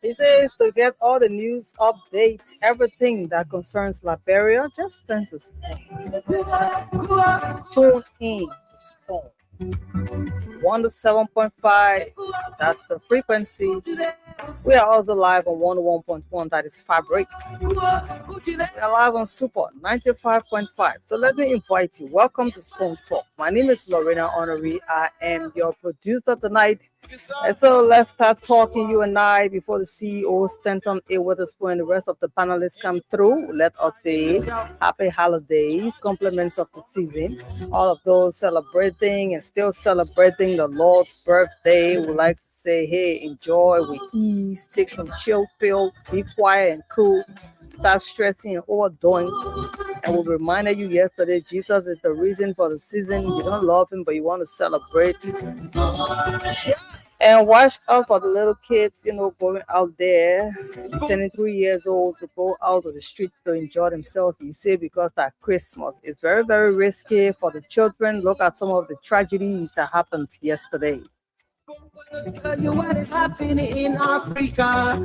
He says to get all the news, updates, everything that concerns Liberia, just turn to Tune in to Spoon. 107.5, that's the frequency. We are also live on 101.1, that is Fabric. We are live on Super 95.5. So let me invite you. Welcome to Spoon Talk. My name is Lorena Honoree. I am your producer tonight. And so let's start talking, you and I, before the CEO, Stanton A. Witherspoon, and the rest of the panelists come through. Let us say happy holidays, compliments of the season. All of those celebrating and still celebrating the Lord's birthday would like to say, hey, enjoy with ease, take some chill pill, be quiet and cool, stop stressing and overdoing. And we reminded you yesterday, Jesus is the reason for the season. You don't love him, but you want to celebrate. And watch out for the little kids, going out there, turning 3 years old to go out of the street to enjoy themselves. You say because that Christmas is very, very risky for the children. Look at some of the tragedies that happened yesterday. Tell you what is happening in Africa.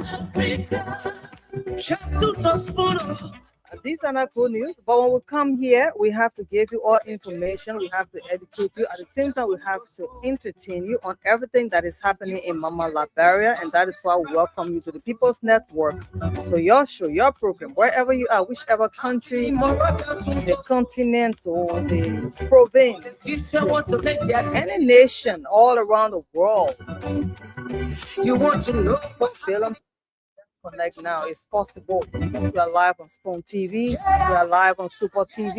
These are not good news, but when we come here, we have to give you all information. We have to educate you. At the same time, we have to entertain you on everything that is happening in Mama Liberia, and that is why we welcome you to the People's Network, to your show, your program, wherever you are, whichever country, the continent, or the province, any nation all around the world. You want to know what film? Connect now. It's possible. We are live on Spoon TV. We are live on Super TV.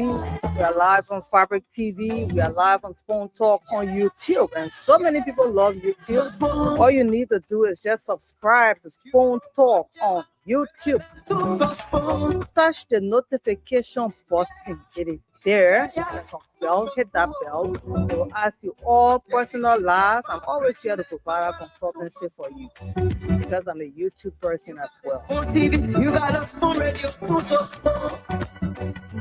We are live on Fabric TV. We are live on Spoon Talk on YouTube. And so many people love YouTube. All you need to do is just subscribe to Spoon Talk on YouTube. Touch the notification button. It is there. Bell, hit that bell. They will ask you all personalized. I'm always here to provide a consultancy for you because I'm a YouTube person as well. You got a Spoon Radio,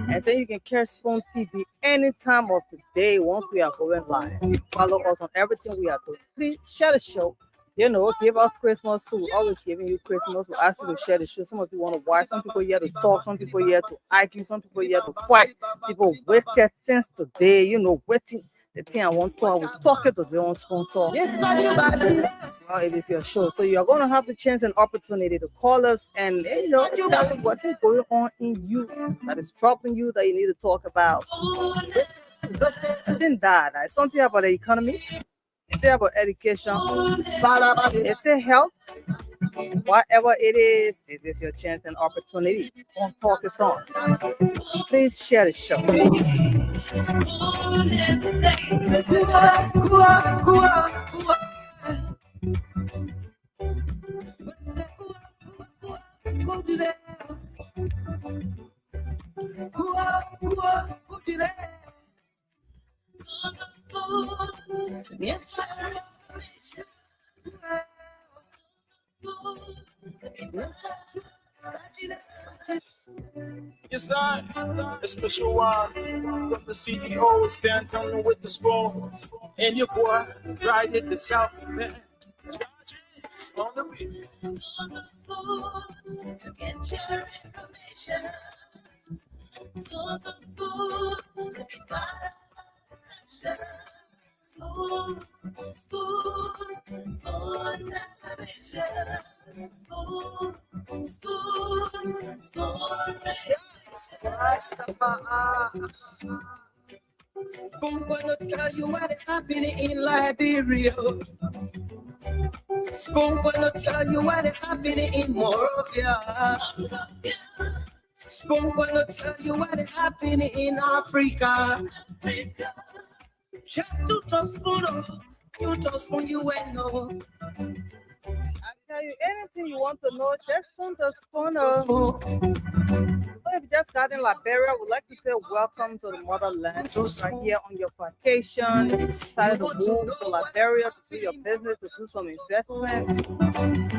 and then you can catch Spoon TV any time of the day once we are going live. Follow us on everything we are doing. Please share the show. Give us Christmas too. Always giving you Christmas. We'll ask you to share the show. Some of you want to watch. Some people here to talk. Some people here to argue. Some people here to fight. People waited since today. Waiting. The thing I want to talk. We're talking today on Spoon Talk. Well, it is your show. So you're going to have the chance and opportunity to call us and, tell us what is going on in you that is troubling you that you need to talk about. Something that. Something about the economy. It's about education, it's a health, whatever it is, this is your chance and opportunity. Don't talk is on. Please share the show. Yes, sir. A special one from the CEO, Stanton with the Spoon. And your boy, right at the South, man. Charges on the beat. To get your information. To the food, to be part of the Spoon, Spoon, Spoon television. Spoon, Spoon, Spoon. Spoon gonna tell you what is happening in Liberia. Spoon gonna tell you what is happening in Monrovia. Spoon gonna tell you what is happening in Africa. Just to Spoon, you to Spoon, you will know. I tell you anything you want to know, just turn to Spoon. So if you just got in Liberia, we'd like to say welcome to the motherland. Right here on your vacation, you decided to move to Liberia to do your business, to do some investment.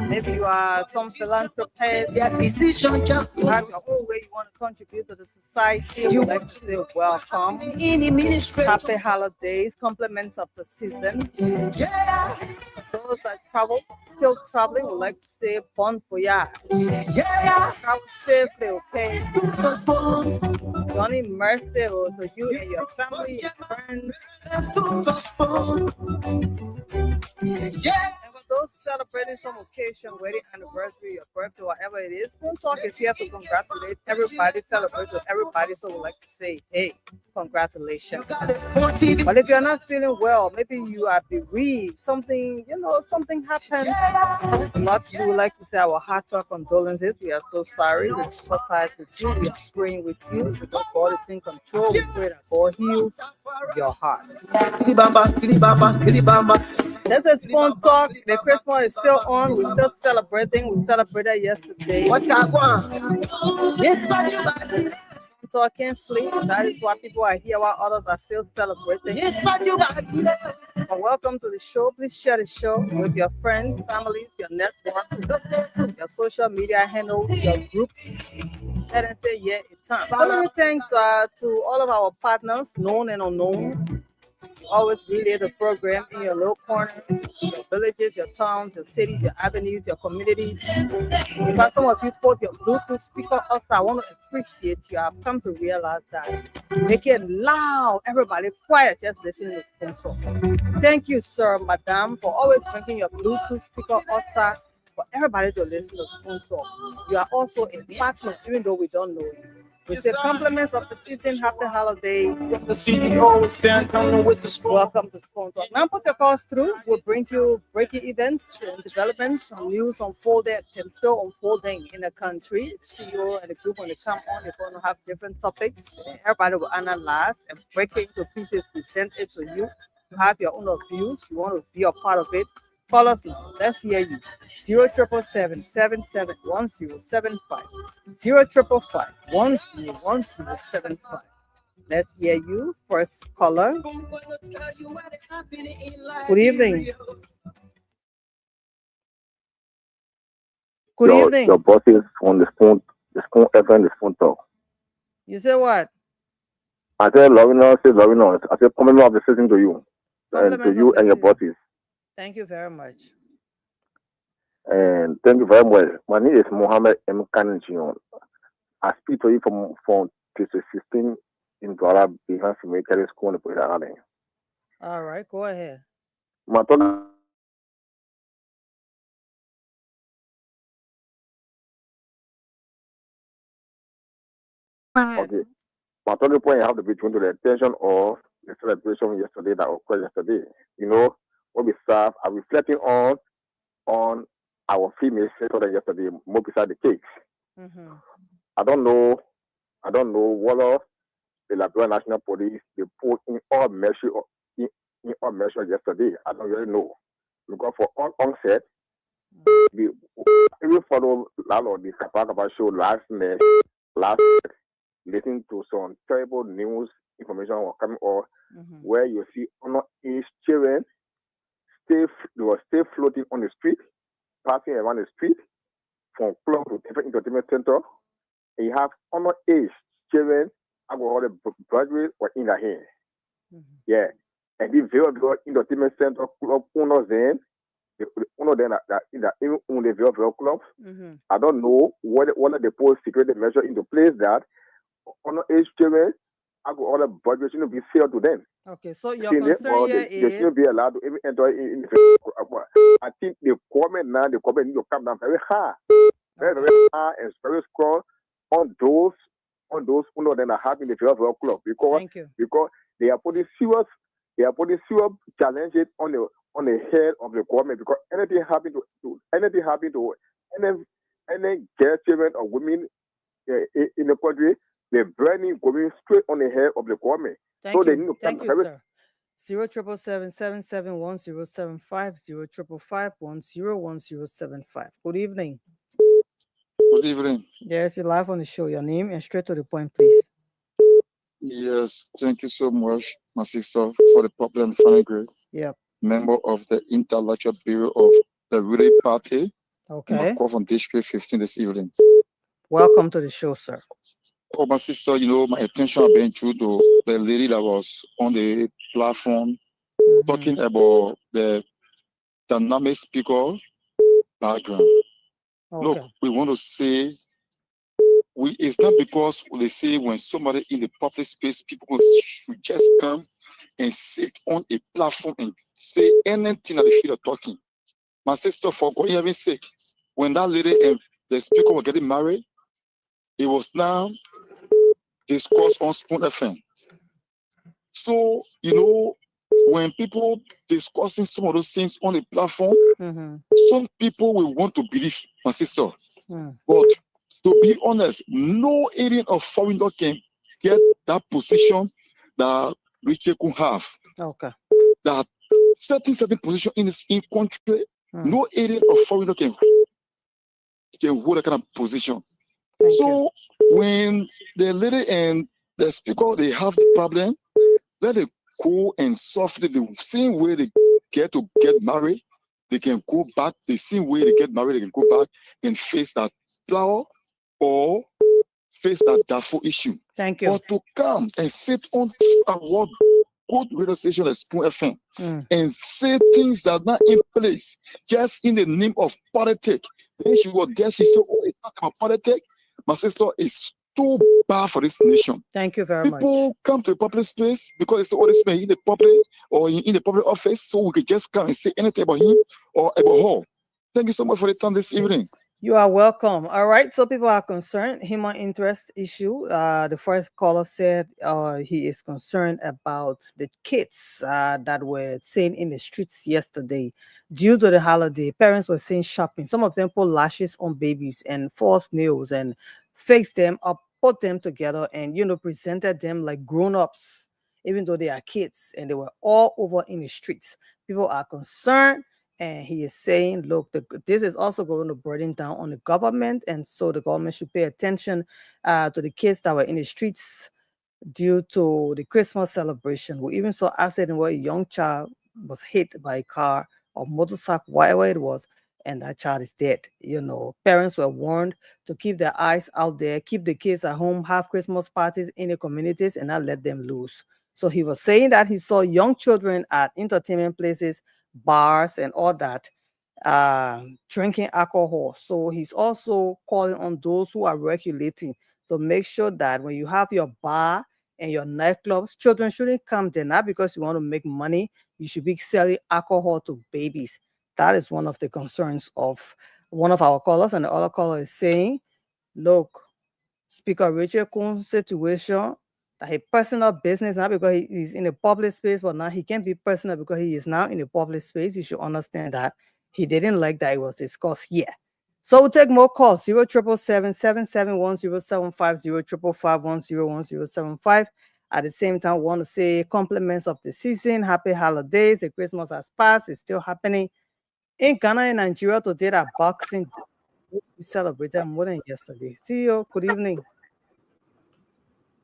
Maybe you are some philanthropist. Their decision just you have your own way you want to contribute to the society. We'd like to say welcome. In the ministry. Happy holidays, compliments of the season. Yeah. Those those that travel, still traveling, would like to say bon voyage. Travel safely, okay? Johnny Mercy to you and your family, your friends. And for those celebrating some occasion, wedding anniversary, your birthday, whatever it is, Spoon Talk is here to congratulate everybody, celebrate with everybody. So we'd like to say, hey, congratulations. But if you're not feeling well, maybe you are bereaved, something, something happened. We would like to say our heartfelt condolences. We are so sorry. We sympathize with you. We are praying with you because God is in control. We pray that God heals your heart. This is Spoon Talk. The Christmas is still on. We're still celebrating. We celebrated yesterday. So can't sleep. That is why people are here while others are still celebrating. But welcome to the show. Please share the show with your friends, families, your network, your social media handles, your groups. Let us say, yeah, it's time. So many thanks to all of our partners, known and unknown. Always relay the program in your little corner, your villages, your towns, your cities, your avenues, your communities. In fact, some of you put your Bluetooth speaker up. I want to appreciate you. I've come to realize that. Make it loud. Everybody quiet. Just listening to Spoon Talk. Thank you, sir, madam, for always bringing your Bluetooth speaker outside for everybody to listen to Spoon Talk. You are also a partner, even though we don't know you. We say compliments of the season, happy holiday. The CEO stand coming with the sport. Welcome to Spoon Talk. Now put your calls through. We'll bring you breaking events and developments, some news unfolded and still unfolding in the country. The CEO and the group when they come on, they're going to have different topics. Everybody will analyze and break it into pieces, present it to you. You have your own views. You want to be a part of it. Call us now. Let's hear you. 0777-771075. 0555-101075. Let's hear you. First caller. Good evening. Good evening. Your bosses on the Spoon FM, the Spoon Talk. You say what? I said, Lovino. I said, compliment of the season to you. And to you and your bosses. Thank you very much. And thank you very much. My name is Mohammed M. Kanjion. I speak to you from 2016 in Douala behind military school in the Police Academy. All right, go ahead. My talk. Okay. My talking point I have to be drawn to the attention of the celebration yesterday that occurred yesterday. You know, what we serve are reflecting on our female sector yesterday, more beside the cakes. Mm-hmm. I don't know whether the Liberia National Police they put in all measure yesterday. I don't really know. Because for onset, we even follow the Kapakapa show last night, listening to some terrible news information or coming or where you see underage children they were still floating on the street, passing around the street from club to different entertainment center. And you have underage children, all the graduates were in the hand. Yeah. And the very entertainment center club owners then, even on the very club, I don't know whether they put security measure into place that underage children, all the budgets should be fair to them. Okay, so your concern here is they should be allowed to even enter in the I think the government need to come down very hard. Very hard and very strong on those who then are having the very club because they are putting serious challenges on the head of the government because anything happen to any girl, children or women in the country, they're burning going straight on the head of the government. Thank you, sir. 0777-771075, 0555-101075. Good evening. Good evening. Yes, you're live on the show. Your name and straight to the point, please. Yes, thank you so much, my sister, for the proper and final grade. Yep. Member of the Intellectual Bureau of the Ruling Party. Okay. Call from District 15 this evening. Welcome to the show, sir. Oh, my sister, my attention has been true to the lady that was on the platform talking about the dynamic speaker background. Look, Okay. we want to say it's not because they say when somebody in the public space, people should just come and sit on a platform and say anything that they feel like talking. My sister, for going heaven's sake, when that lady and the speaker were getting married, it was now discussed on Spoon FM. So, when people discussing some of those things on the platform, some people will want to believe, my sister. But to be honest, no alien or foreigner can get that position that Richard could have. Okay. That certain position in country, no alien or foreigner can hold that kind of position. So when the lady and the speaker, they have the problem, let it go and solve it the same way they get married. They can go back the same way they get married. They can go back and face that flower or face that doubtful issue. Thank you. But to come and sit on our good radio station like Spoon FM and say things that are not in place just in the name of politics. Then she was there. She said, "Oh, it's not about politics." My sister, is too bad for this nation. Thank you very much. People come to the public space because they say, "Oh, this man in the public or in the public office," so we could just come and say anything about him or about her. Thank you so much for the time this evening. You are welcome. All right. So people are concerned. Human interest issue. The first caller said he is concerned about the kids that were seen in the streets yesterday due to the holiday. Parents were seen shopping. Some of them put lashes on babies and false nails and fixed them up, put them together, and presented them like grown-ups, even though they are kids, and they were all over in the streets. People are concerned. And he is saying, look, this is also going to burden down on the government. And so the government should pay attention to the kids that were in the streets due to the Christmas celebration. We even saw accident where a young child was hit by a car or motorcycle, whatever it was, and that child is dead. Parents were warned to keep their eyes out there, keep the kids at home, have Christmas parties in the communities, and not let them loose. So he was saying that he saw young children at entertainment places, bars and all that, drinking alcohol. So he's also calling on those who are regulating to make sure that when you have your bar and your nightclubs, children shouldn't come there, not because you want to make money. You should be selling alcohol to babies. That is one of the concerns of one of our callers. And the other caller is saying, look, Speaker Richard Coon's situation, that his personal business, not because he's in a public space, but now he can't be personal because he is now in a public space. You should understand that he didn't like that it was discussed here. So we'll take more calls. 0777-771-075, 0551-01075. At the same time, we want to say compliments of the season, happy holidays. The Christmas has passed, it's still happening. In Ghana and Nigeria today, that Boxing Day, we celebrated more than yesterday. See you. Good evening.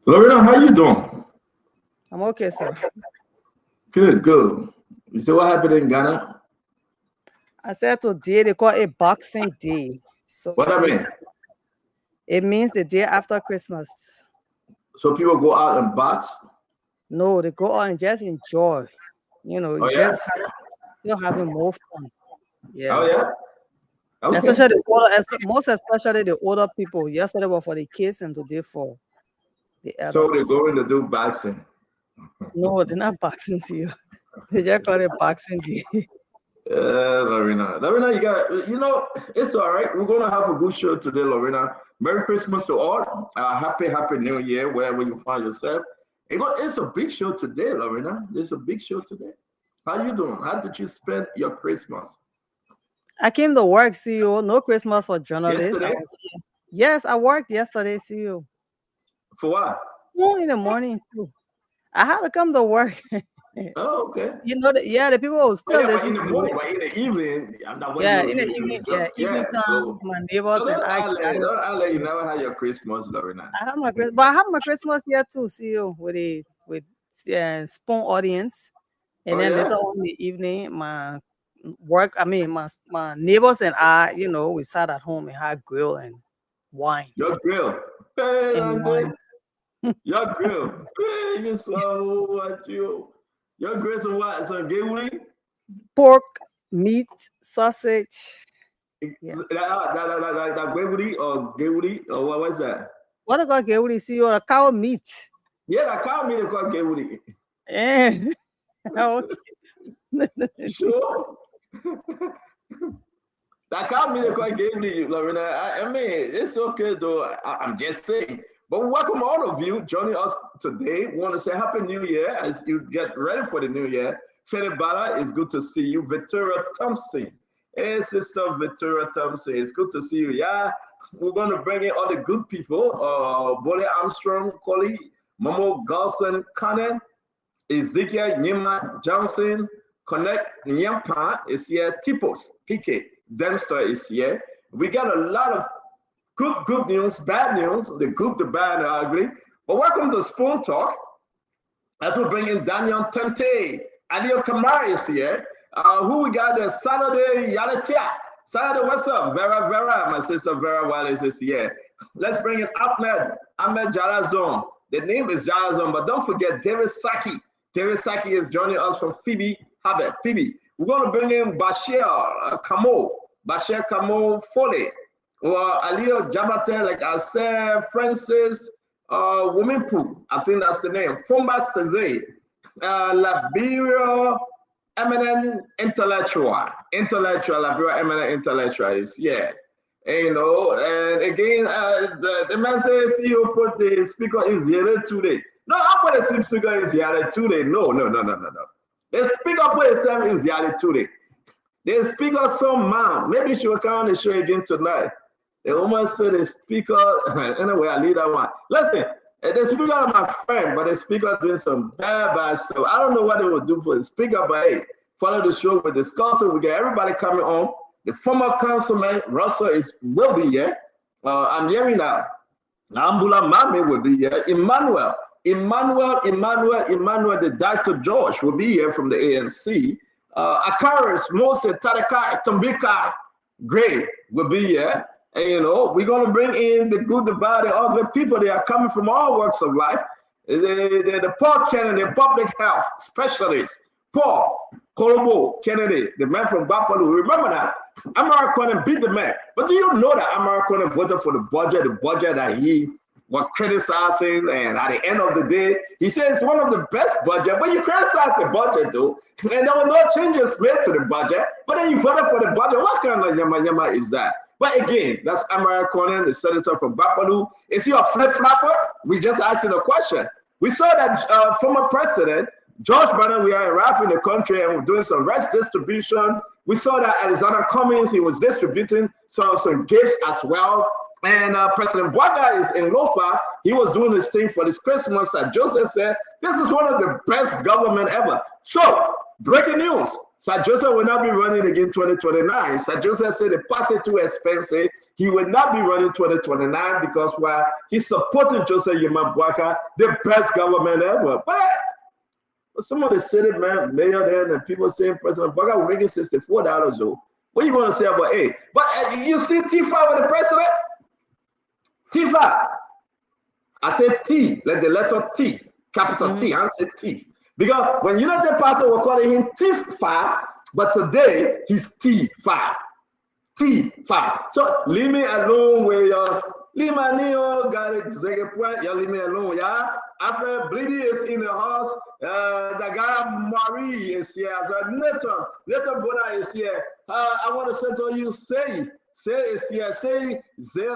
Lorena, how you doing? I'm okay, sir. Good. You see what happened in Ghana? I said today they call it Boxing Day. So what I mean? It means the day after Christmas. So people go out and box? No, they go out and just enjoy. Just still having more fun. Yeah. Oh yeah. Okay. Especially most especially the older people. Yesterday was for the kids and today for the elders. So they're going to do boxing? No, they're not boxing, see. They just call it Boxing Day. Lorena, you got, it's all right. We're gonna have a good show today, Lorena. Merry Christmas to all. Happy New Year, wherever you find yourself. It's a big show today, Lorena. It's a big show today. How you doing? How did you spend your Christmas? I came to work, CEO. No Christmas for journalists. Yesterday? Yes, I worked yesterday, CEO. For what? Oh, in the morning too. I had to come to work. Oh, okay. The people will still listen. In the morning, but in the evening, I'm not waiting. Yeah, in the evening, evening time, so, my neighbors and I'll let you never have your Christmas, Lorena. I have my Christmas here too, CEO, with Spoon audience, and then later on in the evening, my neighbors and I, we sat at home and had grill and wine. Your grill, hey, and wine. Your grill, hey, you swallow what you. Your grill, some what? Some gateway? Pork, meat, sausage. Yeah. That gewuri or gewuri or what was that? What do you call gewuri? See, or a cow meat. Yeah, that cow meat is called gewuri. Eh. Okay. Sure. That cow meat is called gewuri, Lorena. I mean, it's okay though. I'm just saying. But welcome all of you joining us today. We want to say Happy New Year as you get ready for the new year. Fede Bala, it's good to see you. Victoria Thompson. Hey, Sister Victoria Thompson, it's good to see you. Yeah, we're going to bring in all the good people. Bole Armstrong, Coley, Momo Galson, Connor, Ezekiel Nyima Johnson, Connect Nyampa is here. Tipos, PK, Dempster is here. We got a lot of good news, bad news, the good, the bad, and the ugly. But welcome to Spoon Talk. As we bring in Daniel Tente, Adil Kamari is here. Who we got there? Saturday Yalatia. Saturday, what's up? Vera, my sister Vera Wallace is here. Let's bring in Ahmed Jalazon. The name is Jalazon, but don't forget David Saki. David Saki is joining us from Phoebe Habit. Phoebe. We're going to bring in Bashir Kamo Foley. Or Alio Jabate, like I said, Francis Womimpu, I think that's the name. Fumba Seze, Liberia Eminent Intellectual, Liberia Eminent Intellectual is, yeah. And, you know, and again, the man says you put the speaker is here today. No, I put the speaker is here today. No. The speaker put itself is here today. The speaker, some man, maybe she will come on the show again tonight. The woman said the speaker, anyway, I leave that one. Listen, the speaker is my friend, but the speaker doing some bad stuff. I don't know what they will do for the speaker, but hey, follow the show. We're discussing. We get everybody coming on. The former councilman, Russell, will be here. I'm hearing that. Ambula Mame will be here. Emmanuel, the Dr. George will be here from the ANC. Akaris, Mose, Tadaka, Tambika, Gray will be here. And, you know, we're going to bring in the good, the bad, the ugly people. They are coming from all walks of life. The Paul Kennedy, public health specialist. Paul Kolobo Kennedy, the man from Buffalo. Remember that? Amara Conan beat the man. But do you know that Amara Conan voted for the budget that he was criticizing? And at the end of the day, he says it's one of the best budget. But you criticize the budget, though. And there were no changes made to the budget. But then you voted for the budget. What kind of yama is that? But again, that's Amara Conan, the senator from Buffalo. Is he a flip-flopper? We just asked him a question. We saw that former president, George Biden, we are arriving in the country and we're doing some rest distribution. We saw that Alexander Cummings, he was distributing some gifts as well. And President Bwaga is in Lofa. He was doing this thing for this Christmas that Joseph said, this is one of the best government ever. So, breaking news. Sir Joseph will not be running again 2029. Sir Joseph said the party too expensive. He will not be running 2029 because while he's supporting Joseph Yema Bwaka, the best government ever. But some of the city mayor there and people saying President Bwaka will make it $64 though. What are you going to say about A? But you see T5 with the president? T5. I said T, like the letter T, capital T. I said T. Because when United Party were calling him T5, but today he's T5. T5. So leave me alone with your Limanio got it point. You leave me alone, yeah. After Bleedy is in the house, the guy Marie is here. So Nathan Bona is here. I want to say to you, say is here. Say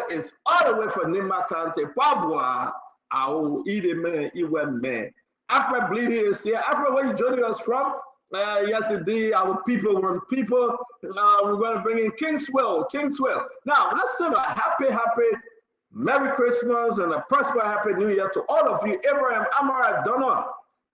is all the way from Nima County. Pabwa, I'll eat a man, Iwe man. After Bleedy is here. After where you joining us from? Yes, indeed, our people, we're going to bring in Kingswell. Now, let's send a happy Merry Christmas and a prosper Happy New Year to all of you. Abraham Amara Donna.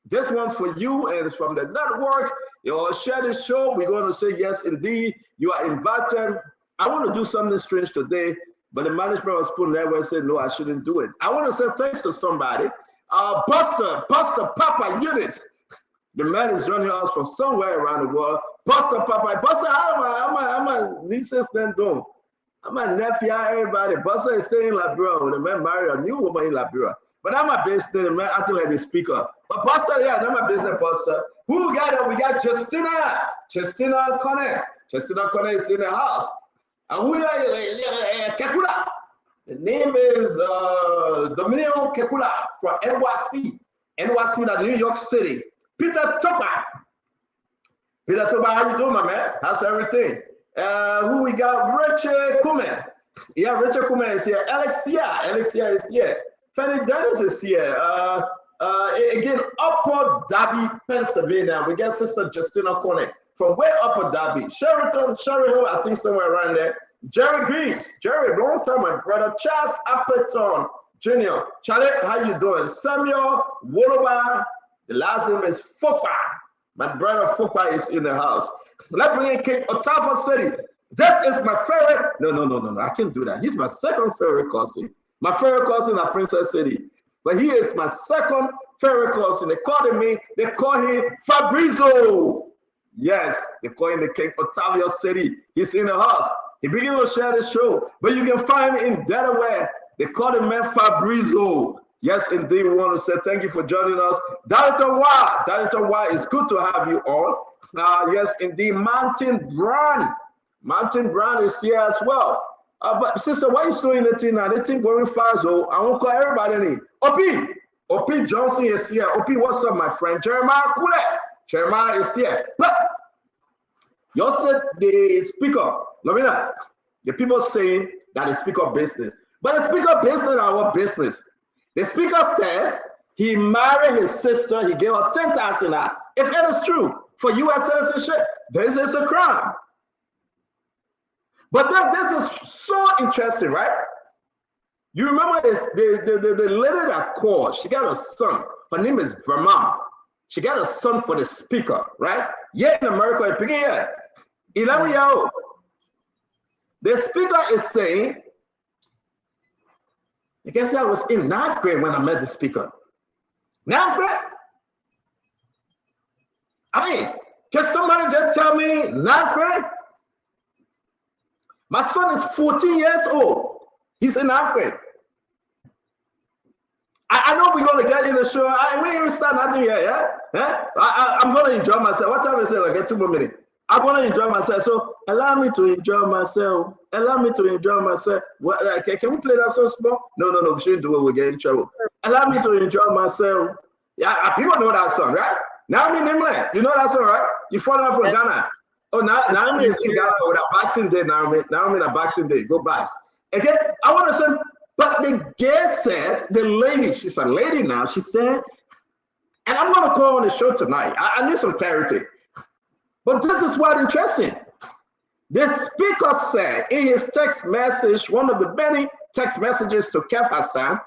This one's for you and it's from the network. You all share this show. We're going to say, yes, indeed, you are invited. I want to do something strange today, but the management was putting that way and said, no, I shouldn't do it. I want to say thanks to somebody. Pastor Papa Eunice. The man is joining us from somewhere around the world. Pastor Papa, Pastor, I'm a nieces then doing. I'm a nephew, everybody. Pastor is staying in Liberia. The man married a new woman in Liberia. But I'm a business man, acting like the speaker. But pastor, yeah, I'm a business pastor. Who we got? We got Justina Connect. Justina Connect is in the house. And we are Kekula. The name is Dominion Kekula from NYC, that New York City. Peter Toba. Peter Toba, how you doing, my man? How's everything? Who we got? Richard Kuman. Yeah, Richard Kuman is here. Alexia is here. Fanny Dennis is here. Again, Upper Darby, Pennsylvania. We got Sister Justina Cornet from way Upper Darby. Sheraton, I think somewhere around there. Jerry Greaves. Jerry, long time, my brother. Charles Appleton Jr. Charlie, how you doing? Samuel Woloba. The last name is Fupa. My brother Fupa is in the house. Let's bring in King Ottawa City. That is my favorite. No. I can't do that. He's my second favorite cousin. My favorite cousin at Princess City. But he is my second favorite cousin. They call him Fabrizio. Yes, they call him the King Ottawa City. He's in the house. He began to share the show. But you can find him in Delaware. They call the man Fabrizio. Yes, indeed, we want to say thank you for joining us. Darlington Y, it's good to have you all. Yes, indeed, Mountain Brown is here as well. But sister, why are you doing the thing now? The thing going fast, so I won't call everybody in. OP Johnson is here. OP, what's up, my friend? Jeremiah Kule. Jeremiah is here. But you said the speaker, Lavina, the people saying that the speaker business. But the speaker business is our business. The speaker said he married his sister, he gave her 10,000. If that is true, for U.S. citizenship, this is a crime. But this is so interesting, right? You remember this, the lady that called, she got a son. Her name is Vermont. She got a son for the speaker, right? Yeah, in America, picking here, 11-year-old. The speaker is saying, I guess I was in 9th grade when I met the speaker. 9th grade? I mean, can somebody just tell me 9th grade? My son is 14 years old. He's in 9th grade. I know we're going to get in the show. We ain't even start nothing yet, yeah? I'm going to enjoy myself. What time is it? I get 2 more minutes. I'm going to enjoy myself. So allow me to enjoy myself. Well, can we play that song small? No, we shouldn't do it. We'll get in trouble. Allow me to enjoy myself. Yeah, people know that song, right? Naomi Nimle, you know that song, right? You follow her from Ghana. Oh, Naomi is in Ghana with a Boxing Day, Naomi in a Boxing Day. Go Bucks. Again, I want to say, but the girl said, the lady, she's a lady now, she said, and I'm going to call on the show tonight. I need some clarity. But this is what interesting. The speaker said in his text message, one of the many text messages to Kev Hassan,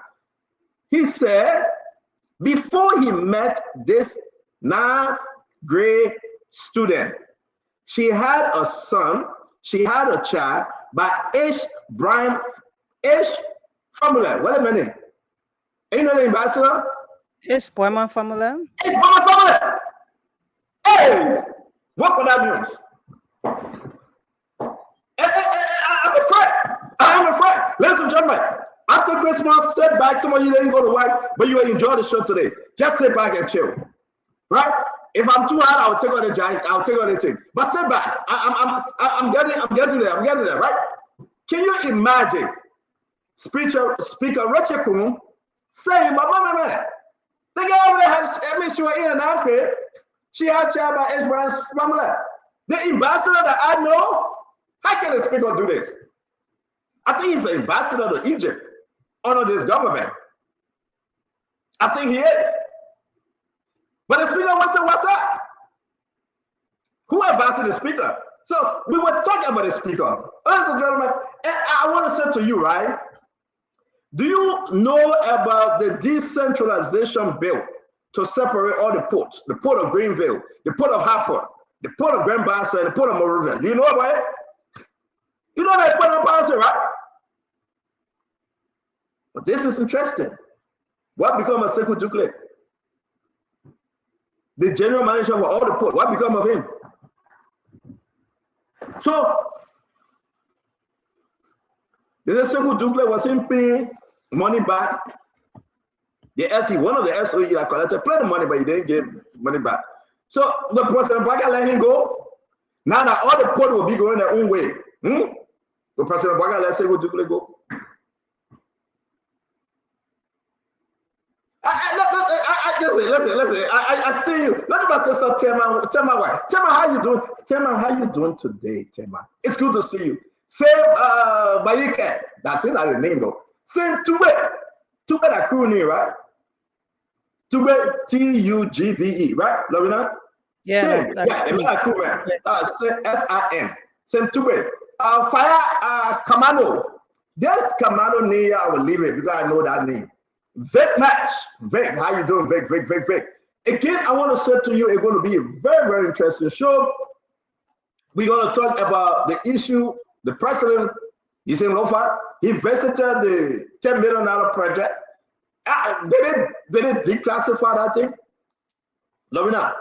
he said, before he met this 9th grade student, she had a son, she had a child by H. Family. What a minute. Ain't know the ambassador? H. Boyman family. H. Boyman family. Hey! What for that news? I'm afraid. Ladies and gentlemen, after Christmas, step back. Some of you didn't go to work, but you enjoy the show today. Just sit back and chill. Right? If I'm too hot, I'll take on the giant, I'll take on the thing. But sit back. I'm getting there, right? Can you imagine Speaker Richard Kuhn saying, man, the guy over there has, she was in and after, she had child by H. Brown's family. The ambassador that I know, how can the speaker do this? I think he's an ambassador to Egypt under this government. I think he is. But the speaker was saying, what's up? Who ambassador the speaker? So we were talking about the speaker. Ladies and gentlemen, and I want to say to you, right? Do you know about the decentralization bill to separate all the ports? The port of Greenville, the port of Harper, the port of Grand Bassa, and the port of Monrovia. Do you know about it? You know that port of Bassa, right? But this is interesting. What become of Sekou Doucouré? The general manager for all the port. What become of him? So, the Sekou Doucouré was him paying money back The SE, one of the SOE that collected plenty of money, but he didn't give money back. So the President Baga let him go. Now that all the port will be going their own way. The President Baga let say go. Listen. I see you. Look at my sister Tema. Tema, how you doing? Tema, how you doing today, Tema? It's good to see you. Same Bayike. That's it, not the name though. Same Tube. Tube that cool name, right? Tube, Tugbe, right? Lovina? Yeah. Yeah, cool man. SIM. Same Tube. Fire Kamano. There's Kamano near I will leave it because I know that name. Vic Match. Vic, how you doing, Vic? Again, I want to say to you, it's going to be a very, very interesting show. We're going to talk about the issue. The president, he's in Lofa. He visited the $10 million project. Did it declassify that thing? Lovina,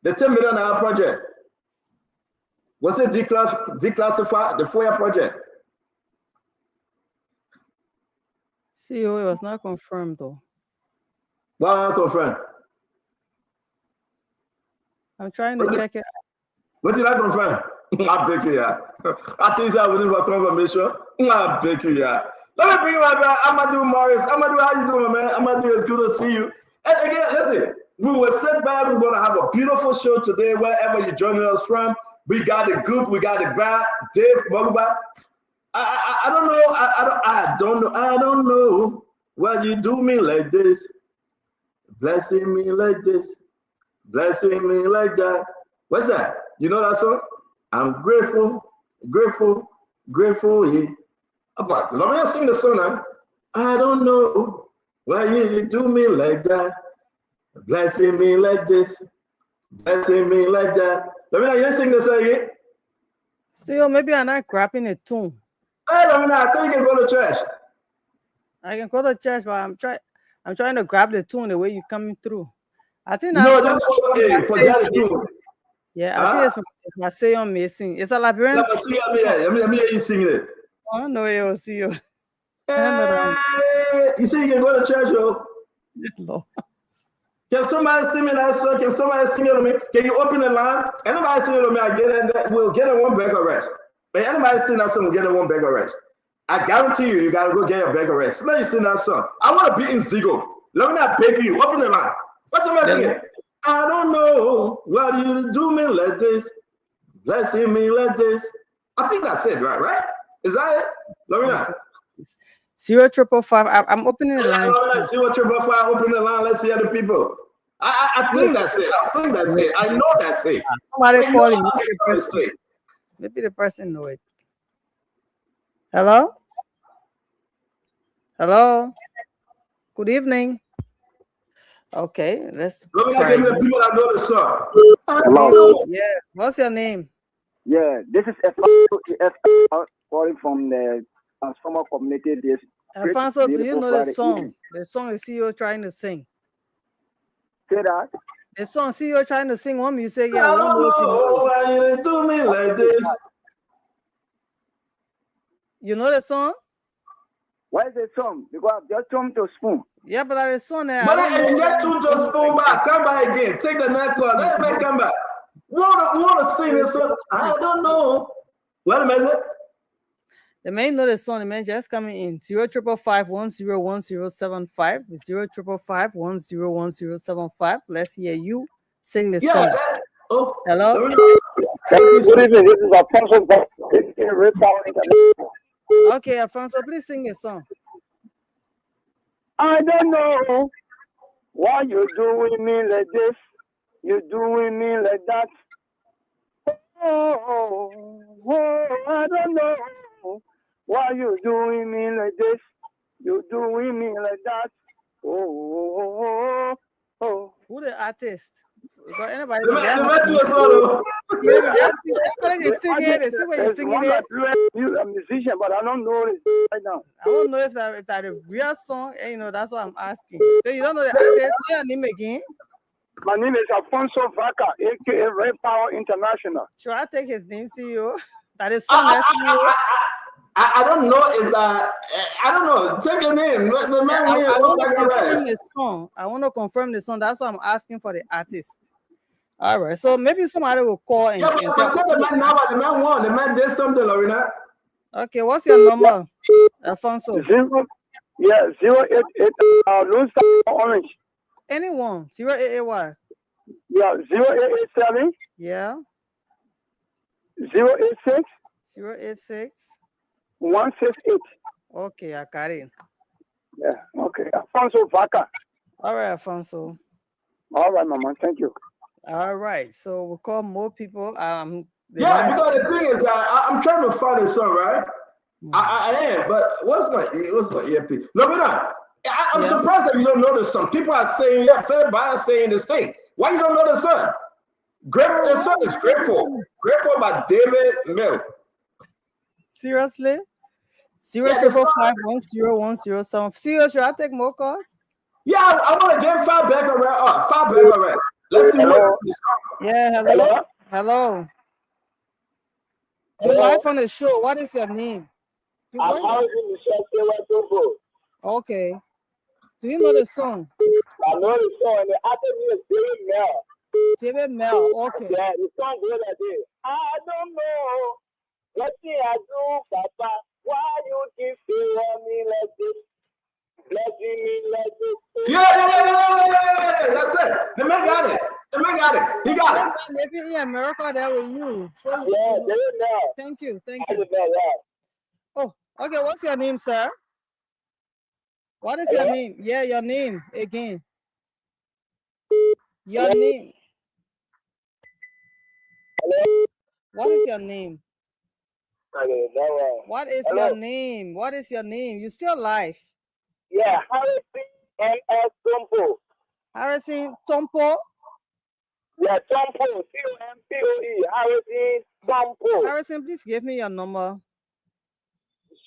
the $10 million project. Was it declassified? The FOIA project? CEO, it was not confirmed though. Why not confirmed? I'm trying to check it. What did I confirm? I beg you, yeah. I think I was for confirmation. I beg you, yeah. Let me bring you my brother, Amadou Morris. Amadou, how you doing, man? Amadou, it's good to see you. And again, listen, we will sit back. We're going to have a beautiful show today, wherever you're joining us from. We got the good, we got the bad. Dave Maluba. I don't know why you do me like this, blessing me like this, blessing me like that. What's that? You know that song? I'm grateful. Yeah. Let me sing the song now. I don't know why you do me like that, blessing me like this, blessing me like that. Let me know you sing the song again. CEO, maybe I'm not grabbing a tune. Hey, I think you can go to church. I can go to church, but I'm trying to grab the tune the way you're coming through. I think no, that's what forget the tune. Yeah, I think it's my say on me sing. It's a Liberian. Let me hear you singing it. I don't know it will see you. Hey, you say you can go to church, yo? No. Can somebody sing me that song? Can somebody sing it to me? Can you open the line? Anybody sing it to me? We'll get in one bag of rest. But anybody sing that song, we'll get in one bag of rest. I guarantee you, you gotta go get your bag of rest. Let you sing that song. I want to be in Zigo. Let me not beg you. Open the line. What's the message? I don't know why you do me like this, blessing me like this. I think that's it, right? Is that it? Let me know. 0555. I'm opening the line. 0555. Open the line. Let's see other people. I think that's it. I know that's it. Somebody calling. Maybe the person know it. Hello. Good evening. Okay, let's. Let me give the people that know the song. Hello. Yeah. What's your name? Yeah, this is calling from the Transformer Community. Alfonso, do you know the song? The song the CEO trying to sing. Say that. The song CEO trying to sing. One music. Yeah. I don't know why you do me like this. You know the song? What is the song? Because I've just come to spoon. Yeah, but that is song there. But I get to just spoon back. Come back again. Take the neck call. Let me come back. Want to sing this song? I don't know. What a minute. The man know the song. The man just coming in. 0555101075. 0555101075. Let's hear you sing the song. Hello. Good evening. This is Alfonso. Okay, Alfonso, please sing a song. I don't know why you doing me like this. You doing me like that. Oh, I don't know why you doing me like this. You doing me like that. Oh. Who the artist? Got anybody? He's a musician, but I don't know it right now. I don't know if that a real song. You know, that's what I'm asking. So you don't know the artist? What's your name again? My name is Alfonso Vaca, aka Red Power International. Should I take his name, CEO? That is song, that's CEO. I don't know if that. I don't know. Take a name. The man I here want look to like a confirm rest. the song. I want to confirm the song. That's why I'm asking for the artist. All right. So maybe somebody will call and, Yeah, and but tell take the us. man now. The man won. The man did something, Lorena. Okay, what's your number, Alfonso? 088 Lone Star Orange. Anyone. 088 Yeah, 0887 Yeah. 086 086. 168. Okay, I got it. Yeah, okay. Alfonso Vaca. All right, Alfonso. All right, Mama. Thank you. All right. So we'll call more people. Yeah, because the thing is, I'm trying to find a song, right? I am, but what's my earpiece? Lorena, I'm surprised that you don't know the song. People are saying, yeah, Philip Byers saying this thing. Why you don't know the song? The song is Grateful. Grateful by David Mills. Seriously? 0 Yeah, the triple song- 5 10107. Seriously, should I take more calls? Yeah, I want to get five back around. Five back around. Let's see Hello? what's the song. Yeah, hello. Hello. You're live on the show. What is your name? I'm housing Michelle Tewa. Okay. Do you know the song? I know the song, and the artist is David Mel. David Mel. Okay. Yeah, the song goes like this. I don't know what I do, Papa. Why you keep feeling me like this? Blessing me like this. Yeah. That's it. The man got it. He got it. I'm living in America there with you. So Yeah, David Mel. thank you. David Mel, yeah. Oh, okay. What's your name, sir? What is your name? Yeah, your name again. Your name. Hello? What is your name? Okay, no, What is Hello? your name? What is your name? You still alive? Yeah, Harrison M.S. Tompo. Harrison Tompo. Yeah, Tompo. C-O-M-P-O-E. Harrison Tompo. Harrison, please give me your number.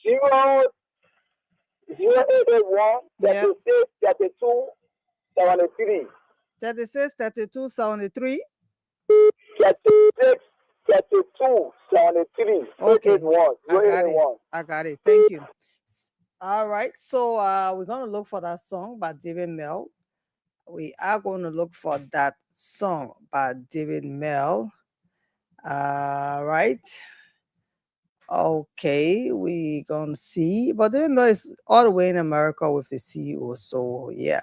081 Yeah. 36 32 73. 36 32 73. 36 32 73. Okay. 081. I got it. Thank you. All right. So we're gonna look for that song by David Mel. We are going to look for that song by David Mel. Right. Okay, we gonna see. But David Mel is all the way in America with the CEO. So yeah.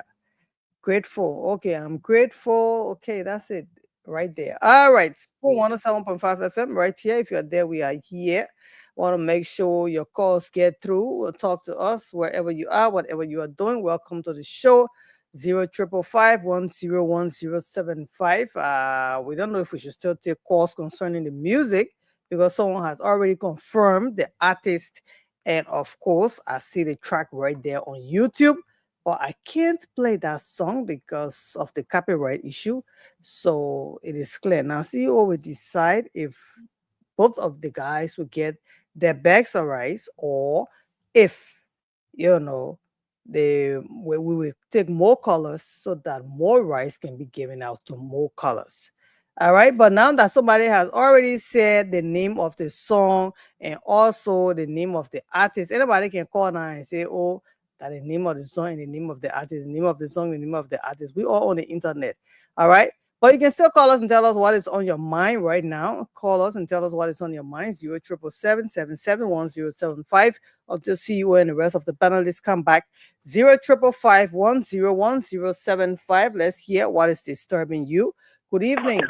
Grateful. Okay, I'm grateful. Okay, that's it right there. All right. 107.5 FM right here. If you're there, we are here. Want to make sure your calls get through. Talk to us wherever you are, whatever you are doing. Welcome to the show. 0555 101075. We don't know if we should still take calls concerning the music because someone has already confirmed the artist. And of course, I see the track right there on YouTube. But I can't play that song because of the copyright issue. So it is clear. Now, CEO will decide if both of the guys will get their bags of rice or if, we will take more colors so that more rice can be given out to more colors. All right. But now that somebody has already said the name of the song and also the name of the artist, anybody can call now and say, oh, that the name of the song and the name of the artist, the name of the song, the name of the artist. We all on the internet. All right. But you can still call us and tell us what is on your mind right now. Call us and tell us what is on your mind. 077771075. I'll just see you and the rest of the panelists come back. 055101075. Let's hear what is disturbing you. Good evening.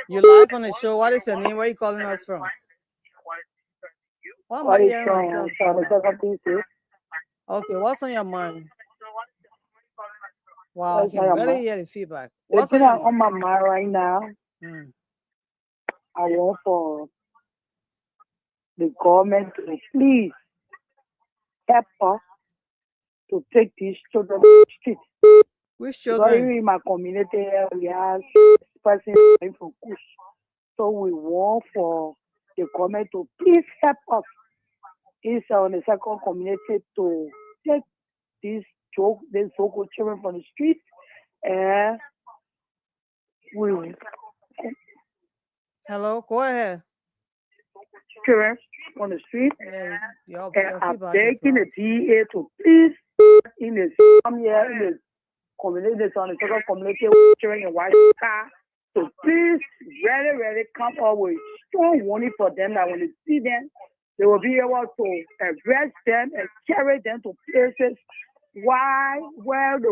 You're live on the show. What is your name? Where are you calling us from? What is wrong? Okay, what's on your mind? Wow, I can barely hear the feedback. What's on my mind right now? I want for the government to please help us to take these children to the street. Which children? In my community, we have person from Kush. So we want for the government to please help us. It's on the second community to take these so-called children from the street and Hello, go ahead. children on the street. Yeah, your And I'm feedback is begging the loud. DA to please in the some here in the community, on the second community children in White Car. So please really come up with strong warning for them that when they see them, they will be able to arrest them and carry them to places where they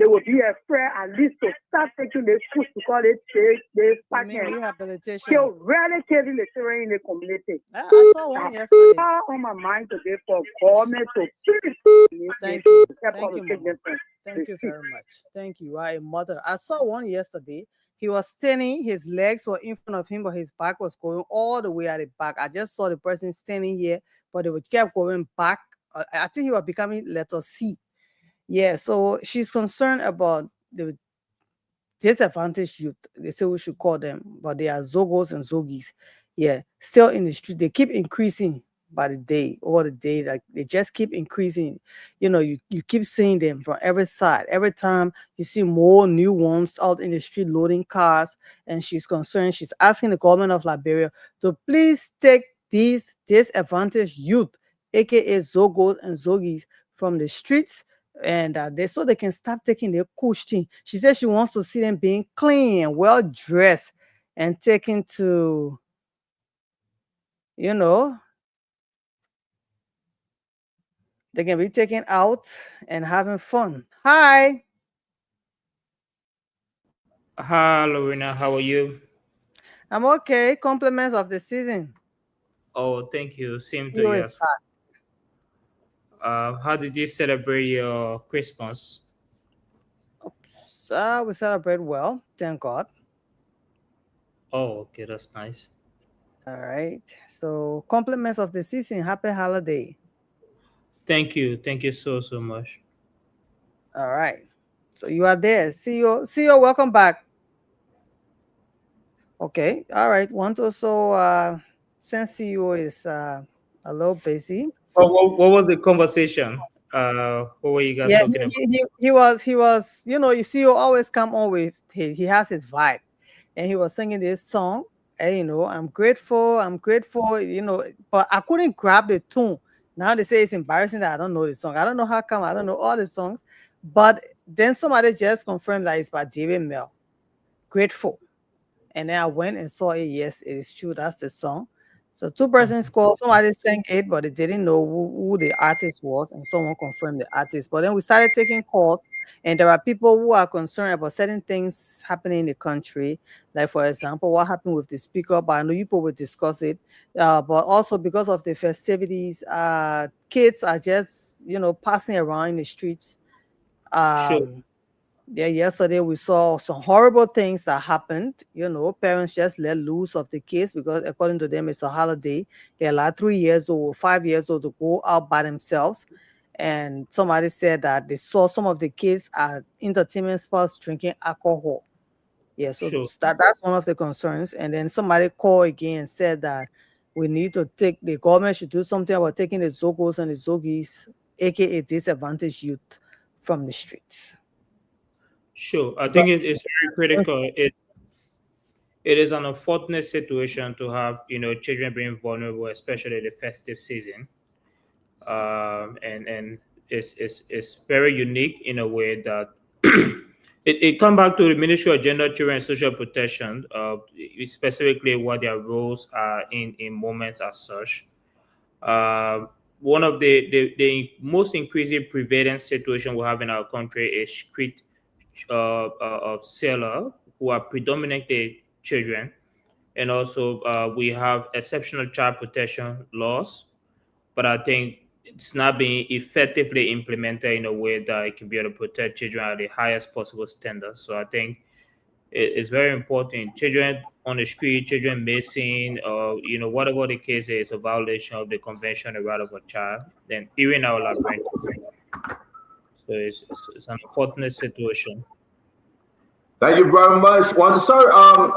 will be afraid at least to start taking the food because they You fight mean and rehabilitation? kill really killing the children in the community. I saw one yesterday. On my mind today for government to please Thank you. help Thank us you, to take Mama. them from Thank the you street. very much. Thank you. You are a mother. I saw one yesterday. He was standing, his legs were in front of him, but his back was going all the way at the back. I just saw the person standing here, but they would kept going back. I think he was becoming letter C. Yeah, so she's concerned about the disadvantaged youth. They say we should call them, but they are Zogos and Zogis. Yeah, still in the street. They keep increasing by the day, over the day. Like they just keep increasing. You know, you keep seeing them from every side. Every time you see more new ones out in the street loading cars, and she's concerned. She's asking the government of Liberia to please take these disadvantaged youth, aka Zogos and Zogis, from the streets, and so they can stop taking their kush thing. She says she wants to see them being clean and well dressed and taken to, you know, they can be taken out and having fun. Hi. Hi, Lorena. How are you? I'm okay. Compliments of the season. Oh, thank you. Same to You you is as well. How did you celebrate your Christmas? we celebrate well, thank God. Oh, okay, that's nice. All right. So compliments of the season. Happy holiday. Thank you. Thank you so much. All right. So you are there. CEO, welcome back. Okay. All right. Want to also since CEO is a little busy. What was the conversation? What were you guys Yeah, talking about? he was, you know, you see, you always come on with he has his vibe, and he was singing this song, and you know, I'm grateful, you know, but I couldn't grab the tune. Now they say it's embarrassing that I don't know the song. I don't know how come I don't know all the songs, but then somebody just confirmed that it's by David Mel, Grateful, and then I went and saw it. Yes, it is true. That's the song. So two persons called. Somebody sang it, but they didn't know who the artist was, and someone confirmed the artist. But then we started taking calls, and there are people who are concerned about certain things happening in the country, like for example, what happened with the speaker. But I know you people will discuss it. But also because of the festivities, kids are just passing around in the streets. Sure. Yeah, yesterday we saw some horrible things that happened. You know, parents just let loose of the kids because according to them it's a holiday. They're like 3 years old, 5 years old to go out by themselves. And somebody said that they saw some of the kids at entertainment spots drinking alcohol. Yeah, so Sure. that's one of the concerns. And then somebody called again and said that we need to the government should do something about taking the Zogos and the Zogis, aka disadvantaged youth, from the streets. Sure. I think it's very critical. It is an unfortunate situation to have children being vulnerable, especially the festive season. And it's very unique in a way that it come back to the Ministry of Gender, Children, and Social Protection, specifically what their roles are in moments as such. One of the most increasing prevalence situation we have in our country is street of seller who are predominantly children, and also we have exceptional child protection laws, but I think it's not being effectively implemented in a way that it can be able to protect children at the highest possible standard. So I think it's very important. Children on the street, children missing, or whatever the case is, a violation of the Convention on the Right of a Child. Then even our Liberian children. So it's an unfortunate situation. Thank you very much. Sorry,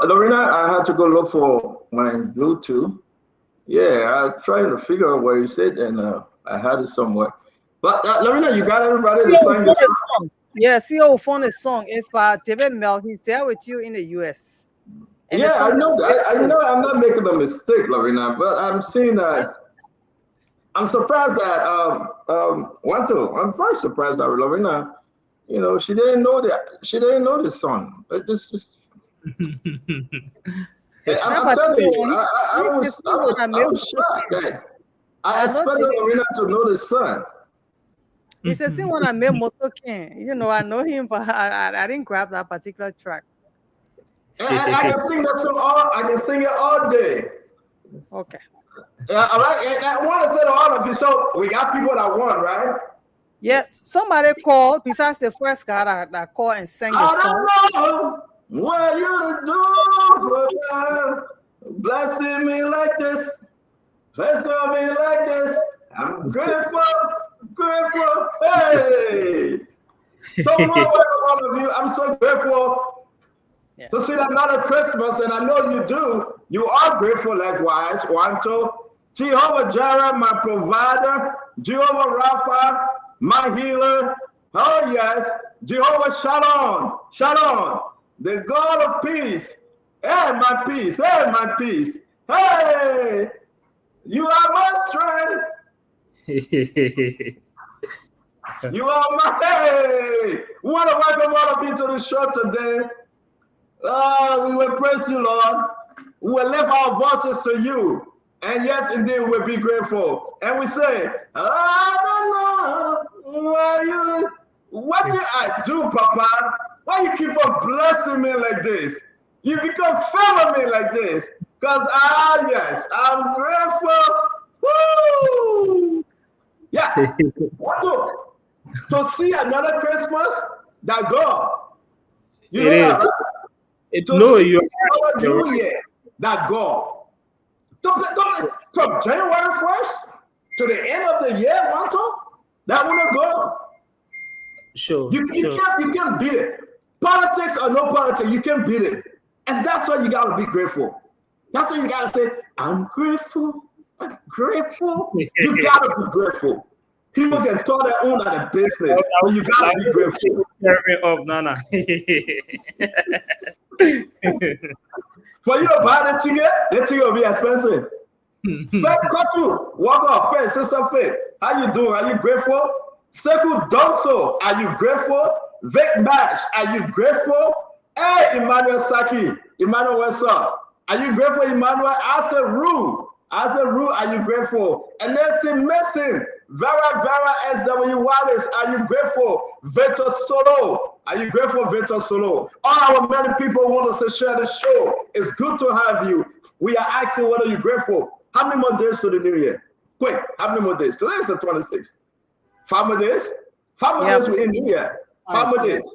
Lorena, I had to go look for my Bluetooth. Yeah, I'm trying to figure out where you said, and I had it somewhere. But Lorena, you got everybody to sign this song? Yeah, CEO found a song. It's by David Mel. He's there with you in the US. And the Yeah, I song know is that. I grateful. know I'm not making a mistake, Lorena, but I'm saying that I'm surprised that Wanto. I'm very surprised that Lorena, you know, she didn't know this song. This is. That I'm telling particular you, one, this is the one I made was Moto shocked King. that I I know expected the Lorena to know this song. it's the same one I made Moto King. You know, I know him, but I didn't grab that particular track. And I can sing that song I can sing it all day. Okay. All right, and I want to say to all of you, so we got people that won, right? Yeah, somebody called besides the first guy that called and sang the I song. don't know what you do for God, blessing me like this, blessing me like this. I'm grateful, grateful. Hey, so welcome all of you. I'm so grateful to see another Christmas, and I know you do. You are grateful likewise, Wanto. Jehovah Jireh, my provider. Jehovah Rapha, my healer. Oh yes, Jehovah Shalom, Shalom, the God of peace. Hey, my peace. Hey, my peace. Hey, you are my strength. You are my hey. We want to welcome all of you to the show today. We will praise you, Lord. We will lift our voices to you. And yes, indeed, we'll be grateful. And we say, I don't know what did I do, Papa? Why you keep on blessing me like this? You become favor me like this. Because, yes, I'm grateful. Woo! Yeah. What to see another Christmas? That God. You know that, right? You're New Year, that God. From January 1st to the end of the year, Wanto, that will go. Sure. You can't beat it. Politics or no politics, you can't beat it. And that's why you gotta be grateful. That's why you gotta say, I'm grateful. I'm grateful. You gotta be grateful. People can tell their own at a business, but you gotta be grateful. Of Nana. For you to buy the ticket will be expensive. Faith Kotu, walk off. Faith, Sister Faith, how you doing? Are you grateful? Seku Donso, are you grateful? Vic Mash, are you grateful? Hey, Emmanuel Saki, Emmanuel, what's up? Are you grateful, Emmanuel? Asa Rue, are you grateful? And then see Mason, Vera SW Wallace, are you grateful? Vito Solo, are you grateful, Vito Solo? All our many people want us to share the show. It's good to have you. We are asking, what are you grateful? How many more days to the new year? Quick, how many more days? Today is the 26th. 5 more days? 5 more days we're in the year. 5 more days.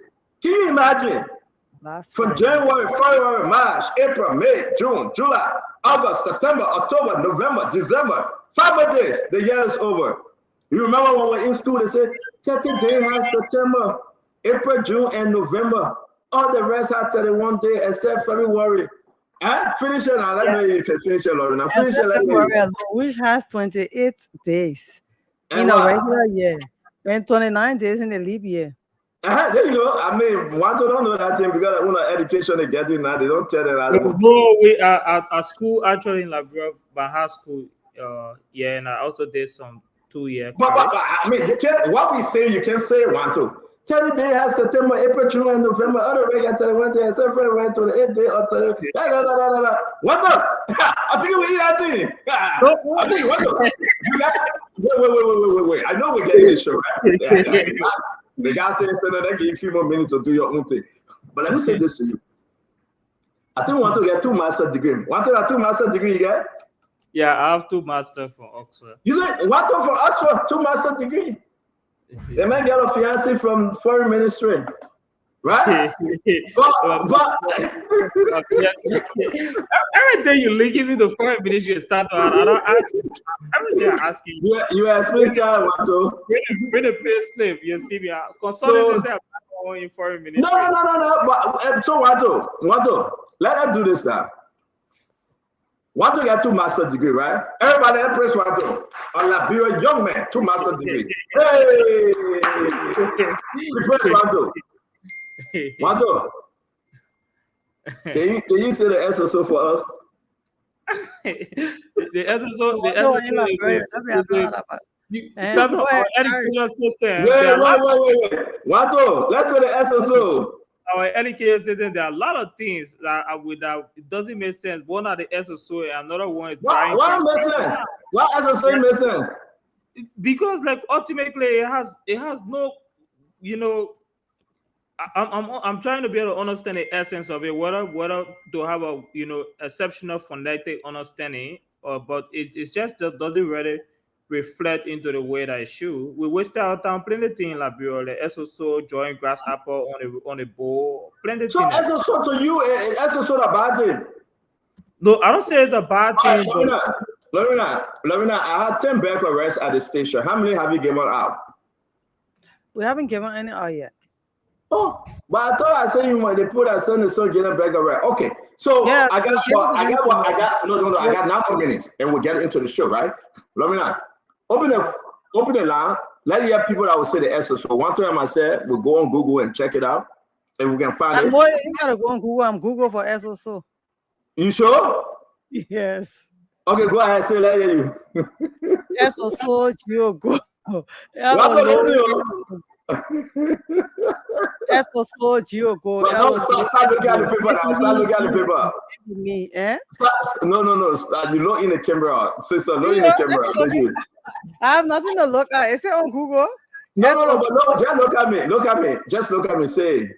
Can you imagine? From January, February, March, April, May, June, July, August, September, October, November, December. 5 more days, the year is over. You remember when we were in school, they said 30 days has September, April, June, and November. All the rest have 31 days except February. Finish it now. Let me you can finish it, Lorena. Finish it. February, which has 28 days in a regular year and 29 days in a leap year. There you go. I mean, one don't know that thing because I want education they get in now. They don't tell them that. No, we are at school actually in Labrador, but high school. And I also did some 2-year. But I mean, you can't. What we say, you can say one two. 30 days has September, April, June, and November. Other regular 31 days, February, 28 days, or 30. What up? I think we eat that thing. I think what up? Wait. I know we're getting this show, right? The guy says, "Sir, they give you a few more minutes to do your own thing." But let me say this to you. I think we want to get 2 master's degree. Want to get 2 master's degree, you get? Yeah, I have 2 masters from Oxford. You say what from Oxford? 2 master's degry. They might get a fiancé from foreign ministry, right? but every day you give me the foreign ministry start. Every day I ask you. You explain time, Wanto. When a pay slave, you see me. Consultants say I'm in foreign ministry. No. But so Wanto, let us do this now. Wanto get 2 master's degree, right? Everybody press Wanto. On Liberia, young man, 2 master's degree. Hey! We press Wanto. Can you say the SSO for us? The SSO, the No, SSO in La is Brea. Let me have a, another one. because of Go our ahead, sorry. education system. Wait, There are a lot Wato, let's say the SSO. our education system, there are a lot of things that are without, it doesn't make sense. One are the SSO, and another one is trying Why makes sense? Why SSO makes sense? because like ultimately it has no, you know, I'm trying to be able to understand the essence of it, whether to have a, you know, exceptional phonetic understanding, or but it's just that doesn't really reflect into the way that it should. We wasted our time plenty of things like the SSO, join grasshopper on the bowl, plenty of So things. SSO to you, SSO a bad thing. No, I don't say it's a bad thing, but Lorena, I had 10 back arrests at the station. How many have you given out? We haven't given any out yet. Oh, but I thought I said you might they put a son get a back arrest. Okay, so Yeah, I got yeah. 9 more minutes, and we'll get into the show, right? Lorena, open the line. Let you have people that will say the SSO. One time I said we'll go on Google and check it out, and we can find it. Boy, you gotta go on Google. I'm Google for SSO. You sure? Yes. Okay, go ahead. Say let you. SSO Giogo. SSO Giogo. Start looking at the paper now. Start looking at the paper. Me, eh? No. Start, you look in the camera. Sister, look in the camera. I have nothing to look at. Is it on Google? No, just look at me. Look at me. Just look at me. Say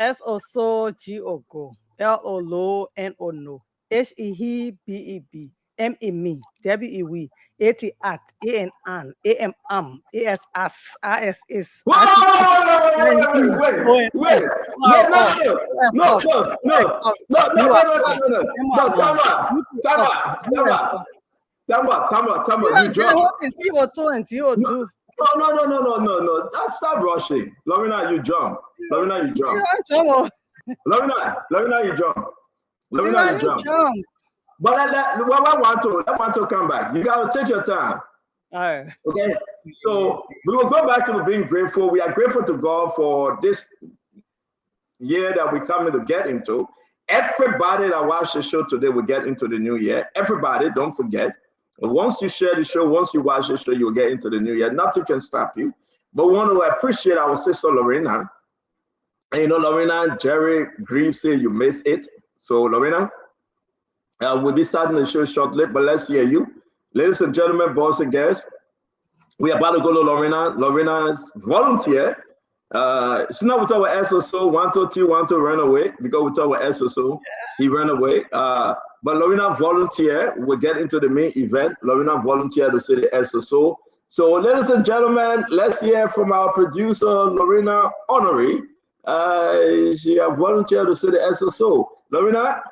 SSO Giogo. LONO no. HEBEB. MEME. WEWE. AT ANN AMM ASS RSS. Wait. No. Tama. You jump. T02. No. Stop rushing. Lorena, you jump. Lorena, you jump. But let want to come back. You gotta take your time. All right. Okay. So we will go back to being grateful. We are grateful to God for this year that we're coming to get into. Everybody that watched the show today will get into the new year. Everybody, don't forget. Once you share the show, once you watch the show, you'll get into the new year. Nothing can stop you. But we want to appreciate our sister Lorena. And you know, Lorena, Jerry Grieve said you miss it. So Lorena, we'll be starting the show shortly, but let's hear you. Ladies and gentlemen, boys and girls, we are about to go to Lorena. Lorena's volunteer. She's not with our SSO. 122 ran away because with our SSO, he ran away. But Lorena volunteer. We'll get into the main event. Lorena volunteer to say the SSO. So, ladies and gentlemen, let's hear from our producer, Lorena Honoré. She has volunteered to say the SSO. Lorena?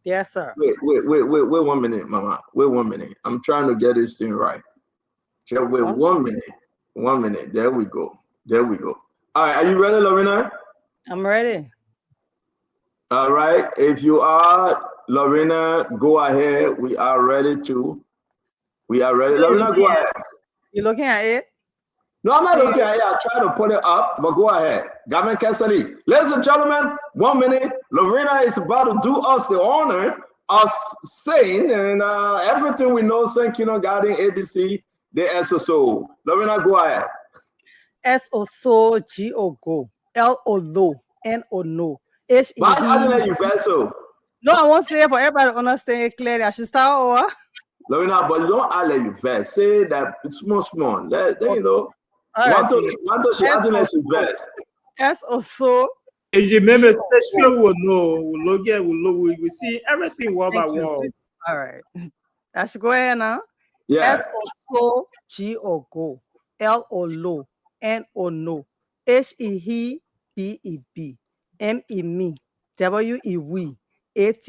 Yes, sir. Wait 1 minute, Mama. Wait 1 minute. I'm trying to get this thing right. Just wait 1 minute. 1 minute. There we go. All right, are you ready, Lorena? I'm ready. All right. If you are, Lorena, go ahead. We are ready. Lorena, go ahead. You looking at it? No, I'm not looking at it. I try to put it up, but go ahead. Gamen Cassidy. Ladies and gentlemen, 1 minute. Lorena is about to do us the honor of saying and everything we know, thank you, regarding ABC, the SSO. Lorena, go ahead. SSO Giogo. LONO NO. HEB. Why didn't let you vessel? No, I won't say it for everybody to understand it clearly. I should start over. Lorena, but don't let you verse. Say that it's small. That you know. Right, what she hasn't let you verse. SSO. If you remember, special will know, we see everything word by word. All right. I should go ahead now. Yeah. SSO Giogo. LONO NO. HEBEB. MEME. WEWE. AT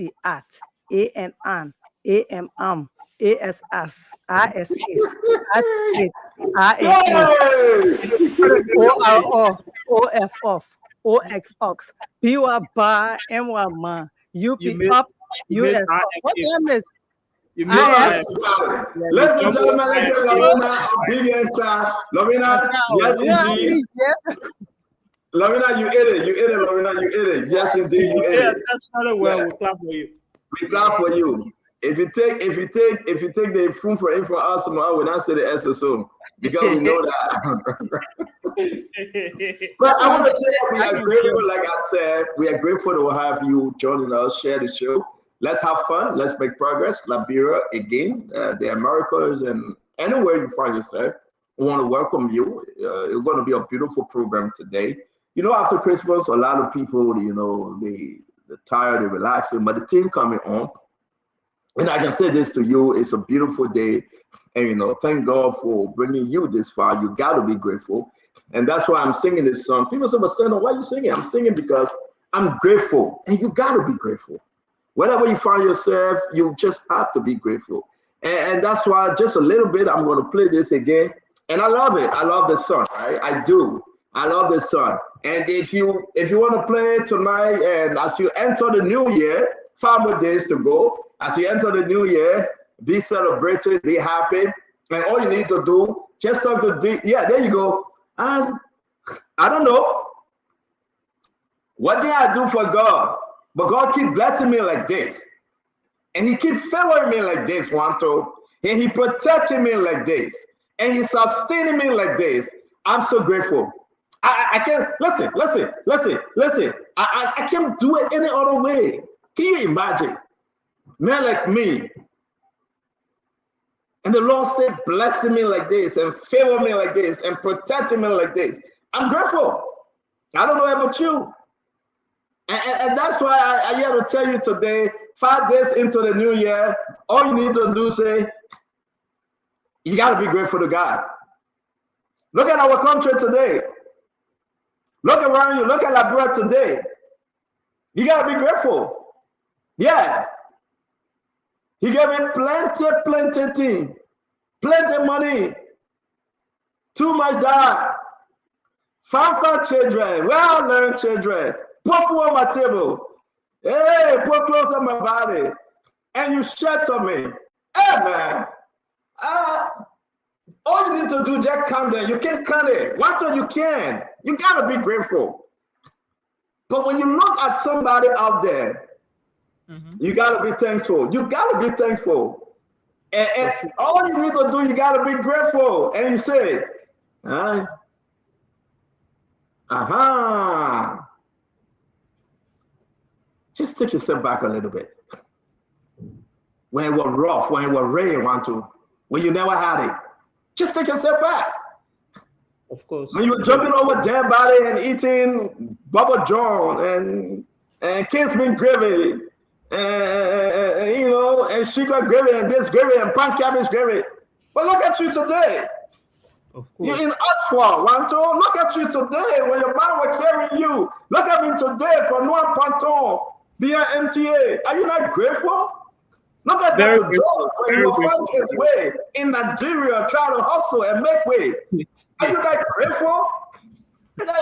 ANN AMM ASS RSS ORO OFF OXOX BY bar MY ma UP up US. What name is? Ladies and gentlemen, let's get Lorena a big enter. Lorena, yes indeed. Lorena, you ate it, Lorena, you ate it. Yes, indeed, you ate Yeah, it. exceptionally well. We clap for you. We clap for you. If you take the food for info us, we not say the SSO because we know that. But I want to say we are grateful, like I said, we are grateful to have you joining us, share the show. Let's have fun. Let's make progress. Liberia, again, the Americas, and anywhere you find yourself, we want to welcome you. It's going to be a beautiful program today. You know, after Christmas, a lot of people, you know, they're tired, they're relaxing, but the team coming on. And I can say this to you, it's a beautiful day. And, you know, thank God for bringing you this far. You got to be grateful. And that's why I'm singing this song. People say, why are you singing? I'm singing because I'm grateful. And you got to be grateful. Wherever you find yourself, you just have to be grateful. And that's why just a little bit, I'm going to play this again. And I love it. I love the song, right? I do. I love this song. And if you want to play it tonight, and as you enter the new year, 5 more days to go. As you enter the new year, be celebrated, be happy. And all you need to do, just talk to there you go. And I don't know. What did I do for God? But God keep blessing me like this. And he keep favoring me like this, Wanto. And he protecting me like this. And he's sustaining me like this. I'm so grateful. I can't, listen. I can't do it any other way. Can you imagine? Man like me. And the Lord stay blessing me like this and favor me like this and protecting me like this. I'm grateful. I don't know about you. And that's why I here to tell you today, 5 days into the new year, all you need to do is say, you got to be grateful to God. Look at our country today. Look around you. Look at Liberia today. You got to be grateful. Yeah. He gave me plenty things. Plenty money. Too much that. Fan children. Well-learned children. Put food on my table. Hey, put clothes on my body. And you shelter me. Hey, man. All you need to do, just calm down. You can't cut it. Watch what you can. You got to be grateful. But when you look at somebody out there, you got to be thankful. You got to be thankful. And all you need to do, you got to be grateful. And you say, just take yourself back a little bit. When it was rough, when it was rain, when you never had it, just take yourself back. Of course. When you're jumping over dead body and eating Baba John and Kingsman gravy, and you know, and sugar gravy and this gravy and pan cabbage gravy. But look at you today. Of course. You're in Oxford, Wanto. Look at you today when your man was carrying you. Look at me today for Noah Panton via MTA. Are you not grateful? Look at that when he will find his way in Nigeria, trying to hustle and make way. Are you not grateful?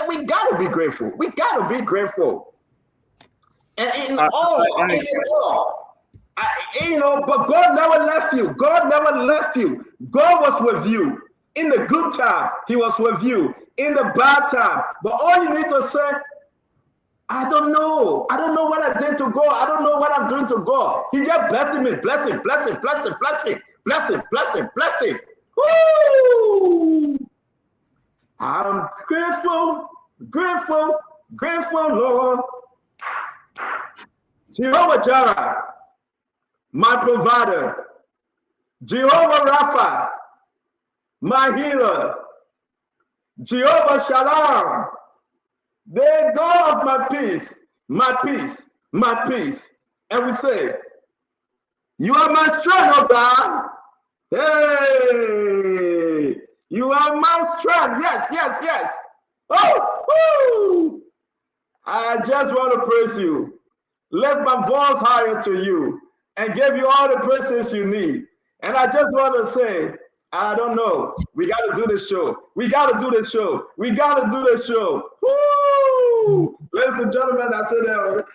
We gotta be grateful. We gotta be grateful. And in all, you know, but God never left you. God never left you. God was with you. In the good time, he was with you. In the bad time. But all you need to say, I don't know. I don't know what I did to God. I don't know what I'm doing to God. He just blessing me. Blessing. Woo! I'm grateful, Lord. Jehovah Jireh, my provider. Jehovah Rapha, my healer. Jehovah Shalom, the God of my peace. And we say, you are my strength, oh God. Hey, you are my strength. Yes. Oh, woo. I just want to praise you. Lift my voice higher to you and give you all the praises you need. And I just want to say, I don't know. We got to do this show. Woo! Ladies and gentlemen, I said that.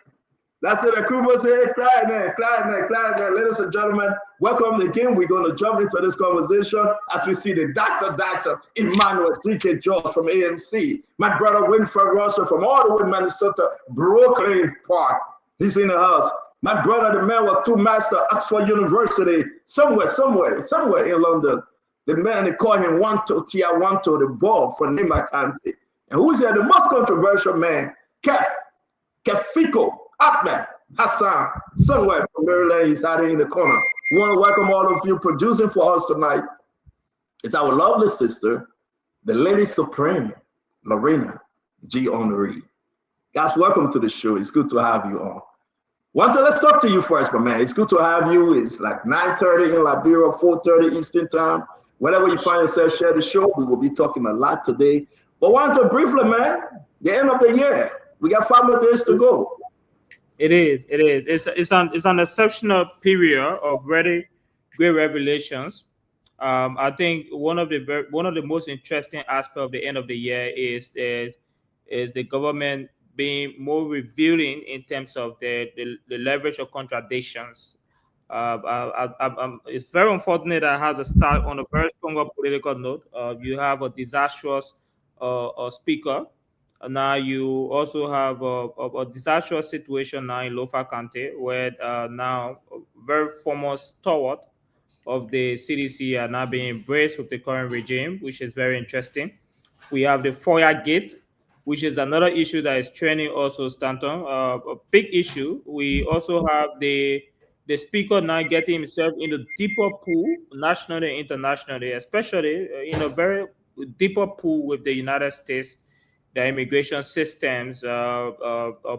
That's it. Akubo said, Klein. Ladies and gentlemen, welcome again. We're going to jump into this conversation as we see the Dr. Emmanuel C.K. George from AMC. My brother Winfred Russell from all the way Minnesota, Brooklyn Park. He's in the house. My brother, the man with 2 masters, Oxford University, somewhere in London. The man, they call him Tia Wanto, the Bob from Nima County. And who's here? The most controversial man, Kefiko Ahmed Hassan, somewhere from Maryland. He's hiding in the corner. We want to welcome all of you producing for us tonight. It's our lovely sister, the Lady Supreme, Lorena G. Honoree. Guys, welcome to the show. It's good to have you on. Let's talk to you first, my man. It's good to have you. It's like 9:30 in Liberia, 4:30 Eastern time. Wherever you find yourself, share the show. We will be talking a lot today. But Wanta, briefly, man, the end of the year. We got 5 more days to go. It is. It's an exceptional period of very great revelations. I think one of the most interesting aspects of the end of the year is the government being more revealing in terms of the leverage of contradictions. It's very unfortunate that it has to start on a very stronger political note. You have a disastrous speaker. Now you also have a disastrous situation now in Lofa County, where now very former stalwart of the CDC are now being embraced with the current regime, which is very interesting. We have the FOIA gate, which is another issue that is trending also, Stanton, a big issue. We also have the speaker now getting himself in a deeper pool, nationally and internationally, especially in a very deeper pool with the United States, the immigration systems,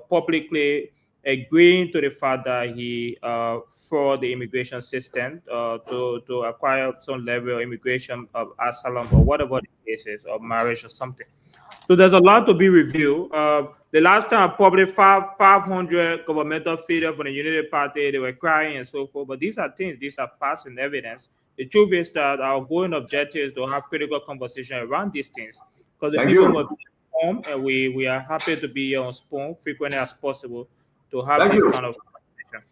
publicly agreeing to the fact that he fraud the immigration system to acquire some level of immigration of asylum or whatever the case is, or marriage or something. So there's a lot to be reviewed. The last time probably 500 governmental figures from the Unity Party, they were crying and so forth. But these are facts and evidence. The truth is that our going objective is to have critical conversation around these things, because the people will be informed, and we are happy to be here on Spoon frequently as possible to have this kind of conversation.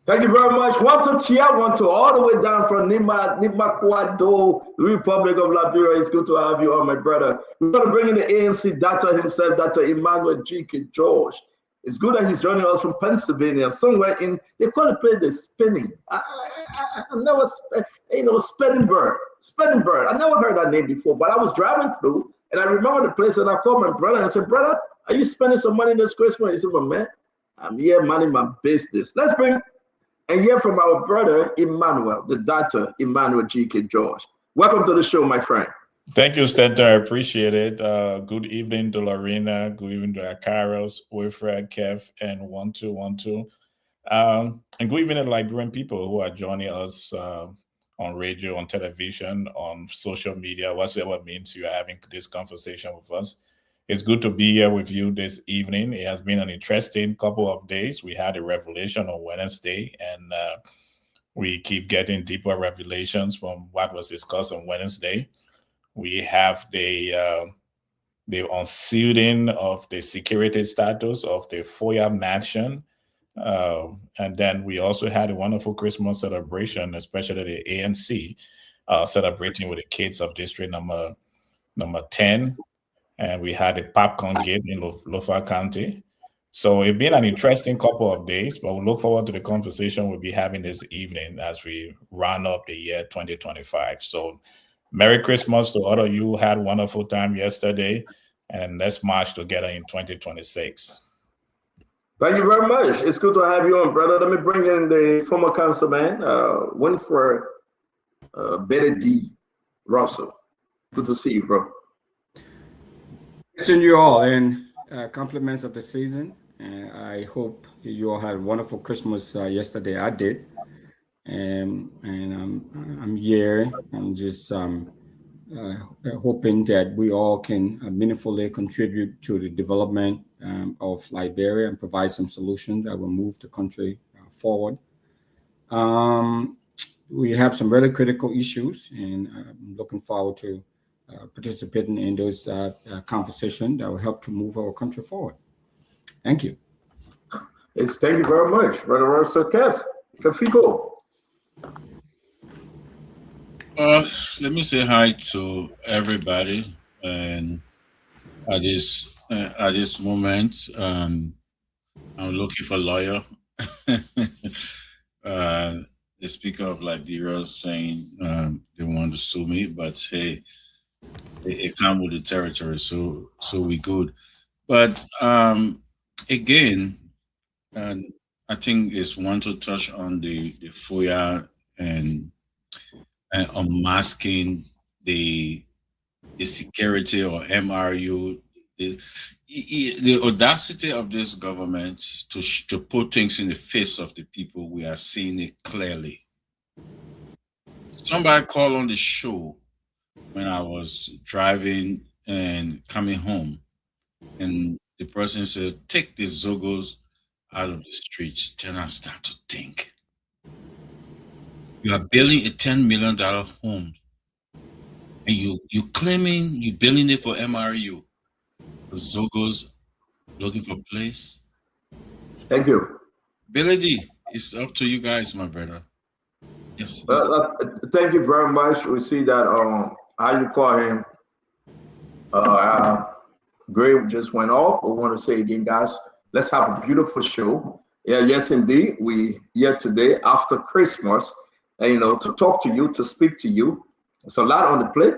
Thank you very much. Wanto all the way down from Nima Kwado, Republic of Liberia. It's good to have you on, my brother. We're going to bring in the ANC doctor himself, Dr. Emmanuel G.K. George. It's good that he's joining us from Pennsylvania, somewhere in, they call the place the spinning. I never, spinning bird. I never heard that name before, but I was driving through and I remember the place, and I called my brother and I said, brother, are you spending some money this Christmas? He said, well, man, I'm here minding my business. Let's bring and hear from our brother Emmanuel, the doctor Emmanuel G.K. George. Welcome to the show, my friend. Thank you, Stanton. I appreciate it. Good evening to Lorena. Good evening to Akaros, Wilfred, Kev, and 1212. And good evening to Liberian people who are joining us on radio, on television, on social media, whatever means you are having this conversation with us. It's good to be here with you this evening. It has been an interesting couple of days. We had a revelation on Wednesday, and we keep getting deeper revelations from what was discussed on Wednesday. We have the unsealing of the security status of the FOIA mansion. And then we also had a wonderful Christmas celebration, especially the ANC celebrating with the kids of district number 10. And we had a popcorn game in Lofa County. So it's been an interesting couple of days, but we look forward to the conversation we'll be having this evening as we round up the year 2025. So Merry Christmas to all of you. Had a wonderful time yesterday, and let's march together in 2026. Thank you very much. It's good to have you on, brother. Let me bring in the former councilman, Winfred Benedict Russell. Good to see you, bro. Listen, you all, and compliments of the season. And I hope you all had a wonderful Christmas yesterday. I did, and I'm here. I'm just hoping that we all can meaningfully contribute to the development of Liberia and provide some solutions that will move the country forward. We have some really critical issues, and I'm looking forward to participating in those conversations that will help to move our country forward. Thank you. Thank you very much, Brother Russell. Kefiko. Let me say hi to everybody, and at this moment, I'm looking for a lawyer. The Speaker of Liberia saying they want to sue me, but hey, it come with the territory, so we good. But again, I think it's one to touch on the FOIA and unmasking the security or MRU. The audacity of this government to put things in the face of the people, we are seeing it clearly. Somebody called on the show when I was driving and coming home, and the person said, take the Zogos out of the streets. Then I start to think, you are building a $10 million home, and you claiming you building it for MRU. The Zogos looking for a place. Thank you. Billy D, it's up to you guys, my brother. Yes. Thank you very much. We see that how you call him. Grave just went off. We want to say again, guys, let's have a beautiful show. Yeah, yes, indeed. We here today after Christmas, and to talk to you, to speak to you. It's a lot on the plate.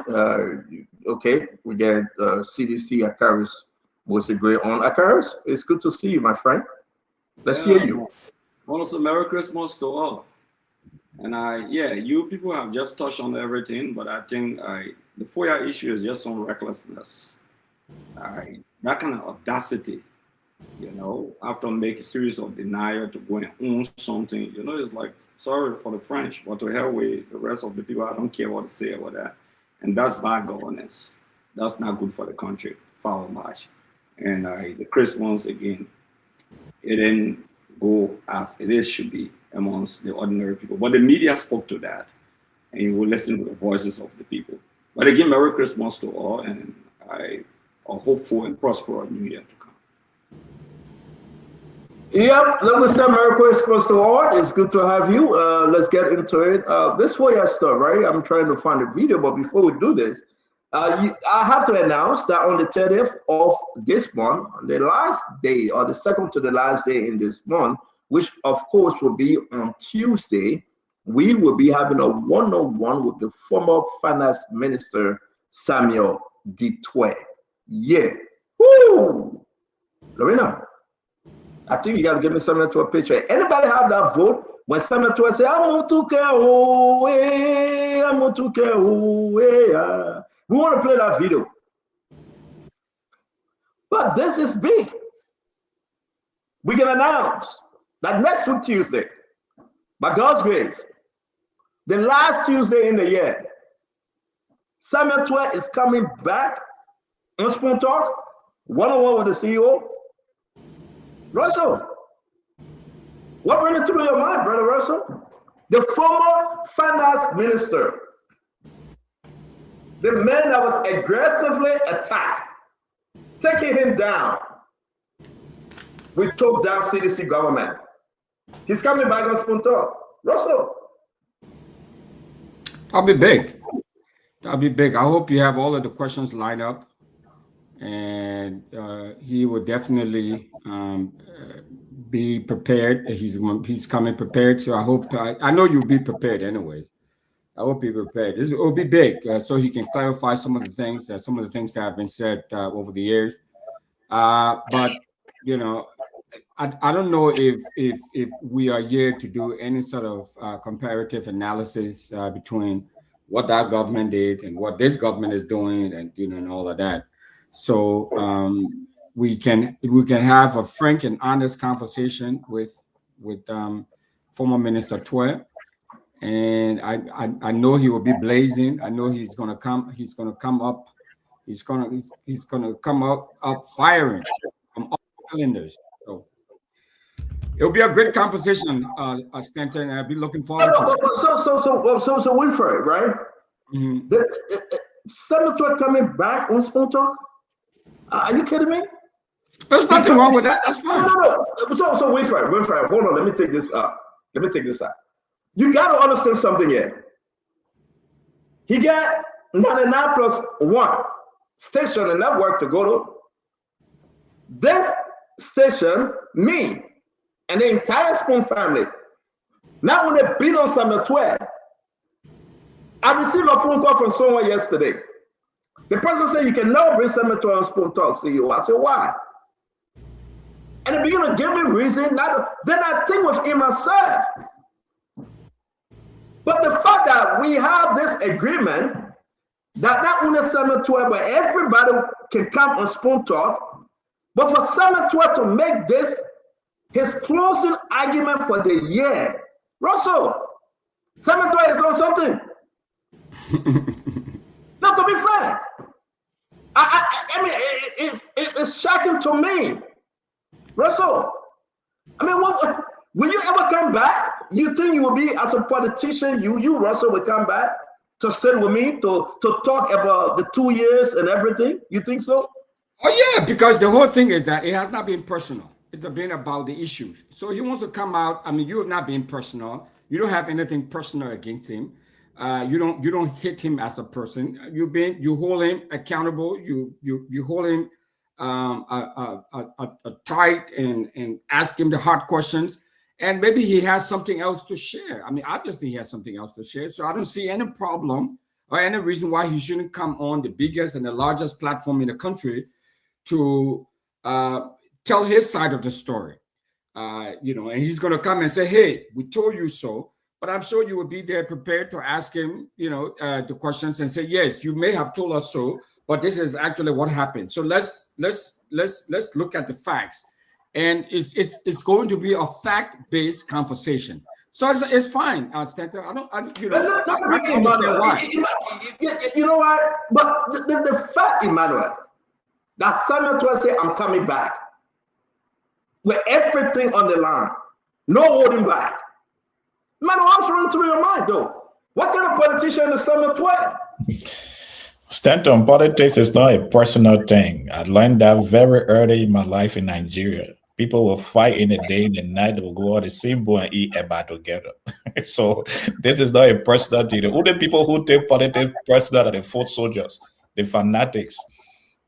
Okay, we get CDC Akaris was a great on. Akaris, it's good to see you, my friend. Let's hear you. Also, Merry Christmas to all. And you people have just touched on everything, but I think the FOIA issue is just some recklessness. That kind of audacity, after make a series of denial to go and own something, it's like, sorry for the French, but to hell with the rest of the people, I don't care what to say about that. And that's bad governance. That's not good for the country, foul much. And the Christmas, again, it didn't go as it should be amongst the ordinary people. But the media spoke to that, and you will listen to the voices of the people. But again, Merry Christmas to all, and I are hopeful and prosperous New Year to come. Yep, let me say Merry Christmas to all. It's good to have you. Let's get into it. This FOIA stuff, right? I'm trying to find a video, but before we do this, I have to announce that on the 30th of this month, the last day or the second to the last day in this month, which of course will be on Tuesday, we will be having a one-on-one with the former finance minister, Samuel Ditwe. Yeah. Woo! Lorena, I think you got to give me Samuel Ditwe picture. Anybody have that vote? When Samuel Ditwe say, I'm going to care, I'm going to care, we want to play that video. But this is big. We can announce that next week, Tuesday, by God's grace, the last Tuesday in the year, Samuel Ditwe is coming back on Spoon Talk, one-on-one with the CEO. Russell, what went through your mind, Brother Russell? The former finance minister, the man that was aggressively attacked, taking him down. We took down CDC government. He's coming back on Spoon Talk. Russell. I'll be big. I'll be big. I hope you have all of the questions lined up. And he will definitely be prepared. He's coming prepared. So I hope, I know you'll be prepared anyways. I hope you're prepared. This will be big, so he can clarify some of the things that have been said over the years. But I don't know if we are here to do any sort of comparative analysis between what that government did and what this government is doing, and all of that. So we can have a frank and honest conversation with former Minister Ditwe. And I know he will be blazing. I know he's gonna come. He's gonna come up. He's gonna come up firing from all cylinders. So it'll be a great conversation, Stanton. I'll be looking forward to it. So Winfred, right? Mm-hmm. Samuel Ditwe coming back on Spoon Talk? Are you kidding me? There's nothing wrong with that. That's fine. No. So Winfred, hold on. Let me take this up. You got to understand something here. He got 99 plus 1 station and network to go to. This station, me, and the entire Spoon family. Now when they beat on Samuel 12, I received a phone call from someone yesterday. The person said, you can never bring Samuel 12 on Spoon Talk CEO. I said, why? And they begin to give me reason. Then I think within myself. But the fact that we have this agreement that not only Samuel 12, but everybody can come on Spoon Talk, but for Samuel 12 to make this his closing argument for the year. Russell, Samuel 12 is on something. Now, to be frank, I mean, it's shocking to me. Russell, I mean, will you ever come back? You think you will be, as a politician, you Russell, will come back to sit with me to talk about the 2 years and everything? You think so? Oh, yeah, because the whole thing is that it has not been personal. It's been about the issues. So he wants to come out. I mean, you have not been personal. You don't have anything personal against him. You don't hit him as a person. You hold him accountable. You hold him tight and ask him the hard questions. And maybe he has something else to share. I mean, obviously he has something else to share. So I don't see any problem or any reason why he shouldn't come on the biggest and the largest platform in the country to tell his side of the story. And he's going to come and say, hey, we told you so. But I'm sure you will be there prepared to ask him, the questions and say, yes, you may have told us so, but this is actually what happened. So let's look at the facts. And it's going to be a fact-based conversation. So it's fine, Stanton. I can understand why. You know what? But the fact, Emmanuel, that Samuel 12 said, I'm coming back with everything on the line, no holding back. Man, what's running through your mind, though? What kind of politician is Samuel 12? Stanton, politics is not a personal thing. I learned that very early in my life in Nigeria. People will fight in the day and the night. They will go out the same bowl and eat eba together. So this is not a personal thing. The only people who take politics personal are the foot soldiers, the fanatics.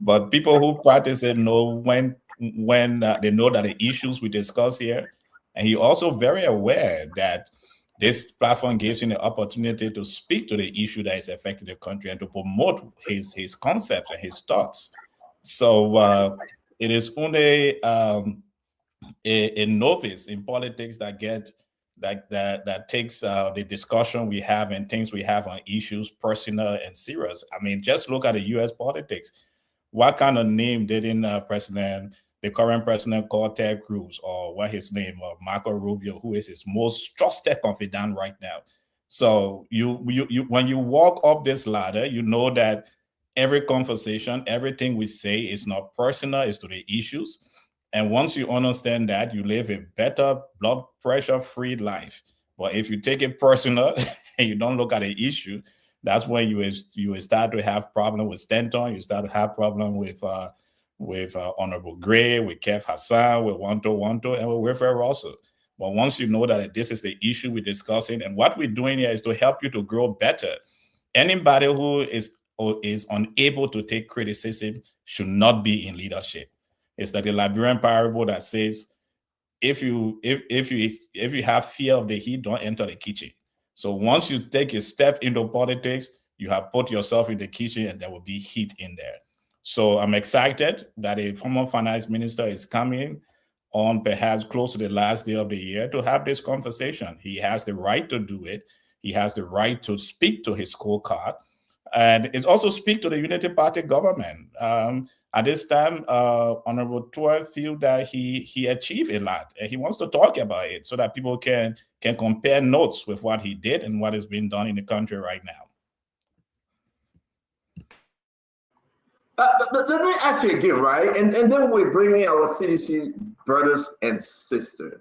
But people who practice it know when they know that the issues we discuss here. And he also very aware that this platform gives him the opportunity to speak to the issue that is affecting the country and to promote his concepts and his thoughts. So it is only a novice in politics that takes the discussion we have and things we have on issues personal and serious. I mean, just look at the U.S. politics. What kind of name didn't the current president call Ted Cruz, or what his name, or Marco Rubio, who is his most trusted confidant right now? So you when you walk up this ladder, you know that every conversation, everything we say is not personal, it's to the issues. And once you understand that, you live a better blood pressure-free life. But if you take it personal and you don't look at the issue, that's when you will start to have problem with Stanton. You start to have problem with Honorable Gray, with Kev Hassan, with Wanto, and with Wilfred Russell. But once you know that this is the issue we're discussing, and what we're doing here is to help you to grow better. Anybody who is unable to take criticism should not be in leadership. It's like the Liberian parable that says, if you have fear of the heat, don't enter the kitchen. So once you take a step into politics, you have put yourself in the kitchen and there will be heat in there. So I'm excited that a former finance minister is coming on perhaps close to the last day of the year to have this conversation. He has the right to do it. He has the right to speak to his scorecard. And it's also speak to the Unity Party government. At this time, Honorable Tua feels that he achieved a lot, and he wants to talk about it so that people can compare notes with what he did and what is being done in the country right now. But let me ask you again, right? And then we bring in our CDC brothers and sisters.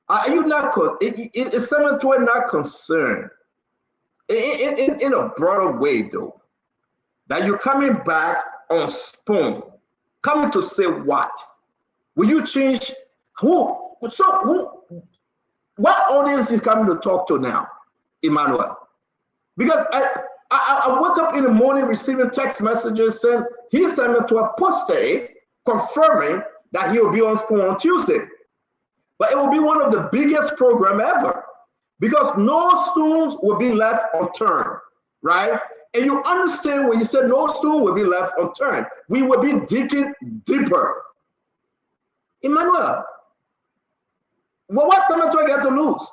Are you not? Is Samuel 12 not concerned in a broader way, though, that you're coming back on Spoon, coming to say what? Will you change who? So who? What audience is coming to talk to now, Emmanuel? Because I wake up in the morning receiving text messages saying he sent me to a post confirming that he will be on Spoon on Tuesday. But it will be one of the biggest program ever because no stones will be left unturned, right? And you understand when you said no stone will be left unturned. We will be digging deeper. Emmanuel, what Samuel Toy got to lose?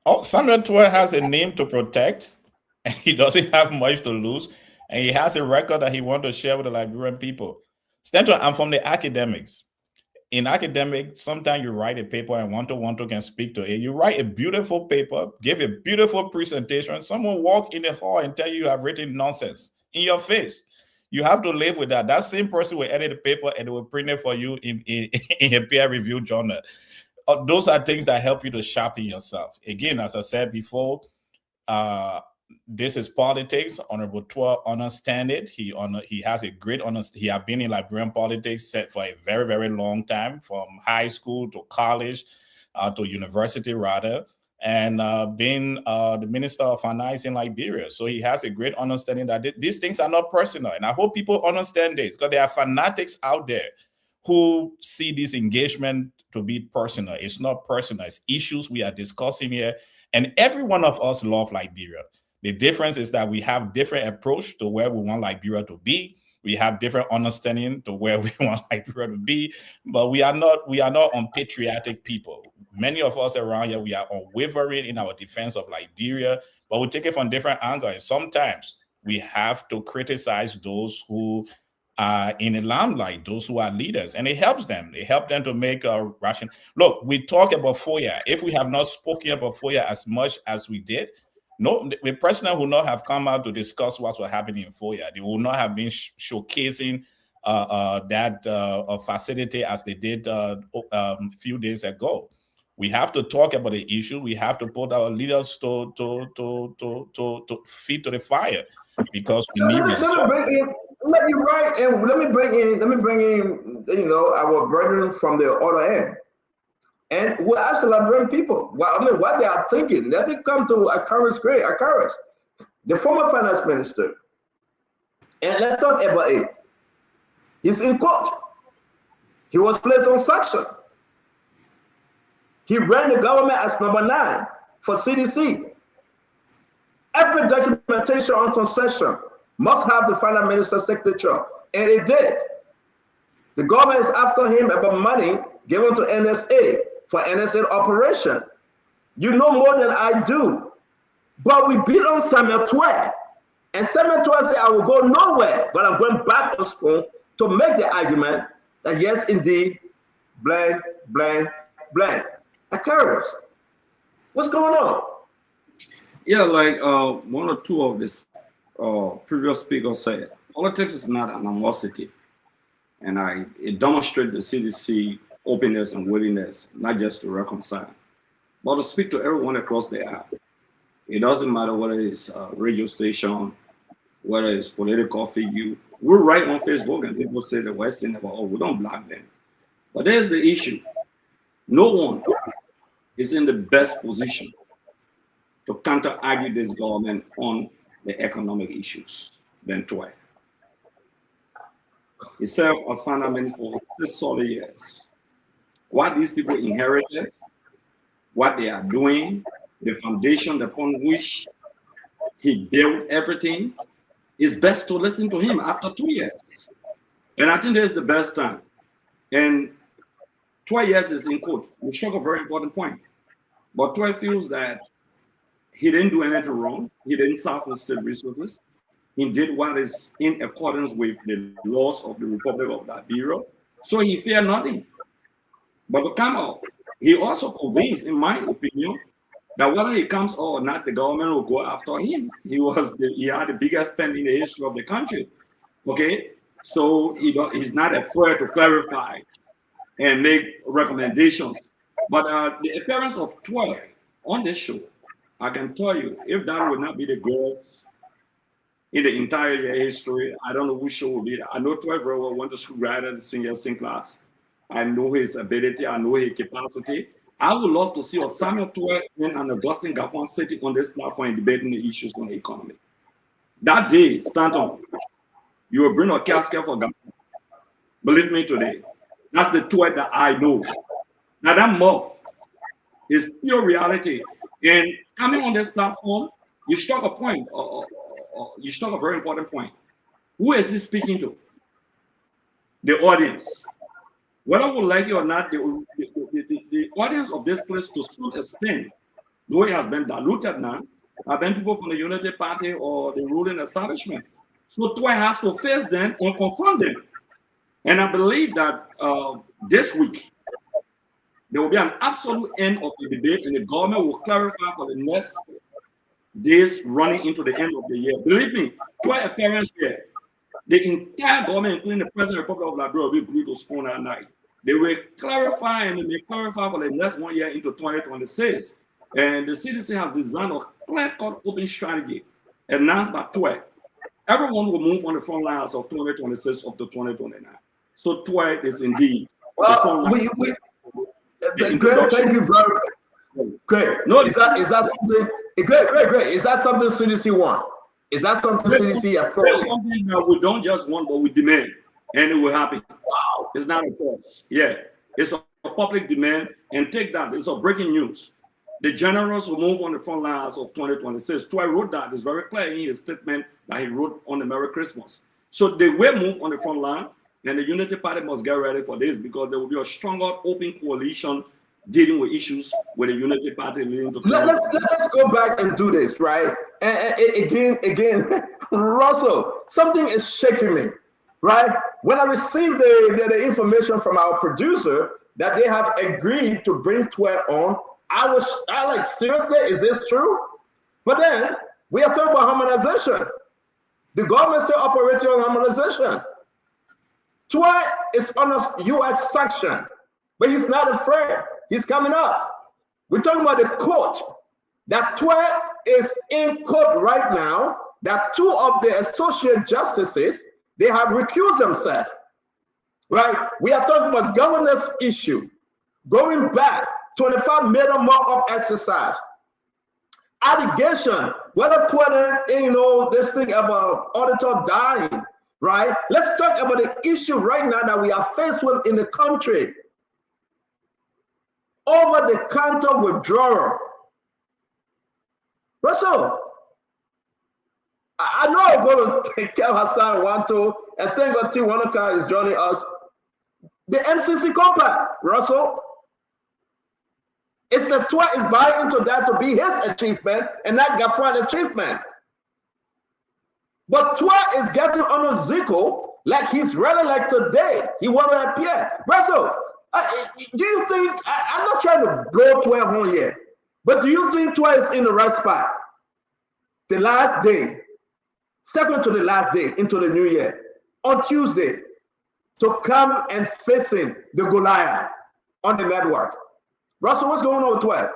Oh, Samuel Toy has a name to protect, and he doesn't have much to lose, and he has a record that he wants to share with the Liberian people. Stanton, I'm from the academics. In academic, sometimes you write a paper and one-to-one can speak to it. You write a beautiful paper, give a beautiful presentation. Someone walk in the hall and tell you have written nonsense in your face. You have to live with that. That same person will edit the paper and they will print it for you in a peer-reviewed journal. Those are things that help you to sharpen yourself. Again, as I said before, this is politics. Honorable Toy understand it. He has a great he has been in Liberian politics for a very, very long time, from high school to college to university rather, and being the Minister of Finance in Liberia. So he has a great understanding that these things are not personal. And I hope people understand this, because there are fanatics out there who see this engagement to be personal. It's not personal. It's issues we are discussing here. And every one of us love Liberia. The difference is that we have different approach to where we want Liberia to be. We have different understanding to where we want Liberia to be, but we are not unpatriotic people. Many of us around here, we are unwavering in our defense of Liberia, but we take it from different angles. And sometimes we have to criticize those who are in the limelight, those who are leaders, and it helps them. It helps them to make a ration. Look, we talk about FOIA. If we have not spoken about FOIA as much as we did, no, the president will not have come out to discuss what was happening in FOIA. They will not have been showcasing that facility as they did a few days ago. We have to talk about the issue. We have to put our leaders to feed to the fire, because we need. Let me bring in, our brethren from the other end. And we're asking Liberian people, what they are thinking. Let me come to Akaris Gray. Akaris, the former finance minister. And let's talk about it. He's in court. He was placed on sanction. He ran the government as number 9 for CDC. Every documentation on concession must have the finance minister's signature, and it did. The government is after him about money given to NSA for NSA operation. You know more than I do. But we beat on Samuel Toy. And Samuel Toy said, I will go nowhere, but I'm going back to school to make the argument that yes, indeed, blank, blank, blank occurs. What's going on? Yeah, like one or two of this previous speakers said, politics is not an animosity. And it demonstrates the CDC openness and willingness, not just to reconcile, but to speak to everyone across the aisle. It doesn't matter whether it's a radio station, whether it's political figure. We're right on Facebook and people say the West Indies, we don't block them. But there's the issue. No one is in the best position to counter-argue this government on the economic issues than Toy. He served as finance minister for 6 solid years. What these people inherited, what they are doing, the foundation upon which he built everything, it's best to listen to him after 2 years. And I think that's the best time. And 2 years is in court. We struck a very important point. But Toy feels that he didn't do anything wrong. He didn't suffer state resources. He did what is in accordance with the laws of the Republic of Liberia. So he feared nothing. But to come out, he also convinced, in my opinion, that whether he comes or not, the government will go after him. He had the biggest spend in the history of the country. Okay, so he's not afraid to clarify and make recommendations. But the appearance of Toy on this show, I can tell you, if that would not be the greatest in the entire year history, I don't know which show would be that. I know Toy very well went to school right at the senior class. I know his ability. I know his capacity. I would love to see Samuel Tuer and Augustine Gaffon sitting on this platform and debating the issues on the economy. That day, Stanton, you will bring a casket for Gaffon. Believe me today. That's the Tuer that I know. Now that muff is pure reality. And coming on this platform, you struck a point, you struck a very important point. Who is he speaking to? The audience. Whether we like it or not, the audience of this place, to some extent, the way it has been diluted now, have been people from the Unity Party or the ruling establishment. So Tuer has to face them and confront them. And I believe that this week, there will be an absolute end of the debate, and the government will clarify for the next days running into the end of the year. Believe me, Tuer appearance here, the entire government, including the President of the Republic of Liberia, will be agreed to spoon at night. They will clarify, and they may clarify for the next 1 year into 2026. And the CDC has designed a clear-cut open strategy announced by Tuer. Everyone will move on the front lines of 2026 up to 2029. So Tuer is indeed the front line. Great, thank you very much. Great. No, is that something? Great. Is that something CDC want? Is that something CDC approves? Something that we don't just want, but we demand, and it will happen. Wow, it's not a choice. Yeah, it's a public demand, and take that. It's a breaking news. The generals will move on the front lines of 2026. Tuer wrote that. It's very clear in his statement that he wrote on the Merry Christmas. So they will move on the front line, and the Unity Party must get ready for this, because there will be a stronger open coalition dealing with issues with the Unity Party leading to. Let's go back and do this, right? And again, Russell, something is shaking me, right? When I received the information from our producer that they have agreed to bring Tuer on, I like, seriously, is this true? But then we are talking about harmonization. The government still operating on harmonization. Tuer is under U.S. sanction, but he's not afraid. He's coming up. We're talking about the court. That Tuer is in court right now, that two of the associate justices, they have recused themselves, right? We are talking about governance issue, going back 25 million mock-up exercise. Allegation, whether Tuer, this thing about auditor dying, right? Let's talk about the issue right now that we are faced with in the country. Over-the-counter withdrawal. Russell, I know I'm going to tell Hassan Wanto, and thank God T. Wanaka is joining us. The MCC compact, Russell. It's that Tuer is buying into that to be his achievement and not Gaffron's achievement. But Tuer is getting on a Zico like he's running like today. He want to appear. Russell, do you think, I'm not trying to blow Tuer on yet, but do you think Tuer is in the right spot? The last day, second to the last day into the new year, on Tuesday, to come and facing the Goliath on the network. Russell, what's going on with Tuer?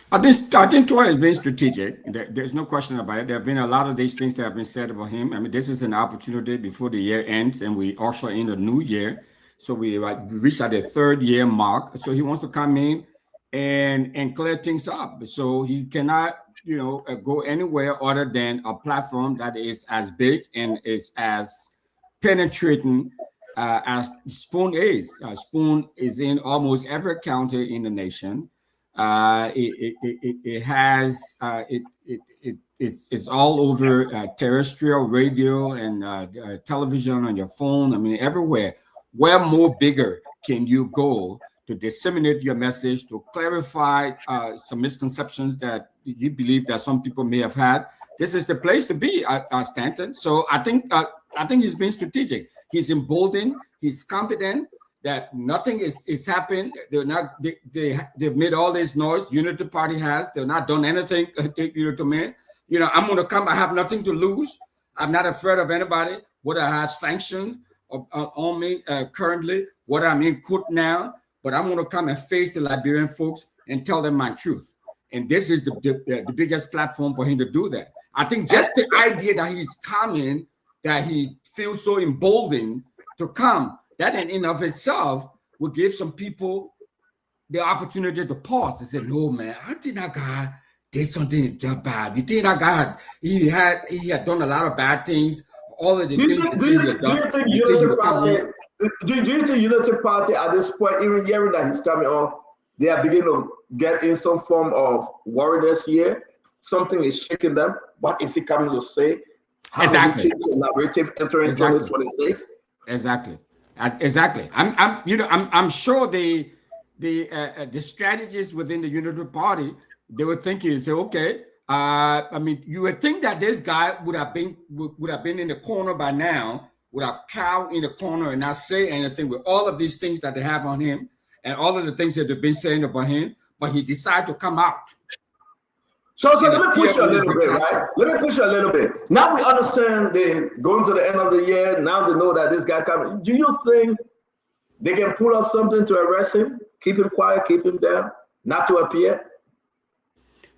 I think Tuer is being strategic. There's no question about it. There have been a lot of these things that have been said about him. I mean, this is an opportunity before the year ends, and we usher in the new year. So we reached at the 3rd year mark. So he wants to come in and clear things up. So he cannot, go anywhere other than a platform that is as big and is as penetrating as Spoon is. Spoon is in almost every county in the nation. It's all over terrestrial radio and television on your phone. I mean, everywhere. Where more bigger can you go to disseminate your message, to clarify some misconceptions that you believe that some people may have had? This is the place to be, Stanton. So I think he's being strategic. He's emboldened. He's confident that nothing is happened. They've made all this noise. Unity Party has. They've not done anything to me. I'm going to come. I have nothing to lose. I'm not afraid of anybody. Whether I have sanctions on me currently, whether I'm in court now, but I'm going to come and face the Liberian folks and tell them my truth. And this is the biggest platform for him to do that. I think just the idea that he's coming, that he feels so emboldened to come that in and of itself will give some people the opportunity to pause and say, no, man, I think that guy did something bad. You think that guy, he had done a lot of bad things. All of the things do you think Unity Party at this point, even hearing that he's coming on, they are beginning to get in some form of worriness here? Something is shaking them. What is he coming to say? How exactly. The narrative entering 2026? Exactly. I'm sure the strategists within the Unity Party, they were thinking, say, okay, I mean, you would think that this guy would have been in the corner by now, would have cowed in the corner and not say anything with all of these things that they have on him and all of the things that they've been saying about him, but he decided to come out. So let me push you a little bit, right? Let me push you a little bit. Now we understand they're going to the end of the year. Now they know that this guy coming. Do you think they can pull off something to arrest him, keep him quiet, keep him down, not to appear?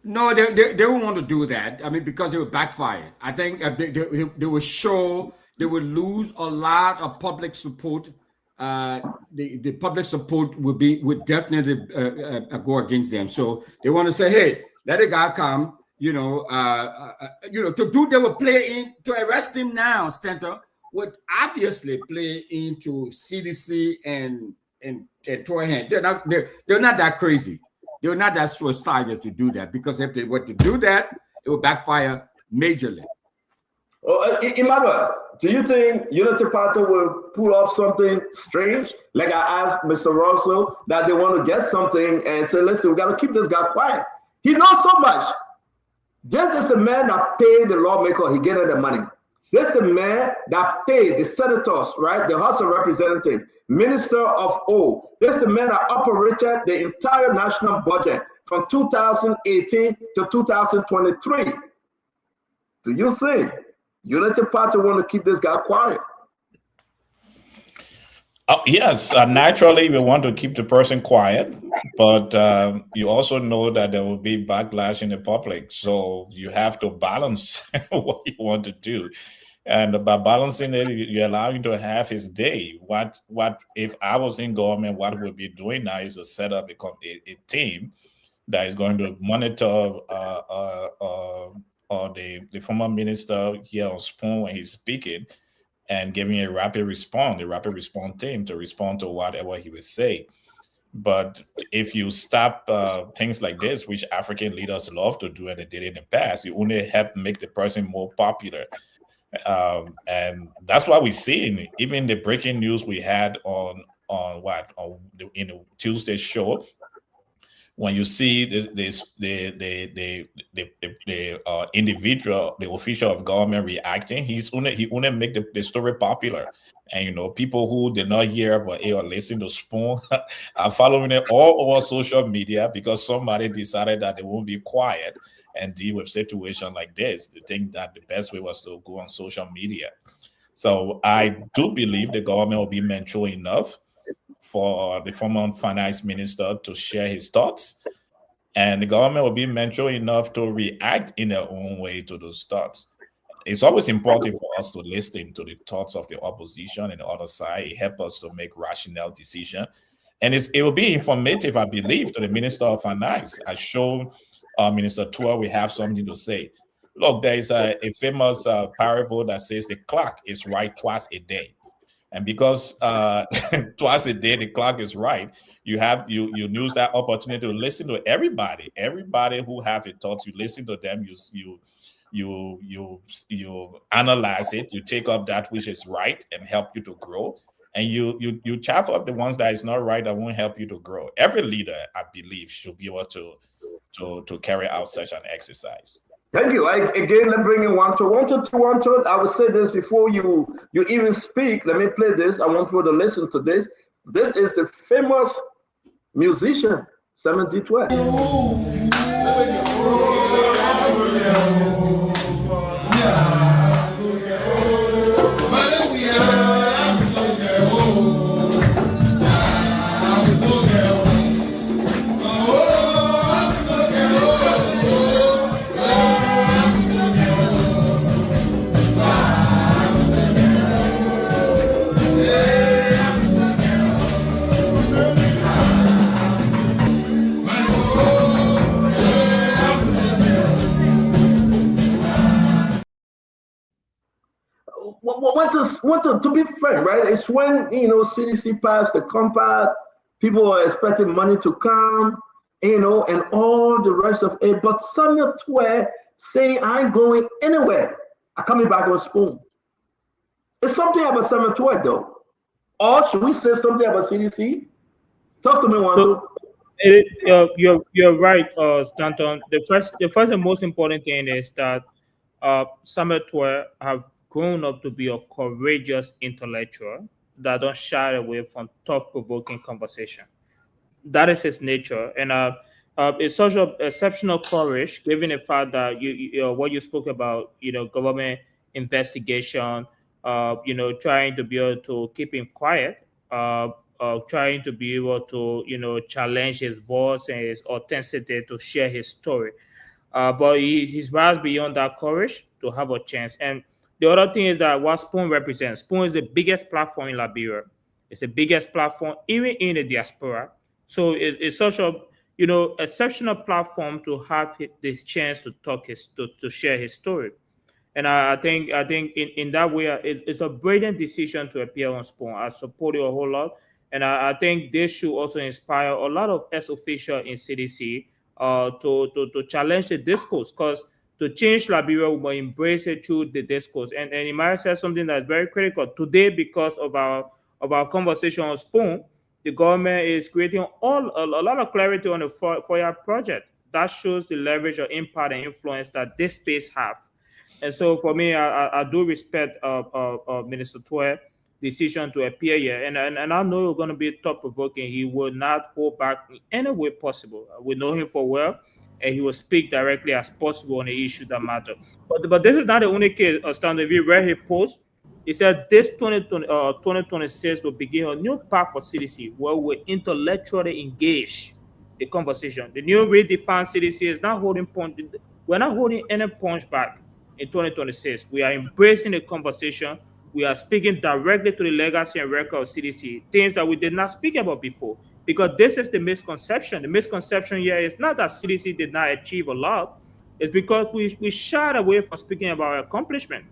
No, they won't want to do that. I mean, because it would backfire. I think they will show, they will lose a lot of public support. The public support would definitely go against them. So they want to say, hey, let the guy come. They will play in to arrest him now. Stanton would obviously play into CDC and Troy. They're not that crazy. They're not that suicidal to do that, because if they were to do that, it would backfire majorly. Oh, Emmanuel, do you think Unity Party will pull off something strange? Like I asked Mr. Russell, that they want to get something and say, listen, we got to keep this guy quiet. He knows so much. This is the man that paid the lawmaker. He getting the money. This is the man that paid the senators, right? The House of Representatives, Minister of O. This is the man that operated the entire national budget from 2018 to 2023. Do you think Unity Party want to keep this guy quiet? Yes, naturally we want to keep the person quiet, but you also know that there will be backlash in the public. So you have to balance what you want to do. And by balancing it, you allow him to have his day. What if I was in government, what we'll be doing now is to set up a team that is going to monitor the former minister here on Spoon when he's speaking, and giving a rapid response team to respond to whatever he would say. But if you stop things like this, which African leaders love to do and they did in the past, you only help make the person more popular. And that's what we see even the breaking news we had in the Tuesday show. When you see the individual, the official of government reacting, he only make the story popular. And people who did not hear but or listen to Spoon are following it all over social media, because somebody decided that they won't be quiet and deal with situation like this. They think that the best way was to go on social media. So I do believe the government will be mature enough for the former finance minister to share his thoughts, and the government will be mature enough to react in their own way to those thoughts. It's always important for us to listen to the thoughts of the opposition and the other side. It helps us to make rational decisions. And it will be informative, I believe, to the Minister of Finance. I showed Minister Tua we have something to say. Look, there is a famous parable that says the clock is right twice a day. And because twice a day the clock is right, you use that opportunity to listen to everybody who have a thought. You listen to them, you analyze it, you take up that which is right and help you to grow, and you chaff up the ones that is not right that won't help you to grow. Every leader, I believe, should be able to carry out such an exercise. Thank you. Again, let's bring in one to. I will say this before you even speak. Let me play this. I want people to listen to this. This is the famous musician, Simon D12. to be frank, right? It's when CDC passed the compact, people were expecting money to come, and all the rest of it. But Samuel Twe saying, I ain't going anywhere. I'm coming back on Spoon. It's something about Samuel Twe, though. Or should we say something about CDC? Talk to me, Wanto. You're right, Stanton. The first and most important thing is that Samuel Twe have grown up to be a courageous intellectual that don't shy away from thought-provoking conversation. That is his nature, and it's such an exceptional courage, given the fact that what you spoke about, government investigation, trying to be able to keep him quiet, trying to be able to challenge his voice and his authenticity to share his story. But he's rise beyond that courage to have a chance. And the other thing is that what Spoon represents. Spoon is the biggest platform in Liberia. It's the biggest platform even in the diaspora. So it's such a exceptional platform to have this chance to talk to share his story. And I think in that way it's a brilliant decision to appear on Spoon. I support it a whole lot, and I think this should also inspire a lot of ex-officials in CDC to challenge the discourse, because to change Liberia, we must embrace it through the discourse. And Imari said something that's very critical today because of our conversation on Spoon. The government is creating a lot of clarity on the FOIA project. That shows the leverage of impact and influence that this space have. And so for me, I do respect Minister Twe decision to appear here. And I know it's going to be thought-provoking. He will not hold back in any way possible. We know him for well, and he will speak directly as possible on the issue that matter. But this is not the only case. If you read his post, he said this 2026 will begin a new path for CDC where we intellectually engage the conversation. The new redefined CDC is not holding punch. We're not holding any punch back in 2026. We are embracing the conversation. We are speaking directly to the legacy and record of CDC, things that we did not speak about before. Because this is the misconception. The misconception here is not that CDC did not achieve a lot. It's because we shied away from speaking about our accomplishment.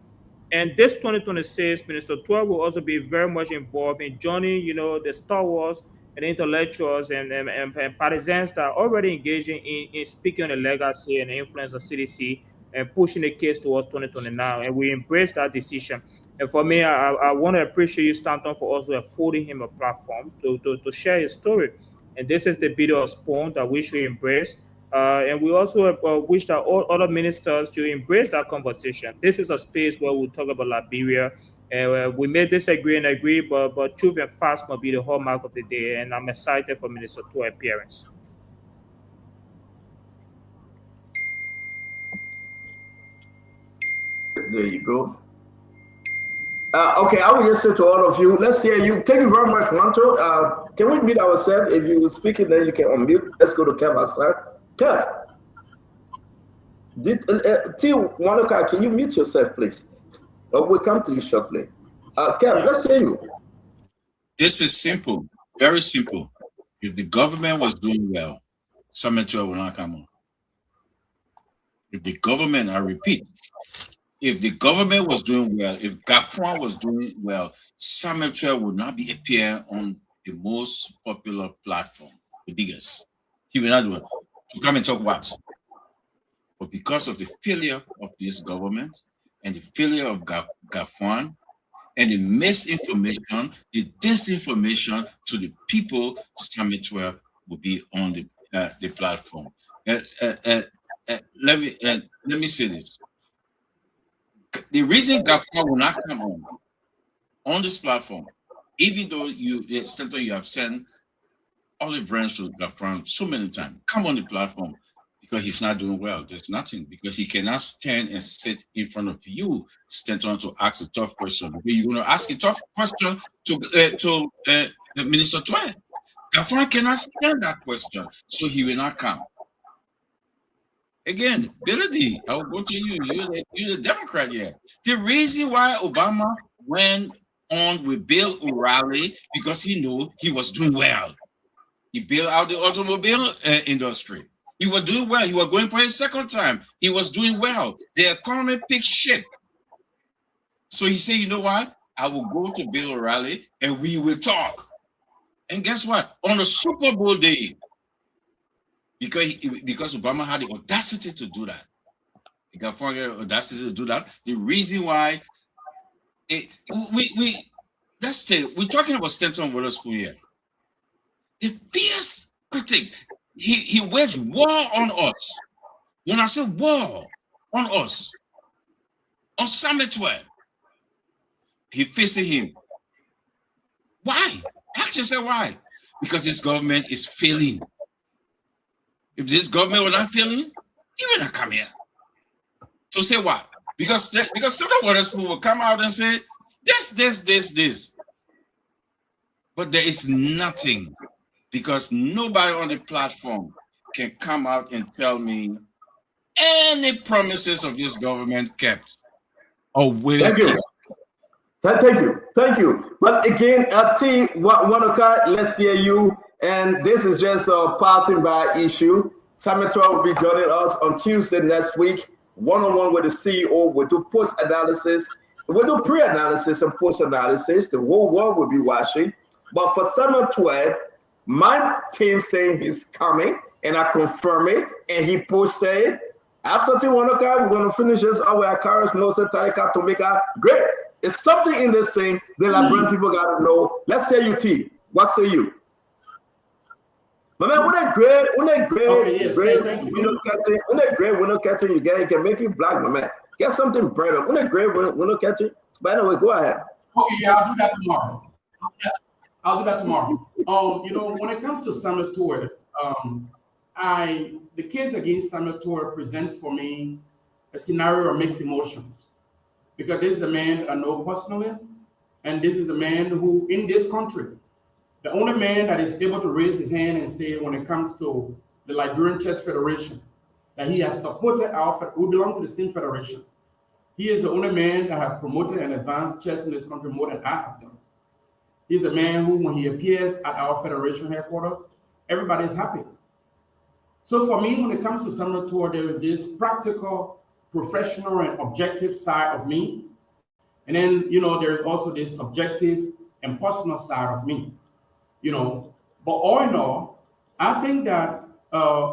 And this 2026, Minister Twe will also be very much involved in joining, the Star Wars and intellectuals and partisans that are already engaging in speaking on the legacy and the influence of CDC and pushing the case towards 2029. And we embrace that decision. And for me, I want to appreciate you, Stanton, for also affording him a platform to share his story. And this is the beauty of Spoon that we should embrace. And we also wish that all other ministers to embrace that conversation. This is a space where we talk about Liberia, and we may disagree and agree, but truth and facts must be the hallmark of the day. And I'm excited for Minister Twe's appearance. There you go. Okay, I will just say to all of you, let's hear you. Thank you very much, Wanto. Can we meet ourselves? If you speak it, then you can unmute. Let's go to Kev outside. Kev, T. Wanoka, can you mute yourself, please? We'll come to you shortly. Kev, let's hear you. This is simple, very simple. If the government was doing well, Samuel Twe will not come on. If the government, I repeat, if the government was doing well, if GAFRON was doing well, Samuel Twe would not be appearing on the most popular platform, the biggest. He will not do it. To come and talk what? But because of the failure of this government and the failure of GAFRON and the misinformation, the disinformation to the people, Samuel Twe will be on the platform. Let me say this. The reason GAFRON will not come on this platform, even though you have sent Olive Branch to GAFRON so many times, come on the platform, because he's not doing well. There's nothing, because he cannot stand and sit in front of you, Stanton, to ask a tough question. You're going to ask a tough question to Minister Twe. GAFRON cannot stand that question, so he will not come. Again, Billy, I will go to you. You're the Democrat here. The reason why Obama went on with Bill O'Reilly, because he knew he was doing well. He built out the automobile industry. He was doing well. He was going for his second time. He was doing well. The economy picked shape. So he said, you know what? I will go to Bill O'Reilly and we will talk. And guess what? On the Super Bowl day, because Obama had the audacity to do that, the California audacity to do that. The reason why we're talking about Stanton Witherspoon here. The fierce critics, he waged war on us. When I say war on us, on Summit 12, he facing him. Why? Ask yourself why. Because this government is failing. If this government were not failing, he would not come here. So say what? Because Stanton Witherspoon will come out and say, this. But there is nothing, because nobody on the platform can come out and tell me any promises of this government kept or will Thank you. Thank you. But again, T. Wanoka, let's hear you. And this is just a passing by issue. Summit 12 will be joining us on Tuesday next week, one-on-one with the CEO. We'll do post-analysis. We'll do pre-analysis and post-analysis. The whole world will be watching. But for Summit 12, my team saying he's coming, and I confirm it. And he posted, after Tiwanoka, we're going to finish this out with Akaris, Moses, Tarika, Tomika. Great. It's something in this thing that Liberian people got to know. Let's say you, T. What say you? But man, when that great window catching you get, it can make you black, my man. Get something brighter. When that great window catching. But anyway, go ahead. Okay, yeah, I'll do that tomorrow. I'll do that tomorrow. When it comes to Summit Tour, the case against Summit Tour presents for me a scenario of mixed emotions, because this is a man I know personally, and this is a man who, in this country, the only man that is able to raise his hand and say, when it comes to the Liberian Chess Federation, that he has supported we belong to the same federation. He is the only man that has promoted and advanced chess in this country more than I have done. He's a man who, when he appears at our federation headquarters, everybody is happy. So for me, when it comes to Summit Tour, there is this practical, professional, and objective side of me. And then, there is also this subjective and personal side of me. But all in all, I think that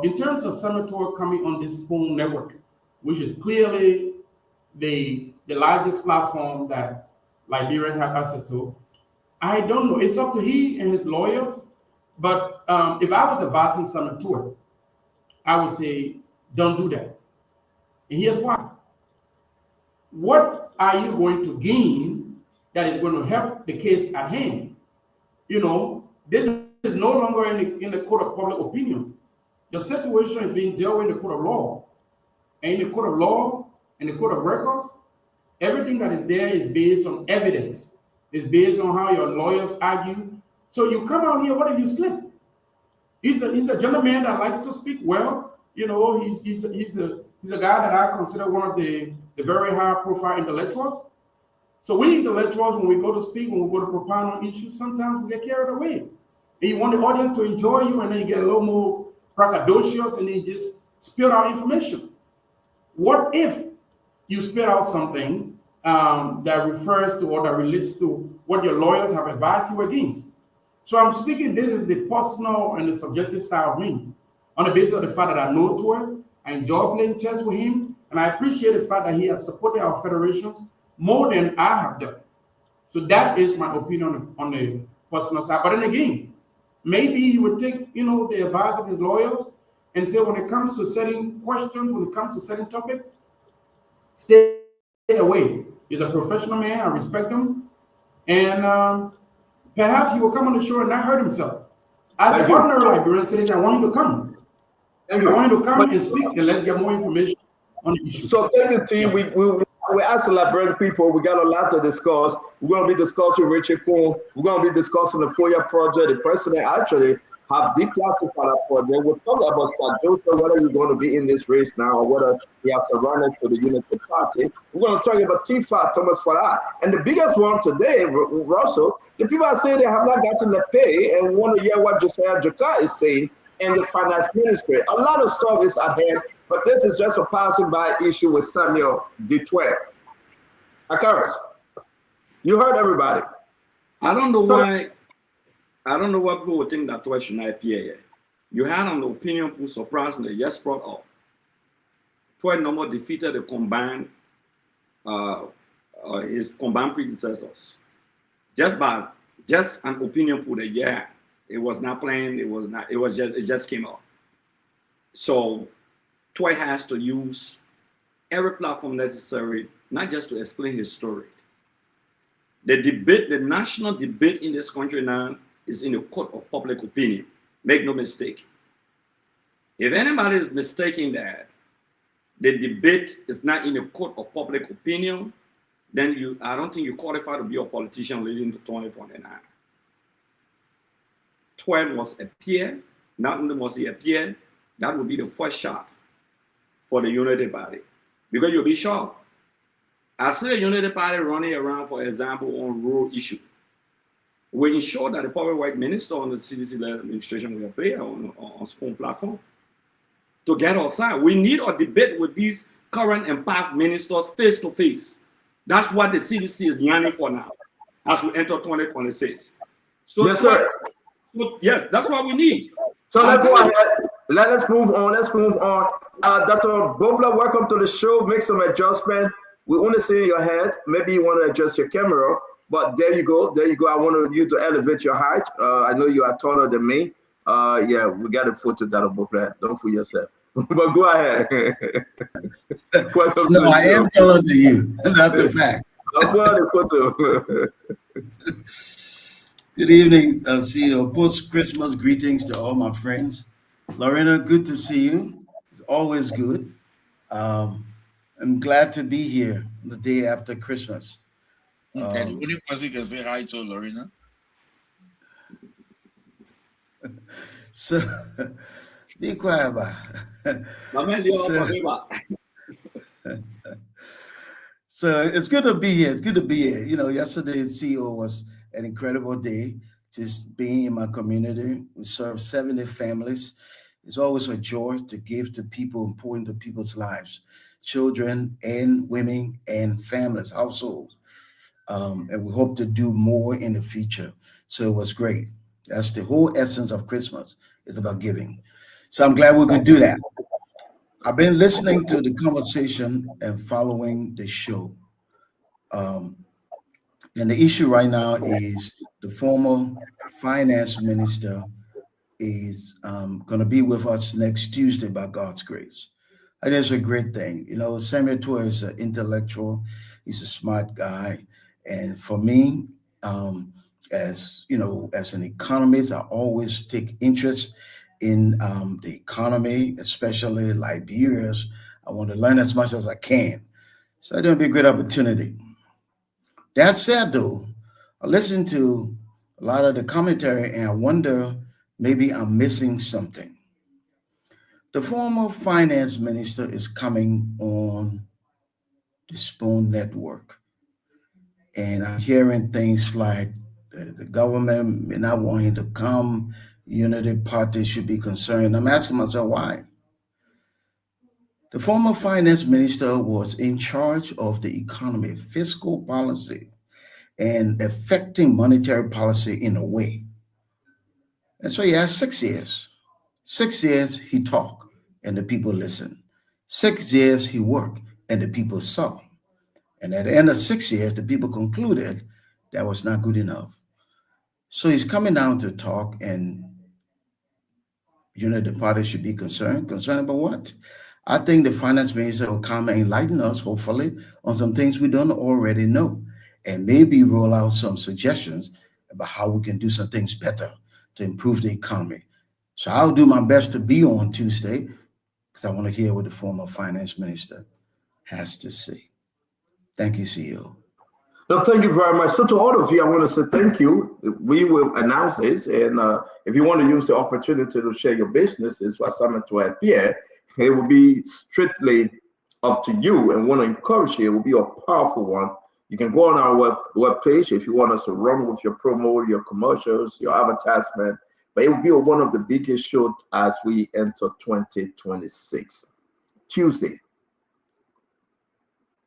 in terms of Summit Tour coming on this phone network, which is clearly the largest platform that Liberians have access to, I don't know. It's up to he and his lawyers. But if I was advising Summit Tour, I would say, don't do that. And here's why. What are you going to gain that is going to help the case at hand? This is no longer in the court of public opinion. The situation is being dealt with in the court of law. And in the court of law, in the court of records, everything that is there is based on evidence. It's based on how your lawyers argue. So you come out here, what if you slip? He's a gentleman that likes to speak well. He's a guy that I consider one of the very high-profile intellectuals. So we intellectuals, when we go to speak, when we go to propound on issues, sometimes we get carried away. And you want the audience to enjoy you, and then you get a little more braggadocious, and then you just spill out information. What if you spit out something that refers to or that relates to what your lawyers have advised you against? So I'm speaking, this is the personal and the subjective side of me, on the basis of the fact that I know Tour, I enjoy playing chess with him, and I appreciate the fact that he has supported our federations more than I have done. So that is my opinion on the personal side. But then again, maybe he would take, the advice of his lawyers and say, when it comes to certain questions, when it comes to certain topics, stay away. He's a professional man. I respect him. And perhaps he will come on the show and not hurt himself. As an ordinary Liberian citizen, I want him to come. I want him to come and speak, and let's get more information on the issue. So take the team. We asked the Liberian people. We got a lot to discuss. We're going to be discussing Richard Kuhn. We're going to be discussing the FOIA project. The president actually have declassified that project. We'll talk about Sir Joseph, whether you're going to be in this race now or whether he has surrendered to the Unity Party. We're going to talk about Tifa, Thomas Farah. And the biggest one today, Russell, the people are saying they have not gotten the pay and want to hear what Josiah Joker is saying in the finance ministry. A lot of stuff is ahead, but this is just a passing by issue with Samuel D12. Akaris. You heard everybody. I don't know why. I don't know why people would think that Toy should not appear here. You had an opinion pool surprisingly just brought up. Toy number defeated the combined his combined predecessors just an opinion pool that it was not playing, it just came out. So Toy has to use every platform necessary, not just to explain his story. The national debate in this country now is in the court of public opinion. Make no mistake. If anybody is mistaking that the debate is not in the court of public opinion, then I don't think you qualify to be a politician leading to 2029. Toy must appear. Not only must he appear, that would be the first shot for the Unity Party. Because you'll be shocked. I see the Unity Party running around, for example, on rural issue. We ensure that the public work minister on the CDC administration will appear on Spoon platform to get our side. We need a debate with these current and past ministers face to face. That's what the CDC is yearning for now as we enter 2026. So yes, sir. Yes, that's what we need. So let's go ahead. Let's move on. Dr. Bobler, welcome to the show. Make some adjustment. We want to see your head. Maybe you want to adjust your camera. But there you go. I want you to elevate your height. I know you are taller than me. Yeah, we got a photo, Dr. Bobler. Don't fool yourself. But go ahead. No, I am taller than you. That's the fact. Good evening, CEO. Post-Christmas greetings to all my friends. Lorena, good to see you. It's always good. I'm glad to be here the day after Christmas. And the only person can say hi to Lorena. So, be quiet about So it's good to be here. It's good to be here. You know, yesterday CEO was an incredible day. Just being in my community. We serve 70 families. It's always a joy to give to people, important to people's lives, children and women and families, households. And we hope to do more in the future. So it was great. That's the whole essence of Christmas. It's about giving. So I'm glad we could do that. I've been listening to the conversation and following the show. And the issue right now is the former finance minister is going to be with us next Tuesday by God's grace. I think it's a great thing. You know, Samuel Toy is an intellectual. He's a smart guy. And for me, as you know, as an economist, I always take interest in the economy, especially Liberia's. I want to learn as much as I can. So I think it'll be a great opportunity. That said, though, I listen to a lot of the commentary and I wonder, maybe I'm missing something. The former finance minister is coming on the Spoon Network. And I'm hearing things like the government may not want him to come, Unity Party should be concerned. I'm asking myself why. The former finance minister was in charge of the economy, fiscal policy, and affecting monetary policy in a way. And so he has 6 years. 6 years he talked and the people listened. 6 years he worked and the people saw. And at the end of 6 years, the people concluded that was not good enough. So he's coming down to talk, and the party should be concerned. Concerned about what? I think the finance minister will come and enlighten us, hopefully, on some things we don't already know, and maybe roll out some suggestions about how we can do some things better to improve the economy. So I'll do my best to be on Tuesday because I want to hear what the former finance minister has to say. Thank you, CEO. No, thank you very much. So to all of you, I want to say thank you. We will announce this, and if you want to use the opportunity to share your businesses for Summit to appear, it will be strictly up to you, and want to encourage you. It will be a powerful one. You can go on our web page if you want us to run with your promo, your commercials, your advertisement. But it will be one of the biggest shows as we enter 2026. Tuesday.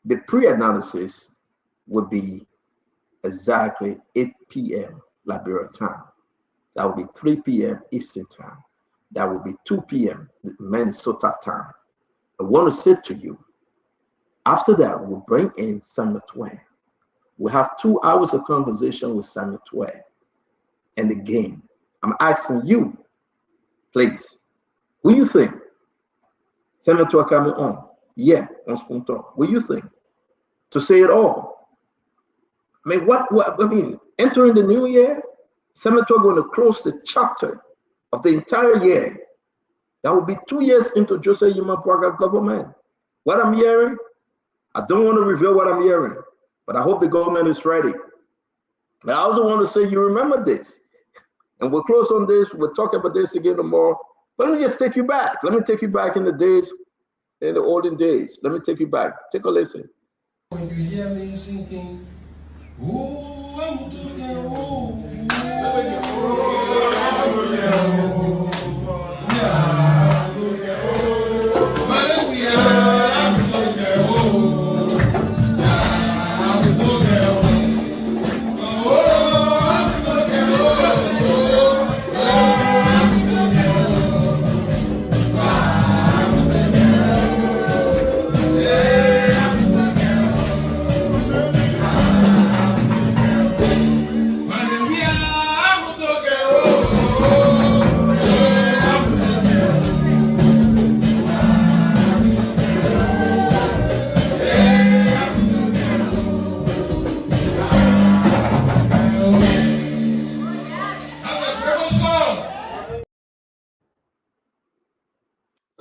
The pre-analysis would be exactly 8 p.m. Liberia time. That will be 3 p.m. Eastern time. That will be 2 p.m. Minnesota time. I want to say to you, after that, we'll bring in Samuel Twain. We have 2 hours of conversation with Samuel Twain. And again, I'm asking you, please, what do you think? Samuel Twain coming on? Yeah, on Spoon Talk. What do you think? To say it all. I mean, entering the new year, Samuel Twain going to close the chapter of the entire year. That will be 2 years into Joseph Yuma Braga government. What I'm hearing, I don't want to reveal what I'm hearing, but I hope the government is ready. But I also want to say, you remember this. And we'll close on this. We'll talk about this again tomorrow. But let me just take you back. Let me take you back in the days, in the olden days. Let me take you back. Take a listen. When you hear me singing, ooh, I'm talking,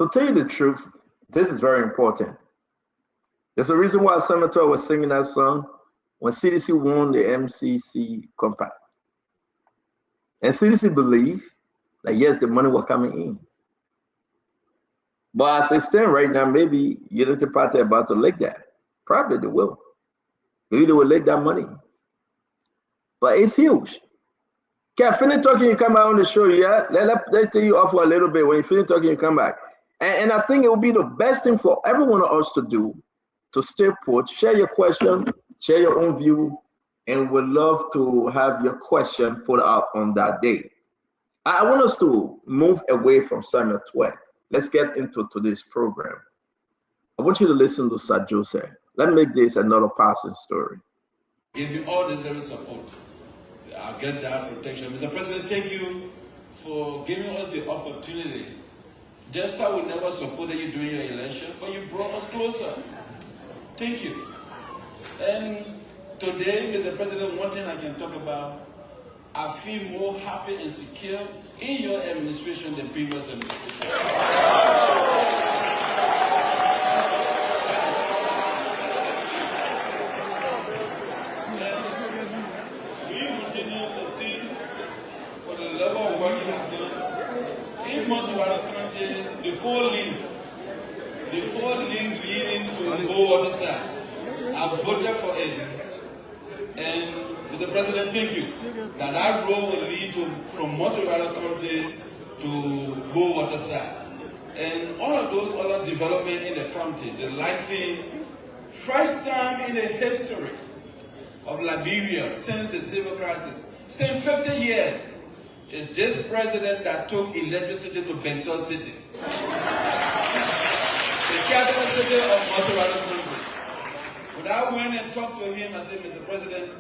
To tell you the truth, this is very important. There's a reason why Senator was singing that song when CDC won the MCC compact. And CDC believed that yes, the money was coming in. But as they stand right now, maybe Unity Party about to leak that. Probably they will. Maybe they will leak that money. But it's huge. Okay, finish talking, you come back on the show, yeah? Let take you off for a little bit. When you finish talking, you come back. And I think it would be the best thing for every one of us to do, to stay put, share your question, share your own view, and we'd love to have your question put out on that day. I want us to move away from Samuel Twain. Let's get into today's program. I want you to listen to Sir Joseph. Let's make this another passing story. Give you all deserved support. I'll get that protection. Mr. President, thank you for giving us the opportunity. Just how we never supported you during your election, but you brought us closer. Thank you. And today, Mr. President, one thing I can talk about, I feel more happy and secure in your administration than previous administration. We continue to see for the level of work you have done in most of our country, the four links leading to go water side. I voted for it. And Mr. President, thank you. That road will lead to from most of our country to go water side. And all of those other development in the country, the lighting, first time in the history of Liberia since the civil crisis, since 50 years, it's this president that took electricity to Benton City, the capital city of Maserati country. When I went and talked to him, I said, Mr. President,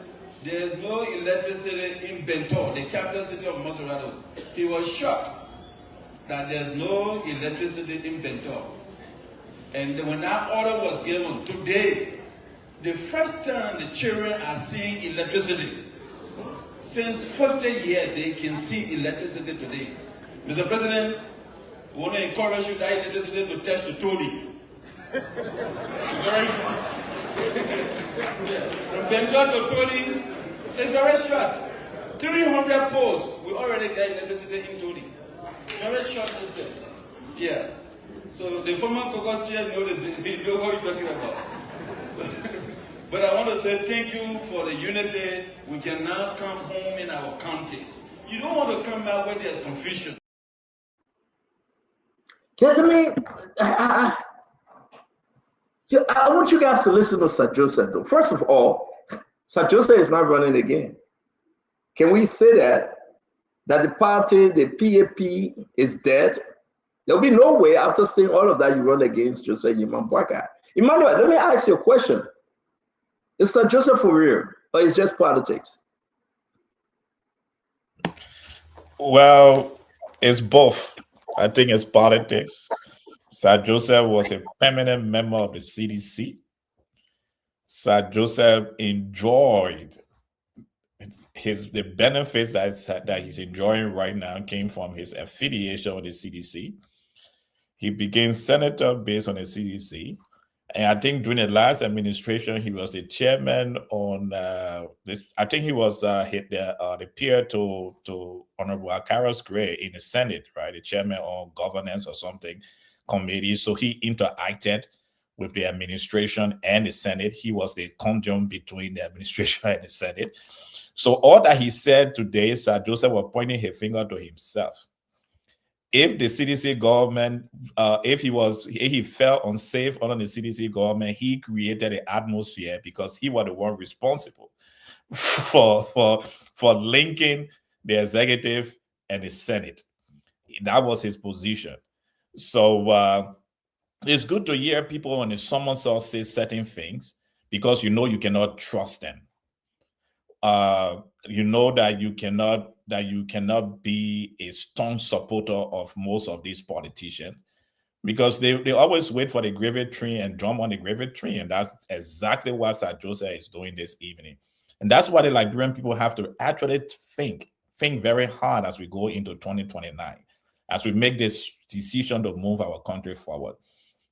there is no electricity in Benton, the capital city of Maserati. He was shocked that there's no electricity in Benton. And when that order was given today, the first time the children are seeing electricity, since 50 years they can see electricity today. Mr. President, we want to encourage you that electricity to test the Tony. From Benton to Tony, it's very short. 300 posts, we already got electricity in Tony. Very short distance. Yeah. So the former caucus chair know what you're talking about. But I want to say thank you for the unity. We can now come home in our county. You don't want to come back when there's confusion. I want you guys to listen to Sir Joseph, though. First of all, Sir Joseph is not running again. Can we say that the party, the PAP, is dead? There'll be no way after saying all of that you run against Joseph Yimam Boakai. Emmanuel, let me ask you a question. Is Sir Joseph for real, or is just politics? Well, it's both. I think it's politics. Sir Joseph was a permanent member of the CDC. Sir Joseph enjoyed the benefits that he's enjoying right now came from his affiliation with the CDC. He became senator based on the CDC. And I think during the last administration, he was the chairman on this. I think he was the peer to Honorable Akaros Gray in the Senate, right? The chairman on governance or something committee. So he interacted with the administration and the Senate. He was the conduit between the administration and the Senate. So all that he said today, Sir Joseph was pointing his finger to himself. If the CDC government, if he felt unsafe under the CDC government, he created an atmosphere because he was the one responsible for linking the executive and the Senate. That was his position. So it's good to hear people when someone else says certain things because you know you cannot trust them. You know that you cannot be a strong supporter of most of these politicians because they always wait for the gravy tree and drum on the gravy tree, and that's exactly what Sir Joseph is doing this evening. And that's why the Liberian people have to actually think very hard as we go into 2029, as we make this decision to move our country forward.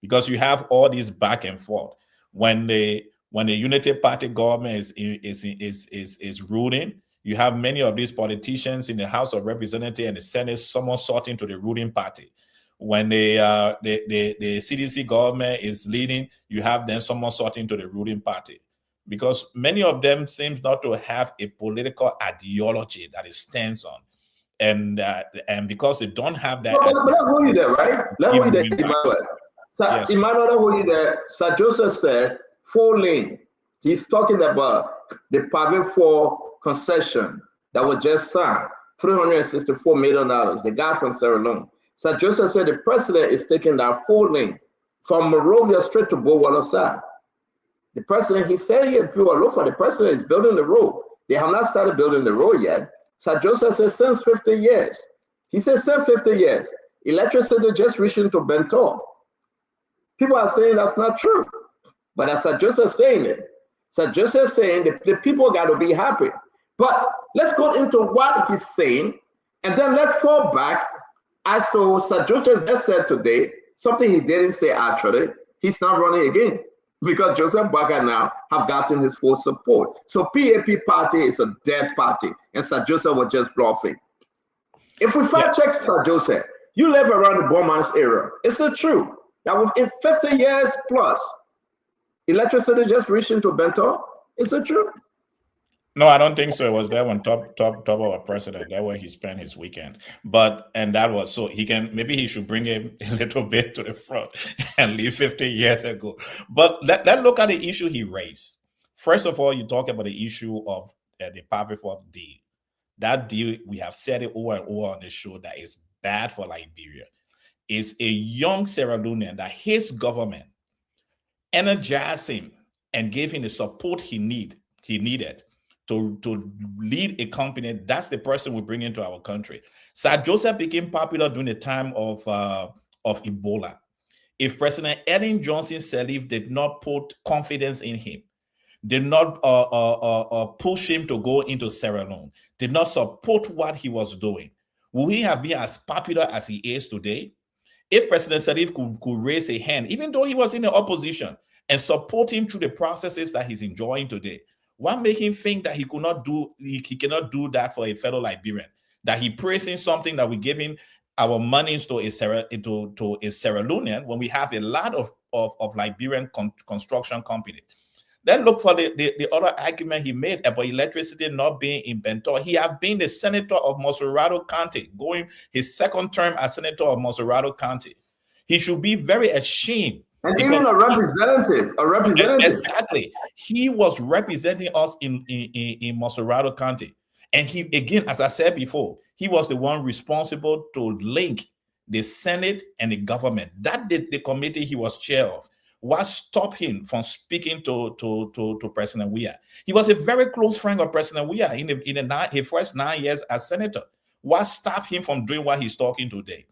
Because you have all these back and forth. When the Unity Party government is ruling, you have many of these politicians in the House of Representatives and the Senate somersaulting to the ruling party. When the CDC government is leading, you have them somersaulting to the ruling party. Because many of them seem not to have a political ideology that it stands on. And because they don't have that. But let's hold you there, right? Let's hold you there, Emmanuel. Yes. Emmanuel, hold you there. Sir Joseph said 4-lane. He's talking about the Pave 4 concession that was just signed, $364 million. The guy from Sierra Leone. Sir Joseph said the president is taking that 4-lane from Monrovia straight to Bowala side. The president, he said he had people look for the president is building the road. They have not started building the road yet. Sir Joseph says since 50 years. He says since 50 years. Electricity just reached into Bentor. People are saying that's not true. But as Sir Joseph saying it, Sir Joseph saying the people got to be happy. But let's go into what he's saying, and then let's fall back as to Sir Joseph just said today, something he didn't say actually. He's not running again because Joseph Boakai now have gotten his full support. So PAP party is a dead party, and Sir Joseph was just bluffing. If we fact check Sir Joseph, you live around the Beaumont area. Is it true that within 50 years plus, electricity just reached into Bentor? Is it true? No, I don't think so. It was there when top of our president. That where he spent his weekend. And that was so maybe he should bring him a little bit to the front and leave 50 years ago. But let's look at the issue he raised. First of all, you talk about the issue of the Pave 4 deal. That deal, we have said it over and over on the show, that is bad for Liberia. Is a young Sierra Leonean that his government energized him and gave him the support he needed to lead a company. That's the person we bring into our country. Sir Joseph became popular during the time of Ebola. If President Ellen Johnson Sirleaf did not put confidence in him, did not push him to go into Sierra Leone, did not support what he was doing, would he have been as popular as he is today? If President Sirleaf could raise a hand, even though he was in the opposition, and support him through the processes that he's enjoying today, what makes him think that he cannot do that for a fellow Liberian? That he praising something that we give him our money to a Sierra Leonean when we have a lot of Liberian construction companies. Then look for the other argument he made about electricity not being in Bentor. He has been the senator of Moserado County, going his second term as senator of Moserado County. He should be very ashamed And even a representative. Exactly. He was representing us in Montserrado County. And he, again, as I said before, he was the one responsible to link the Senate and the government. That the committee he was chair of. What stopped him from speaking to President Weah? He was a very close friend of President Weah in his first 9 years as senator. What stopped him from doing what he's talking today?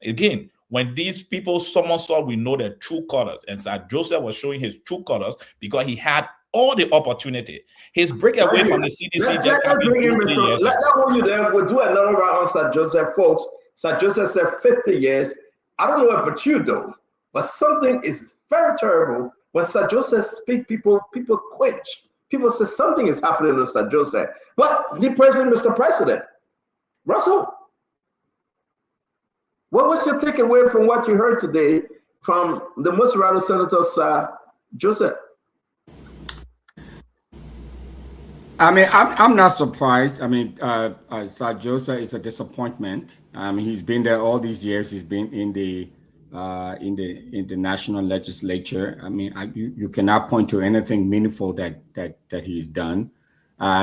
Again, when these people, someone saw we know their true colors, and Sir Joseph was showing his true colors because he had all the opportunity. His breakaway from the CDC Let's bring him, Mr. Let's hold you there. We'll do another round on Sir Joseph, folks. Sir Joseph said 50 years. I don't know about you though, but something is very terrible when Sir Joseph speaks. People quench. People say something is happening to Sir Joseph. But the president, Mr. President, Russell, what was your takeaway from what you heard today from the Montserrado Senator, Sir Joseph? I mean, I'm not surprised. I mean, Sir Joseph is a disappointment. He's been there all these years. He's been in the national legislature. I mean, you cannot point to anything meaningful that he's done.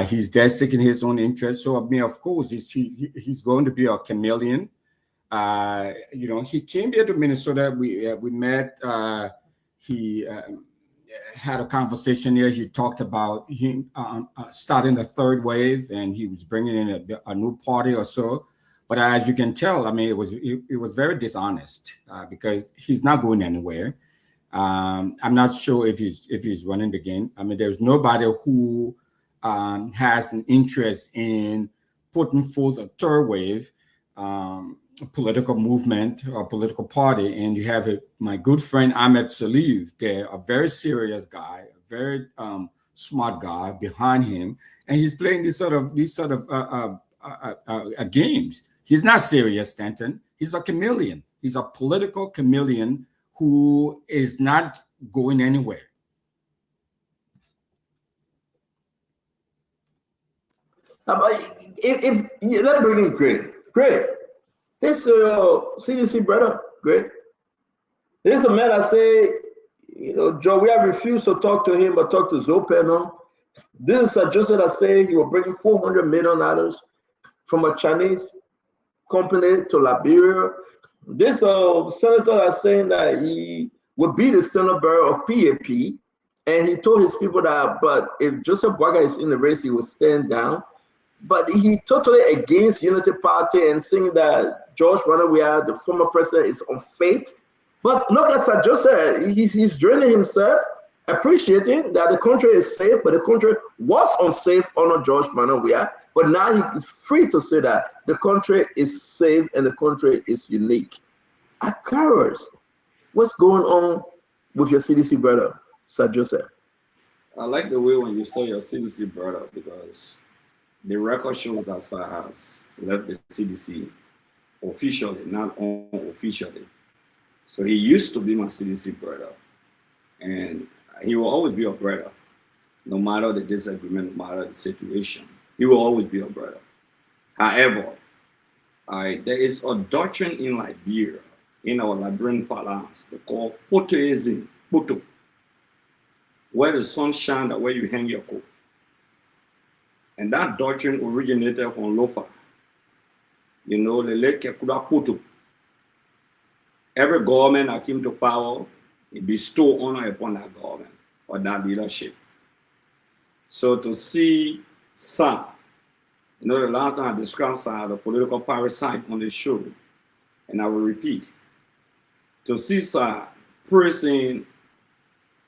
He's there seeking his own interest. So I mean, of course, he's going to be a chameleon. You know, he came here to Minnesota. We met. He had a conversation here. He talked about him starting a third wave, and he was bringing in a new party or so. But as you can tell, I mean, it was very dishonest because he's not going anywhere. I'm not sure if he's running again. I mean, there's nobody who has an interest in putting forth a third wave political movement or political party. And you have my good friend Ahmed Saliv there, a very serious guy, a very smart guy behind him, and he's playing these sort of games. He's not serious, Stanton. He's a chameleon. He's a political chameleon who is not going anywhere. If let's bring in Greg. This CDC brother, Greg. This is a man I say, you know, Joe, we have refused to talk to him, but talk to Zopeno. This is Sir Joseph that say he will bring $400 million from a Chinese company to Liberia. This senator is saying that he would be the standard bearer of PAP, and he told his people that, but if Joseph Boakai is in the race, he will stand down. But he totally against Unity Party and saying that George Bernard Weah, the former president, is unfit. But look at Sir Joseph, he's draining himself, appreciating that the country is safe, but the country was unsafe under George Bernard Weah. But now he's free to say that the country is safe and the country is unique. Akaros, what's going on with your CDC brother, Sir Joseph? I like the way when you say your CDC brother, because the record shows that Sir has left the CDC officially, not unofficially. So he used to be my CDC brother, and he will always be a brother, no matter the disagreement, no matter the situation. He will always be a brother. However, there is a doctrine in Liberia, in our Liberian parlance, they call Potoism, Poto, where the sun shines where you hang your coat. And that doctrine originated from Lofa. You know, the late Kekuda Poto. Every government that came to power, it bestowed honor upon that government or that leadership. So to see Sir, you know, the last time I described Sir as a political parasite on the show, and I will repeat, to see Sir praising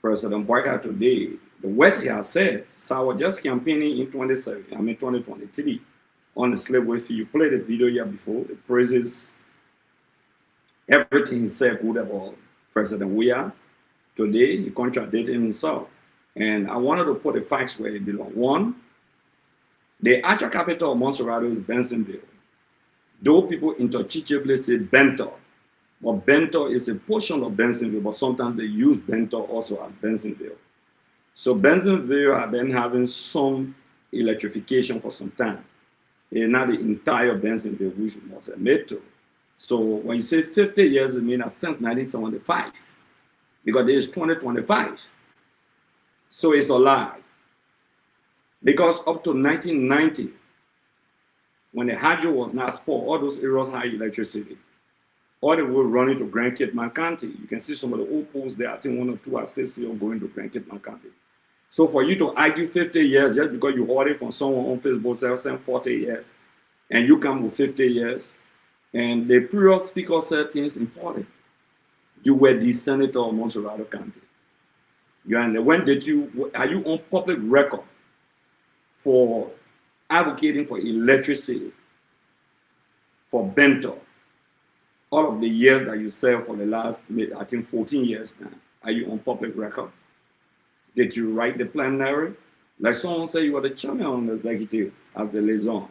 President Boakai today, the West has said, Sir was just campaigning in 2023 on the slave field. You played the video here before, the praises, everything he said good about President Weah. Today, he contradicted himself. And I wanted to put the facts where it belongs. One, the actual capital of Montserrado is Bensonville. Though people interchangeably say Bento, but Bento is a portion of Bensonville, but sometimes they use Bento also as Bensonville. So Bensonville have been having some electrification for some time. And not the entire Bensonville, which was a metro. So when you say 50 years, it means that since 1975, because there is 2025. So it's a lie. Because up to 1990, when the hydro was not poor, all those areas had electricity. All they were running to Grand Cape County. You can see some of the old poles there. I think 1 or 2 are still going to Grand Cape County. So for you to argue 50 years just because you heard it from someone on Facebook saying 40 years, and you come with 50 years, and the previous speaker said things important. You were the senator of Montserrat County. When did you, are you on public record for advocating for electricity for Bento? All of the years that you served for the last, I think 14 years now, are you on public record? Did you write the plenary? Like someone said, you were the chairman on the executive as the liaison.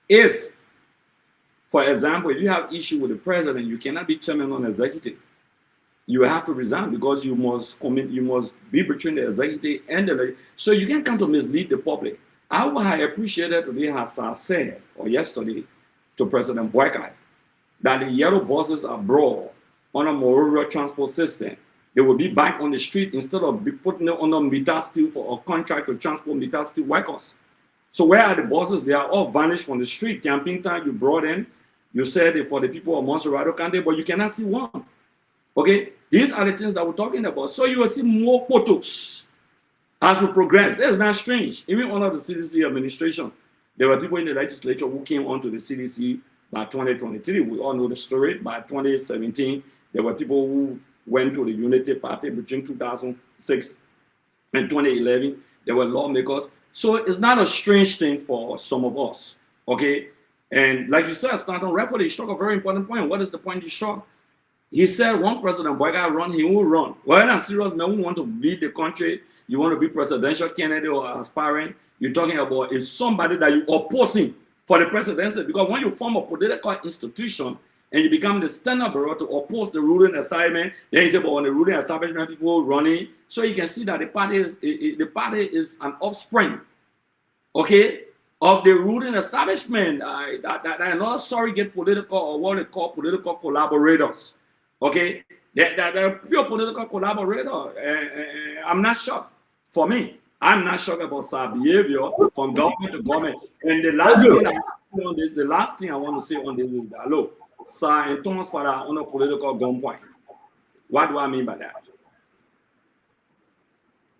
If, for example, if you have issue with the president, you cannot be chairman on the executive. You have to resign because you must be between the executive and the, so you can't come to mislead the public. I appreciated today, as I said, or yesterday, to President Boykai, that the yellow buses are brought on a Morovia transport system. They will be back on the street instead of be putting it on a meter steel for a contract to transport meter steel workers. So where are the buses? They are all vanished from the street. Camping time you brought in, you said it for the people of Montserrat County, but you cannot see one. Okay, these are the things that we're talking about. So you will see more photos as we progress. That's not strange. Even under the CDC administration, there were people in the legislature who came onto the CDC by 2023. We all know the story. By 2017, there were people who went to the Unity Party between 2006 and 2011. There were lawmakers. So it's not a strange thing for some of us, okay? And like you said, Stanton Redford, he struck a very important point. What is the point he struck? He said once President Boykai run, he will run. Well, in a serious man who want to lead the country, you want to be presidential candidate or aspiring, you're talking about is somebody that you're opposing for the presidency. Because when you form a political institution and you become the standard bearer to oppose the ruling establishment, then you say, but when the ruling establishment people running, so you can see that the party is an offspring, okay, of the ruling establishment. That are not surrogate political or what they call political collaborators. Okay, they're pure political collaborator. I'm not shocked. For me, I'm not shocked about our behavior from government to government. And the last thing I want to say on this is that look, sir, in terms for on a political gunpoint. What do I mean by that?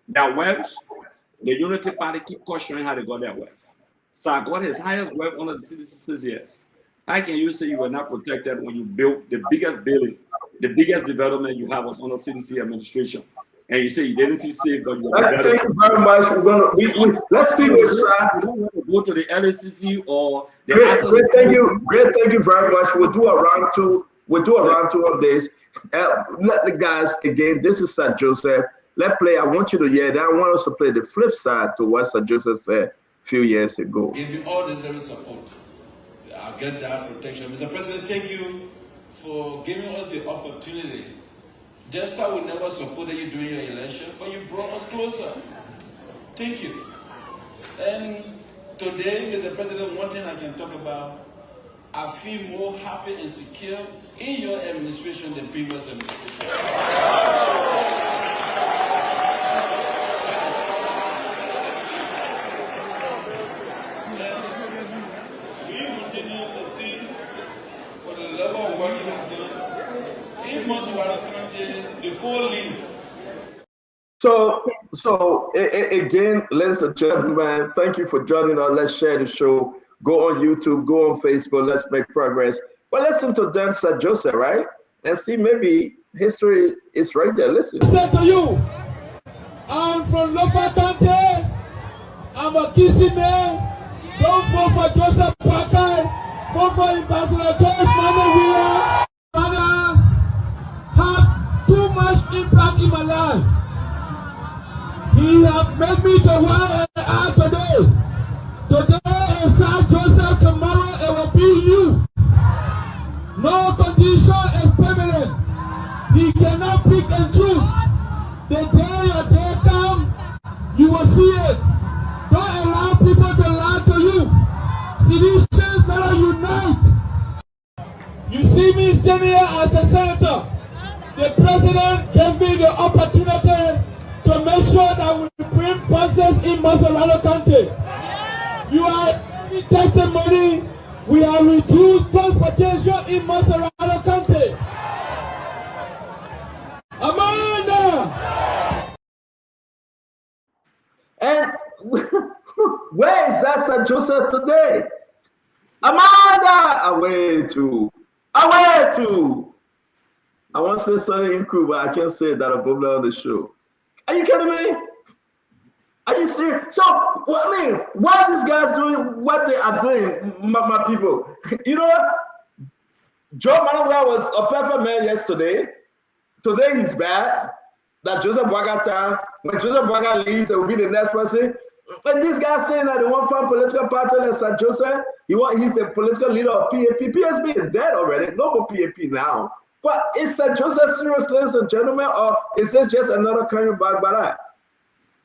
Their wealth, the Unity Party keep questioning how they got their wealth. Sir got his highest wealth under the CDC 6 years. How can you say you were not protected when you built the biggest building, the biggest development you have was under CDC administration? And you say you didn't feel safe, but you Thank you very much. We're gonna let's see this. Go to the LACC or the great, thank you very much. We'll do a round two. We'll do a round two of this. Let the guys again. This is Sir Joseph. Let's play. I want you to hear that. I want us to play the flip side to what Sir Joseph said a few years ago. Give me all necessary support. I'll get that protection. Mr. President, thank you for giving us the opportunity. Just that we never supported you during your election, but you brought us closer. Thank you. And today, Mr. President, one thing I can talk about, I feel more happy and secure in your administration than previous administration. We continue to see for the level of work you have done in Montserrat County, the whole league. So again, ladies and gentlemen, thank you for joining us. Let's share the show. Go on YouTube, go on Facebook. Let's make progress. But listen to them, Sir Joseph, right? And see, maybe history is right there. Listen. I said to you, I'm from Lofa County. I'm a Kissy man. Don't vote for Joseph Boykai. Vote for Ambassador Charles Mane. Mane has too much impact in my life. He has made me to where I am today. Today is Sir Joseph, tomorrow it will be you. No condition is permanent. He cannot pick and choose. The day your day comes, you will see it. Don't allow people to lie to you. Citizens never unite. You see me standing here as a senator. The president gave me sure that we bring buses in Maserado County. You are any testimony. We have reduced transportation in Maserado County. Amanda! And where is that St. Joseph today? Amanda! Away to. I want to say something in crew, but I can't say that above on the show. Are you kidding me? Are you serious? So, well, I mean, why these guys doing what they are doing, my people? You know what? Joe Manuel was a perfect man yesterday. Today he's bad. That Joseph Boaga time. When Joseph Boaga leaves, it will be the next person. And this guy saying that they want from political party like St. Joseph. He's the political leader of PAP. PSP is dead already. No more PAP now. But is St. Joseph serious, ladies and gentlemen, or is this just another coming back by that?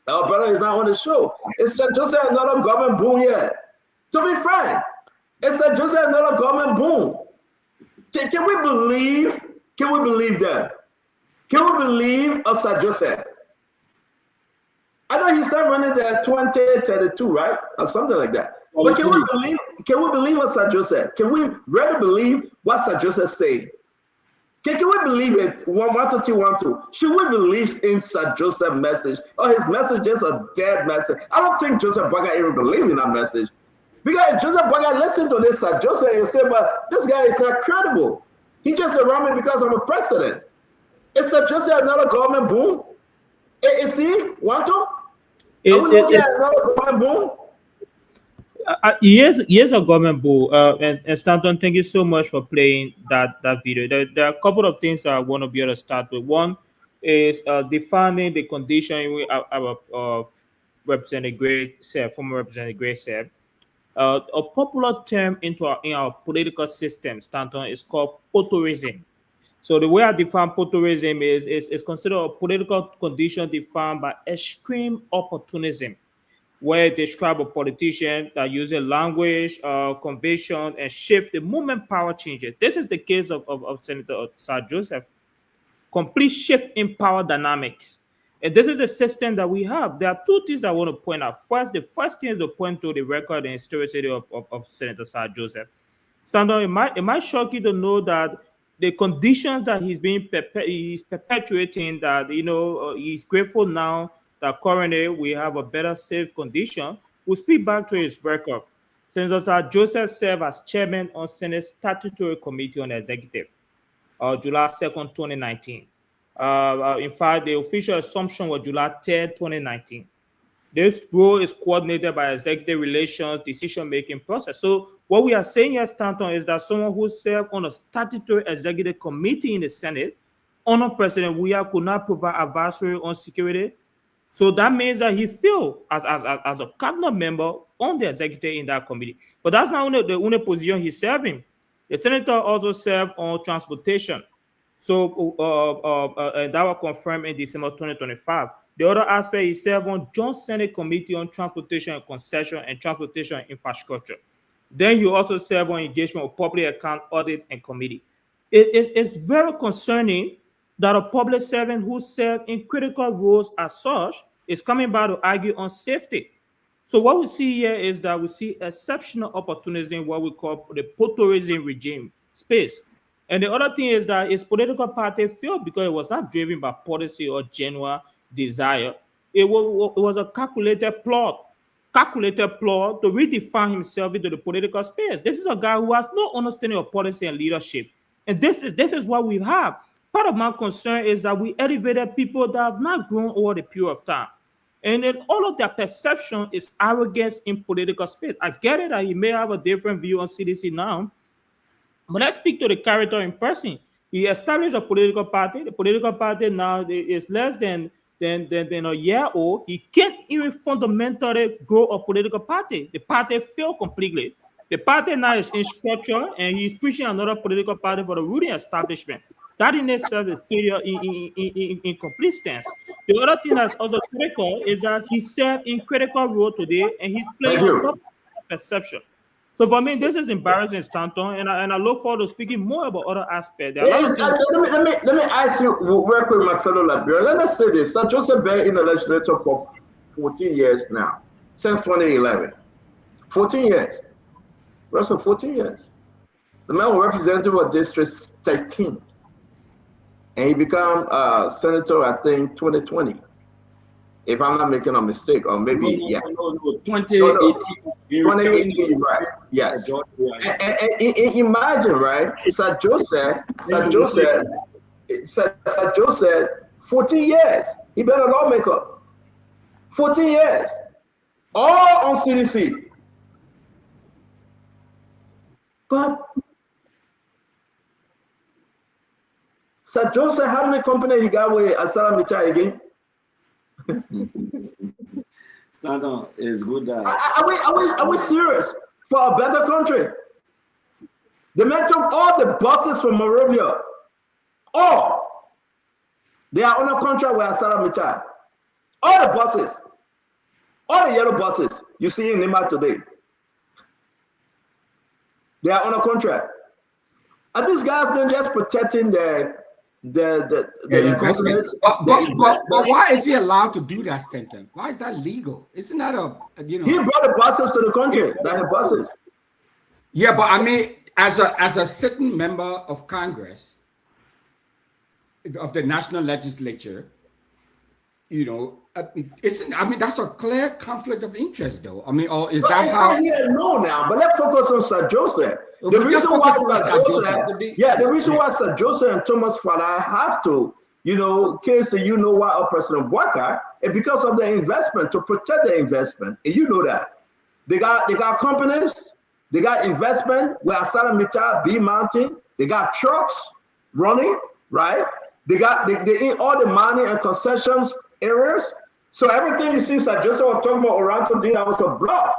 Our brother is not on the show. Is St. Joseph another government boom yet? To be frank, is St. Joseph another government boom? Can we believe? Can we believe that? Can we believe of St. Joseph? I know he's not running the 2032, right? Or something like that. But can we believe of St. Joseph? Can we really believe what St. Joseph say? Can we believe it? 12212. Should we believe in St. Joseph's message? Or his message is a dead message? I don't think Joseph Boaga even believe in that message. Because if Joseph Boaga listened to this St. Joseph and say, but this guy is not credible. He just around me because I'm a president. Is St. Joseph another government boom? Is he? Want to? Are we looking at another government boom? Yes, a government bull. And Stanton, thank you so much for playing that video. There are a couple of things I want to be able to start with. One is defining the condition in which our Representative Gray said, former Representative Gray said. A popular term in our political system, Stanton, is called poturism. So the way I define poturism is considered a political condition defined by extreme opportunism, where it describes a politician that uses language, conviction, and shift the moment power changes. This is the case of Senator St. Joseph. Complete shift in power dynamics. And this is the system that we have. There are two things I want to point out. First, the first thing is to point to the record and historicity of Senator St. Joseph. Stanton, it might shock you to know that the conditions that he's perpetuating, that, he's grateful now that currently we have a better safe condition, will speak back to his record. Senator St. Joseph served as chairman on Senate Statutory Committee on Executive, July 2nd, 2019. In fact, the official assumption was July 3rd, 2019. This role is coordinated by executive relations, decision-making process. So what we are saying here, Stanton, is that someone who served on a statutory executive committee in the Senate, under President Weah, could not provide advisory on security. So that means that he failed as a cabinet member on the executive in that committee. But that's not the only position he's serving. The senator also served on transportation. So and that was confirmed in December 2025. The other aspect, he served on Joint Senate Committee on Transportation and Concession and Transportation and Infrastructure. Then you also serve on engagement with Public Account Audit and Committee. It's very concerning that a public servant who served in critical roles as such is coming back to argue on safety. So what we see here is that we see exceptional opportunism, what we call the poturism regime space. And the other thing is that his political party failed because it was not driven by policy or genuine desire. It was a calculated plot to redefine himself into the political space. This is a guy who has no understanding of policy and leadership. And this is what we have. Part of my concern is that we elevated people that have not grown over the period of time. And then all of their perception is arrogance in political space. I get it that he may have a different view on CDC now, but let's speak to the character in person. He established a political party. The political party now is less than a year old. He can't even fundamentally grow a political party. The party failed completely. The party now is in structure, and he's pushing another political party for the ruling establishment. That in itself is failure in complete stance. The other thing that's also critical is that he served in critical role today, and he's playing a perception. So for me, this is embarrassing, Stanton, and I look forward to speaking more about other aspects. Let me ask you, work with my fellow Liberian. Let me say this: Sir Joseph been in the legislature for 14 years now, since 2011. 14 years. Russell, 14 years. The man was representative of District 13, and he became senator, I think, 2020. If I'm not making a mistake, or maybe, No, 2018. 2018, right? Yes. And imagine, right? Sir Joseph, 14 years. He been a lawmaker. 14 years. All on CDC. But Sir Joseph, how many companies he got with Asala Mitai again? Stanton is good. Are we serious for a better country? The man took all the buses from Monrovia. All. They are on a contract with Asala Mitai. All the buses. All the yellow buses you see in Nima today. They are on a contract. Are these guys then just protecting the investment? But why is he allowed to do that, Stanton? Why is that legal? Isn't that He brought the buses to the country. The buses. Yeah, but I mean, as a sitting member of Congress, of the national legislature, that's a clear conflict of interest, though. I mean, or is that how? No, now, but let's focus on Sir Joseph. The reason why Sir Joseph and Thomas Fala have to, Casey, why President Bouakai, is because of the investment, to protect the investment. And you know that. They got companies, they got investment where Asala Mitai, B Mountain, they got trucks running, right? They in all the money and concessions areas. So everything you see Sir Joseph was talking about Oranto did, that was a bluff.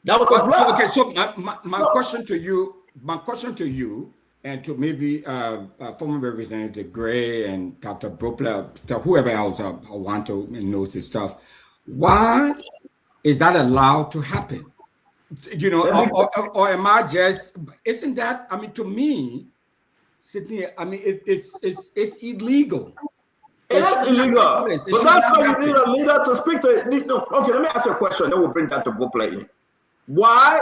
That was a bluff. So my question to you, and to maybe former Representative Gray and Dr. Bropler, whoever else want to knows this stuff, why is that allowed to happen? Or am I just? Isn't that? I mean, to me, Sydney. I mean, it's illegal. It's illegal. But that's why you need a leader to speak to it. No, okay, let me ask you a question. Then we'll bring that to Bopla in. Why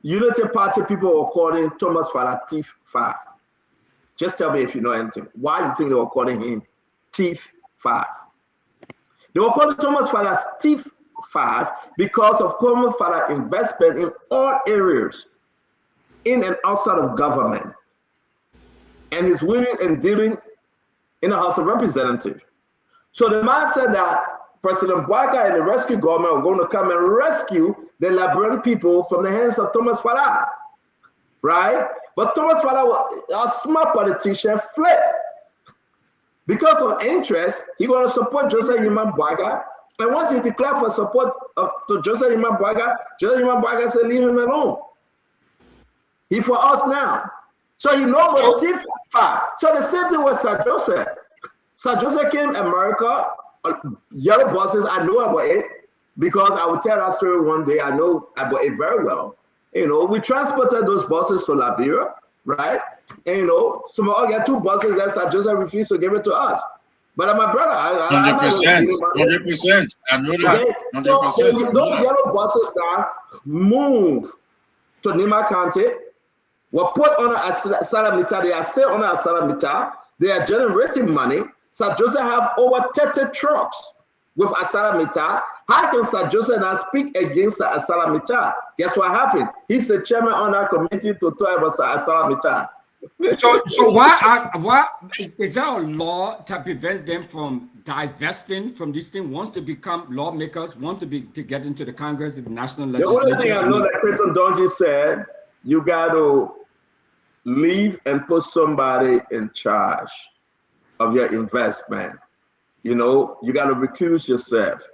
Unity Party people were calling Thomas Fala Thief 5? Just tell me if you know anything. Why do you think they were calling him Thief 5? They were calling Thomas Fala Thief 5 because of Thomas Fala investment in all areas, in and outside of government, and his winning and dealing in the House of Representatives. So the man said that President Bouakai and the rescue government were going to come and rescue the Liberian people from the hands of Thomas Fala, right? But Thomas Fala, a smart politician, fled. Because of interest, he's going to support Joseph Yima Bouakai. And once he declared for support to Joseph Yima Bouakai said, leave him alone. He for us now. So you know what Thief 5. So the same thing with Sir Joseph. Sir Joseph came to America, yellow buses, I know about it because I will tell that story one day. I know about it very well. We transported those buses to Liberia, right? And some of us got 2 buses that Sir Joseph refused to give it to us. But I'm my brother. 100%. I know that. 100%. So those yellow buses now move to Nima County. Were put on Asala Mitai. They are still on Asala Mitai. They are generating money. Sir Joseph have over 30 trucks with Asala Mitai. How can Sir Joseph now speak against Asala Mitai? Guess what happened? He's the chairman on our committee to talk about Asala Mitai. So why is there a law that prevents them from divesting from this thing? Once they become lawmakers, to get into the Congress, the national legislature. The only thing I know that Clayton Donkey said, you got to leave and put somebody in charge of your investment. You got to recuse yourself.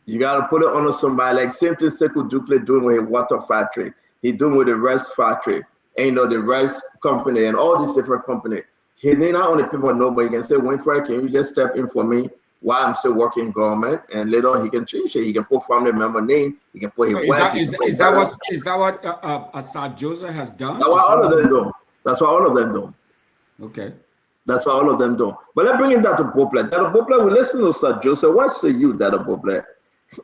You got to put it on somebody like same thing Sekou Dukle doing with a water factory. He doing with the rice factory. And the rice company and all these different companies. He not only people know, but you can say, Winfrey, can you just step in for me? while I'm still working in government, and later on he can change it. He can put family member name, he can put his wife. Is that what Assad Joseph has done? That's what all of them do. That's what all of them do. Okay. That's what all of them do. But let's bring in Dr. Bopler. Dr. Bopler, we listen to Sir Joseph. What say you, Dr. Bopler?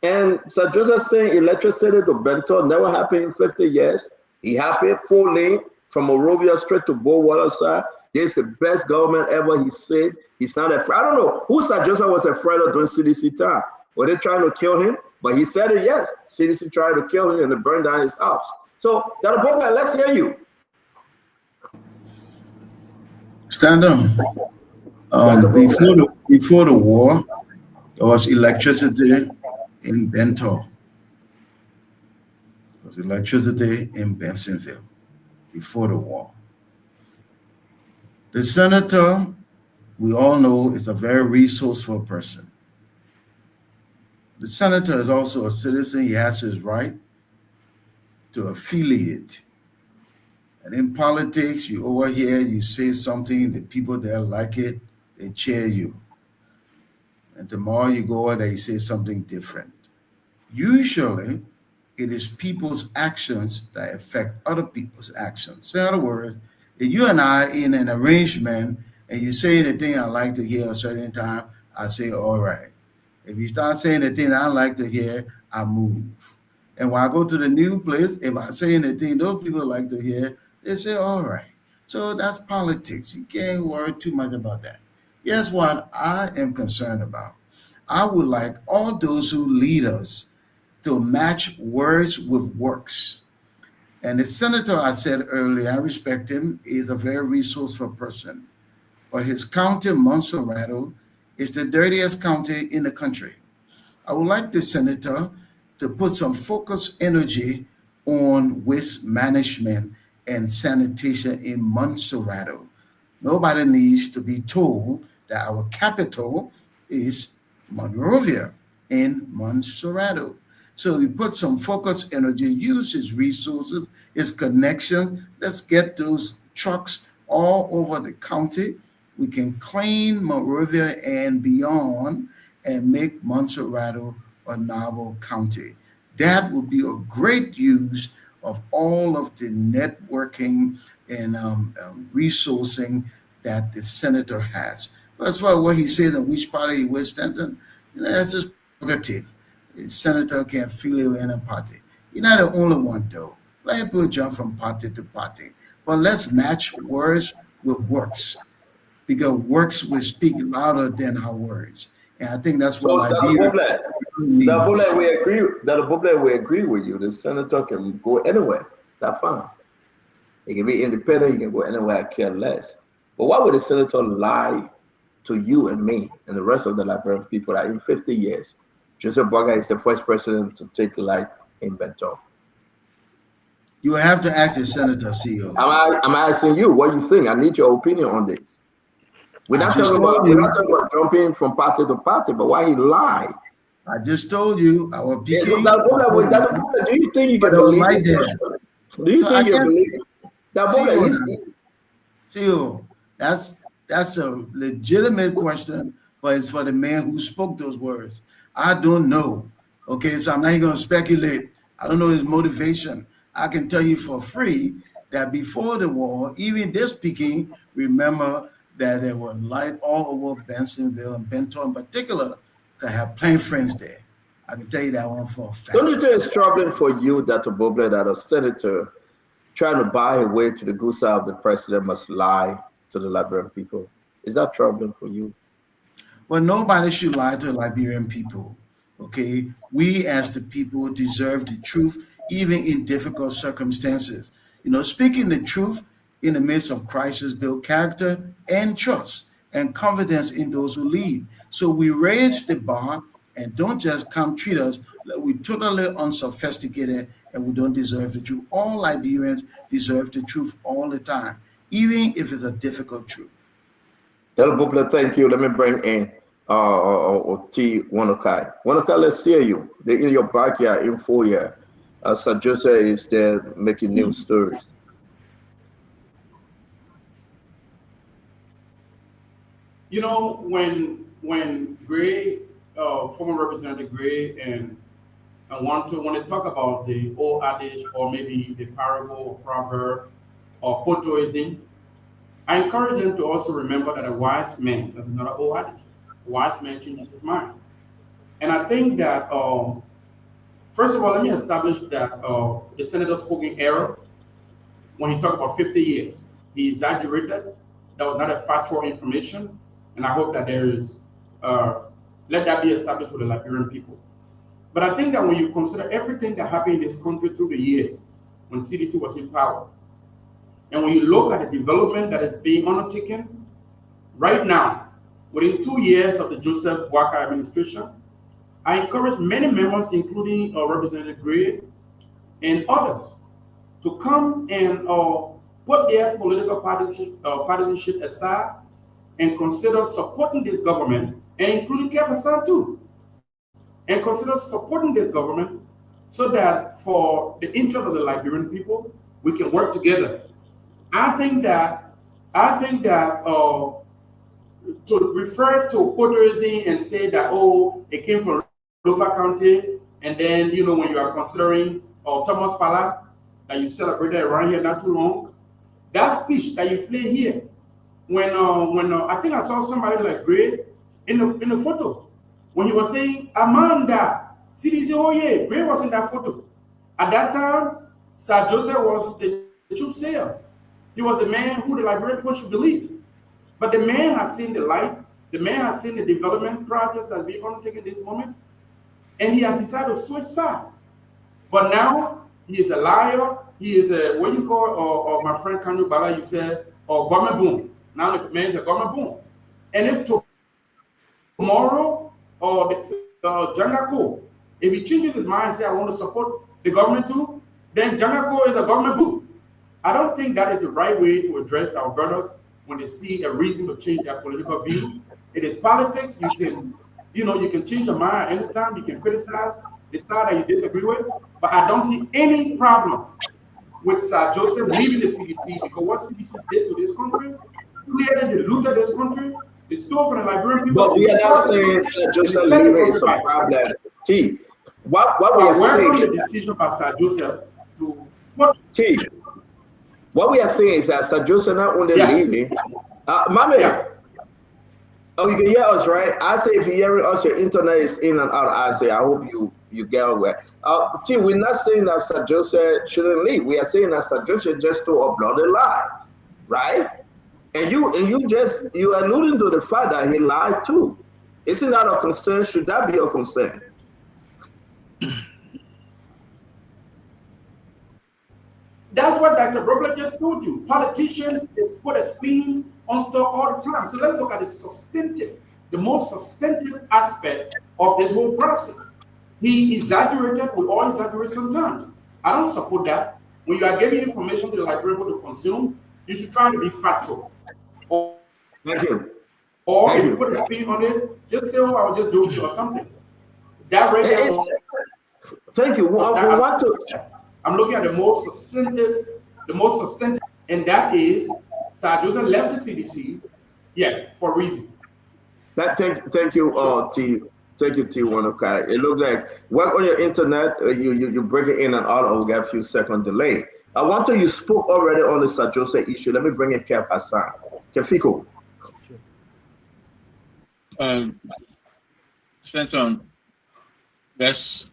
And Sir Joseph saying electricity to Bento never happened in 50 years. He happened full lane from Monrovia straight to Bowater side. This is the best government ever, he said. He's not afraid. I don't know who Sir Joseph was afraid of during CDC time. Were they trying to kill him? But he said it, yes. CDC tried to kill him and they burned down his house. So, Dr. Bopler, let's hear you. Stand up. Before the war, there was electricity in Bento. There was electricity in Bensenville before the war. The senator, we all know, is a very resourceful person. The senator is also a citizen. He has his right to affiliate. And in politics, you over here, you say something, the people there like it, they cheer you. And tomorrow you go over there, you say something different. Usually, it is people's actions that affect other people's actions. In other words, if you and I are in an arrangement and you say anything I like to hear at a certain time, I say, all right. If you start saying the thing I like to hear, I move. And when I go to the new place, if I say anything those people like to hear, they say, all right. So that's politics. You can't worry too much about that. Here's what I am concerned about. I would like all those who lead us to match words with works. And the senator I said earlier, I respect him, is a very resourceful person. But his county, Montserrado, is the dirtiest county in the country. I would like the senator to put some focused energy on waste management and sanitation in Montserrado. Nobody needs to be told that our capital is Monrovia in Montserrado. So we put some focused energy, use his resources, his connections. Let's get those trucks all over the county. We can clean Monrovia and beyond and make Montserrado a novel county. That would be a great use of all of the networking and resourcing that the senator has. That's why what he said on which party he was standing, that's just prerogative. The senator can feel it in a party. You're not the only one though. Let people jump from party to party. But let's match words with works, because works will speak louder than our words. And I think that's what Liberia needs. We agree with you. The senator can go anywhere. That's fine. He can be independent. He can go anywhere. I care less. But why would the senator lie to you and me and the rest of the Liberian people that in 50 years, Joseph Boakai is the first president to take life in Bento? You have to ask the senator, CEO. I'm asking you what you think. I need your opinion on this. We're not talking about jumping from party to party, but why he lied? I just told you our PK. Do you think you can believe this? Do you think you believe that? CEO, that's a legitimate question, but it's for the man who spoke those words. I don't know. Okay, so I'm not even going to speculate. I don't know his motivation. I can tell you for free that before the war, even this speaking, remember that there were light all over Bensenville and Bento in particular that have plenty friends there. I can tell you that one for a fact. Don't you think it's troubling for you, Dr. Bopler, that a senator trying to buy a way to the good side of the president must lie to the Liberian people? Is that troubling for you? Well, nobody should lie to Liberian people, okay? We as the people deserve the truth, even in difficult circumstances. You know, speaking the truth in the midst of crisis build character and trust and confidence in those who lead. So we raise the bar and don't just come treat us like we're totally unsophisticated and we don't deserve the truth. All Liberians deserve the truth all the time, even if it's a difficult truth. Dr. Bopler, thank you. Let me bring in T. Wanokai. Wanokai, let's hear you. They're in your backyard in 4 years. Sir Joseph is there making news stories. You know, when when Gray, former Representative Gray, and when they talk about the old adage or maybe the parable or proverb or potoism, I encourage them to also remember that a wise man, that's another old adage, a wise man changes his mind. And I think that, first of all, let me establish that the senator spoke in error when he talked about 50 years. He exaggerated. That was not a factual information. And I hope that there is, let that be established with the Liberian people. But I think that when you consider everything that happened in this country through the years, when CDC was in power, and when you look at the development that is being undertaken right now, within 2 years of the Joseph Boakai administration, I encourage many members, including Representative Gray and others, to come and put their political partisanship aside and consider supporting this government, and including Kev Hassan too, and consider supporting this government so that for the interest of the Liberian people, we can work together. I think that to refer to potoism and say that, oh, it came from Lofa County, and then, you know, when you are considering Thomas Fala, that you celebrated around here not too long, that speech that you play here, when I think I saw somebody like Gray in the photo, when he was saying, Amanda, CDC, oh yeah, Gray was in that photo. At that time, Sir Joseph was the truth sayer. He was the man who the Liberian people should believe. But the man has seen the light. The man has seen the development projects that's being undertaken this moment. And he has decided to switch sides. But now, he is a liar. He is a, what you call, or my friend Kanyu Bala, you said, or government boom. Now the man is a government boom. And if tomorrow, or Jangako, if he changes his mind and says, I want to support the government too, then Jangako is a government boom. I don't think that is the right way to address our brothers when they see a reason to change their political view. It is politics. You can change your mind anytime. You can criticize the side that you disagree with, but I don't see any problem with Sir Joseph leaving the CDC, because what CDC did to this country, they looted this country, they stole from the Liberian people. But we are not saying Sir Joseph leaving is a problem. T. What we are saying is the decision by Sir Joseph to T. What we are saying is that Sir Joseph not only leaving, Mame, oh, you can hear us, right? I say if you're hearing us, your internet is in and out. I say, I hope you get aware. T, we're not saying that Sir Joseph shouldn't leave. We are saying that Sir Joseph just told a bloody lie, right? And you alluding to the fact that he lied too. Isn't that a concern? Should that be a concern? That's what Dr. Brogler just told you. Politicians put a spin on stuff all the time. So let's look at the most substantive aspect of this whole process. He exaggerated, we all exaggerate sometimes. I don't support that. When you are giving information to the Liberian people to consume, you should try to be factual. Thank you. Or if you put a spin on it, just say, oh, I was just joking or something. That right there. Thank you. I'm looking at the most substantive, and that is Sir Joseph left the CDC, for a reason. Thank you, T. Thank you, T1. It looks like work on your internet. You break it in and out, or we got a few second delay. I want to. You spoke already on the Sir Joseph issue. Let me bring in Kev Hassan. Kefiko. Senator, let's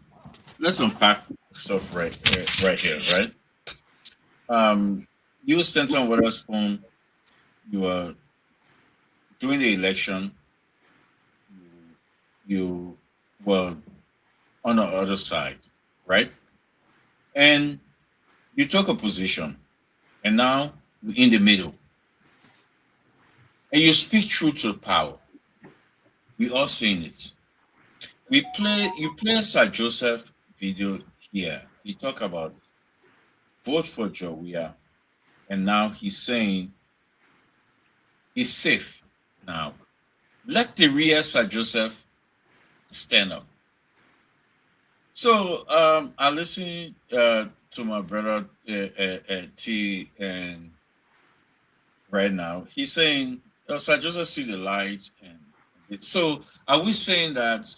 unpack stuff right here, right? You, Senator Witherspoon, you were during the election. You were on the other side, right? And you took a position, and now you're in the middle. And you speak truth to the power. We all seen it. You play Sir Joseph video here. He talk about vote for Joe Weah, and now he's saying he's safe now. Let the real Sir Joseph stand up. So I listen to my brother T, and right now he's saying Sir Joseph see the light and So are we saying that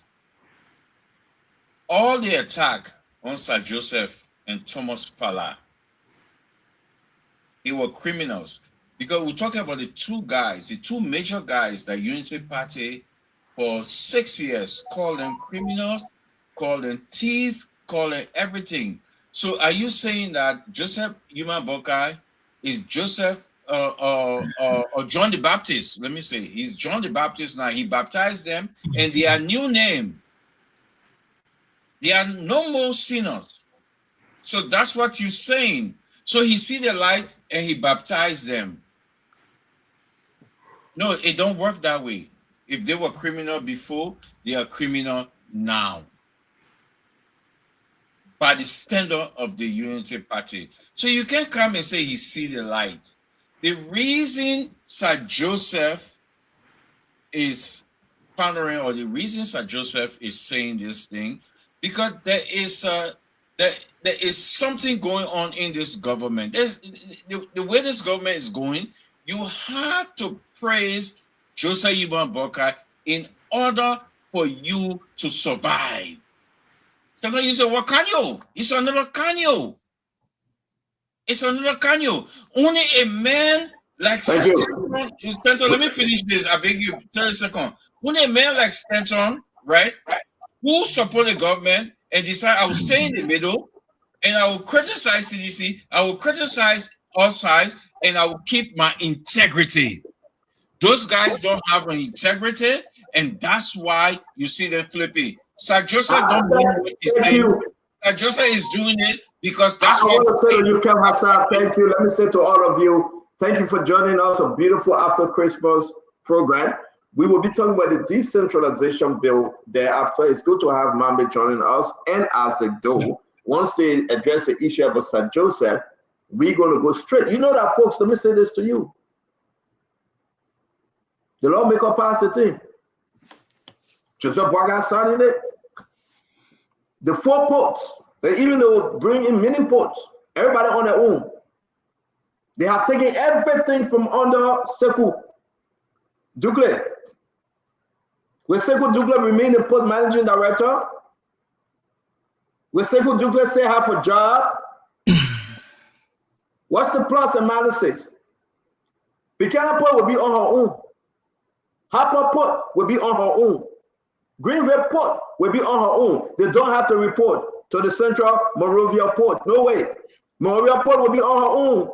all the attack on Sir Joseph and Thomas Fowler, they were criminals? Because we're talking about the two major guys that Unity Party for 6 years called them criminals, called them thief, called them everything. So are you saying that Joseph Yuma Bokai is Joseph or John the Baptist? Let me say, he's John the Baptist now. He baptized them, and their new name, they are no more sinners. So that's what you're saying. So he see the light and he baptized them. No, it don't work that way. If they were criminal before, they are criminal now, by the standard of the Unity Party. So you can't come and say he see the light. The reason Sir Joseph is pondering, or the reason Sir Joseph is saying this thing, because there is something going on in this government. There's the way this government is going, you have to praise Joseph Yuma Bokai in order for you to survive. Sometimes you say, what Kanyo? It's another Kanyo. It's another Kanyo. Only a man like Stanton, let me finish this. I beg you, 30 seconds. Only a man like Stanton, right, who support the government and decide I will stay in the middle and I will criticize CDC, I will criticize all sides, and I will keep my integrity. Those guys don't have an integrity, and that's why you see them flipping. Sir Joseph don't mean what he's saying. Sir Joseph is doing it because that's what. I want to say to you, Kem Hassan, thank you. Let me say to all of you, thank you for joining us. A beautiful after Christmas program. We will be talking about the decentralization bill thereafter. It's good to have Mambe joining us. And as a do, once they address the issue about Sir Joseph, we're going to go straight. You know that, folks, let me say this to you. The lawmaker passed the thing. Joseph Boakai signed it. The 4 ports, they even though bring in many ports, everybody on their own. They have taken everything from under Sekou Dugule. Will Sekou Dugule remain the port managing director? Will Sekou Dugule say have a job? What's the plus and minuses? Buchanan Port will be on her own. Harper Port will be on her own. Greenville Port will be on her own. They don't have to report to the Central Monrovia Port. No way. Monrovia Port will be on her own.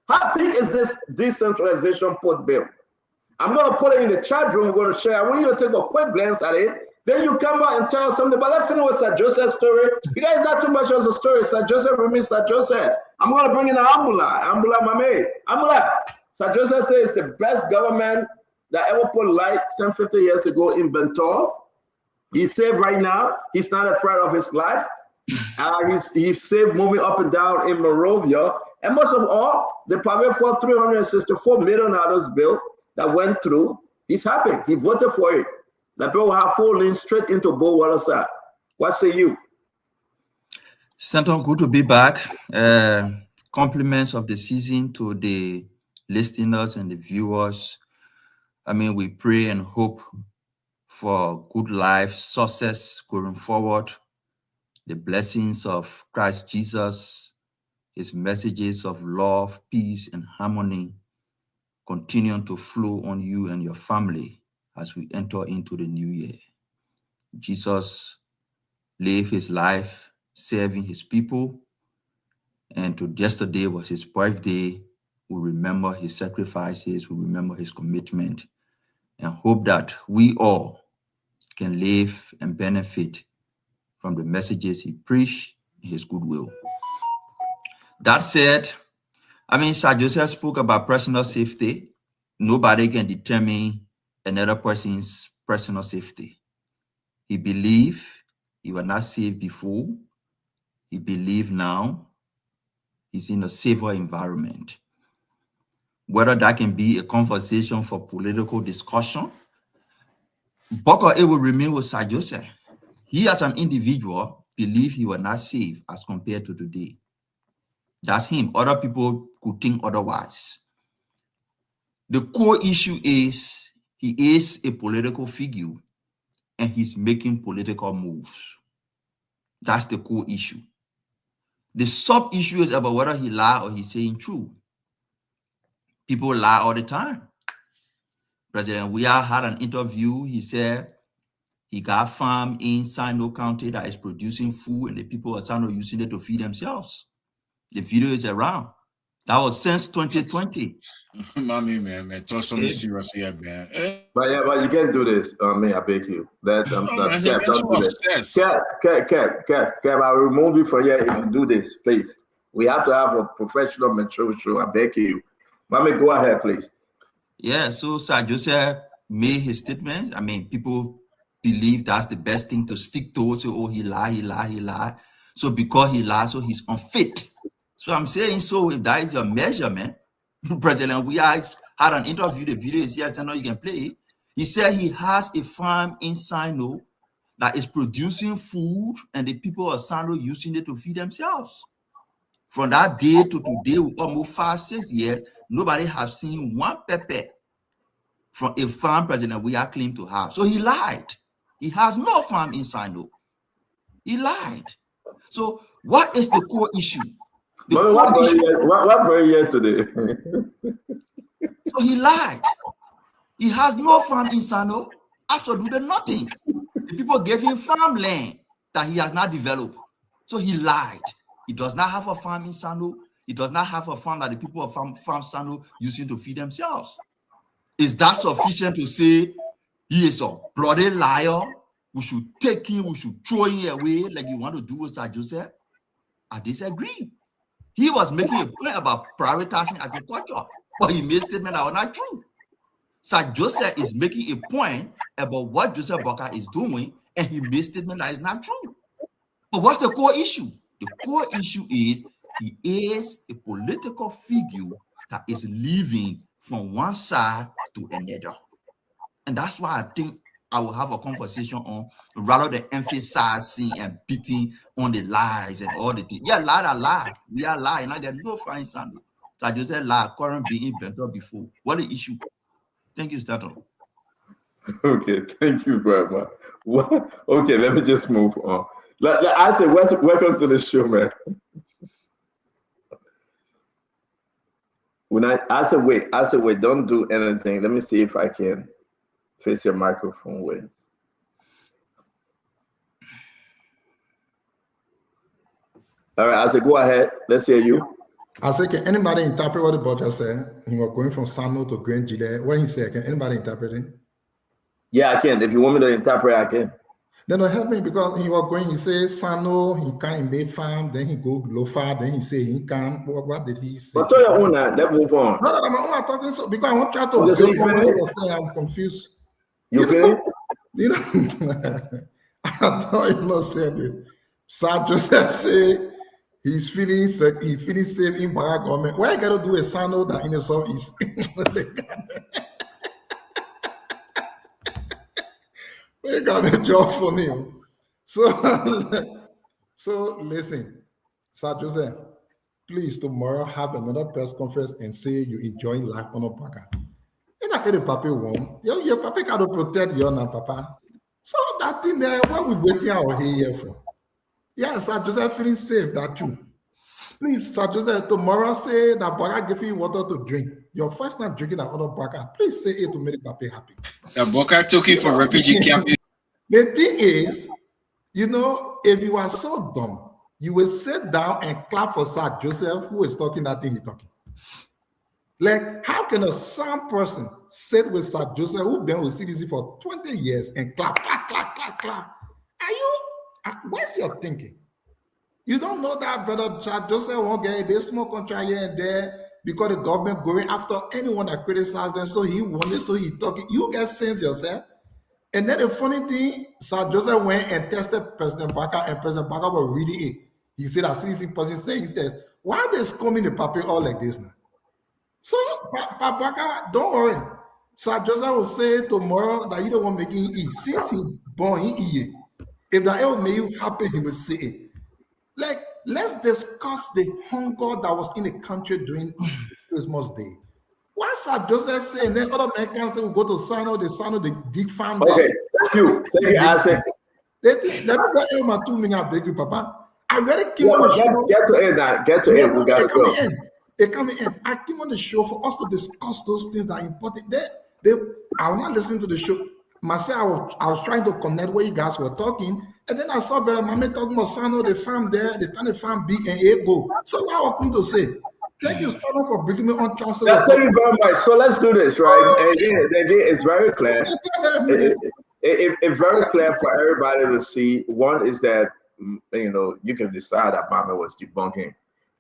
How big is this decentralization port bill? I'm going to put it in the chat room. We're going to share. I want you to take a quick glance at it. Then you come back and tell something. But let's finish with Sir Joseph's story. You guys not too much of a story. Sir Joseph remains Sir Joseph. I'm going to bring in Ambula. Ambula Mame. Ambula. Sir Joseph says it's the best government that ever put light 50 years ago in Bentor. He's safe right now. He's not afraid of his life. He's safe moving up and down in Monrovia. And most of all, the private for $364 million bill that went through, he's happy. He voted for it. The bill will have 4 lanes straight into Bow Waterside. What say you? Stanton, good to be back. Compliments of the season to the listeners and the viewers. I mean, we pray and hope for good life, success going forward, the blessings of Christ Jesus, his messages of love, peace, and harmony continue to flow on you and your family as we enter into the new year. Jesus lived his life serving his people, and yesterday was his birthday. We remember his sacrifices, we remember his commitment, and hope that we all can live and benefit from the messages he preached in his goodwill. That said, I mean, Sir Joseph spoke about personal safety. Nobody can determine another person's personal safety. He believed he was not safe before. He believes now he's in a safer environment. Whether that can be a conversation for political discussion, Boko it will remain with Sir Joseph. He as an individual believed he was not safe as compared to today. That's him. Other people could think otherwise. The core issue is He is a political figure and he's making political moves. That's the core issue. The sub-issue is about whether he lied or he's saying true. People lie all the time. President Weah had an interview. He said he got a farm in Sino County that is producing food and the people of Sino using it to feed themselves. The video is around. That was since 2020. Mommy, man, talk something serious here, man. But you can't do this. I beg you. Kev, don't do this. Kev, I'll remove you from here if you do this, please. We have to have a professional, mature show. I beg you. Mommy, go ahead, please. Yeah, so Sir Joseph made his statements. I mean, people believe that's the best thing to stick to. So, oh, he lied. So because he lied, so he's unfit. So I'm saying, so if that is your measurement, President Weah had an interview, the video is here, I know you can play it. He said he has a farm in Sino that is producing food and the people of Sino using it to feed themselves. From that day to today, almost 5-6 years, nobody has seen one pepper from a farm President Weah claimed to have. So he lied. He has no farm in Sino. He lied. So what is the core issue? What very year today? So he lied. He has no farm in Sano, absolutely nothing. The people gave him farmland that he has not developed. So he lied. He does not have a farm in Sano. He does not have a farm that the people of farm Sano using to feed themselves. Is that sufficient to say he is a bloody liar? We should take him, we should throw him away like you want to do with Sir Joseph? I disagree. He was making a point about prioritizing agriculture, but he made statements that are not true. Sir Joseph is making a point about what Joseph Boakai is doing, and he made statements that is not true. But what's the core issue? The core issue is he is a political figure that is living from one side to another. And that's why I think I will have a conversation on rather than emphasizing and beating on the lies and all the things. Yeah, lie. We are lying. I get no fine sound. So I just said lie, current being better before. What the issue? Thank you, Stato. Okay, thank you very much. Okay, let me just move on. I say, welcome to the show, man. When I said, wait, don't do anything. Let me see if I can face your microphone with. All right, I said, go ahead. Let's hear you. I said, can anybody interpret what the butcher said? He was going from Sano to Grand Gile. What he said, can anybody interpret it? Yeah, I can. If you want me to interpret, I can. No, help me, because he was going, he says Sano, he can't make farm, then he go Lofa, then he say he can't. What did he say? But tell your own that, let's move on. No, I'm not talking so, because I want to try to I'm confused. You okay? You know, I don't understand this. Sir Joseph say he's feeling sick, he feeling safe in Baga government. Why you gotta do a Sano that in the southeast? We got a job for me. So listen, Sir Joseph, please tomorrow have another press conference and say you enjoying life on a Baga. And I hear the papa won. Your papa got to protect your now, papa. So that thing there, what we waiting out here for? Yes, Sir Joseph feeling safe, that too. Please, Sir Joseph, tomorrow say that Baga give you water to drink. Your first time drinking that other Baga, please say it to make the papa happy. The Boakai took it for refugee camp. The thing is, you know, if you are so dumb, you will sit down and clap for Sir Joseph, who is talking that thing he's talking. Like, how can a sound person sit with Sir Joseph, who's been with CDC for 20 years, and clap? Are you, what's your thinking? You don't know that brother Sir Joseph won't get this small contract here and there because the government going after anyone that criticizes them, so he wanted, so he talking. You get sense yourself. And then the funny thing, Sir Joseph went and tested President Baga, and President Baga was reading it. He said that CDC person saying test. Why are they scomming the paper all like this now? So, Baga, don't worry. Sir Joseph will say tomorrow that you don't want making eat. Since he born, he eat. If that ever made you happy, he will say it. Like, let's discuss the hunger that was in the country during Christmas Day. Why Sir Joseph say, and then other Americans say we go to Sano, the big farm there. Okay, thank you, Isaac. Let me go in my 2 minutes, I beg you, Papa. I really came Yeah, on the show. get to end that. Get to end. We got to go. They coming in. I came on the show for us to discuss those things that are important. I was not listening to the show. Myself, I was trying to connect where you guys were talking, and then I saw Brother Mame talking about Sano, the farm there, the tiny farm big and ego. So now I come to say, thank you, Sano, for bringing me on transfer. Yeah, thank you very much. So let's do this, right? Again, it's very clear. It's very clear for everybody to see. One is that, you know, you can decide that Mame was debunking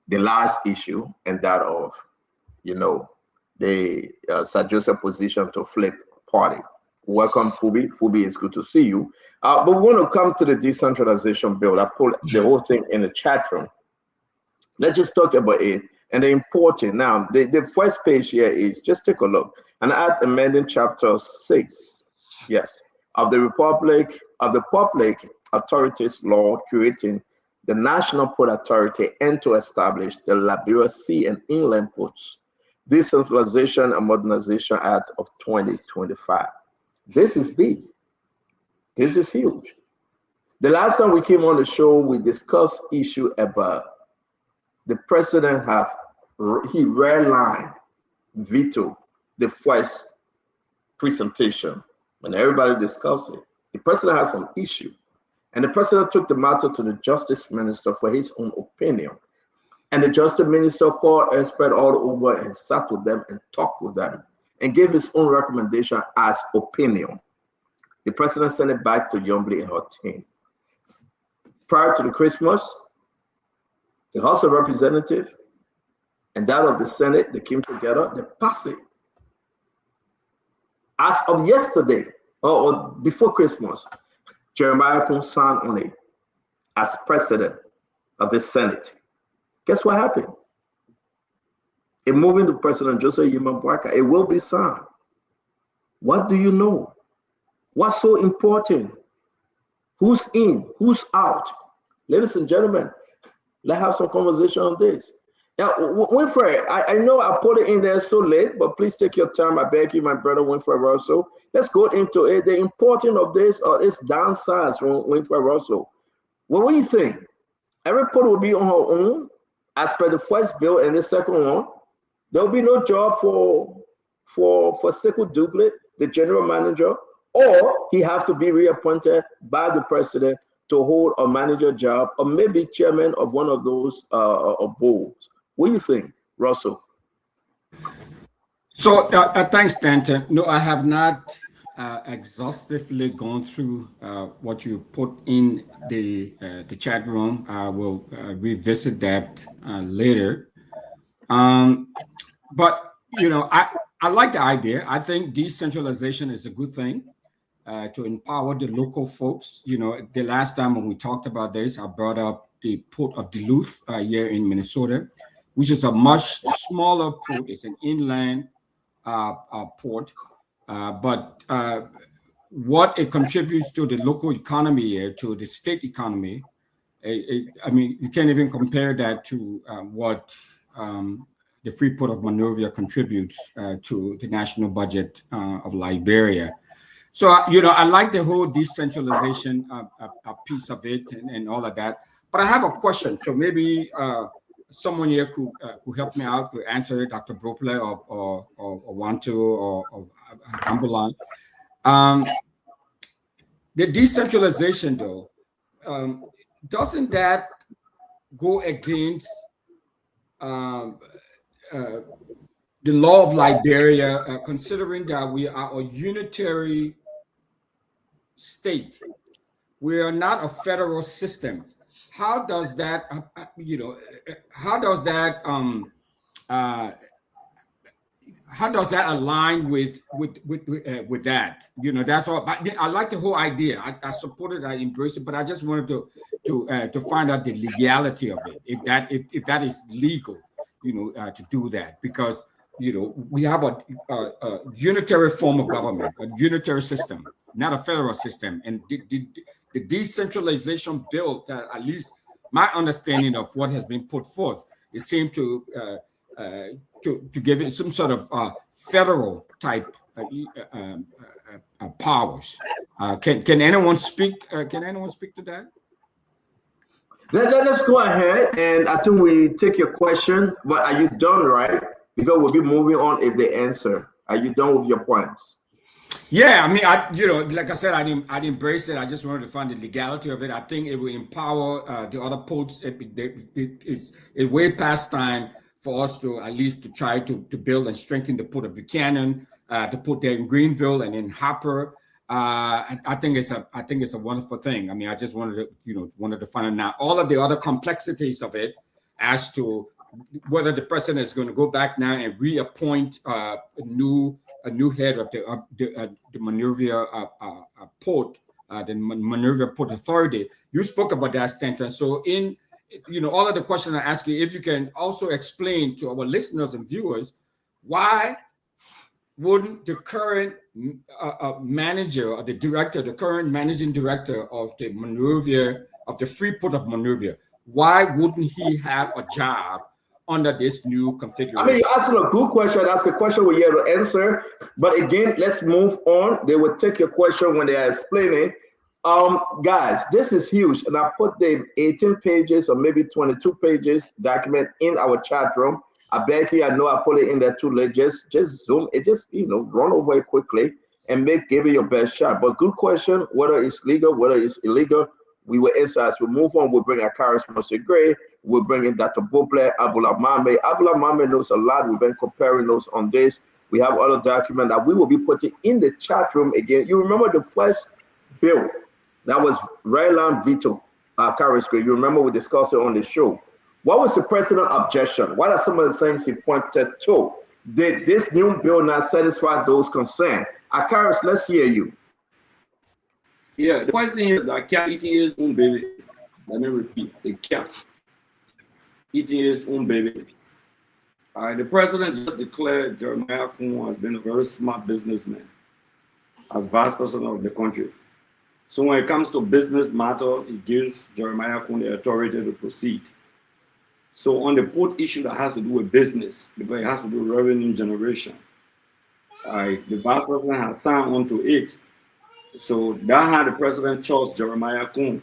the last issue and that of, you know, the Sir Joseph position to flip party. Welcome, Fubi. Fubi, it's good to see you. But we want to come to the decentralization bill. I put the whole thing in the chat room. Let's just talk about it. And the important now, the first page here is, just take a look. And add amending chapter 6, yes, of the Republic of the Public Authorities Law, creating the National Port Authority and to establish the Liberia Sea and Inland Ports Decentralization and Modernization Act of 2025. This is big. This is huge. The last time we came on the show, we discussed issue about the president he redlined, veto the first presentation. When everybody discussed it, the president has some issue. And the president took the matter to the justice minister for his own opinion. And the justice minister called experts all over and sat with them and talked with them and gave his own recommendation as opinion. The president sent it back to Yombly and her team. Prior to the Christmas, the House of Representatives and that of the Senate, they came together, they passed it. As of yesterday, or before Christmas, Jeremiah Kun signed on it as president of the Senate. Guess what happened? In moving to President Joseph Yima Boakai, it will be signed. What do you know? What's so important? Who's in? Who's out? Ladies and gentlemen, let's have some conversation on this. Now, Winfrey, I know I put it in there so late, but please take your time. I beg you, my brother Winfrey Russell. Let's go into it. The importance of this or its downsides, Winfrey Russell. Well, what do you think? Every port will be on her own as per the first bill and the second one. There will be no job for Sekou Doumbouya, the general manager, or he has to be reappointed by the president to hold a manager job, or maybe chairman of one of those boards. What do you think, Russell? So thanks, Stanton. No, I have not exhaustively gone through what you put in the chat room. I will revisit that later. But you know, I like the idea. I think decentralization is a good thing to empower the local folks. You know, the last time when we talked about this, I brought up the port of Duluth here in Minnesota, which is a much smaller port. It's an inland port, but what it contributes to the local economy here, to the state economy, I mean, you can't even compare that to what the free port of Monrovia contributes to the national budget of Liberia. So, you know, I like the whole decentralization piece of it and all of that. But I have a question. So maybe someone here could help me out, could answer it, Dr. Brople or Wantu or Ambulan. The decentralization, though, doesn't that go against the law of Liberia, considering that we are a unitary state? We are not a federal system. How does that, you know, how does that align with that? You know, that's all. I like the whole idea. I support it. I embrace it. But I just wanted to find out the legality of it. If that is legal, you know, to do that, because you know we have a unitary form of government, a unitary system, not a federal system, and the decentralization bill, that at least my understanding of what has been put forth, it seemed to to give it some sort of federal type powers. Can anyone speak? Can anyone speak to that? Let's go ahead, and I think we take your question. But are you done, right? Because we'll be moving on if they answer. Are you done with your points? Yeah, I mean, like I said, I'd embrace it. I just wanted to find the legality of it. I think it will empower the other ports. It's way past time for us to at least to try to build and strengthen the port of Buchanan, the port there in Greenville and in Harper. I think it's a wonderful thing. I mean, I just wanted to find out now all of the other complexities of it as to whether the president is going to go back now and reappoint a new head of the Monrovia port, the Monrovia Port Authority. You spoke about that, Stanton. So in all of the questions I ask you, if you can also explain to our listeners and viewers, why wouldn't the current manager or the current managing director of the Monrovia, of the Freeport of Monrovia, why wouldn't he have a job under this new configuration? I mean, you're asking a good question. That's a question we're here to answer. But again, let's move on. They will take your question when they are explaining. Guys, this is huge. And I put the 18 pages or maybe 22 pages document in our chat room. I beg you, I know I put it in there too late. Just zoom it, run over it quickly and give it your best shot. But good question, whether it's legal, whether it's illegal, we will answer as we move on. We'll bring Akaris Mosegre. We'll bring in Dr. Boble, Abula Mame. Abula Mame knows a lot. We've been comparing those on this. We have other documents that we will be putting in the chat room again. You remember the first bill that was Ryland veto, Akaris. You remember we discussed it on the show. What was the president's objection? What are some of the things he pointed to? Did this new bill not satisfy those concerns? Akaris, let's hear you. Yeah, the first thing is that cat eating his own baby. Let me repeat, the cat eating his own baby. The president just declared Jeremiah Kun has been a very smart businessman as vice president of the country. So when it comes to business matter, he gives Jeremiah Kun the authority to proceed. So on the port issue that has to do with business, because it has to do with revenue generation, the vice president has signed on to it. So that had the president chose Jeremiah Kun.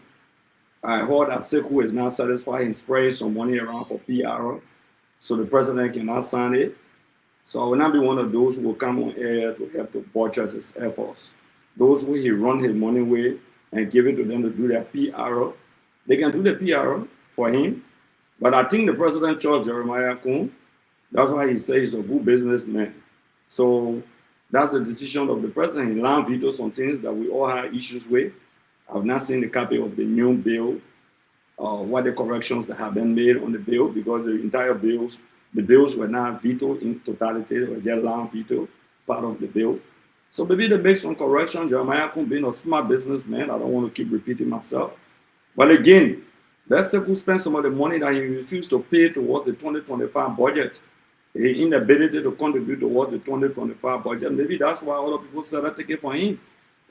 I heard that Sekou is not satisfied in spraying some money around for PR, so the president cannot sign it. So I will not be one of those who will come on air to help to buttress his efforts. Those who he run his money with and give it to them to do their PR, they can do the PR for him. But I think the president chose Jeremiah Kun. That's why he says he's a good businessman. So that's the decision of the president. He land veto some things that we all have issues with. I've not seen the copy of the new bill, what the corrections that have been made on the bill, because the entire bills, the bills were not vetoed in totality, or their land veto part of the bill. So maybe they make some correction. Jeremiah Kun being a smart businessman, I don't want to keep repeating myself. But again, let's say who spend some of the money that he refused to pay towards the 2025 budget. His inability to contribute towards the 2025 budget. Maybe that's why other people said that take it for him.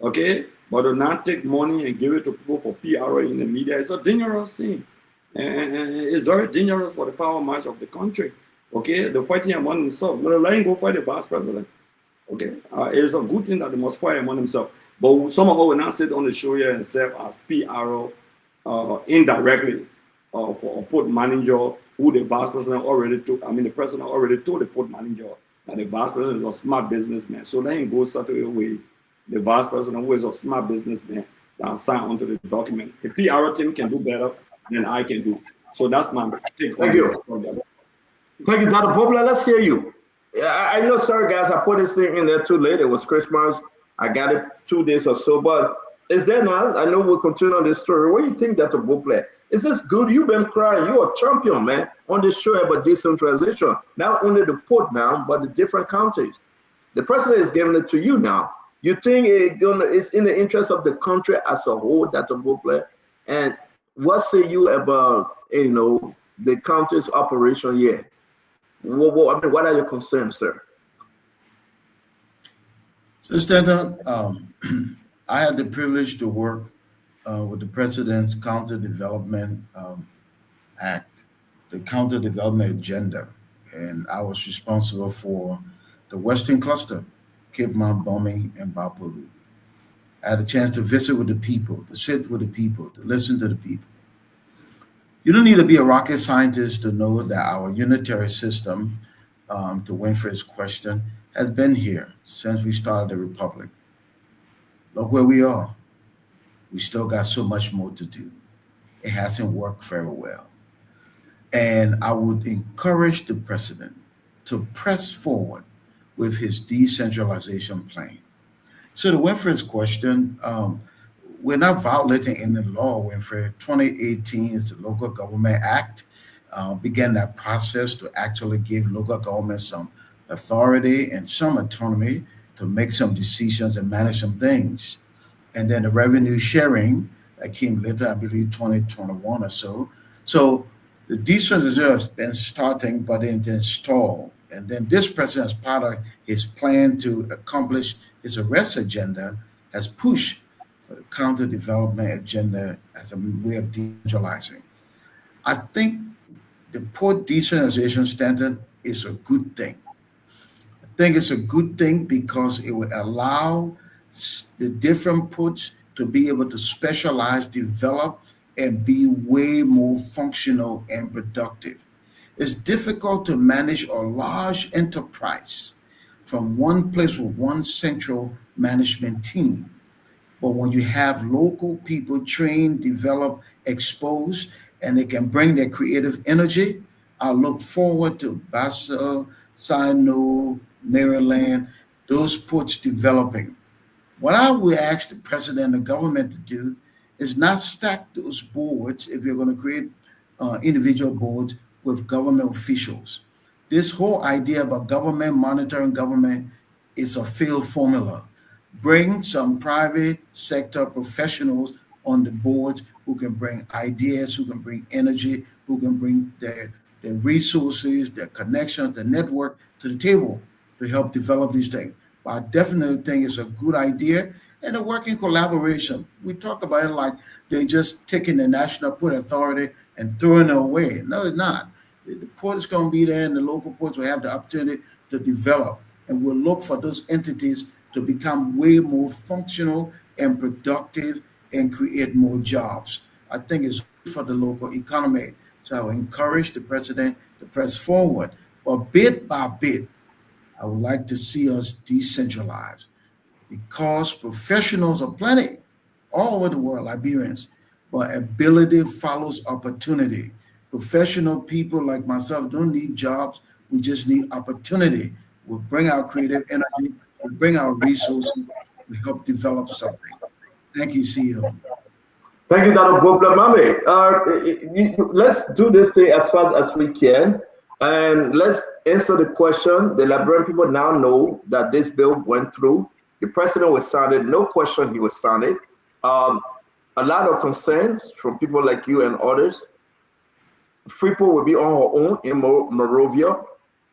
Okay? But to not take money and give it to people for PR in the media is a dangerous thing. And it's very dangerous for the power march of the country. Okay? They're fighting among themselves. Let him go fight the vice president. Okay? It's a good thing that they must fight among themselves. But somehow will not sit on the show here and serve as PR indirectly for a port manager who the vice president already took. I mean, the president already told the port manager that the vice president is a smart businessman. So let him go settle away the vice president who is a smart businessman that signed onto the document. The PR team can do better than I can do. So that's my take. Thank you. Thank you, Dr. Boble. Let's hear you. I know, sorry guys, I put this thing in there too late. It was Christmas. I got it 2 days or so, but is there not? I know we'll continue on this story. What do you think, Dr. Boble? Is this good? You've been crying. You're a champion, man, on this show about decentralization. Not only the port now, but the different counties. The president is giving it to you now. You think it's in the interest of the country as a whole, Dr. Boble? And what say you about, the county's operation here? What are your concerns, sir? So, Stanton, I had the privilege to work with the President's County Development Act, the County Development Agenda. and I was responsible for the Western Cluster, Cape Mount, Bombing, and Bapuru. I had a chance to visit with the people, to sit with the people, to listen to the people. You don't need to be a rocket scientist to know that our unitary system, to Winfred's question, has been here since we started the Republic. Look where we are. We still got so much more to do. It hasn't worked very well. And I would encourage the president to press forward with his decentralization plan. So to Winfred's question, we're not violating any law, Winfred. 2018 is the Local Government Act, began that process to actually give local government some authority and some autonomy to make some decisions and manage some things. And then the revenue sharing that came later, I believe 2021 or so. So the decentralization has been starting, but then stalled. And then this president, as part of his plan to accomplish his arrest agenda, has pushed for the counter development agenda as a way of decentralizing. I think the port decentralization standard is a good thing. I think it's a good thing because it will allow the different ports to be able to specialize, develop, and be way more functional and productive. It's difficult to manage a large enterprise from one place with one central management team. But when you have local people trained, developed, exposed, and they can bring their creative energy, I look forward to Basel, Sino, Maryland, those ports developing. What I would ask the president and the government to do is not stack those boards if you're going to create individual boards with government officials. This whole idea about government monitoring government is a failed formula. Bring some private sector professionals on the board who can bring ideas, who can bring energy, who can bring their resources, their connections, the network to the table to help develop these things. But I definitely think it's a good idea and a working collaboration. We talk about it like they're just taking the National Port Authority and throwing it away. No, it's not. The port is going to be there, and the local ports will have the opportunity to develop. And we'll look for those entities to become way more functional and productive and create more jobs. I think it's good for the local economy. So I will encourage the president to press forward. But bit by bit, I would like to see us decentralize because professionals are plenty all over the world, Liberians, but ability follows opportunity. Professional people like myself don't need jobs. We just need opportunity. We'll bring our creative energy, we'll bring our resources, we help develop something. Thank you, CEO. Thank you, Dr. Bobla Mame. Let's do this thing as fast as we can. And let's answer the question. The Liberian people now know that this bill went through. The president was signed. No question he was signed. A lot of concerns from people like you and others. Freeport will be on our own in Monrovia.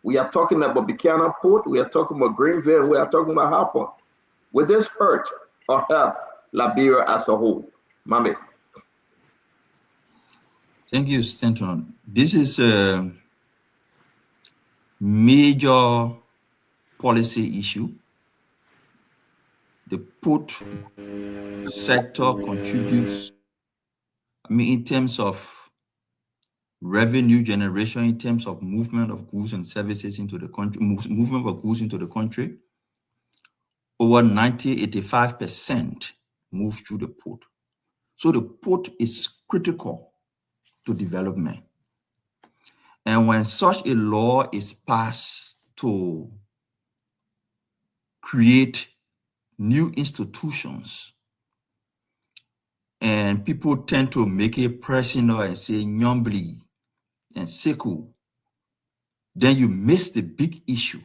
We are talking about Buchanan Port. We are talking about Greenville. We are talking about Harper. Will this hurt or help Liberia as a whole? Mame. Thank you, Stanton. This is a major policy issue. The port sector contributes, in terms of revenue generation, in terms of movement of goods and services into the country, movement of goods into the country, over 85% move through the port. So the port is critical to development. And when such a law is passed to create new institutions, and people tend to make it personal and say Nyombli and Seku, then you miss the big issue.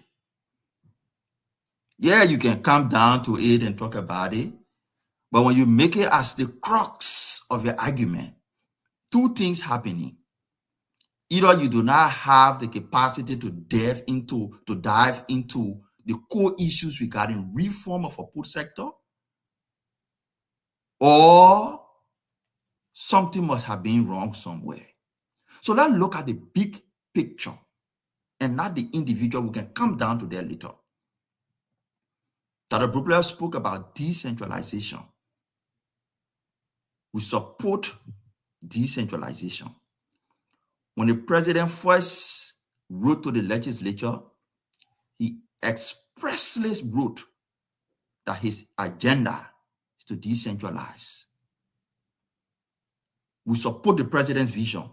Yeah, you can come down to it and talk about it, but when you make it as the crux of your argument, two things happening. Either you do not have the capacity to dive into the core issues regarding reform of a port sector, or something must have been wrong somewhere. So let's look at the big picture and not the individual. We can come down to that later. Dr. Brupler spoke about decentralization. We support decentralization. When the president first wrote to the legislature, he expressly wrote that his agenda is to decentralize. We support the president's vision.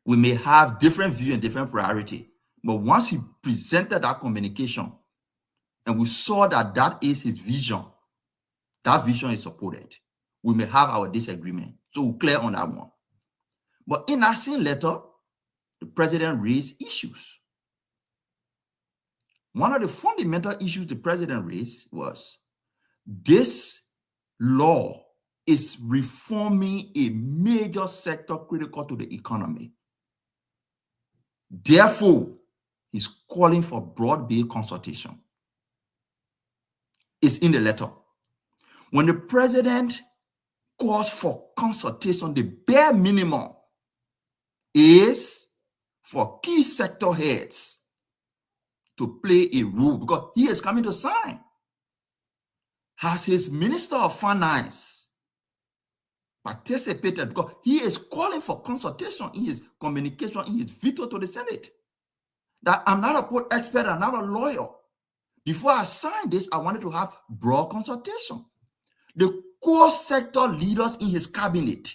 We may have different view and different priority, but once he presented that communication and we saw that that is his vision, that vision is supported. We may have our disagreement, so we're clear on that one. But in that same letter, the president raised issues. One of the fundamental issues the president raised was this law is reforming a major sector critical to the economy. Therefore, he's calling for broad-based consultation. It's in the letter. When the president calls for consultation, the bare minimum is for key sector heads to play a role, because he is coming to sign. Has his Minister of Finance participated? Because he is calling for consultation in his communication, in his veto to the Senate. That I'm not a court expert, I'm not a lawyer. Before I signed this, I wanted to have broad consultation. The core sector leaders in his cabinet,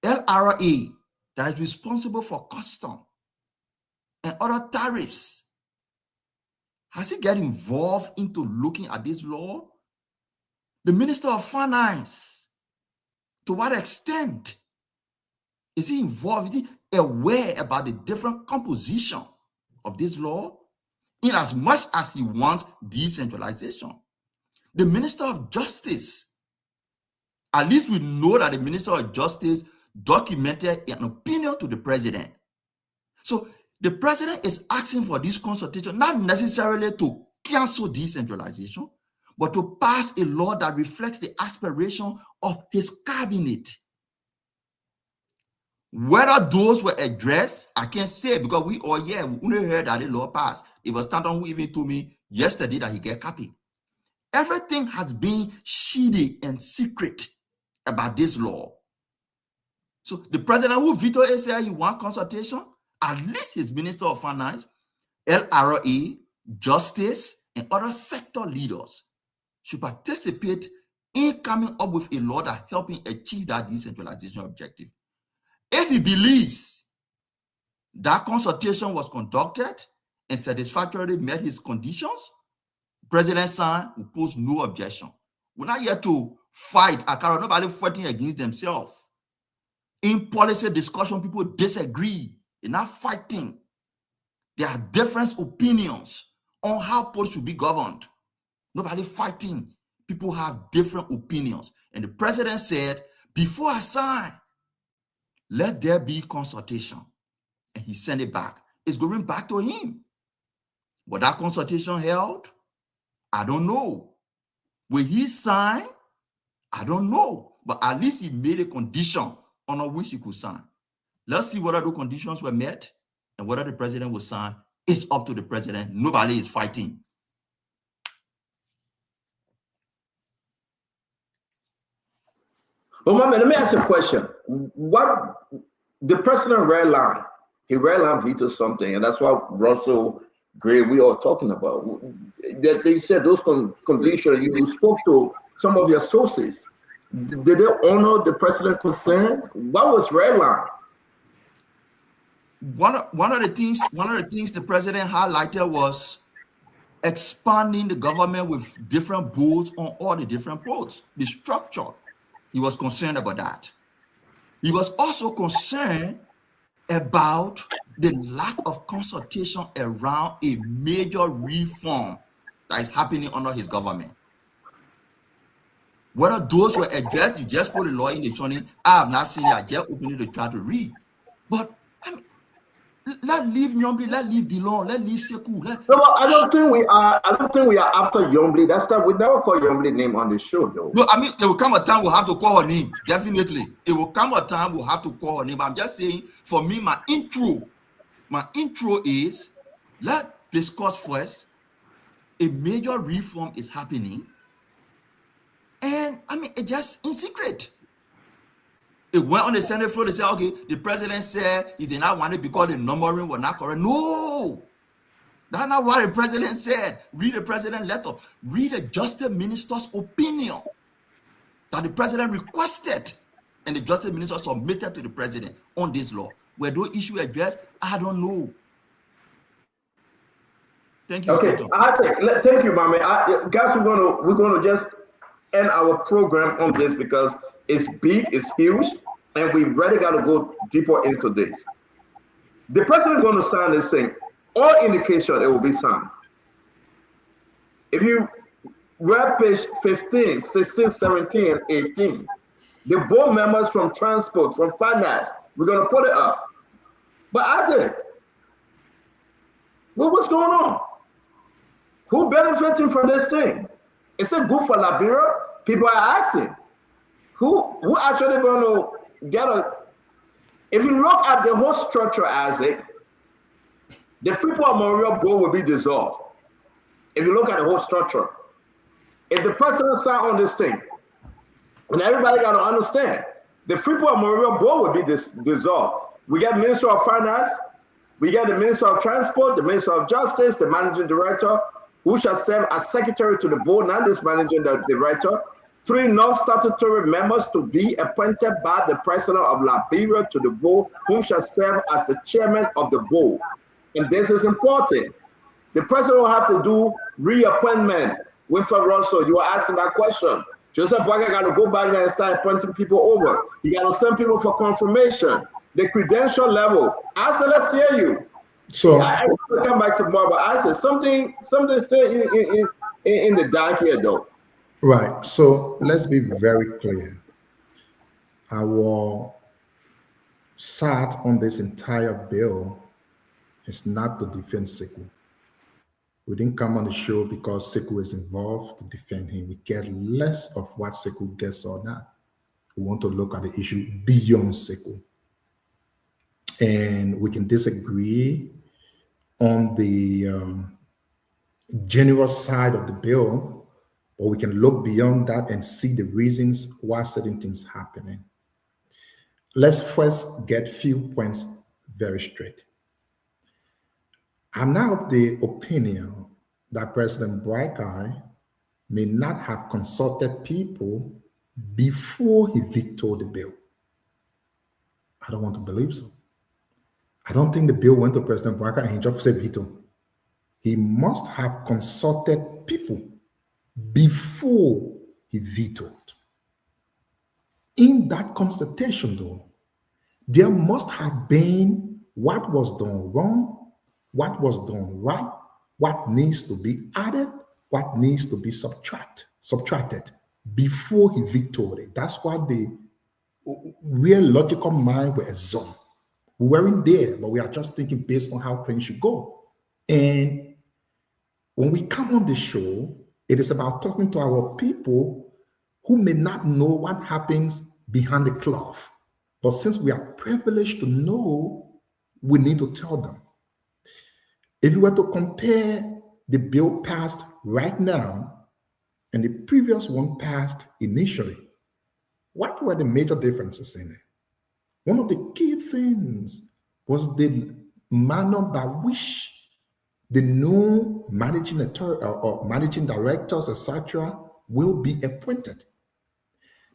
LRA, that is responsible for custom and other tariffs, has he get involved into looking at this law? The Minister of Finance, to what extent is he involved? Is he aware about the different composition of this law? In as much as he wants decentralization. The Minister of Justice, at least we know that the Minister of Justice documented an opinion to the president. So the president is asking for this consultation, not necessarily to cancel decentralization, but to pass a law that reflects the aspiration of his cabinet. Whether those were addressed, I can't say, because we only heard that the law passed. It was Stanton who even told me yesterday that he get a copy. Everything has been shady and secret about this law. So the president who vetoed it said he wants consultation, at least his Minister of Finance, LRA, Justice, and other sector leaders should participate in coming up with a law that helping achieve that decentralization objective. If he believes that consultation was conducted and satisfactorily met his conditions, President San will pose no objection. We're not here to fight. Nobody fighting against themselves. In policy discussion, people disagree. They're not fighting. There are different opinions on how policy should be governed. Nobody fighting. People have different opinions. And the president said, before I sign, let there be consultation. And he sent it back. It's going back to him. But that consultation held? I don't know. Will he sign? I don't know. But at least he made a condition under which he could sign. Let's see whether the conditions were met and whether the president will sign. It's up to the president. Nobody is fighting. Well, Mama, let me ask you a question. What the president redlined, he redlined vetoed something, and that's what Russell Gray we are talking about. That they said those conditions, you spoke to some of your sources. Did they honor the president's concern? What was redlined? One of the things the president highlighted was expanding the government with different boards on all the different boards. The structure, he was concerned about that. He was also concerned about the lack of consultation around a major reform that is happening under his government. Whether those were addressed, you just put the law in the training. I have not seen it. I just opened it to try to read. But I mean, let leave Yombly, let leave Dillon, let leave Sekou. No, I don't think we are. I don't think we are after Yombly. That's that we never call Yombly name on the show, though. No, I mean there will come a time we'll have to call her name. Definitely, it will come a time we'll have to call her name. I'm just saying, for me, my intro my intro is, let's discuss first. A major reform is happening. And I mean, it just in secret. It went on the Senate floor. They said, okay, the president said he did not want it because the numbering was not correct. No, that's not what the president said. Read the president's letter. Read the Justice Minister's opinion that the president requested and the Justice Minister submitted to the president on this law. Were those issues addressed? I don't know. Thank you. Okay, thank you, Mame. Guys, we're gonna just end our program on this because it's big, it's huge, and we really got to go deeper into this. The president is going to sign this thing. All indication it will be signed. If you read page 15, 16, 17, and 18, the board members from transport, from finance, we're going to put it up. But I said, well, what's going on? Who benefiting from this thing? Is it good for Liberia? People are asking. Who actually going to get a... If you look at the whole structure, Isaac, the Freeport Memorial Board will be dissolved. If you look at the whole structure. If the president signed on this thing, and everybody got to understand, the Freeport Memorial Board will be dissolved. We get Minister of Finance, we get the Minister of Transport, the Minister of Justice, the Managing Director, who shall serve as secretary to the board, not this Managing Director. 3 non-statutory members to be appointed by the president of Liberia to the board, whom shall serve as the chairman of the board. And this is important. The president will have to do reappointment. Winfred Russell, you were asking that question. Joseph Boakai got to go back there and start appointing people over. You got to send people for confirmation. The credential level. I said, let's hear you. So I will come back tomorrow, but I said something still in the dark here, though. Right. So let's be very clear. Our sat on this entire bill is not to defend Sekou. We didn't come on the show because Sekou is involved to defend him. We care less of what Sekou gets or not. We want to look at the issue beyond Sekou. And we can disagree on the general side of the bill, but we can look beyond that and see the reasons why certain things are happening. Let's first get few points very straight. I'm now of the opinion that President Boakai may not have consulted people before he vetoed the bill. I don't want to believe so. I don't think the bill went to President Boakai and he just said veto. He must have consulted people before he vetoed. In that consultation, though, there must have been what was done wrong, what was done right, what needs to be added, what needs to be subtracted before he vetoed it. That's why the real logical mind were exhausted. We weren't there, but we are just thinking based on how things should go. And when we come on the show, it is about talking to our people who may not know what happens behind the cloth. But since we are privileged to know, we need to tell them. If you were to compare the bill passed right now and the previous one passed initially, what were the major differences in it? One of the key things was the manner by which the new managing directors, etc., will be appointed.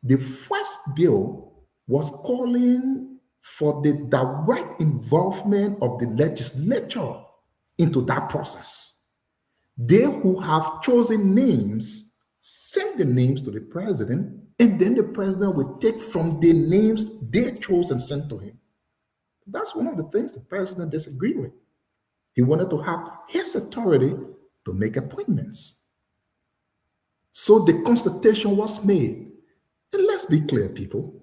The first bill was calling for the direct involvement of the legislature into that process. They who have chosen names send the names to the president, and then the president will take from the names they chose and send to him. That's one of the things the president disagreed with. He wanted to have his authority to make appointments. So the consultation was made. And let's be clear, people.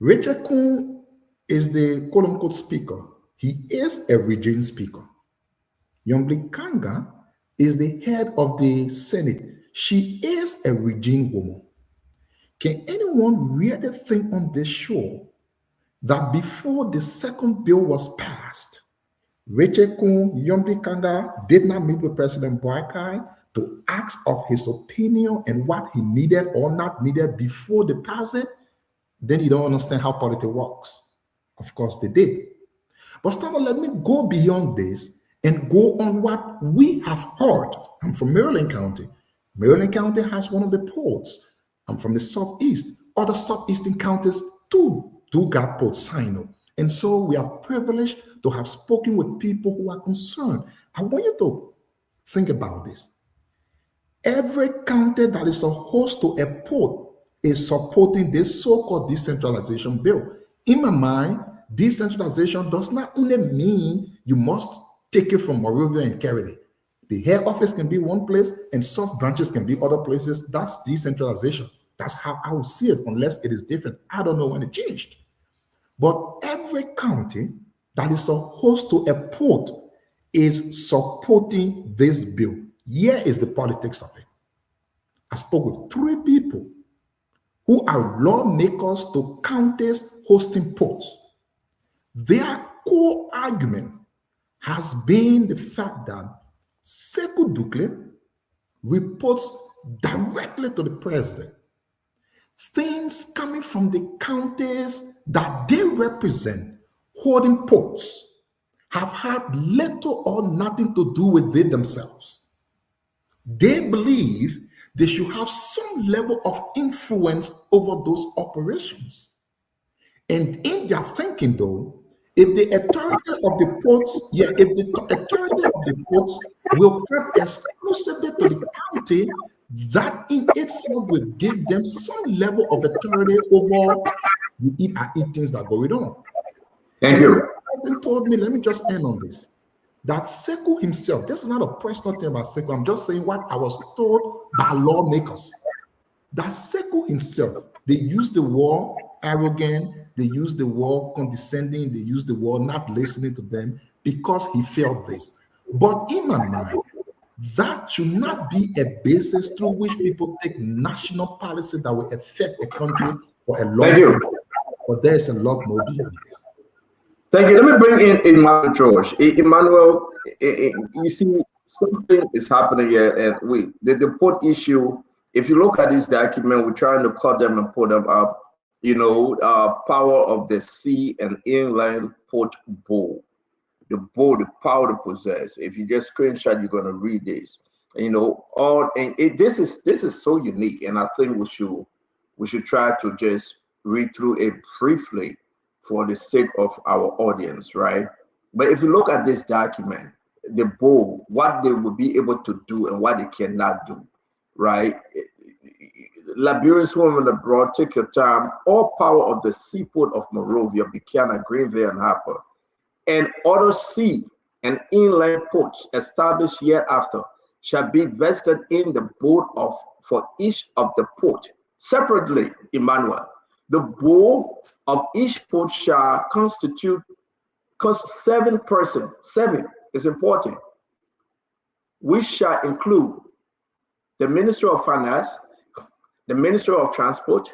Richard Kuhn is the quote-unquote speaker. He is a region speaker. Yombli Kanga is the head of the Senate. She is a region woman. Can anyone really think on this show that before the second bill was passed, Richard Kun Yomdi Kanga did not meet with President Boakai to ask of his opinion and what he needed or not needed before they pass it, then you don't understand how politics works. Of course they did. But Stanley, let me go beyond this and go on what we have heard. I'm from Maryland County. Maryland County has one of the ports. I'm from the Southeast. Other Southeastern counties too do got ports signed. And so we are privileged to have spoken with people who are concerned. I want you to think about this. Every county that is a host to a port is supporting this so-called decentralization bill. In my mind, decentralization does not only mean you must take it from Monrovia and carry it. The head office can be one place and soft branches can be other places. That's decentralization. That's how I would see it, unless it is different. I don't know when it changed. But every county that is a host to a port is supporting this bill. Here is the politics of it. I spoke with 3 people who are lawmakers to counties hosting ports. Their core argument has been the fact that Sekou Dukle reports directly to the president things coming from the counties that they represent holding ports have had little or nothing to do with it themselves. They believe they should have some level of influence over those operations. And in their thinking, though, if the authority of the ports, if the authority of the ports will come exclusively to the county, that in itself will give them some level of authority over the things that are going on. Thank you. The person told me, let me just end on this, that Sekou himself, this is not a personal thing about Sekou, I'm just saying what I was told by lawmakers, that Sekou himself, they use the word arrogant, they use the word condescending, they use the word not listening to them because he felt this. But in my mind, that should not be a basis through which people take national policy that will affect a country for a long time. But there's a lot more beyond this. Thank you. Let me bring in Emmanuel George. Emmanuel, you see, something is happening here, and the port issue, if you look at this document, we're trying to cut them and put them up. Power of the sea and inland port board. The board, the power to possess. If you just screenshot, you're gonna read this. This is so unique, and I think we should try to just read through it briefly for the sake of our audience, right? But if you look at this document, the board, what they will be able to do and what they cannot do, right? Liberians women abroad, take your time. All power of the seaport of Monrovia, Buchanan, Greenville, and Harper, and other sea and inland ports established hereafter shall be vested in the board for each of the port. Separately, Emmanuel, the board of each port shall constitute 7 persons. 7 is important. We shall include the Minister of Finance, the Minister of Transport,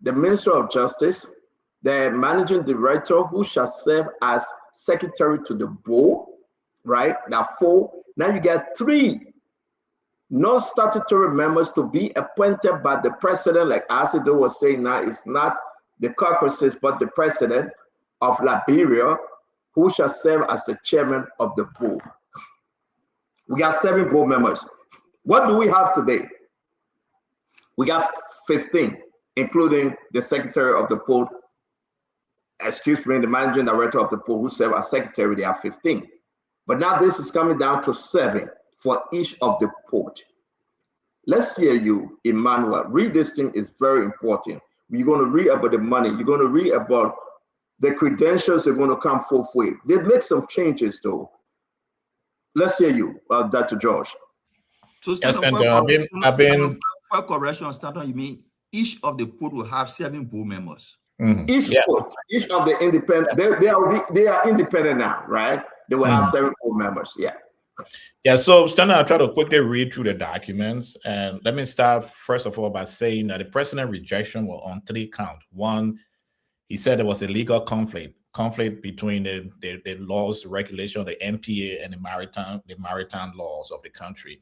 the Minister of Justice, the Managing Director, who shall serve as Secretary to the board, right? Now 4. Now you get 3 non-statutory members to be appointed by the president, like Asido was saying now, it's not the caucuses, but the president of Liberia, who shall serve as the chairman of the board. We got 7 board members. What do we have today? We got 15, including the secretary of the board, the managing director of the board who serve as secretary. They are 15. But now this is coming down to 7 for each of the port. Let's hear you, Emmanuel. Read this thing, is very important. You're going to read about the money. You're going to read about the credentials are going to come forth with. They make some changes though. Let's hear you, Dr. George. So Yes, I've been for correction, Stanton, you mean each of the port will have 7 board members. Each port, each of the independent, they are independent now, right? They will have 7 board members. Yeah, so Stanton, I'll try to quickly read through the documents. And let me start, first of all, by saying that the president rejection was on 3 counts. 1, he said there was a legal conflict conflict between the laws, regulation, the MPA, and the maritime laws of the country.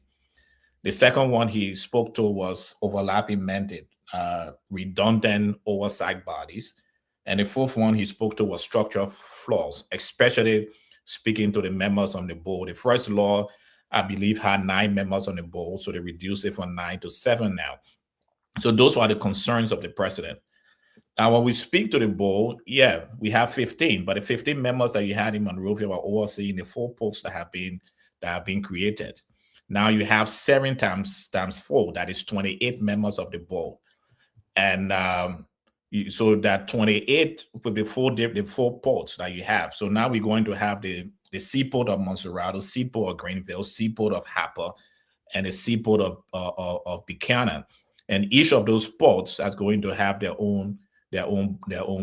The second one he spoke to was overlapping mandate, redundant oversight bodies. And the fourth one he spoke to was structural flaws, especially speaking to the members on the board. The first law, I believe, had 9 members on the board, so they reduced it from 9 to 7 now. So those were the concerns of the president. Now, when we speak to the board, yeah, we have 15, but the 15 members that you had in Monrovia were overseeing the 4 posts that have been created. Now you have 7 times 4, that is 28 members of the board. And so that 28 will be the 4 ports that you have. So now we're going to have the seaport of Montserrat, seaport of Greenville, seaport of Harper, and the seaport of Buchanan. And each of those ports is going to have their own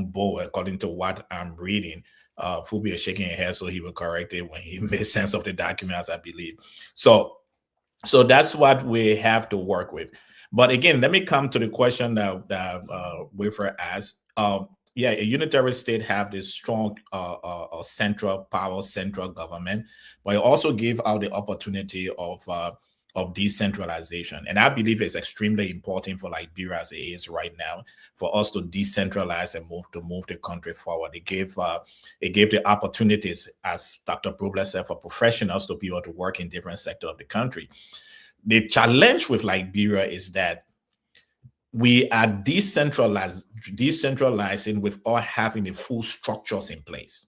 board, according to what I'm reading. Fubi is shaking his head, so he will correct it when he makes sense of the documents, I believe. So that's what we have to work with. But again, let me come to the question that Wilfred asked. Yeah, a unitary state have this strong central power, central government, but it also give out the opportunity of decentralization. And I believe it's extremely important for Liberia as it is right now for us to decentralize and move the country forward. It gave the opportunities, as Dr. Probler said, for professionals to be able to work in different sectors of the country. The challenge with Liberia is that we are decentralizing without having the full structures in place.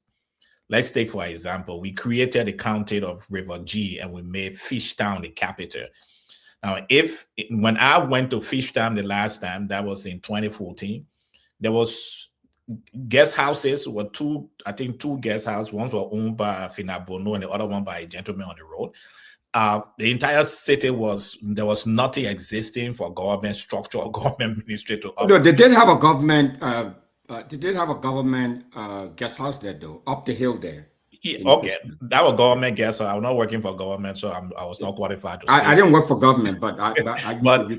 Let's take, for example, we created the county of River G and we made Fishtown the capital. Now, when I went to Fishtown the last time, that was in 2014, there was guest houses, were 2 guest houses. Ones were owned by Finabono and the other one by a gentleman on the road. The entire city there was nothing existing for government structure or government ministry to operate. No, they did have a government guest house there, though, up the hill there. Yeah, okay, that was government guest. So I'm not working for government, so I was not qualified to. I didn't work for government, but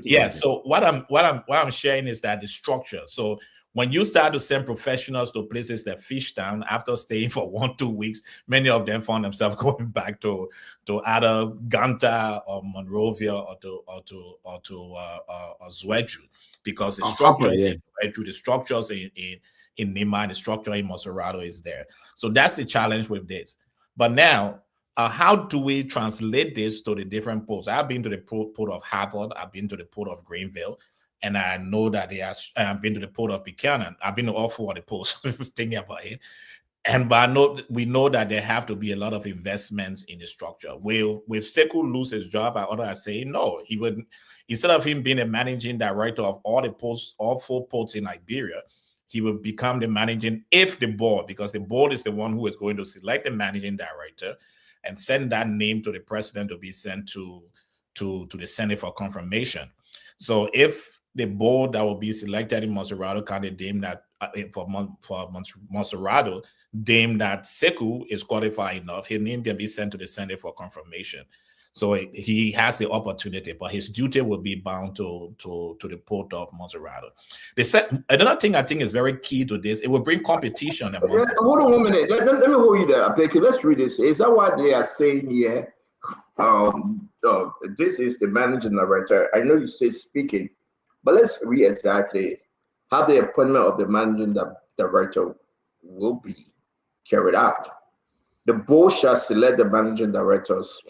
yeah. So what I'm sharing is that the structure. So when you start to send professionals to places that Fishtown, after staying for 1-2 weeks, many of them found themselves going back to either Ganta or Monrovia or to Zweju, because the structures in Zweju, the structures in Nima, the structure in Montserrat is there. So that's the challenge with this. But now, how do we translate this to the different ports? I've been to the port of Harvard, I've been to the port of Greenville, and I know that I've been to the port of Buchanan. I've been to all 4 of the ports, thinking about it. But we know that there have to be a lot of investments in the structure. Will Sekou lose his job? Others are saying no. He would, instead of him being a managing director of all the ports, all 4 ports in Liberia, he will become the managing, because the board is the one who is going to select the managing director and send that name to the president to be sent to the Senate for confirmation. So if the board that will be selected in Montserrat County deem that for Montserrat deem that Sekou is qualified enough, his name can be sent to the Senate for confirmation. So he has the opportunity, but his duty will be bound to the port of Montserrat. Another thing I think is very key to this, it will bring competition. Hold on 1 minute. Let me hold you there, Becky. Let's read this. Is that what they are saying here? This is the managing director. I know you say speaking, but let's read exactly how the appointment of the managing director will be carried out. The board shall select the managing directors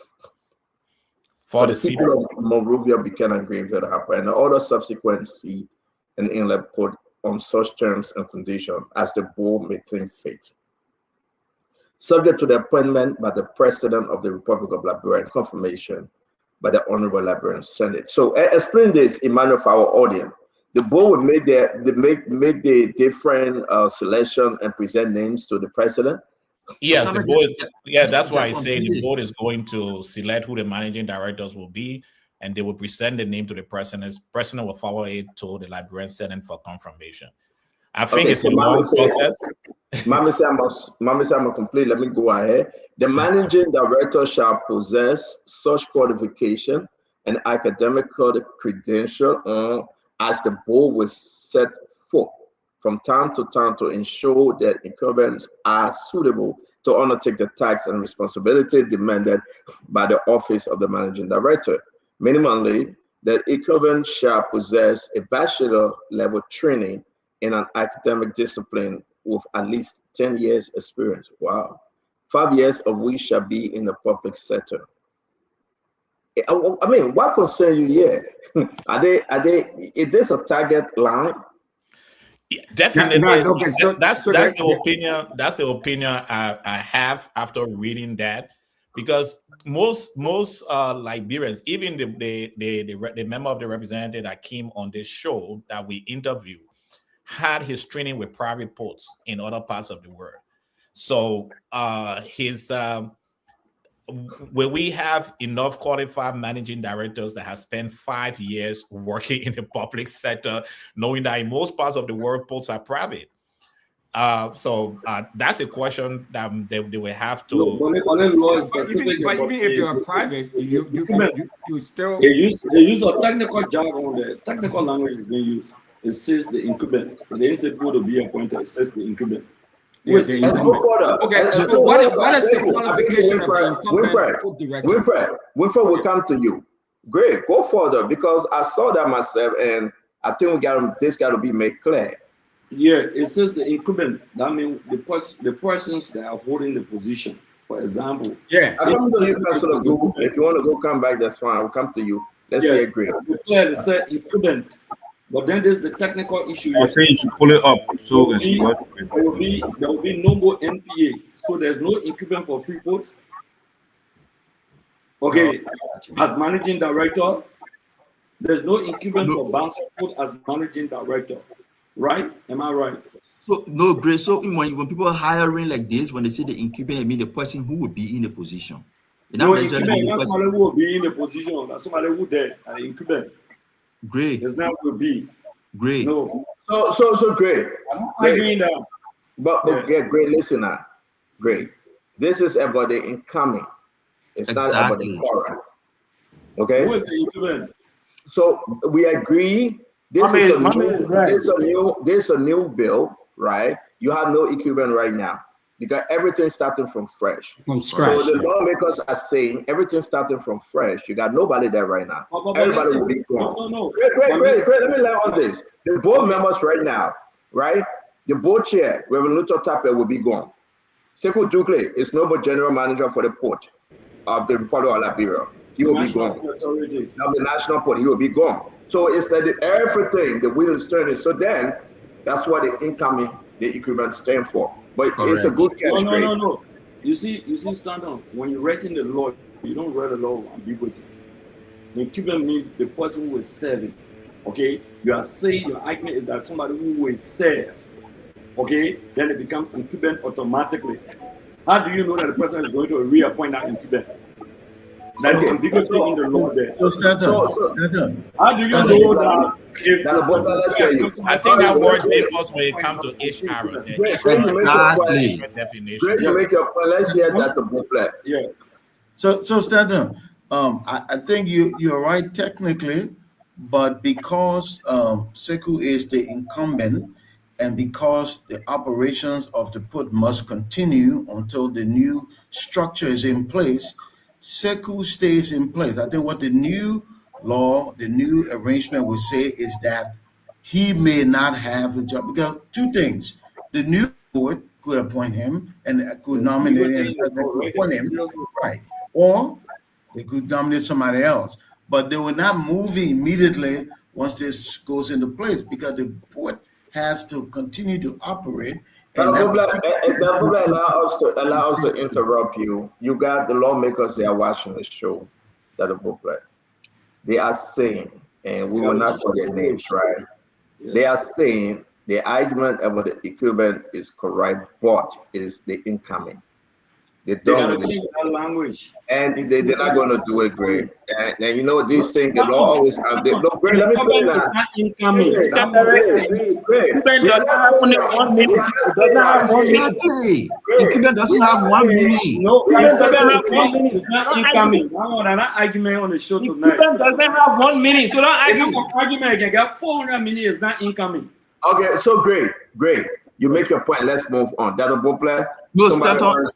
for the people of Monrovia, Buchanan, Greenville, Harper, and all the subsequent sea and inlet port on such terms and conditions as the board may think fit, subject to the appointment by the President of the Republic of Liberia and confirmation by the Honorable Liberian Senate. So explain this, Emmanuel, for our audience. The board would make the different selection and present names to the President. Yes, the board. Yeah, that's why I say the board is going to select who the managing directors will be, and they will present the name to the president. The president will forward it to the Liberian Senate for confirmation. I think it's a long process. Mama say I'm complete. Let me go ahead. The managing director shall possess such qualification and academic credential as the board will set forth from time to time to ensure that incumbents are suitable to undertake the tasks and responsibility demanded by the office of the managing director. Minimally, that incumbent shall possess a bachelor level training in an academic discipline with at least 10 years experience. Wow. 5 years of which shall be in the public sector. I mean, what concerns you here? Is this a target line? Yeah, definitely. Okay, so that's the opinion. That's the opinion I have after reading that, because most Liberians, even the member of the representative that came on this show that we interviewed, had his training with private ports in other parts of the world. So when we have enough qualified managing directors that have spent 5 years working in the public sector, knowing that in most parts of the world, ports are private. So that's a question that they will have to. But even if they are private, you still. They use a technical jargon. The technical language is being used. It says the incumbent. They didn't say who to be appointed. It says the incumbent. Yes, okay, so what is the qualification of the incumbent? Winfred will come to you. Great, go further, because I saw that myself, and I think this got to be made clear. Yeah, it says the incumbent. That means the persons that are holding the position. For example. Yeah. I come to you, Councilor Gu. If you want to go come back, that's fine. I'll come to you. Let's say agree. It says incumbent. But then there's the technical issue. I say you should pull it up so there will be no more NPA. So there's no incumbent for Freeport. Okay, as managing director, there's no incumbent for Bouncing Port as managing director. Right? Am I right? So no, great. So when people are hiring like this, when they say the incumbent, I mean the person who will be in the position. No, incumbent, not somebody who will be in the position. That's somebody who there, an incumbent. Great. It's not will be. Great. No. So great. I mean that. But yeah, great listener. Great. This is about the incoming. It's not about the current. Okay. Who is the incumbent? So we agree. This is a new bill, right? You have no incumbent right now, because everything's starting from fresh. From scratch. So the lawmakers are saying everything's starting from fresh. You got nobody there right now. Everybody will be gone. No. Great. Let me learn on this. The board members right now, right? The board chair, Reverend Luther Tapper, will be gone. Sekou Dukle is no more general manager for the port of the Republic of Liberia. He will be gone. Now the national port, he will be gone. So it's like everything, the wheel is turning. So then that's what the incoming, the equipment stand for. But it's a good catch. No. You see, Stanton, when you're writing the law, you don't write the law with ambiguity. The incumbent means the person who is serving. Okay? You are saying your argument is that somebody who will serve. Okay? Then it becomes incumbent automatically. How do you know that the person is going to reappoint that incumbent? That's ambiguity in the law there. So Stanton. How do you know that? I think that word differs when it comes to HR. Exactly. Great to make your point. Let's hear that to both play. Yeah. So Stanton, I think you're right technically, but because Sekou is the incumbent, and because the operations of the port must continue until the new structure is in place, Sekou stays in place. I think what the new law, the new arrangement will say is that he may not have the job, because two things: the new board could appoint him and could nominate him, and the president could appoint him, right? Or they could nominate somebody else, but they will not move immediately once this goes into place, because the board has to continue to operate. Allow us to interrupt you. You got the lawmakers that are watching the show that are book play. They are saying, and we will not put their names, right? Yeah. They are saying the argument about the equipment is correct, but it is the incoming. They don't change that language, and they're not going to do it great. And you know these things, the law always have. Look, great. Let me tell you that. Incoming. Incumbent doesn't have 1 minute. No, it's not incoming. I'm not argument on the show tonight. Doesn't have 1 minute, so don't argue. Argument can get 400 minutes. It's not incoming. Okay, so great. Great. You make your point. Let's move on. Dr. Bopler. No, Let me Stato. finish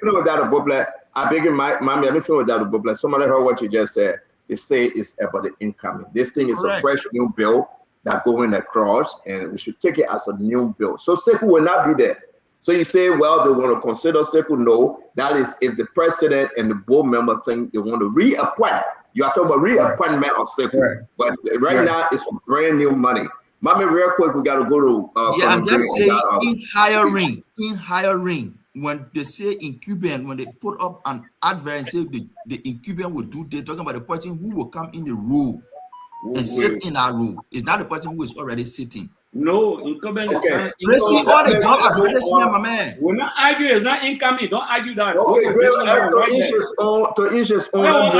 with Dr. Bopler. I beg you, mommy, let me finish with Dr. Bopler. Somebody heard what you just said. They say it's about the incoming. This thing is a fresh new bill that going across, and we should take it as a new bill. So Sekou will not be there. So you say, well, they want to consider Sekou. No, that is if the president and the board member think they want to reappoint. You are talking about reappointment of Sekou. But right now, it's brand new money. Mommy, real quick, we got to go to. I'm just saying in hiring. When they say incumbent, when they put up an advert and say the incumbent will do, they're talking about the person who will come in the role and sit in our role. It's not the person who is already sitting. No, incumbent is not. All the job advertisement, my man. We're not arguing. It's not incoming. Don't argue that. Okay, to each his own. To each his own.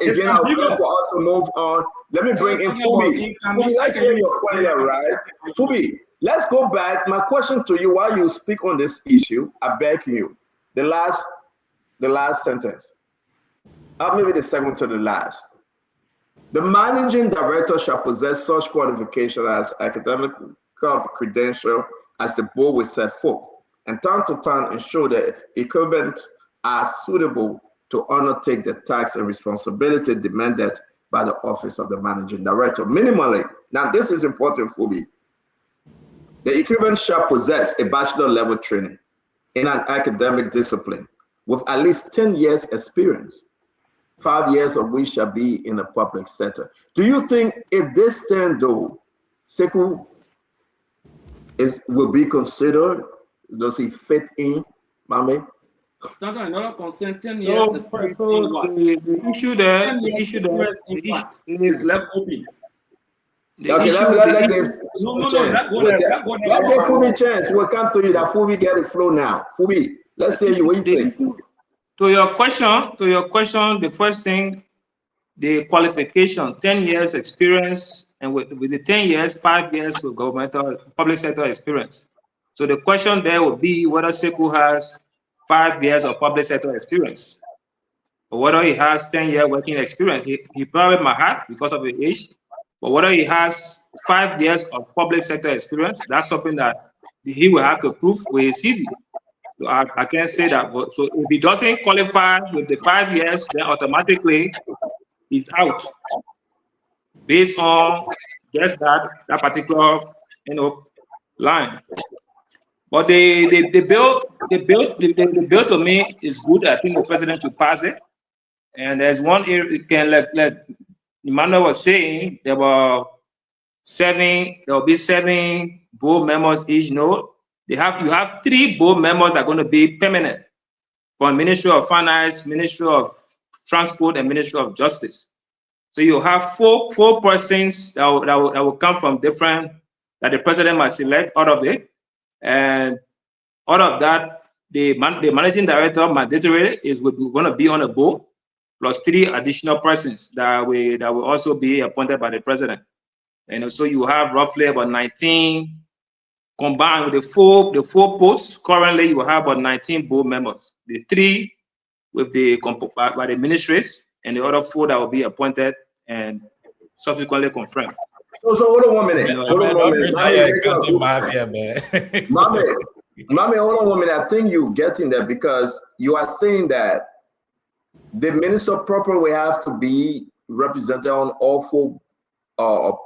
Again, I'll try for us to move on. Let me bring in Fubi. Fubi, let's hear your point here, right? Fubi, let's go back. My question to you, while you speak on this issue, I beg you, the last sentence, maybe the second to the last. The managing director shall possess such qualification as academic credential as the board will set forth, and time to time ensure that equipment are suitable to undertake the task and responsibility demanded by the office of the managing director. Minimally, now this is important for me. The equipment shall possess a bachelor level training in an academic discipline with at least 10 years experience, 5 years of which shall be in the public sector. Do you think if this stand though, Sekou will be considered? Does he fit in, Mame? Another consent 10 So, years. the issue there is left open. Let Fubi chance. We'll come to you. That Fubi get the flow now. Fubi, let's say you what you think. To your question, the first thing, the qualification, 10 years experience, and with the 10 years, 5 years of governmental public sector experience. So the question there would be whether Sekou has 5 years of public sector experience, or whether he has 10-year working experience. He probably might have because of the age, but whether he has 5 years of public sector experience, that's something that he will have to prove with his CV. So I can't say that. But so if he doesn't qualify with the 5 years, then automatically he's out based on just that particular line. But the bill to me is good. I think the president should pass it. And there's one area it can like Emmanuel was saying, there will be 7 board members each node. You have 3 board members that are going to be permanent for Ministry of Finance, Ministry of Transport, and Ministry of Justice. So you have four persons that will come from different, that the president might select out of it. And out of that, the managing director mandatory is going to be on the board, plus 3 additional persons that will also be appointed by the president. And so you have roughly about 19 combined with the four posts. Currently, you have about 19 board members. The 3 with by the ministries, and the other 4 that will be appointed and subsequently confirmed. So hold on 1 minute. Hold on 1 minute. Mame, hold on 1 minute. I think you getting that because you are saying that the minister proper will have to be represented on all 4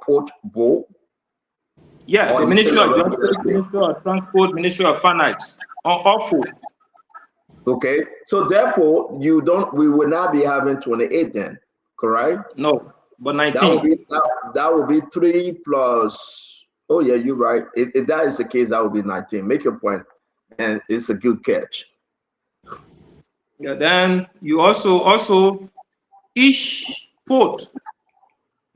port board. Yeah, the Ministry of Justice, Ministry of Transport, Ministry of Finance, all 4. Okay, so therefore we will not be having 28 then, correct? No, but 19. That will be 3 plus. Oh yeah, you're right. If that is the case, that will be 19. Make your point, and it's a good catch. Yeah, then you also each port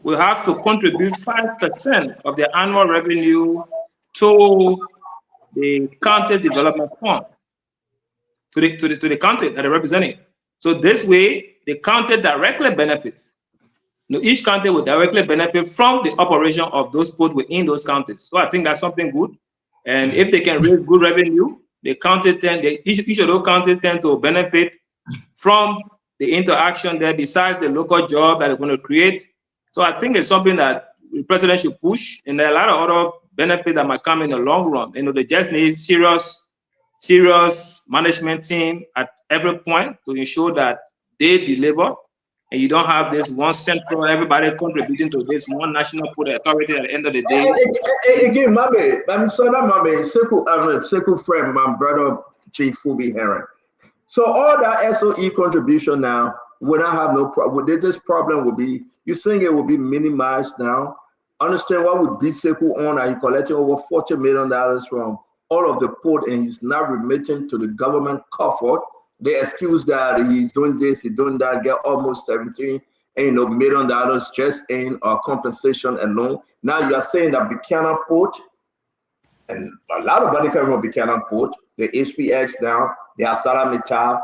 will have to contribute 5% of their annual revenue to the county development fund, to the county that they're representing. So this way, the county directly benefits. Each county will directly benefit from the operation of those ports within those counties. So I think that's something good. And if they can raise good revenue, the county each of those counties tend to benefit from the interaction there besides the local job that they're going to create. So I think it's something that the president should push, and there are a lot of other benefits that might come in the long run. They just need serious management team at every point to ensure that they deliver, and you don't have this one central, everybody contributing to this one national port authority at the end of the day. Again, I'm sorry, Sekou friend, my brother Chief Fubi Heron. So all that SOE contribution now will not have no problem. This problem will be, you think it will be minimized now? Understand what would be Sekou on? Are you collecting over $40 million from all of the port, and he's not remitting to the government coffers? They excuse that he's doing this, he's doing that, get almost $17 million just in compensation alone. Now you are saying that Buchanan Port, and a lot of money coming from Buchanan Port, the HPX now, the Asara Mittal,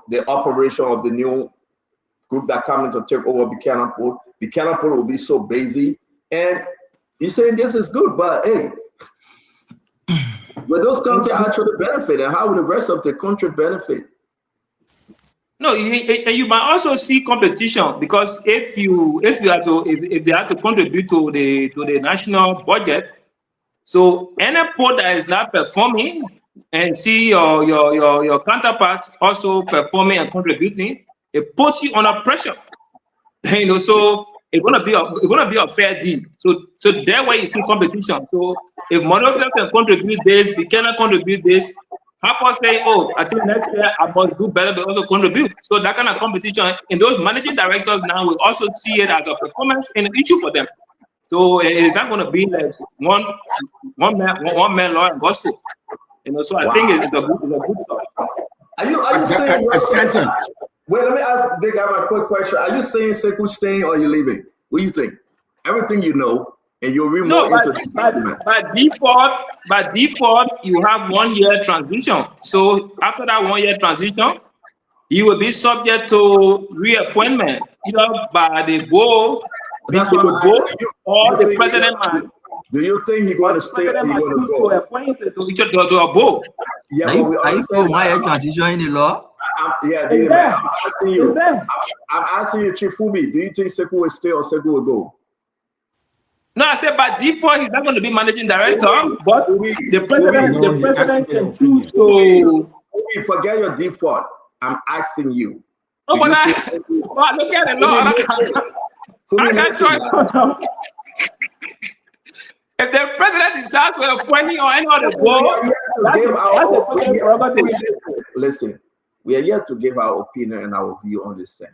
the operation of the new group that coming to take over Buchanan Port. Buchanan Port will be so busy, and you're saying this is good, but hey, will those countries actually benefit, and how will the rest of the country benefit? No, you might also see competition, because if they have to contribute to the national budget, so any port that is not performing and see your counterparts also performing and contributing, it puts you under pressure. So it's gonna be a fair deal. So that way you see competition. So if Monrovia can contribute this, we cannot contribute this. How say, oh, I think next year I must do better, but also contribute. So that kind of competition, and those managing directors now will also see it as a performance and an issue for them. So it's not going to be like one man law and gospel. So I think it's a good stuff. Are you saying? Wait, let me ask. They got my quick question. Are you saying Sekou staying or you leaving? What do you think? Everything you know, and you'll read more into this document. By default, you have 1 year transition. So after that 1 year transition, you will be subject to reappointment either by the board, or the president. Do you think he's going to stay or he's going to go? To a board. Yeah, are you for 1 year transition in the law? I'm asking you. I'm asking you, Chief Fubi. Do you think Sekou will stay or Sekou will go? No, I said by default he's not going to be managing director, but the president can choose to. Forget your default. I'm asking you. Oh, but look at it. No, I'm not sure. If the president decides to appoint or any other board, listen, we are here to give our opinion and our view on this thing.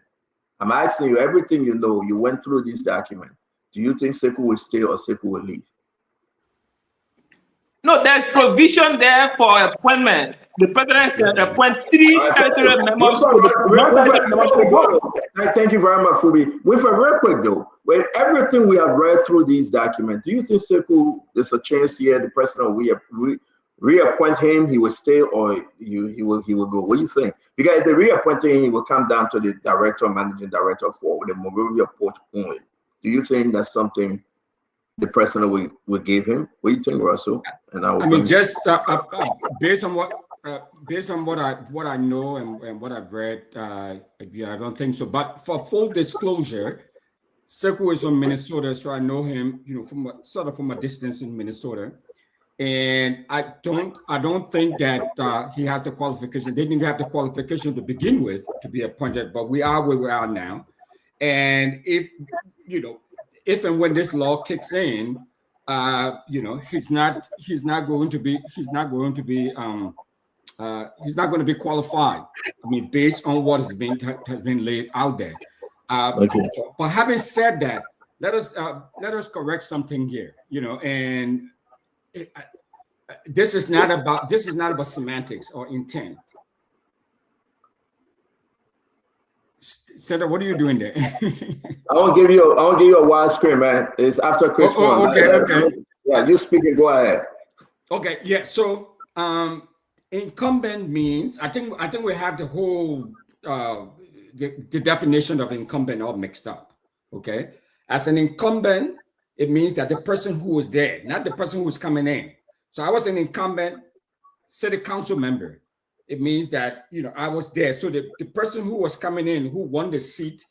I'm asking you everything you know. You went through this document. Do you think Sekou will stay or Sekou will leave? No, there's provision there for appointment. The president can appoint 3 statutory members. Thank you very much, Fubi. With a real quick though, with everything we have read through these documents, do you think Sekou, there's a chance here the president will reappoint him, he will stay, or he will go? What do you think? Because if they reappoint him, he will come down to the director, managing director for the Monrovia Port only. Do you think that's something the president will give him? What do you think, Russell? And I mean, just based on what I know and what I've read, I don't think so. But for full disclosure, Sekou is from Minnesota, so I know him, from a distance in Minnesota. And I don't think that he has the qualification. They didn't even have the qualification to begin with to be appointed, but we are where we are now. And if and when this law kicks in, he's not going to be qualified. I mean, based on what has been laid out there. But having said that, let us correct something here. And this is not about semantics or intent. Senator, what are you doing there? I won't give you a wide screen, man. It's after Christmas. Okay. Yeah, you speak and go ahead. Okay, yeah. So incumbent means I think we have the whole the definition of incumbent all mixed up. Okay. As an incumbent, it means that the person who was there, not the person who's coming in. So I was an incumbent city council member. It means that I was there. So the person who was coming in, who won the seat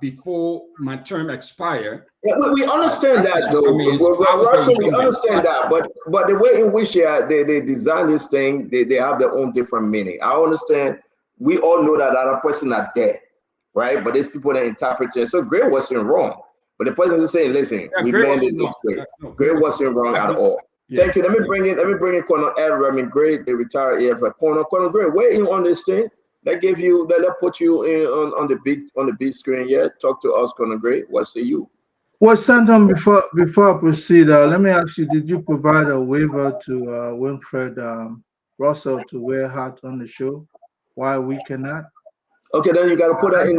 before my term expire. Yeah, we understand that, though. We understand that, but the way in which they design this thing, they have their own different meaning. I understand. We all know that other person are dead, right? But there's people that interpret it. So Gray wasn't wrong, but the person is saying, "Listen, we blended this Gray. Gray wasn't wrong at all." Yeah. Thank you. Let me bring in Colonel Ed Gray, the retired AFL. Colonel Gray, where in on this thing? That put you in on the big screen. Yeah, talk to us, Colonel Gray. What say you? Well, Santon, before I proceed, let me ask you: did you provide a waiver to Winfred Russell to wear hat on the show? Why we cannot? Okay, then you got to put that in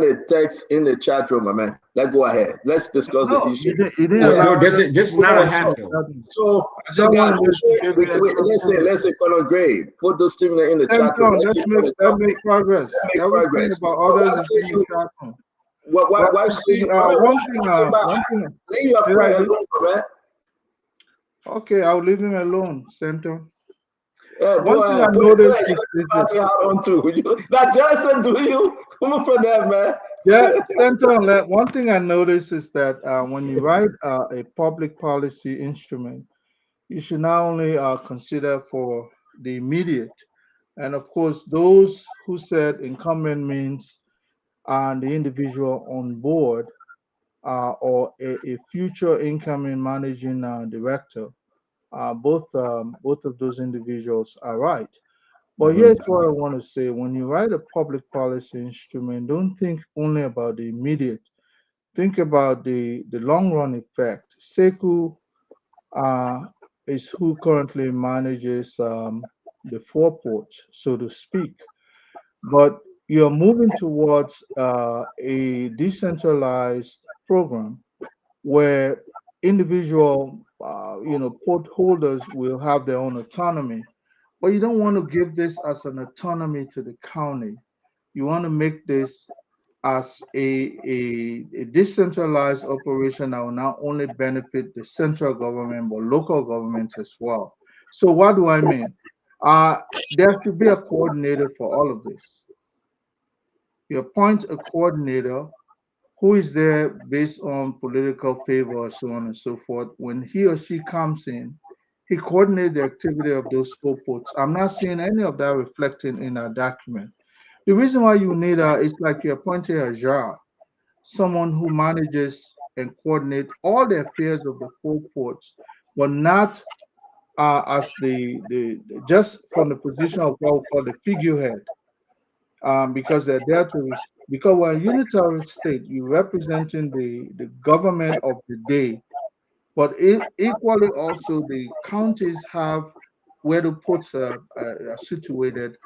the text in the chat room, my man. Let's go ahead. Let's discuss the issue. This is not a handle. So guys, listen, Colonel Gray, put those things in the chat room. Let's make progress. Progress. Why should you? Leave your friend alone, man. Okay, I'll leave him alone, Center. Yeah, one thing I noticed is that Jason, do you come from there, man? Yeah, Center. One thing I noticed is that when you write a public policy instrument, you should not only consider for the immediate, and of course, those who said incumbent means the individual on board or a future incoming managing director. Both of those individuals are right. But here's what I want to say. When you write a public policy instrument, don't think only about the immediate. Think about the long run effect. Sekou is who currently manages the four ports, so to speak. But you're moving towards a decentralized program where individual port holders will have their own autonomy, but you don't want to give this as an autonomy to the county. You want to make this as a decentralized operation that will not only benefit the central government but local governments as well. So what do I mean? There should be a coordinator for all of this. You appoint a coordinator who is there based on political favor, so on and so forth. When he or she comes in, he coordinates the activity of those four ports. I'm not seeing any of that reflected in our document. The reason why you need is like you're appointing a jar, someone who manages and coordinates all the affairs of the four ports, but not as just from the position of what we call the figurehead. Because they're there because we're a unitary state, you're representing the government of the day, but equally also the counties have where the ports are situated,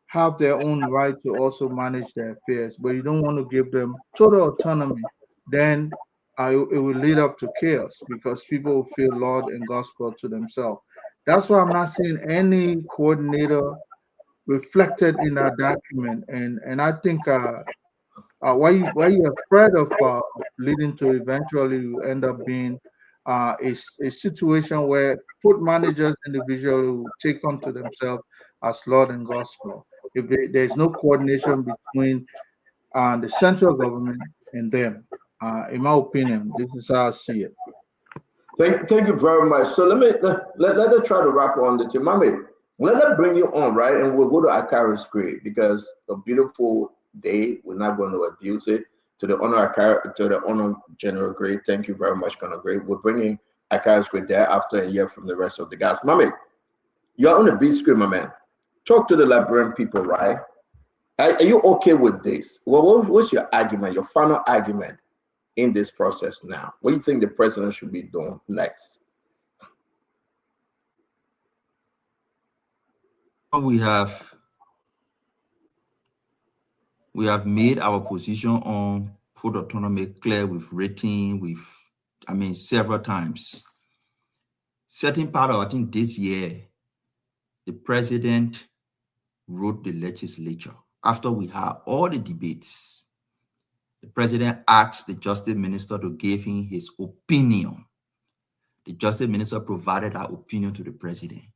have their own right to also manage their affairs, but you don't want to give them total autonomy. Then it will lead up to chaos because people will feel Lord and gospel to themselves. That's why I'm not seeing any coordinator reflected in our document, and I think why you're afraid of leading to eventually you end up being a situation where port managers individually will take onto themselves as Lord and gospel if there's no coordination between the central government and them. In my opinion, this is how I see it. Thank you very much. So let us try to wrap on the team. Mami, let us bring you on, right? And we'll go to Akaris Gray because a beautiful day. We're not going to abuse it. To the honor General Gray. Thank you very much, Colonel Gray. We're bringing Akaris Gray there after a year from the rest of the guys. Mami, you're on the big screen, my man. Talk to the Liberian people, right? Are you okay with this? Well, what's your argument, your final argument in this process now? What do you think the president should be doing next? We have made our position on port autonomy clear with rating, several times. Certain part of, I think this year, the president wrote the legislature. After we had all the debates, the president asked the justice minister to give him his opinion. The justice minister provided that opinion to the president.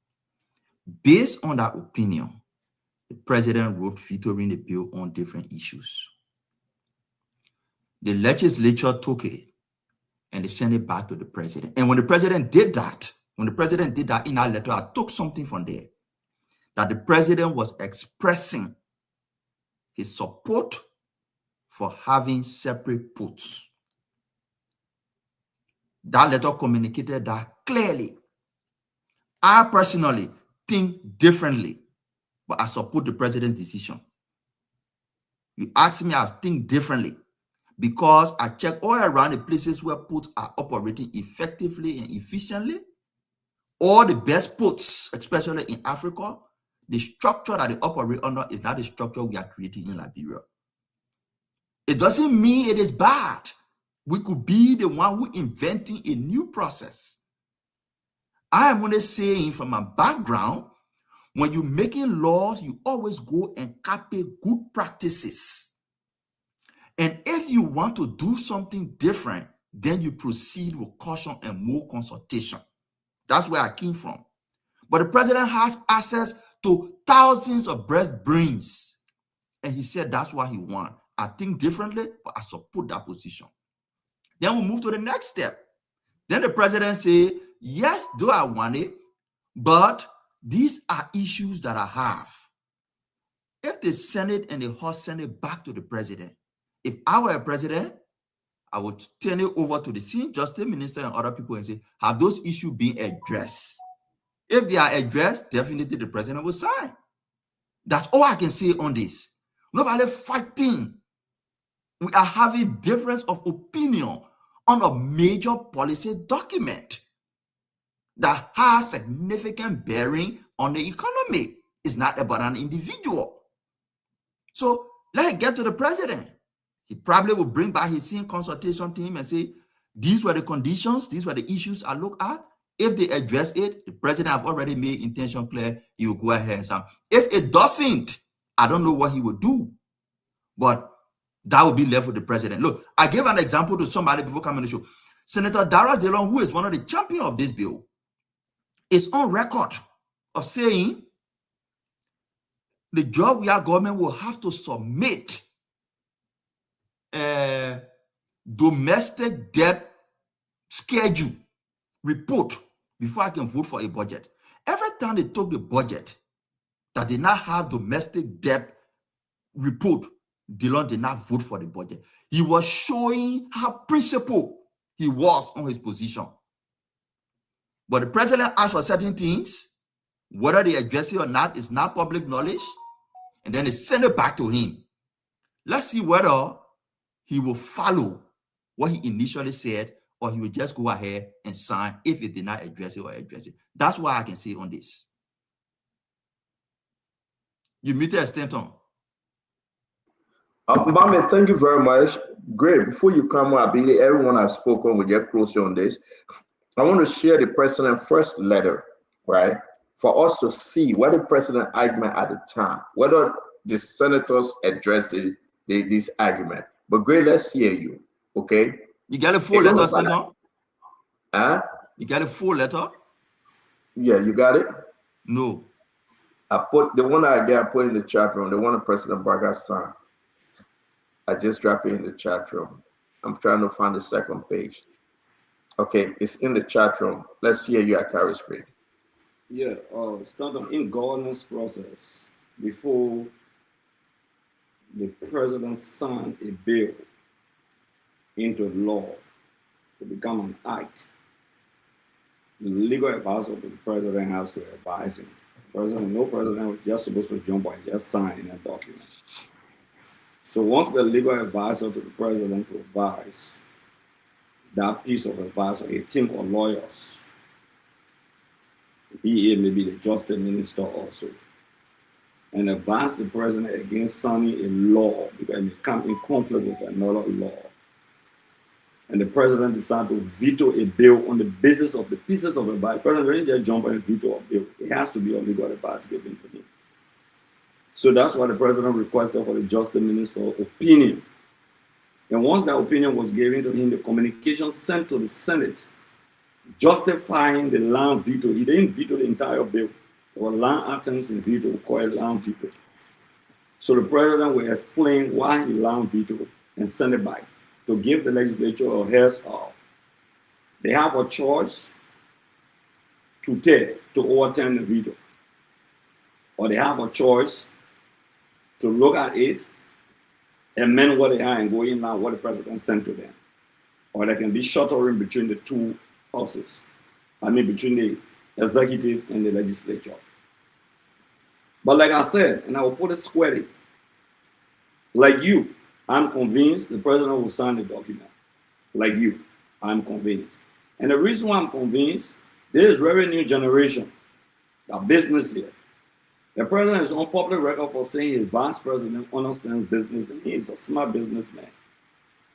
Based on that opinion, the president wrote vetoing the bill on different issues. The legislature took it and they sent it back to the president. And when the president did that, in our letter, I took something from there, that the president was expressing his support for having separate puts. That letter communicated that clearly. I personally think differently, but I support the president's decision. You ask me, I think differently because I check all around the places where puts are operating effectively and efficiently. All the best puts, especially in Africa, the structure that they operate under is not the structure we are creating in Liberia. It doesn't mean it is bad. We could be the one who inventing a new process. I am only saying from my background, when you're making laws, you always go and copy good practices. And if you want to do something different, then you proceed with caution and more consultation. That's where I came from. But the president has access to thousands of brains. And he said that's what he wants. I think differently, but I support that position. Then we move to the next step. Then the president say, yes, do I want it, but these are issues that I have. If they send it and the House send it back to the president, if I were a president, I would turn it over to the senior justice minister and other people and say, have those issues been addressed? If they are addressed, definitely the president will sign. That's all I can say on this. Nobody fighting. We are having difference of opinion on a major policy document that has significant bearing on the economy. It's not about an individual. So let's get to the president. He probably will bring back his senior consultation team and say, these were the conditions, these were the issues I look at. If they address it, the president have already made intention clear, he will go ahead and sign. If it doesn't, I don't know what he will do, but that will be left with the president. Look, I gave an example to somebody before coming to the show. Senator Dara Delon, who is one of the champions of this bill, is on record of saying the Georgia government will have to submit a domestic debt schedule report before I can vote for a budget. Every time they took the budget that did not have domestic debt report, Delon did not vote for the budget. He was showing how principled he was on his position. But the president asked for certain things, whether they address it or not is not public knowledge, and then they send it back to him. Let's see whether he will follow what he initially said, or he will just go ahead and sign if it did not address it or address it. That's what I can say on this. You muted Stanton. Mbame, thank you very much. Great. Before you come up, everyone I've spoken with, get closer on this. I want to share the president's first letter, right? For us to see what the president argument at the time, whether the senators addressed this argument. But great, let's hear you, okay? You got a full letter, Senator? Huh? You got a full letter? Yeah, you got it? No. I put the one I put in the chat room, the one that President Vargas signed. I just dropped it in the chat room. I'm trying to find the second page. Okay, it's in the chat room. Let's hear you at Carrie Spring. Yeah, starting in governance process, before the president signed a bill into law to become an act, the legal advisor to the president has to advise him. No president was just supposed to jump and just sign a document. So once the legal advisor to the president provides that piece of advice, or a team of lawyers, be it maybe the justice minister also, and advise the president against signing a law because it may come in conflict with another law, and the president decides to veto a bill on the basis of the pieces of advice, the president doesn't just jump and veto a bill. It has to be a legal advice given to him. So that's why the president requested for the justice minister opinion. And once that opinion was given to him, the communication sent to the Senate justifying the land veto. He didn't veto the entire bill. There were land items in veto called land veto. So the president will explain why he land vetoed and send it back. to give the legislature a heads up. They have a choice to overturn the veto, or they have a choice to look at it, amend what they are, and go in now what the president sent to them. Or they can be shuttering between the two houses. I mean, between the executive and the legislature. But like I said, and I will put it squarely, like you, I'm convinced the president will sign the document. Like you, I'm convinced. And the reason why I'm convinced, there is very new generation, the business here. The president is on public record for saying his vice president understands business, and he is a smart businessman,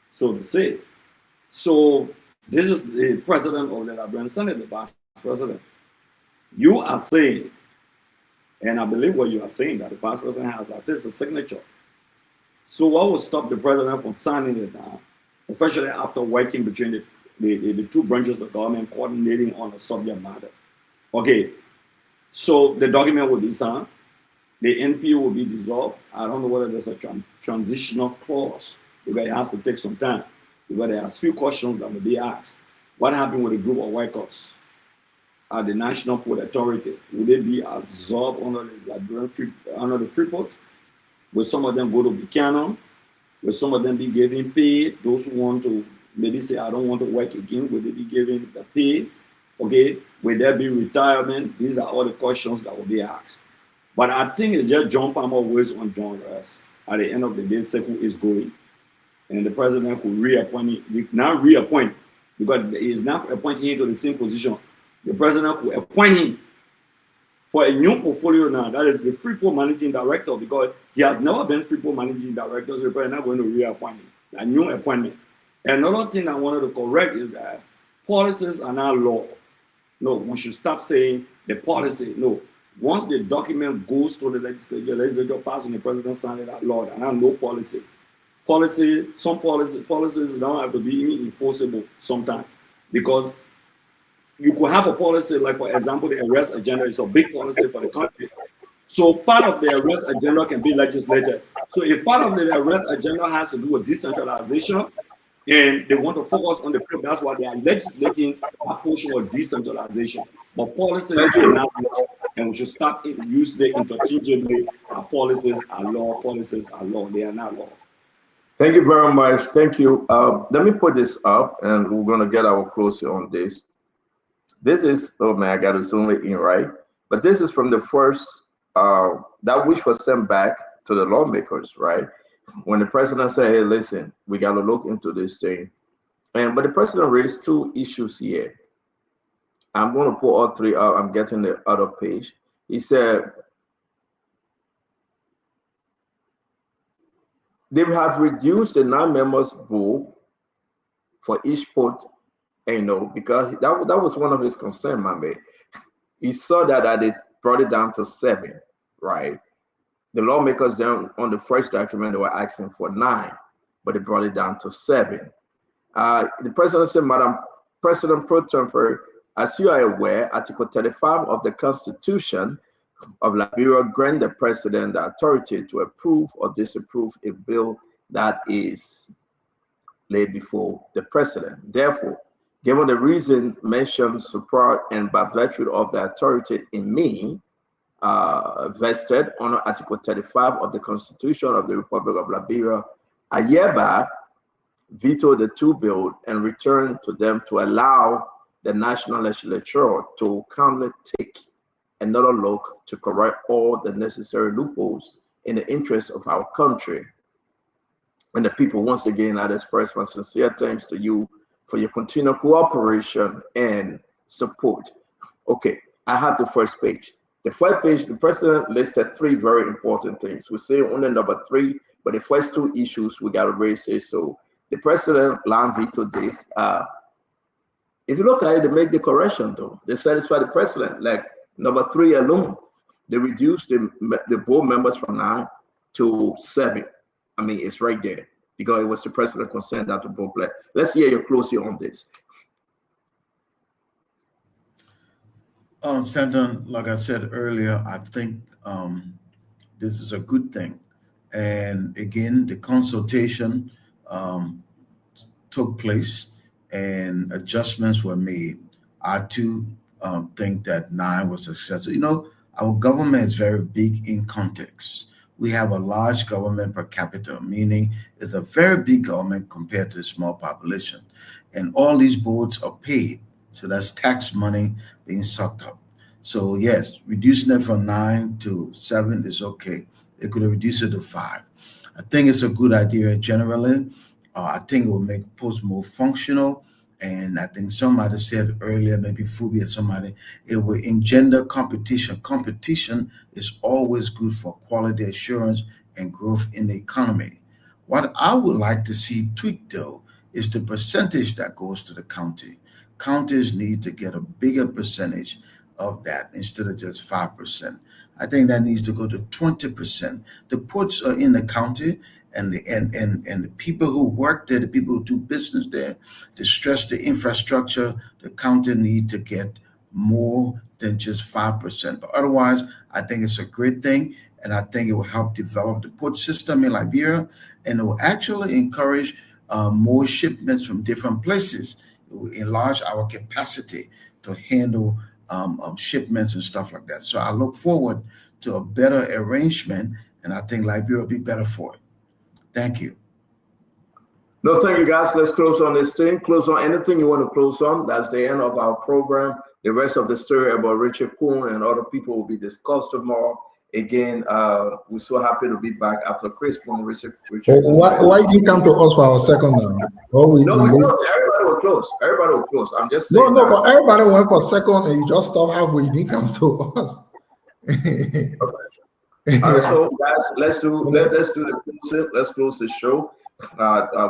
so to say. So this is the president of the Liberian Senate, the vice president. You are saying, and I believe what you are saying, that the vice president has at least a signature. So what will stop the president from signing it down, especially after working between the two branches of government, coordinating on a subject matter? Okay, so the document will be signed, the NP will be dissolved. I don't know whether there's a transitional clause, because it has to take some time, because there are a few questions that will be asked. What happened with a group of workers at the National Port Authority? Will they be absorbed under the Freeport? Will some of them go to Buchanan? Will some of them be given pay? Those who want to maybe say, I don't want to work again, will they be given the pay? Okay, will there be retirement? These are all the questions that will be asked. But I think it's just John Palmer ways on John Ross. At the end of the day, Sekou is going. And the president could reappoint him, now reappoint, because he is now appointing him to the same position. The president could appoint him for a new portfolio now. That is the Freeport Managing Director, because he has never been Freeport Managing Director, so the president is going to reappoint him. A new appointment. Another thing I wanted to correct is that policies are not law. No, we should stop saying the policy. No. Once the document goes to the legislature passes and the president signs it out law, and I know policy. Some policies don't have to be enforceable sometimes, because you could have a policy, like for example, the arrest agenda is a big policy for the country. So part of the arrest agenda can be legislated. So if part of the arrest agenda has to do with decentralization, and they want to focus on the people, that's why they are legislating a portion of decentralization. But policies are not law, and we should stop using them interchangeably. Our policies are law, policies are law, they are not law. Thank you very much. Thank you. Let me put this up, and we're going to get our closure on this. This is, oh man, I got to zoom it in, right? But this is from the first, that which was sent back to the lawmakers, right? When the president said, hey, listen, we got to look into this thing. But the president raised two issues here. I'm going to put all three up. I'm getting the other page. He said, they have reduced the 9 members pool for each port, because that was one of his concerns, my man. He saw that they brought it down to 7, right? The lawmakers then on the first document, they were asking for 9, but they brought it down to 7. The president said, Madam President Pro Tempore, as you are aware, Article 35 of the Constitution of Liberia grant the president the authority to approve or disapprove a bill that is laid before the president. Therefore, given the reason mentioned support and by virtue of the authority in me vested under Article 35 of the Constitution of the Republic of Liberia, I hereby veto the 2 bills and return to them to allow the National Legislature to calmly take another look to correct all the necessary loopholes in the interest of our country. And the people, once again, I express my sincere thanks to you for your continued cooperation and support. Okay, I have the first page. The first page, the president listed 3 very important things. We say only number 3, but the first 2 issues we got to raise it. So the president land vetoed this. If you look at it, they make the correction though. They satisfy the president. Like number 3 alone, they reduced the board members from 9 to 7. I mean, it's right there because it was the president concerned that to both play. Let's hear your closely on this. Stanton, like I said earlier, I think this is a good thing. And again, the consultation took place and adjustments were made, I too think that 9 was successful. You know, our government is very big in context. We have a large government per capita, meaning it's a very big government compared to a small population. And all these boards are paid. So that's tax money being sucked up. So yes, reducing it from 9 to 7 is okay. They could have reduced it to 5. I think it's a good idea generally. I think it will make posts more functional. And I think somebody said earlier, maybe Fubi or somebody, it will engender competition. Competition is always good for quality assurance and growth in the economy. What I would like to see tweaked, though, is the percentage that goes to the county. Counties need to get a bigger percentage of that instead of just 5%. I think that needs to go to 20%. The ports are in the county, and the people who work there, the people who do business there, to stress the infrastructure, the county need to get more than just 5%. But otherwise, I think it's a great thing, and I think it will help develop the port system in Liberia, and it will actually encourage more shipments from different places. It will enlarge our capacity to handle shipments and stuff like that. So I look forward to a better arrangement, and I think Liberia will be better for it. Thank you. No, thank you, guys. Let's close on this thing. Close on anything you want to close on. That's the end of our program. The rest of the story about Richard Kuhn and other people will be discussed tomorrow. Again, we're so happy to be back after Chris Kuhn, Richard Why did you come to us for our second round? No, because everybody will close. Everybody will close. I'm just saying. No, but everybody went for second, and you just stopped halfway. You didn't come to us. So guys, let's do the closing. Let's close the show.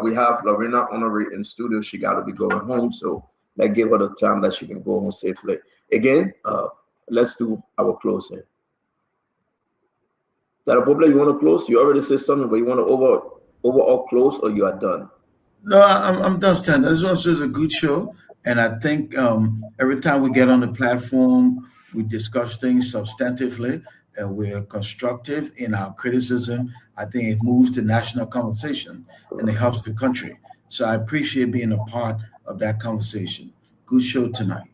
We have Lorena Honoré in studio. She got to be going home, so let's give her the time that she can go home safely. Again, let's do our closing. That a problem? You want to close? You already said something, but you want to overall close, or you are done? No, I'm done, Stan. This also is a good show, and I think every time we get on the platform, we discuss things substantively, and we're constructive in our criticism. I think it moves the national conversation, and it helps the country. So I appreciate being a part of that conversation. Good show tonight.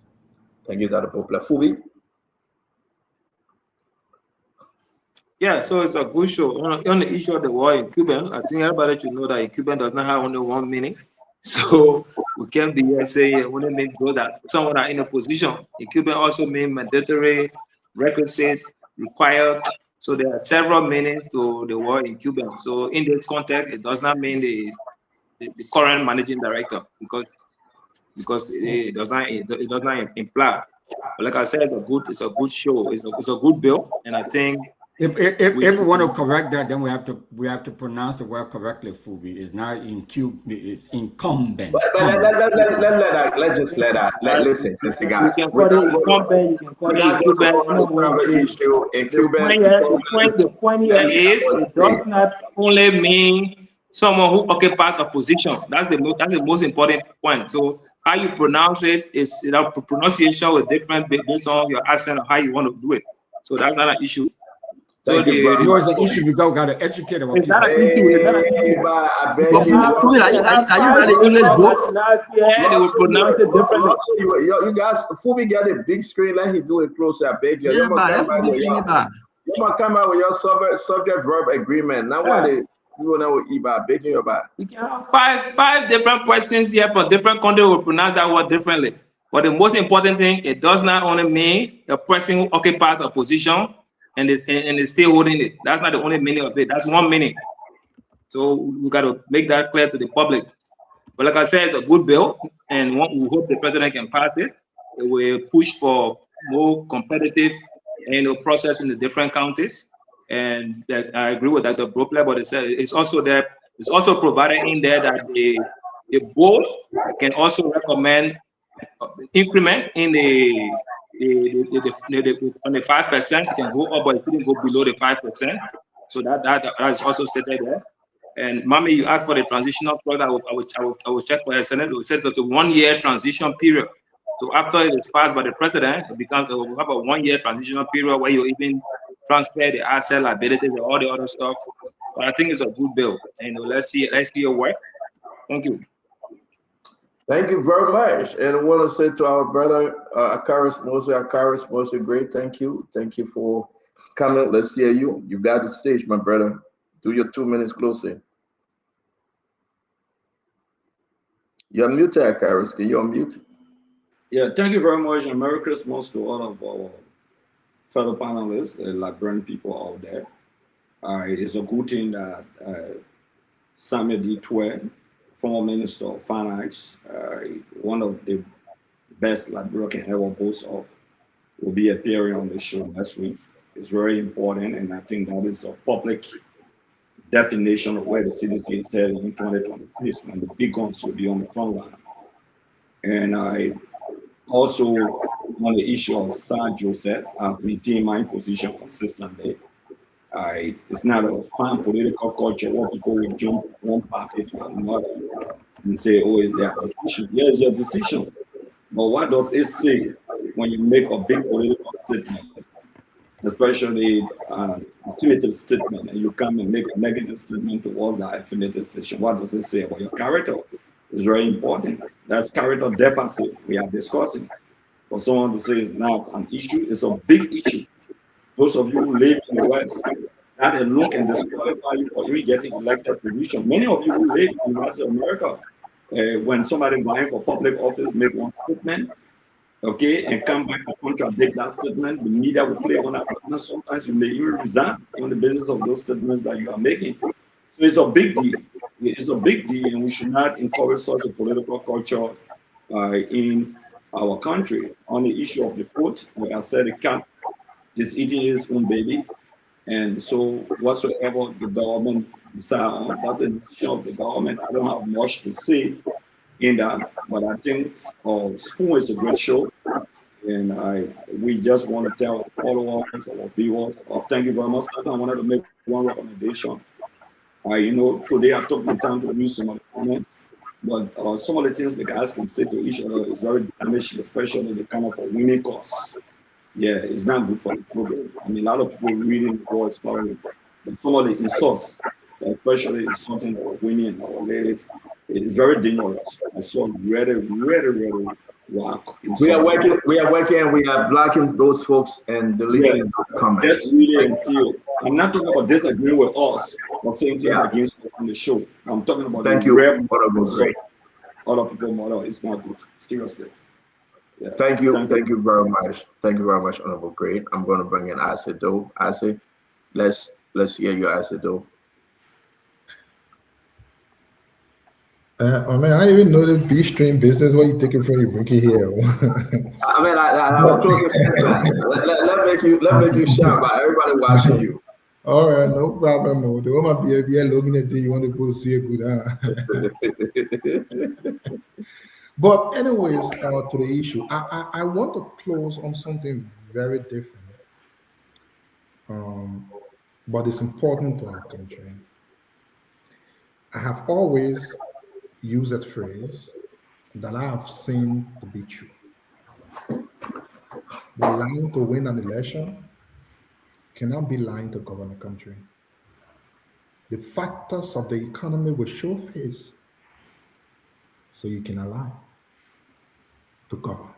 Thank you, Dr. Poplar. Fubi? Yeah, so it's a good show. On the issue of the war in Cuba, I think everybody should know that in Cuba does not have only one meaning. So we can't be here saying only mean go that someone are in a position. In Cuba also mean mandatory, requisite, required. So there are several meanings to the word in Cuban. So in this context, it does not mean the current managing director because it does not imply. But like I said, it's a good show. It's a good bill, and I think if we want to correct that, then we have to pronounce the word correctly. Fubi is not in Cuban. It's incumbent. Let's just let that. Listen, guys. You can call it incumbent. You can call it Cuban. The point here is it does not only mean someone who occupies a position. That's the most important point. So how you pronounce it is pronunciation is different based on your accent or how you want to do it. So that's not an issue. So it's an issue. We got to educate about people. Are you really English book? They will pronounce it differently. You guys, before we get a big screen, let him do it closer. I beg you. You must come out with your subject verb agreement. Now what you know Iba begging you about? You can have five different questions here from different countries will pronounce that word differently. But the most important thing, it does not only mean a person who occupies a position and is still holding it. That's not the only meaning of it. That's one meaning. So we got to make that clear to the public. But like I said, it's a good bill, and we hope the president can pass it. It will push for more competitive, process in the different counties. And that I agree with Dr. Bropler, but it's also there. It's also provided in there that the board can also recommend increment in on the 5%. It can go up, but it couldn't go below the 5%. So that is also stated there. And Mami, you asked for the transitional clause. I will check for the Senate. It will set it's a 1-year transition period. So after it is passed by the president, it will have a 1-year transitional period where you even transfer the asset liabilities and all the other stuff. But I think it's a good bill. And let's see it work. Thank you. Thank you very much. And I want to say to our brother, Akaris Mose, great. Thank you. Thank you for coming. Let's hear you. You got the stage, my brother. Do your 2 minutes closing. You're muted, Akaris. Can you unmute? Yeah, thank you very much, and Merry Christmas to all of our fellow panelists, Liberian people out there. It's a good thing that Samuel D. Twere, former Minister of Finance, one of the best Liberia can ever boast of, will be appearing on the show next week. It's very important, and I think that is a public definition of where the citizen is heading in 2026, when the big guns will be on the front line. And I also, on the issue of San Joseph, I've maintained my position consistently. It's not a fine political culture where people will jump from one party to another and say, oh, it's their decision. Yeah, it's your decision. But what does it say when you make a big political statement, especially an affirmative statement, and you come and make a negative statement towards that affirmative statement? What does it say about your character? It's very important. That's character deficit we are discussing. For someone to say it's not an issue, it's a big issue. Those of you who live in the West, that alone can disqualify you for even getting elected position. Many of you who live in the United States of America, when somebody vying for public office make one statement, okay, and come back to contradict that statement, the media will play on that statement. Sometimes you may even resign on the basis of those statements that you are making. So it's a big deal. It's a big deal, and we should not encourage such a political culture in our country. On the issue of the vote, like I said, the cat is eating his own babies, and so whatsoever the government decides on, that's the decision of the government. I don't have much to say in that, but I think Spoon is a great show, and we just want to tell followers, our viewers, thank you very much. I wanted to make one recommendation. Today I took the time to read some of the comments, but some of the things the guys can say to each other is very damaging, especially the kind of a winning cause. Yeah, it's not good for the program. I mean, a lot of people reading the words, but some of the insults, especially insulting our women and our ladies, it is very dangerous. I saw really work. We are working, we are blocking those folks and deleting those comments. Just read and see it. I'm not talking about disagreeing with us or saying things against us on the show. I'm talking about Thank you. Other people model. It's not good. Seriously. Yeah. Thank you very much. Thank you very much, Honorable Great. I'm going to bring in Asido. Asi, let's hear your Asido. I mean, I didn't even know the beef stream business. What you taking from you bring it here? I mean, I will close this. Let make you shout about everybody watching you. All right, no problem. No, the one might be logging at you want to go see a good. But anyways, to the issue, I want to close on something very different. But it's important to our country. I have always used that phrase that I have seen to be true. The lying to win an election cannot be lying to govern a country. The factors of the economy will show face, so you can allow to govern.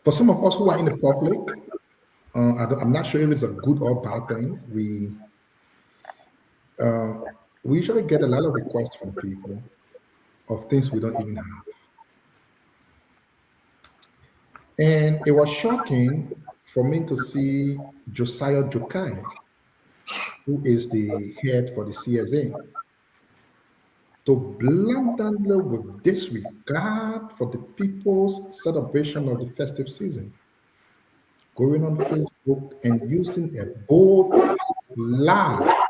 For some of us who are in the public, I'm not sure if it's a good or bad thing. We usually get a lot of requests from people of things we don't even have. And it was shocking for me to see Josiah Jokai, who is the head for the CSA, to blatantly, with disregard for the people's celebration of the festive season, going on Facebook and using a bold lie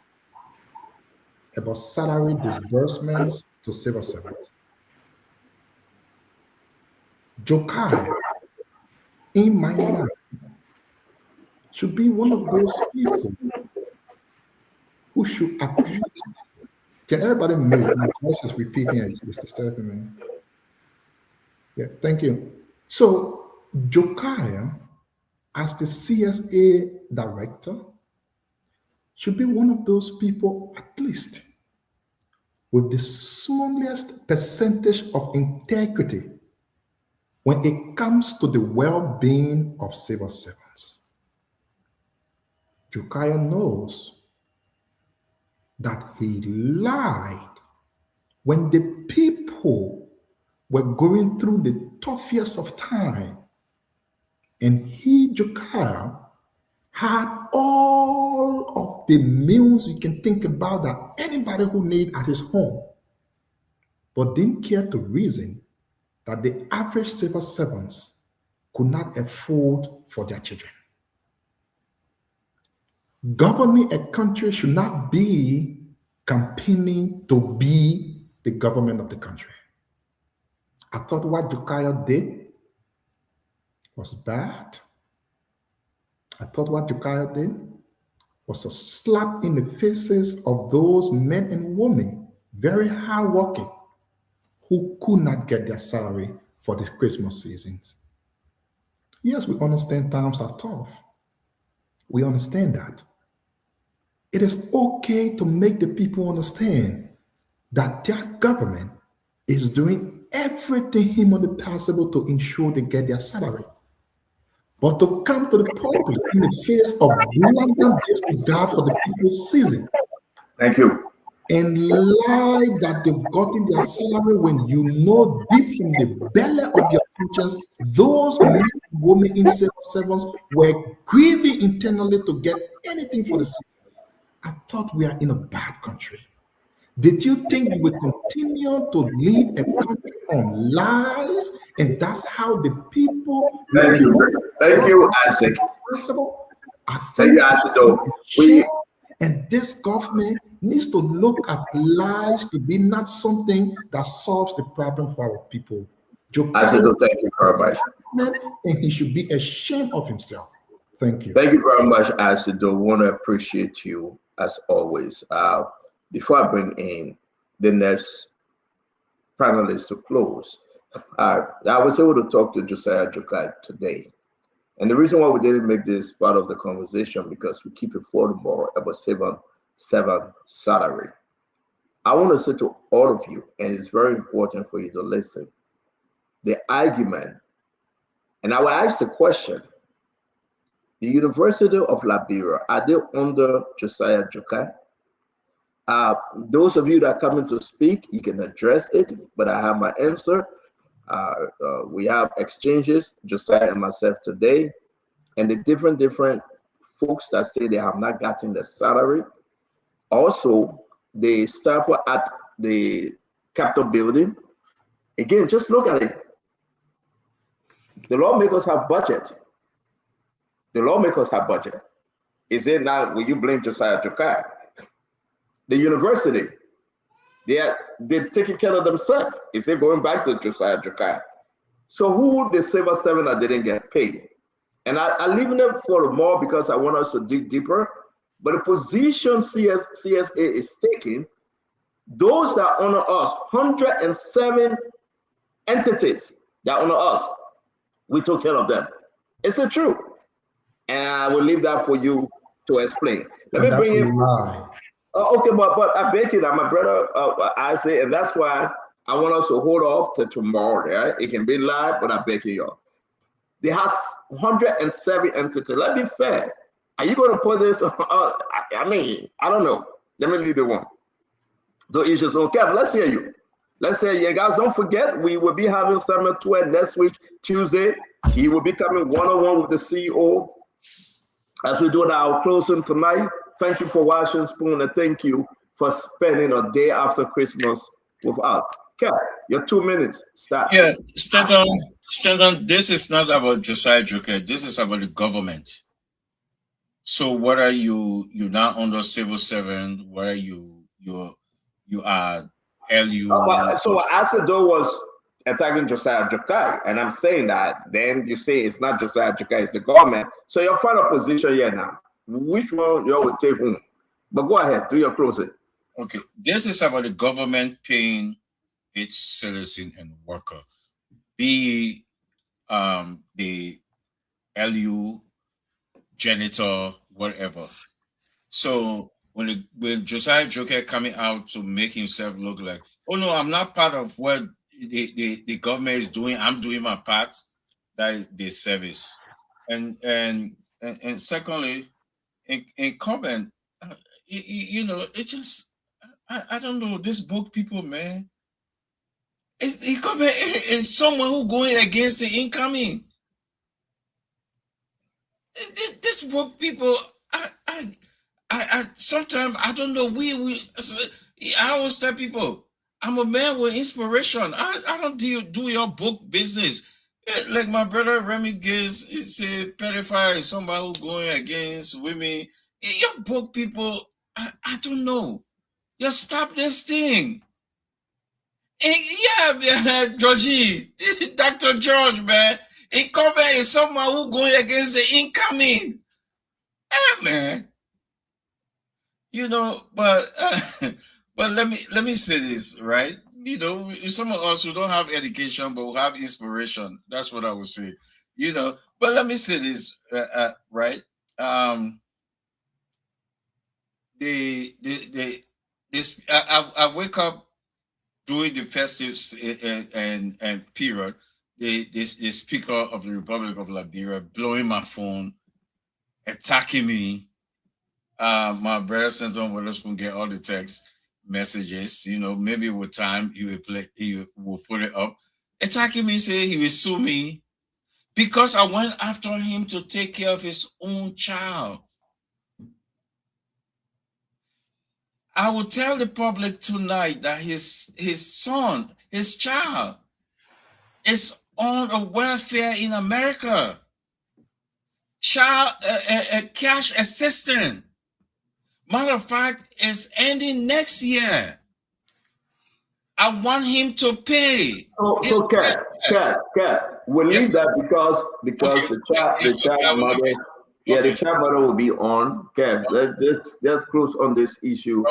about salary disbursements to civil servants. Jokai, in my mind, should be one of those people who should at least, can everybody move? My voice is repeating and it's disturbing me. Yeah, thank you. So Jokai, as the CSA director, should be one of those people at least with the smallest percentage of integrity when it comes to the well-being of civil servants. Josiah knows that he lied when the people were going through the toughest of time, and he, Josiah, had all of the meals you can think about that anybody who need at his home, but didn't care to reason that the average civil servants could not afford for their children. Governing a country should not be campaigning to be the government of the country. I thought what Josiah did was bad. I thought what Josiah did was a slap in the faces of those men and women, very hardworking, who could not get their salary for the Christmas seasons. Yes, we understand times are tough. We understand that. It is okay to make the people understand that their government is doing everything humanly possible to ensure they get their salary. But to come to the public in the face of blatant disregard for the people's season. Thank you. And lie that they've gotten their salary when you know deep from the belly of your conscience, those men and women in civil servants were grieving internally to get anything for the season. I thought we are in a bad country. Did you think we will continue to lead a country on lies, and that's how the people? Thank you, Isaac. I Thank you, Isaac. And this government needs to look at lies to be not something that solves the problem for our people. Isaac, thank you very much. And he should be ashamed of himself. Thank you. Thank you very much, Isaac. I want to appreciate you as always. Before I bring in the next panelist to close, I was able to talk to Josiah Jokai today. And the reason why we didn't make this part of the conversation, because we keep it affordable about 7 salary. I want to say to all of you, and it's very important for you to listen, the argument, and I will ask the question, the University of Liberia, are they under Josiah Jokai? Those of you that are coming to speak, you can address it, but I have my answer. We have exchanges, Josiah and myself today, and the different folks that say they have not gotten the salary. Also, the staff were at the Capitol building. Again, just look at it. The lawmakers have budget. The lawmakers have budget. Is it now, will you blame Josiah Jokai? The university, they're taking care of themselves. Is it going back to Josiah Jokai? So who the civil servant that didn't get paid? And I leave them for more because I want us to dig deeper. But the position CSA is taking, those that honor us, 107 entities that honor us, we took care of them. It's the truth. And I will leave that for you to explain. Let me bring in. Okay, but I beg you that my brother Isaac, and that's why I want us to hold off till tomorrow. Right? It can be live, but I beg you, y'all. They have 107 entities. Let's be fair. Are you going to put this? I mean, I don't know. Let me leave the one. So issues. Okay, let's hear you. Let's say, yeah, guys, don't forget, we will be having Samuel 12 next week, Tuesday. He will be coming one-on-one with the CEO as we do our closing tonight. Thank you for watching Spoon, and thank you for spending a day after Christmas with us. Okay, your 2 minutes. Start. Yeah, Stanton, this is not about Josiah Jokai. This is about the government. So whether you're not under civil servant, whether you are LU. So Asido was attacking Josiah Jokai, and I'm saying that. Then you say it's not Josiah Jokai, it's the government. So your final position here now. Which one you will take home? But go ahead, do your closing. Okay, this is about the government paying its citizen and worker, be the LU, janitor, whatever. So when Josiah Joker coming out to make himself look like, oh no, I'm not part of what the government is doing. I'm doing my part. That is the service. And secondly, in comment, you know, it just I don't know, this book people, man. It's someone who going against the incoming. This book people, I sometimes I don't know. I always tell people, I'm a man with inspiration. I don't do your book business. Like my brother Remy Giz, he said pedophile is somebody who going against women. Your book people, I don't know. Just stop this thing. And yeah, Georgie, Dr. George, man. Incumbent is someone who going against the incoming. Man. You know, but let me say this, right? You know, some of us who don't have education but who have inspiration. That's what I would say. You know, but let me say this, right? I wake up during the festives and period. The Speaker of the Republic of Liberia blowing my phone, attacking me. My brother Stanton Witherspoon get all the text messages. You know, maybe with time he will put it up. Attacking me, say he will sue me because I went after him to take care of his own child. I will tell the public tonight that his son, his child, is on a welfare in America. Child, a cash assistant. Matter of fact, it's ending next year. I want him to pay. So Cat, we'll leave that because the child mother, the child mother will be on. Kev, let's close on this issue.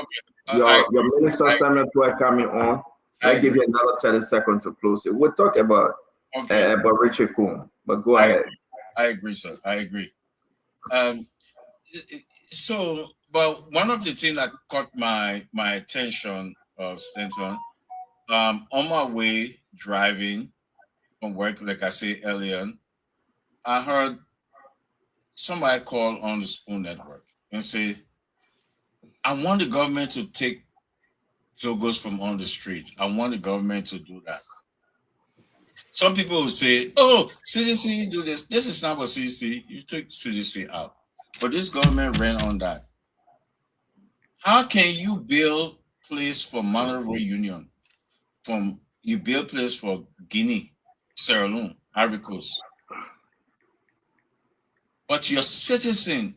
Your minister Samuel Tuah coming on. I'll give you another 30 seconds to close it. We'll talk about Richard Coon, but go ahead. I agree, sir. I agree. So, but one of the things that caught my attention, Stanton, on my way driving from work, like I said earlier, I heard somebody call on the Spoon Network and say, I want the government to take Zogos from on the streets. I want the government to do that. Some people will say, oh, CDC do this. This is not what CDC. You took CDC out. But this government ran on that. How can you build place for Monrovia Union? You build place for Guinea, Sierra Leone, Ivory Coast. But your citizen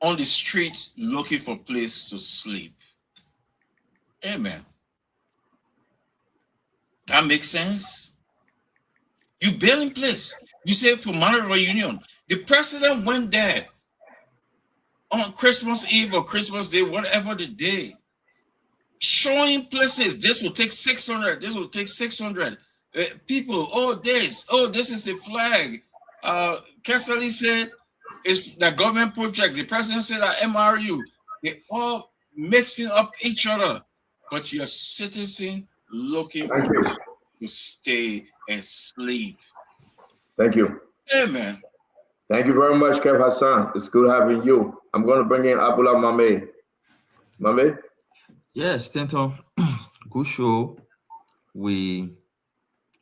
on the streets looking for place to sleep. Amen. That makes sense. You build in place. You say for Monrovia Union. The president went there on Christmas Eve or Christmas Day, whatever the day, showing places. This will take 600. This will take 600 people. Oh, this is the flag. Kessley said it's the government project. The president said at MRU. They all mixing up each other. But your citizen looking for to stay and sleep. Thank you. Amen. Thank you very much, Kev Hassan. It's good having you. I'm going to bring in Abdullah Mame. Mame? Yes, Stanton. Good show. We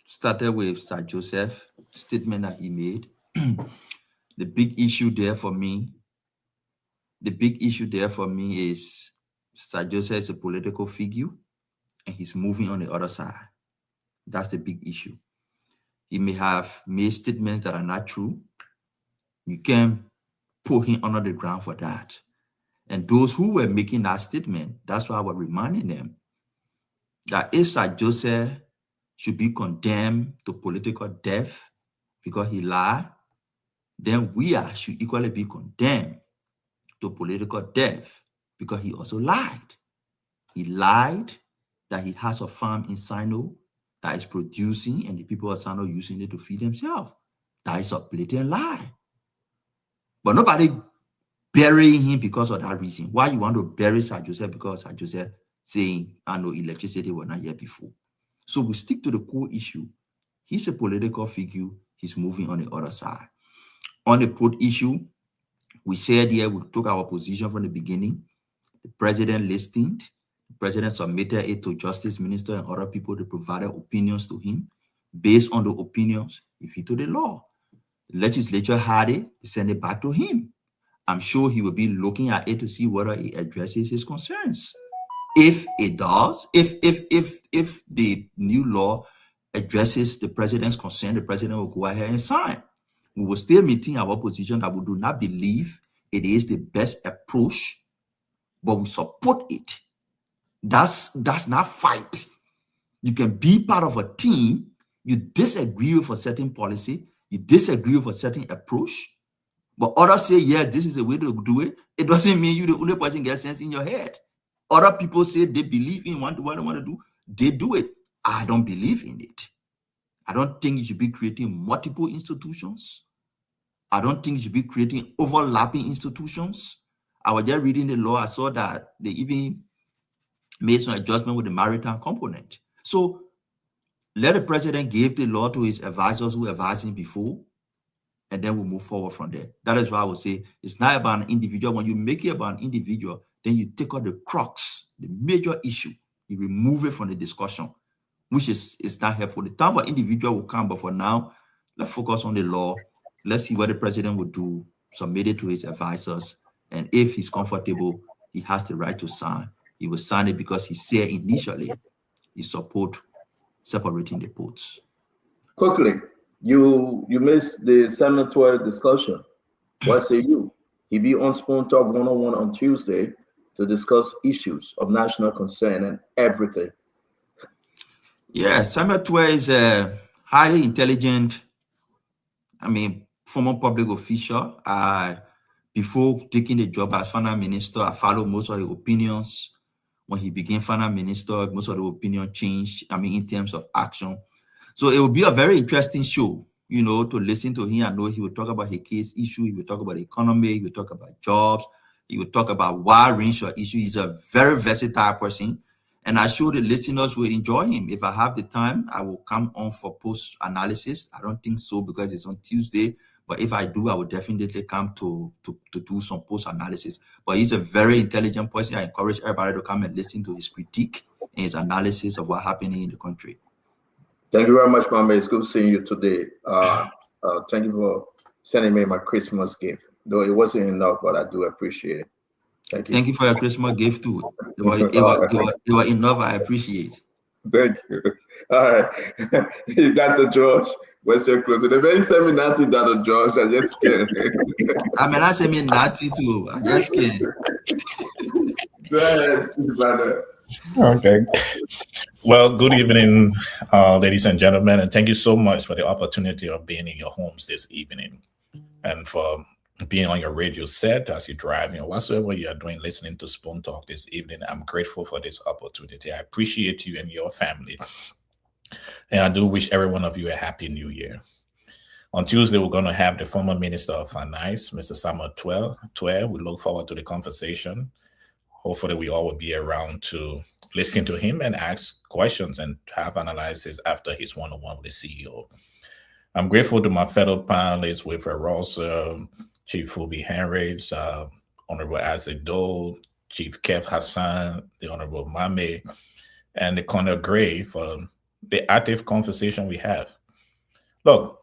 started with Sir Joseph statement that he made. The big issue there for me is Sir Joseph is a political figure and he's moving on the other side. That's the big issue. He may have made statements that are not true. You can put him under the ground for that. And those who were making that statement, that's why I was reminding them that if Sir Joseph should be condemned to political death because he lied, then we should equally be condemned to political death because he also lied. He lied that he has a farm in Sino that is producing and the people of Sino using it to feed themselves. That is a blatant lie. But nobody burying him because of that reason. Why you want to bury Sir Joseph? Because Sir Joseph saying, I know electricity was not here before. So we stick to the core issue. He's a political figure. He's moving on the other side. On the port issue, we said here, we took our position from the beginning. The president listened. The president submitted it to Justice Minister and other people to provide opinions to him. Based on the opinions, he vetoed the law. The legislature had it, sent it back to him. I'm sure he will be looking at it to see whether it addresses his concerns. If it does, if the new law addresses the president's concern, the president will go ahead and sign. We will still maintain our position that we do not believe it is the best approach, but we support it. That's not fight. You can be part of a team. You disagree with a certain policy. You disagree with a certain approach. But others say, yeah, this is the way to do it. It doesn't mean you the only person gets sense in your head. Other people say they believe in what they want to do. They do it. I don't believe in it. I don't think you should be creating multiple institutions. I don't think you should be creating overlapping institutions. I was just reading the law. I saw that they even made some adjustment with the maritime component. So let the president give the law to his advisors who advised him before, and then we'll move forward from there. That is why I would say it's not about an individual. When you make it about an individual, then you take out the crux, the major issue, you remove it from the discussion, which is not helpful. The time for individual will come, but for now, let's focus on the law. Let's see what the president will do, submit it to his advisors, and if he's comfortable, he has the right to sign. He will sign it because he said initially he support separating the ports. Quickly, you missed the Samuel 12 discussion. What say you? He be on Spoon Talk 101 on Tuesday to discuss issues of national concern and everything. Yeah, Samuel 12 is a highly intelligent, former public official. Before taking the job as finance minister, I followed most of the opinions. When he became finance minister, most of the opinion changed, in terms of action. So it will be a very interesting show, to listen to him. I know he will talk about his case issue. He will talk about the economy. He will talk about jobs. He will talk about a wide range of issues. He's a very versatile person. And I'm sure the listeners will enjoy him. If I have the time, I will come on for post-analysis. I don't think so because it's on Tuesday. But if I do, I will definitely come to do some post-analysis. But he's a very intelligent person. I encourage everybody to come and listen to his critique and his analysis of what's happening in the country. Thank you very much, Mama. It's good seeing you today. Thank you for sending me my Christmas gift. Though it wasn't enough, but I do appreciate it. Thank you. Thank you for your Christmas gift too. It was enough. I appreciate. Thank you. All right. Dr. George, what's your closing? The very same natty, Dr. George. I just can't. I say me natty too. I just can't. Go ahead, brother. Okay. Well, good evening, ladies and gentlemen, and thank you so much for the opportunity of being in your homes this evening and for being on your radio set as you're driving or whatsoever you are doing, listening to Spoon Talk this evening. I'm grateful for this opportunity. I appreciate you and your family. And I do wish every one of you a happy new year. On Tuesday, we're going to have the former Minister of Finance, Mr. Samuel 12. We look forward to the conversation. Hopefully, we all will be around to listen to him and ask questions and have analysis after his one-on-one with the CEO. I'm grateful to my fellow panelists with Ross, Chief Phoebe Henrys, Honorable Isaac Dole, Chief Kev Hassan, the Honorable Mame, and the Colonel Gray for the active conversation we have. Look,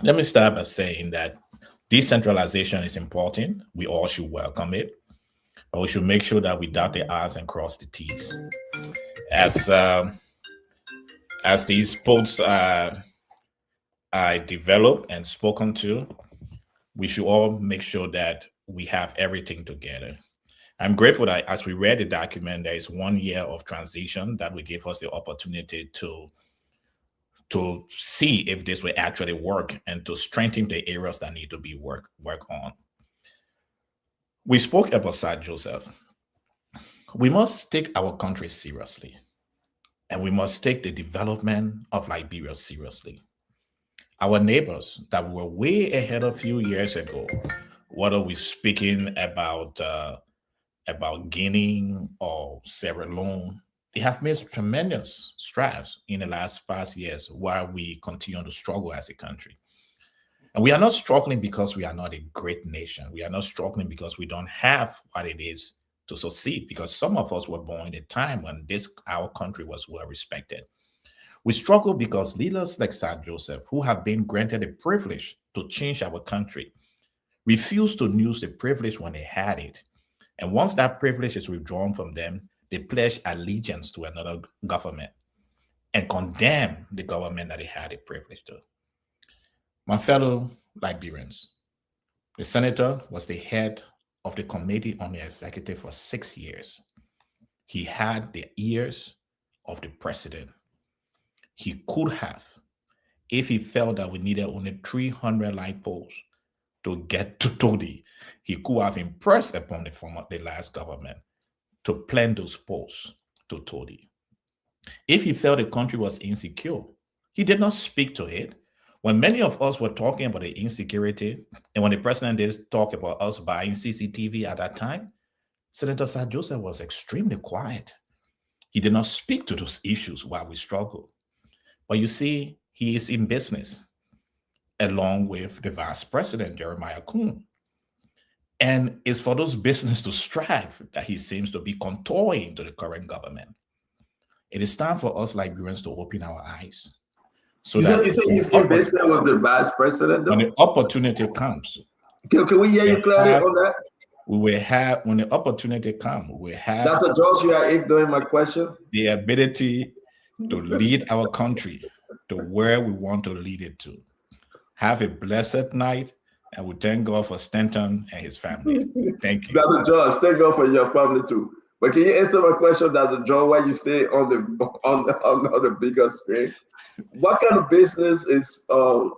let me start by saying that decentralization is important. We all should welcome it, but we should make sure that we dot the I's and cross the T's. As these ports are developed and spoken to, we should all make sure that we have everything together. I'm grateful that as we read the document, there is 1 year of transition that will give us the opportunity to see if this will actually work and to strengthen the areas that need to be work on. We spoke about Sir Joseph. We must take our country seriously, and we must take the development of Liberia seriously. Our neighbors that were way ahead a few years ago whether we're speaking about Guinea or Sierra Leone, they have made tremendous strides in the last past years while we continue to struggle as a country. And we are not struggling because we are not a great nation. We are not struggling because we don't have what it is to succeed, because some of us were born in a time when our country was well respected. We struggle because leaders like Sir Joseph, who have been granted the privilege to change our country, refused to use the privilege when they had it. And once that privilege is withdrawn from them, they pledge allegiance to another government and condemn the government that they had the privilege to. My fellow Liberians, the senator was the head of the committee on the executive for 6 years. He had the ears of the president. He could have, if he felt that we needed only 300 light poles to get to Todi, he could have impressed upon the last government to plant those poles to Todi. If he felt the country was insecure, he did not speak to it. When many of us were talking about the insecurity, and when the president did talk about us buying CCTV at that time, Senator Sir Joseph was extremely quiet. He did not speak to those issues while we struggled. But you see, he is in business, along with the Vice President, Jeremiah Kuhn. And it's for those business to strive that he seems to be contouring to the current government. It is time for us Liberians to open our eyes. So you that say he's in business with the Vice President, though? When the opportunity comes, can we hear you clearly on that? We will have, when the opportunity comes, we will have Dr. Jones, you are ignoring my question. The ability to lead our country to where we want to lead it to. Have a blessed night, and we thank God for Stanton and his family. Thank you. Dr. George, thank God for your family too. But can you answer my question, Dr. John, why you stay on the bigger screen? What kind of business is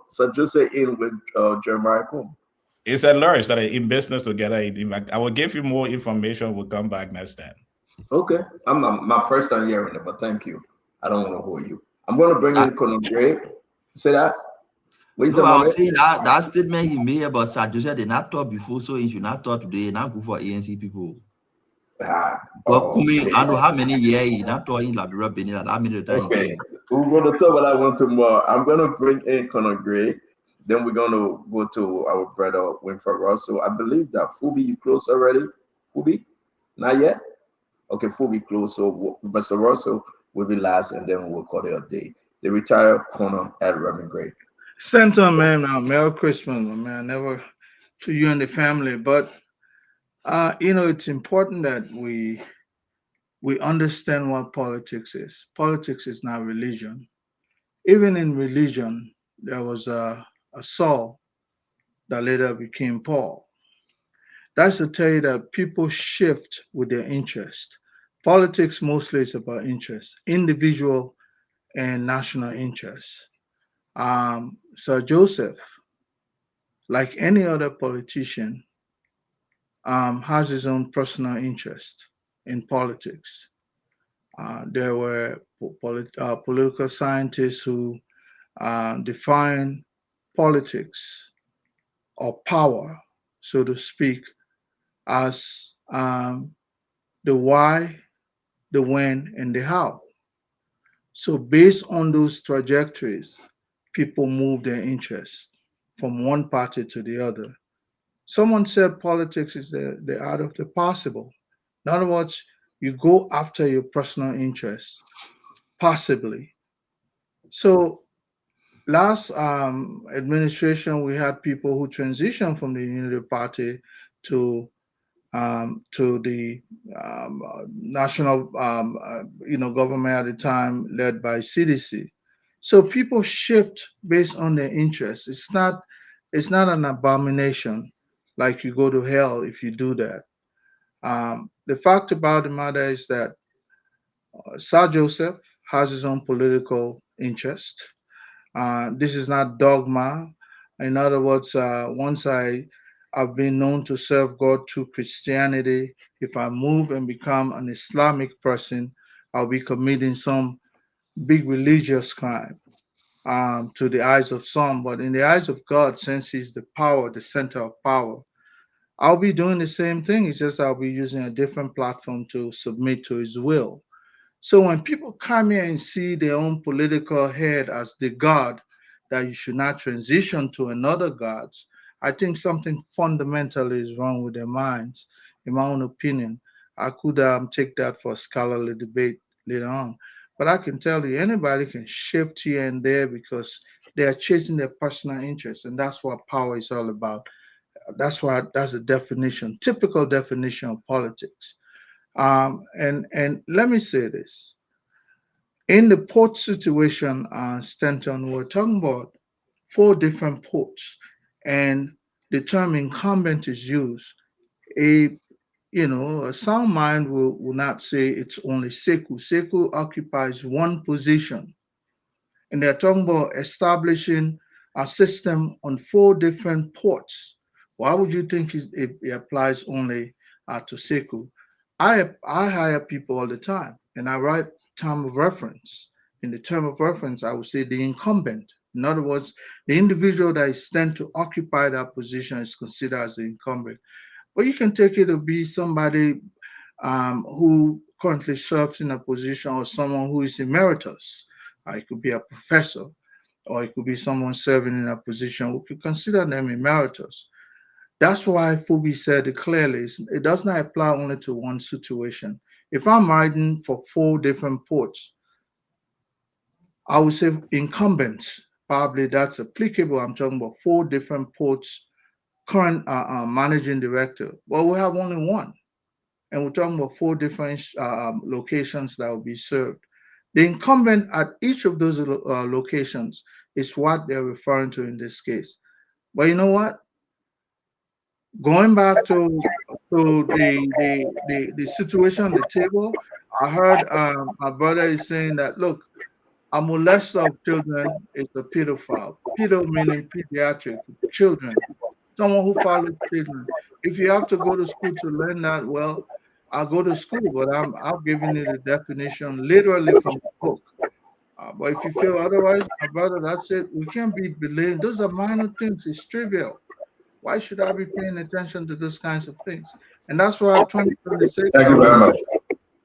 Sir Joseph in with Jeremiah Kuhn? It's at large that are in business together. I will give you more information. We'll come back next time. Okay. I'm my first time hearing it, but thank you. I don't want to hold you. I'm going to bring in Colonel Gray. Say that? What No, I'm saying that statement he made about Sir Joseph, they not talk before, so he should not talk today. Not good for ANC people. But Kumi, I know how many years he not talking Liberia, Benin, how many times. Okay, we're going to talk about that one tomorrow. I'm going to bring in Colonel Gray. Then we're going to go to our brother Winfred Russell. I believe that Fubi, you close already? Fubi? Not yet? Okay, Fubi close. So Mr. Russell will be last, and then we'll call it a day. The retired Colonel at Reverend Gray. Santa, man, Merry Christmas, man. Never to you and the family, but it's important that we understand what politics is. Politics is not religion. Even in religion, there was a Saul that later became Paul. That's to tell you that people shift with their interest. Politics mostly is about interest, individual and national interests. Sir Joseph, like any other politician, has his own personal interest in politics. There were political scientists who define politics or power, so to speak, as the why, the when, and the how. So based on those trajectories, people move their interests from one party to the other. Someone said politics is the art of the possible. In other words, you go after your personal interests, possibly. So last administration, we had people who transitioned from the Unity Party to the national government at the time, led by CDC. So people shift based on their interests. It's not an abomination, like you go to hell if you do that. The fact about the matter is that Sir Joseph has his own political interest. This is not dogma. In other words, once I've been known to serve God through Christianity, if I move and become an Islamic person, I'll be committing some big religious crime to the eyes of some. But in the eyes of God, since He's the power, the center of power, I'll be doing the same thing. It's just I'll be using a different platform to submit to his will. So when people come here and see their own political head as the God, that you should not transition to another gods, I think something fundamentally is wrong with their minds, in my own opinion. I could take that for a scholarly debate later on. But I can tell you, anybody can shift here and there because they are chasing their personal interests, and that's what power is all about. That's the definition, typical definition of politics. And let me say this. In the port situation, Stanton, we're talking about 4 different ports, and the term incumbent is used. A sound mind will not say it's only Sekou. Sekou occupies one position, and they're talking about establishing a system on 4 different ports. Why would you think it applies only to Sekou? I hire people all the time, and I write term of reference. In the term of reference, I would say the incumbent. In other words, the individual that is sent to occupy that position is considered as the incumbent. But you can take it to be somebody who currently serves in a position, or someone who is emeritus. It could be a professor, or it could be someone serving in a position. We could consider them emeritus. That's why Phoebe said it clearly. It does not apply only to one situation. If I'm writing for 4 different ports, I would say incumbents, probably that's applicable. I'm talking about 4 different ports, current managing director. Well, we have only one, and we're talking about 4 different locations that will be served. The incumbent at each of those locations is what they're referring to in this case. But you know what? Going back to the situation on the table, I heard my brother is saying that, look, a molester of children is a pedophile. Pedo meaning pediatric, children, someone who follows children. If you have to go to school to learn that, well, I'll go to school, but I'm giving it a definition literally from the book. But if you feel otherwise, my brother, that's it. We can't be believing. Those are minor things. It's trivial. Why should I be paying attention to those kinds of things? And that's why 2026, Thank you very much.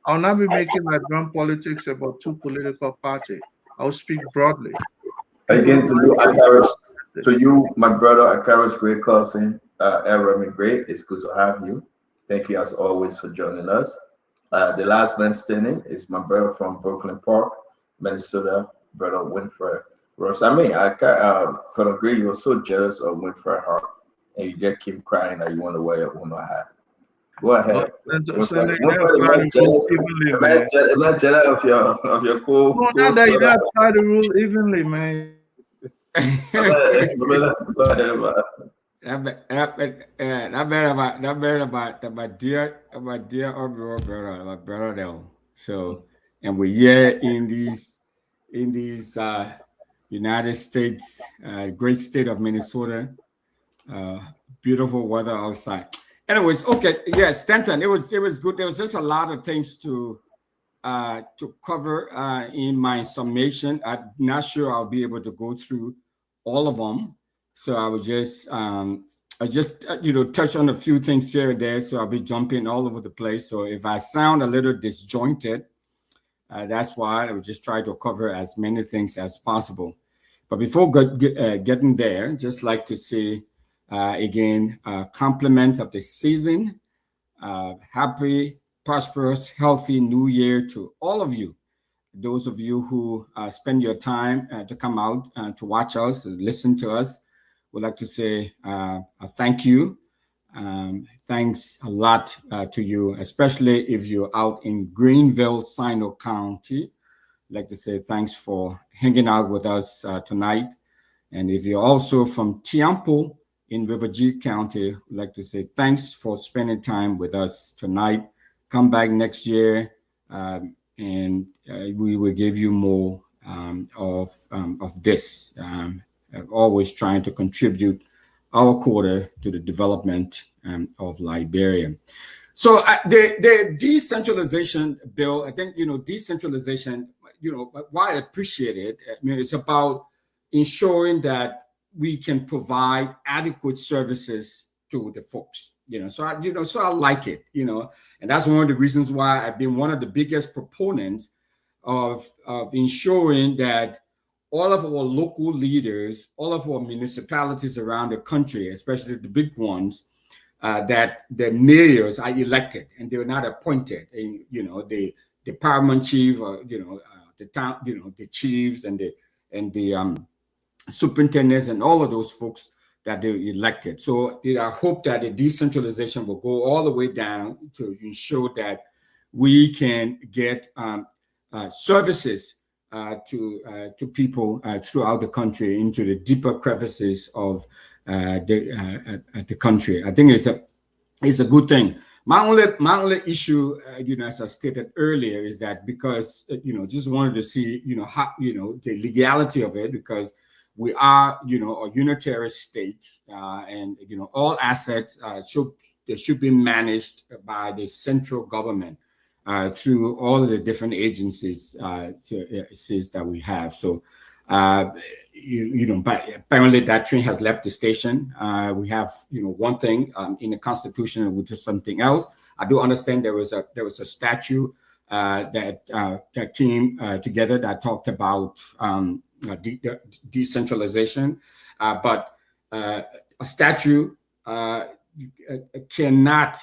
I'll not be making my drum politics about 2 political parties. I'll speak broadly. Again, to you, Akaris, to you, my brother Akaris Great Cousin, Remy Great, it's good to have you. Thank you as always for joining us. The last man standing is my brother from Brooklyn Park, Minnesota, brother Winfred Ross. I mean, I could agree, you were so jealous of Winfred Hart, and you just keep crying that you want to wear your own hat. Go ahead. I'm not jealous of your cool. Not that you don't apply the rule evenly, man. Go ahead, man. That my dear brother, my brother though. So, and we're here in these United States, great state of Minnesota. Beautiful weather outside. Anyways, okay, yeah, Stanton, it was good. There was just a lot of things to cover in my summation. I'm not sure I'll be able to go through all of them. So I would just touch on a few things here and there. So I'll be jumping all over the place. So if I sound a little disjointed, that's why I would just try to cover as many things as possible. But before getting there, just like to say again, compliment of the season. Happy, prosperous, healthy New Year to all of you. Those of you who spend your time to come out to watch us, listen to us, would like to say a thank you. Thanks a lot to you, especially if you're out in Greenville, Sino County. I'd like to say thanks for hanging out with us tonight. And if you're also from Tiampo in River G County, I'd like to say thanks for spending time with us tonight. Come back next year, and we will give you more of this. Always trying to contribute our quarter to the development of Liberia. So the decentralization bill, I think, decentralization, why I appreciate it, it's about ensuring that we can provide adequate services to the folks, So I like it, and that's one of the reasons why I've been one of the biggest proponents of ensuring that all of our local leaders, all of our municipalities around the country, especially the big ones, that the mayors are elected and they're not appointed. And, the paramount chief, the town, the chiefs and the superintendents and all of those folks that they're elected. So I hope that the decentralization will go all the way down to ensure that we can get services to people throughout the country into the deeper crevices of the country. I think it's a good thing. My only issue, as I stated earlier, is that because just wanted to see how the legality of it, because we are a unitary state, and all assets should be managed by the central government through all of the different agencies that we have. So but apparently that train has left the station. We have one thing in the Constitution, which is something else. I do understand there was a statute that came together that talked about decentralization, but a statute cannot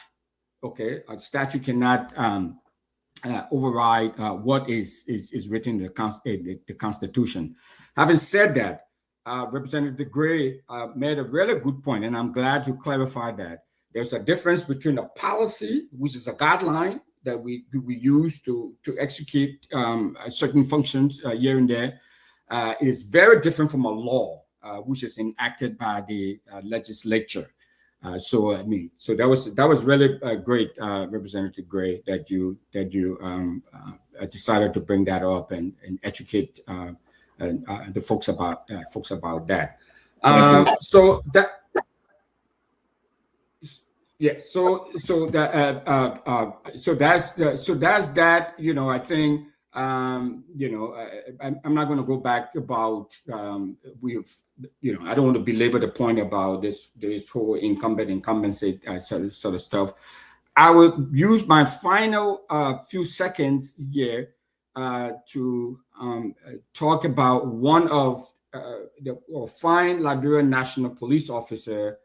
override what is written in the Constitution. Having said that, Representative Gray made a really good point, and I'm glad you clarified that. There's a difference between a policy, which is a guideline that we use to execute certain functions here and there. Is very different from a law, which is enacted by the legislature. So that was really great, Representative Gray, that you decided to bring that up and educate the folks about that. So that's that. I think. I'm not going to go back about I don't want to belabor the point about this whole incumbency sort of stuff. I would use my final few seconds here to talk about one of the fine Liberian National Police officer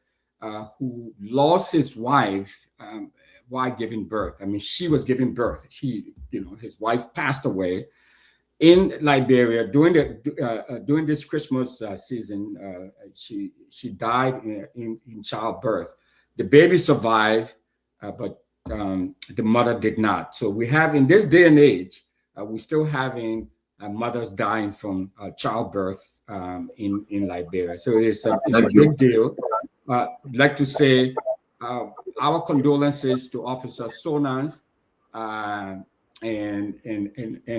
who lost his wife while giving birth. I mean, she was giving birth. His wife passed away in Liberia during this Christmas season. She died in childbirth. The baby survived, but the mother did not. So we have, in this day and age, we're still having mothers dying from childbirth in Liberia. So it's a big deal. I'd like to say our condolences to Officer Sonans and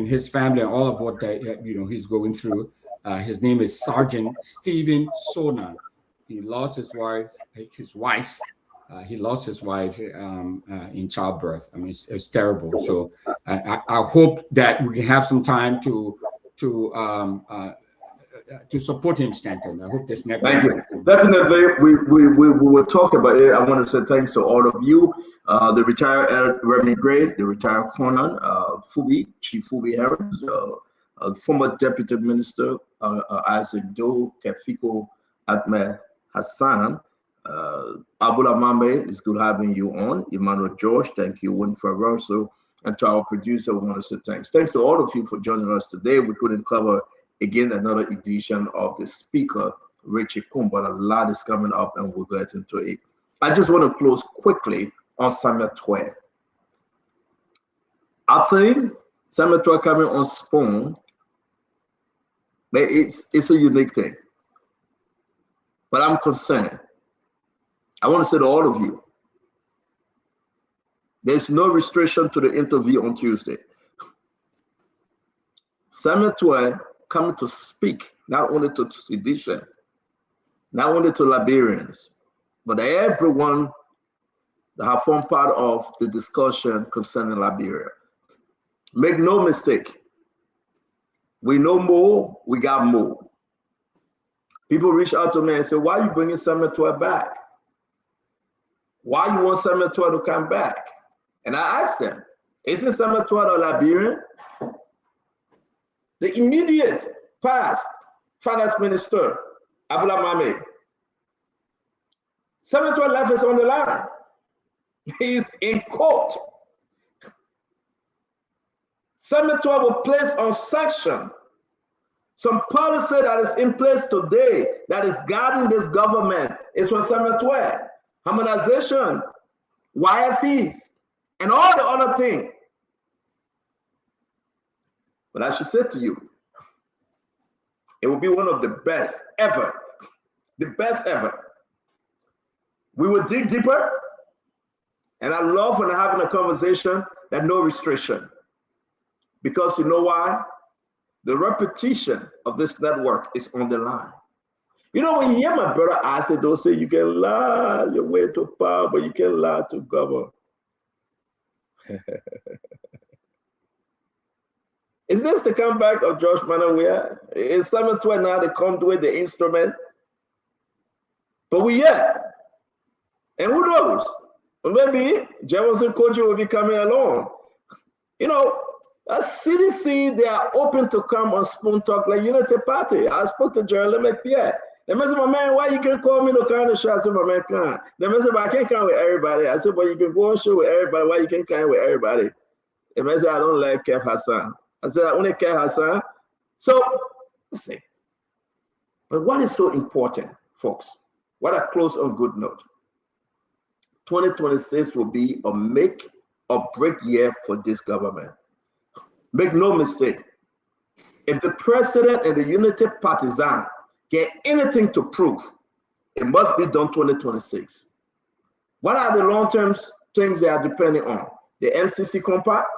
his family and all of what he's going through. His name is Sergeant Stephen Sonan. He lost his wife. He lost his wife in childbirth. I mean, it's terrible. So I hope that we can have some time to support him, Stanton. I hope this never. Thank you. Definitely, we will talk about it. I want to say thanks to all of you, the retired Reverend Gray, the retired Conan, Chief Fubi Harris, former Deputy Minister Isaac Doe, Kefiko Ahmed Hassan, Abula Mambe, it's good having you on. Emmanuel George, thank you. Winfred Russell, and to our producer, we want to say thanks. Thanks to all of you for joining us today. We couldn't cover again another edition of the Speaker, Richie Kum, but a lot is coming up and we'll get into it. I just want to close quickly on Samuel 12. I think Samuel 12 coming on Spoon, but it's a unique thing. But I'm concerned. I want to say to all of you, there's no restriction to the interview on Tuesday. Samuel 12 coming to speak, not only to sedition, not only to Liberians, but everyone that have formed part of the discussion concerning Liberia. Make no mistake, we know more, we got more. People reach out to me and say, why are you bringing Samuel 12 back? why you want Samuel Todd to come back? And I asked them, isn't Samuel Todd a Liberian? The immediate past finance minister, Abula Mame, Samuel Todd life is on the line. He's in court. Samuel Todd will place on sanction some policy that is in place today that is guiding this government is from Samuel Todd. Harmonization, wire fees, and all the other things. But I should say to you, it will be one of the best ever. The best ever. We will dig deeper. And I love when I'm having a conversation that no restriction. Because you know why? The repetition of this network is on the line. You know, when you hear my brother Asa, they'll say you can lie your way to power, but you can't lie to govern. Is this the comeback of George Manawia? Is Samuel Todd now the conduit, the instrument? But we yet. And who knows? Maybe Jefferson Koji will be coming along. You know, a CDC, they are open to come on Spoon Talk like Unity Party. I spoke to Jerry McPierre. They said, my man, why you can call me no kind of shot? I said, my man, can't. They said, but I can't come with everybody. I said, but you can go on show with everybody. Why you can't come with everybody? They said, I don't like Kev Hassan. I said, I only Kev Hassan. So, let's see. But what is so important, folks? What I close on good note. 2026 will be a make or break year for this government. Make no mistake. If the president and the unity partisan get anything to prove, it must be done 2026. What are the long-term things they are depending on? The MCC compact?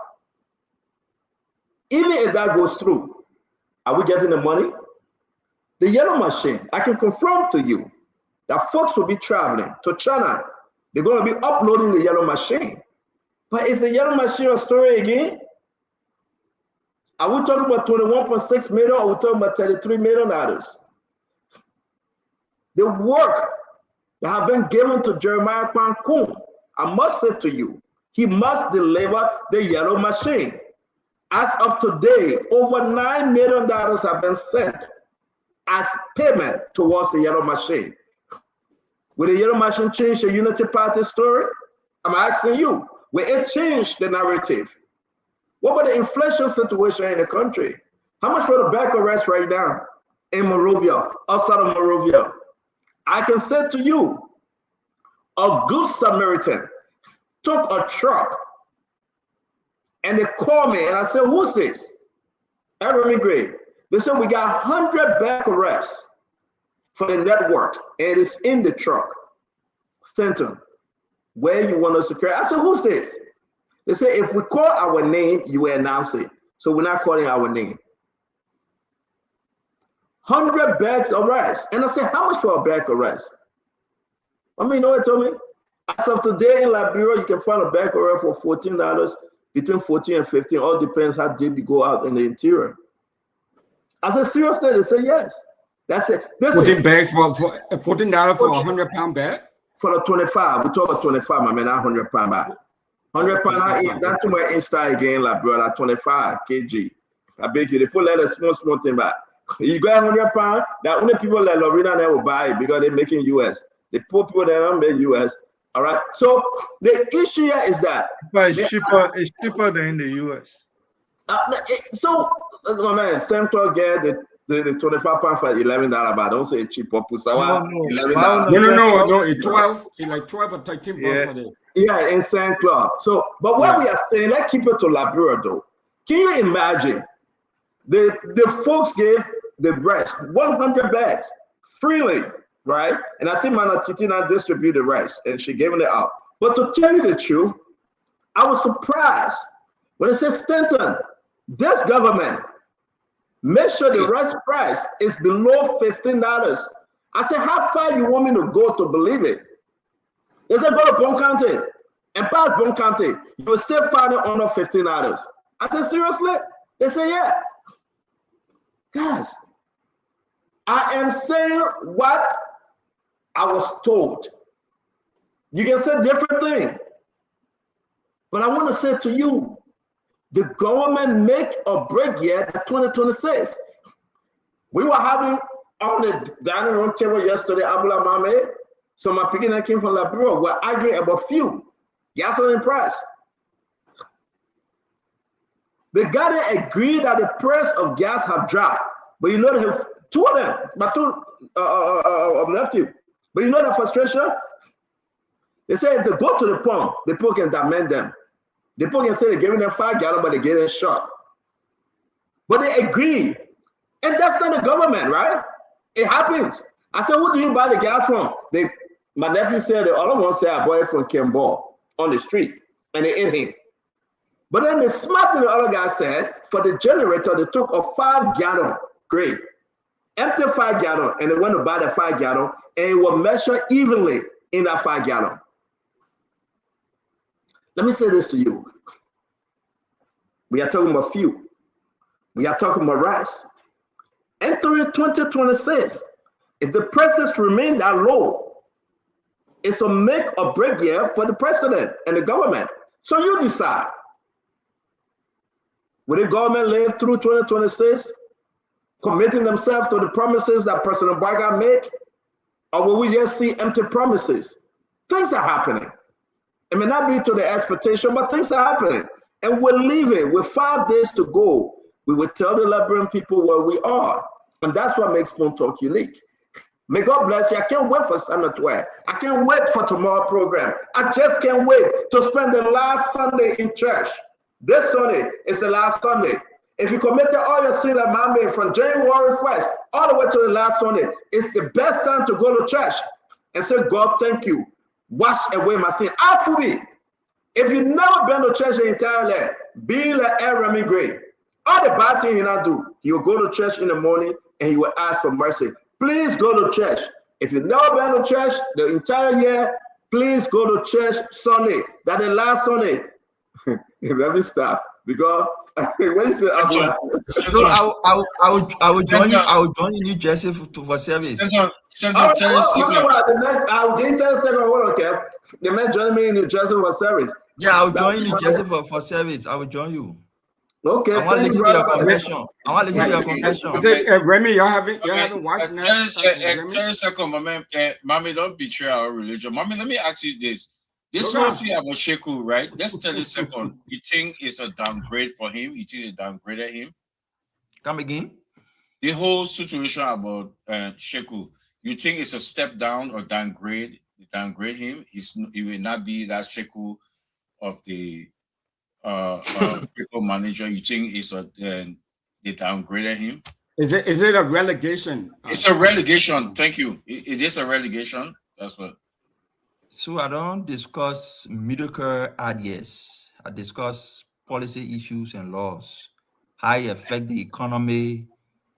Even if that goes through, are we getting the money? The yellow machine, I can confirm to you that folks will be traveling to China. They're going to be uploading the yellow machine. But is the yellow machine a story again? Are we talking about 21.6 million or are we talking about 33 million dollars? The work that have been given to Jeremiah Kwankun, I must say to you, he must deliver the yellow machine. As of today, over $9 million have been sent as payment towards the yellow machine. Will the yellow machine change the Unity Party story? I'm asking you, will it change the narrative? What about the inflation situation in the country? How much for the back arrest right now in Monrovia, outside of Monrovia? I can say to you, a good Samaritan took a truck and they called me and I said, who's this? Everett Gray. They said, we got 100 back arrests for the network and it's in the truck. Stanton, where you want us to carry? I said, who's this? They say, if we call our name, you will announce it. So we're not calling our name. 100 bags arrest. And I said, how much for a bag arrest? I mean, you know what they told me? As of today in Liberia, you can find a bag arrest for $14, between 14 and 15. All depends how deep you go out in the interior. I said, seriously? They said, yes. That's it. 14 bags for $14 for a 100-pound bag? For the 25. We talk about 25, my man, not 100-pound bag. 100-pound, that's too much inside again, like brother, 25 kg. I beg you, they put like a small thing back. You got 100 pounds, that only people like Lorena will buy it because they're making US. The poor people that don't make US. All right. So the issue here is that it's cheaper than in the US. So my man, Sam Clark get the 25 pounds for $11, but don't say it's cheap. $11. No, it's 12. It's like 12 or 13 bucks for the. Yeah, in St. Cloud. So, but what we are saying, let's keep it to Liberia though. Can you imagine? The folks gave the rice 100 bags freely, right? And I think Mana Titina distributed the rice and she gave it out. But to tell you the truth, I was surprised when it says Stanton, this government, make sure the rice price is below $15. I said, how far you want me to go to believe it? They said, go to Bon County and pass Bon County. You will still find it under $15. I said, seriously? They said, yeah. Guys, I am saying what I was told. You can say different things. But I want to say to you, the government make or break year 2026. We were having on the dining room table yesterday, Abula Mame. So my picking that came from Liberia. We're arguing about fuel, gasoline price. They got to agree that the price of gas have dropped. But you know they have two of them, but two of nephew. But you know the frustration? They say if they go to the pump, the people can demand them. The people can say they're giving them 5 gallons, but they're getting shot. But they agree. And that's not the government, right? It happens. I said, who do you buy the gas from? My nephew said, the other one said, I bought it from Kimball on the street. And they ate him. But then the smart thing the other guy said, for the generator, they took a 5-gallon grade, empty 5 gallon, and they went to buy the 5 gallon, and it will measure evenly in that 5 gallon. Let me say this to you. We are talking about fuel. We are talking about rice. Entering 2026, if the prices remain that low, it's a make or break year for the president and the government. So you decide. Will the government live through 2026, committing themselves to the promises that President Baga make? Or will we just see empty promises? Things are happening. It may not be to the expectation, but things are happening. And we're leaving with 5 days to go. We will tell the Liberian people where we are. And that's what makes Spoon Talk unique. May God bless you. I can't wait for Summit Wear. I can't wait for tomorrow's program. I just can't wait to spend the last Sunday in church. This Sunday is the last Sunday. If you committed all your sin at Mame from January 1st all the way to the last Sunday, it's the best time to go to church and say, God, thank you. Wash away my sin. Afubi. If you've never been to church the entire life, be like Aaron Gray. All the bad things he not do, he will go to church in the morning and he will ask for mercy. Please go to church. If you've never been to church the entire year, please go to church Sunday. That the last Sunday. Let me stop because when you say so I will join you. I will join you in New Jersey for service. I'll get 10 seconds. Okay, the man join me in New Jersey for service. Yeah, I will join you in New Jersey for service. I will join you. Okay. I want to listen to your confession. I want to listen to your confession. Remy, you haven't watched that? 10 seconds, my man. Mommy, don't betray our religion. Mommy, let me ask you this. This whole thing about Sheku, right? Let's tell you a second. You think it's a downgrade for him? You think they downgraded him? Come again? The whole situation about Sheku, you think it's a step down or downgrade him? He will not be that Sheku of the people manager. You think it's they downgraded him? Is it a relegation? It's a relegation. Thank you. It is a relegation. That's what. So I don't discuss mediocre ideas. I discuss policy issues and laws, how it affects the economy,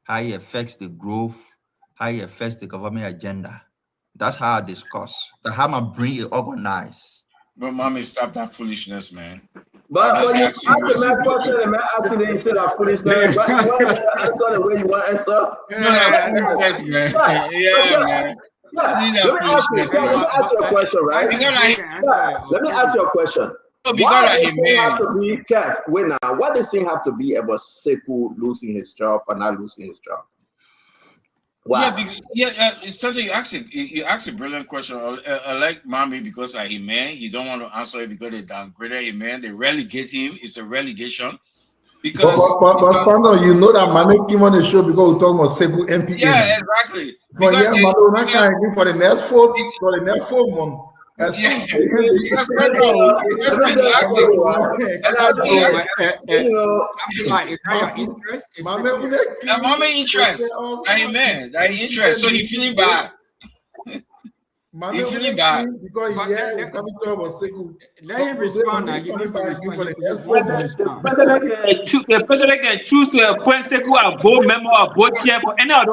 how it affects the growth, how it affects the government agenda. That's how I discuss. That's how my brain is organized. But mommy, stop that foolishness, man. But you ask the man question, the man asking you say that foolishness. Why answer the way you want to answer? Yeah, man. Let me ask you a question, right? Let me ask you a question. Why does it have to be Kev? Wait now. What does it have to be about Sekou losing his job or not losing his job? Wow. It's something you ask a brilliant question. I like Mommy because he man, you don't want to answer it because they downgraded him, man. They relegate him. It's a relegation. Because Standard, you know that Mame came on the show because we talking about Sekou MPA. Yeah, exactly. For the next 4 months. Interest. So he feeling bad. He feeling bad because he's coming to about Sekou. Let him respond now. He needs to respond. The president can choose to appoint Sekou a board member or board chair for any other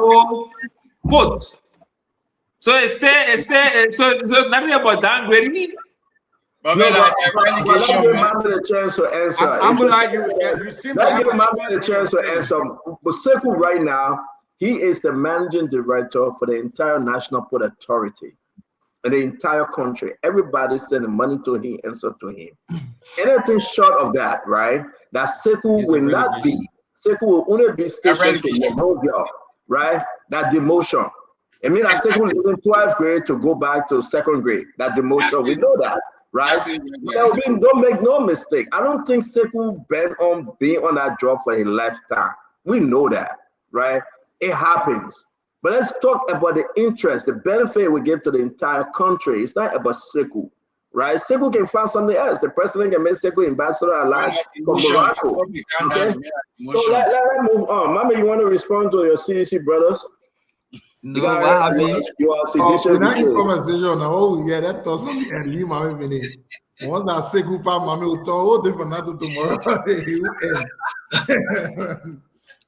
vote. So so nothing about downgrading. But let's give Mame the chance to answer. I'm like you simply give Mame the chance to answer. But Sekou right now, he is the managing director for the entire National Port Authority. in the entire country. Everybody sending money to him and so to him. Anything short of that, right? That Sekou will not be. Sekou will only be stationed to no job, right? That demotion. I mean, that Sekou leaving 12th grade to go back to 2nd grade. That demotion, we know that, right? Don't make no mistake. I don't think Sekou bent on being on that job for a lifetime. We know that, right? It happens. But let's talk about the interest, the benefit we give to the entire country. It's not about Sekou, right? Sekou can find something else. The president can make Sekou ambassador alive from Morocco. Okay? So let move on. Mama, you want to respond to your CDC brothers? No, you are sedition. We're not in conversation now. Oh, yeah, that doesn't and leave my minute. Once that Sekou pa mama will talk, oh, different tomorrow.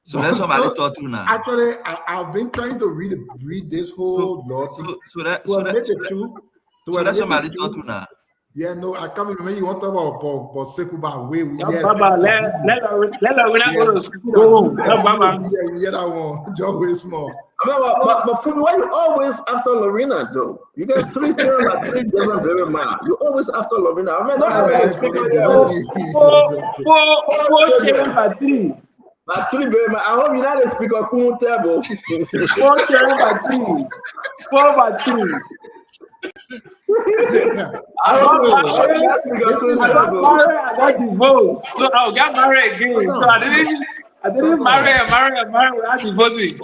So let's somebody talk to now. Actually, I've been trying to read this whole law. So let's somebody talk to now. Yeah, no, I can't remember. You want to talk about Sekou way. Yes, Baba, let go to school. Yeah, that one. Just way small. But for me, why you always after Lorena, though? You got 3 children at 3 different very man. You always after Lorena. I mean, not having a speaker here. 4 children by 3. But 3 very man. I hope you're not a speaker. 4 children by 3. 4 by 3. I got divorced, so I'll get married again. So I didn't marry without divorcing.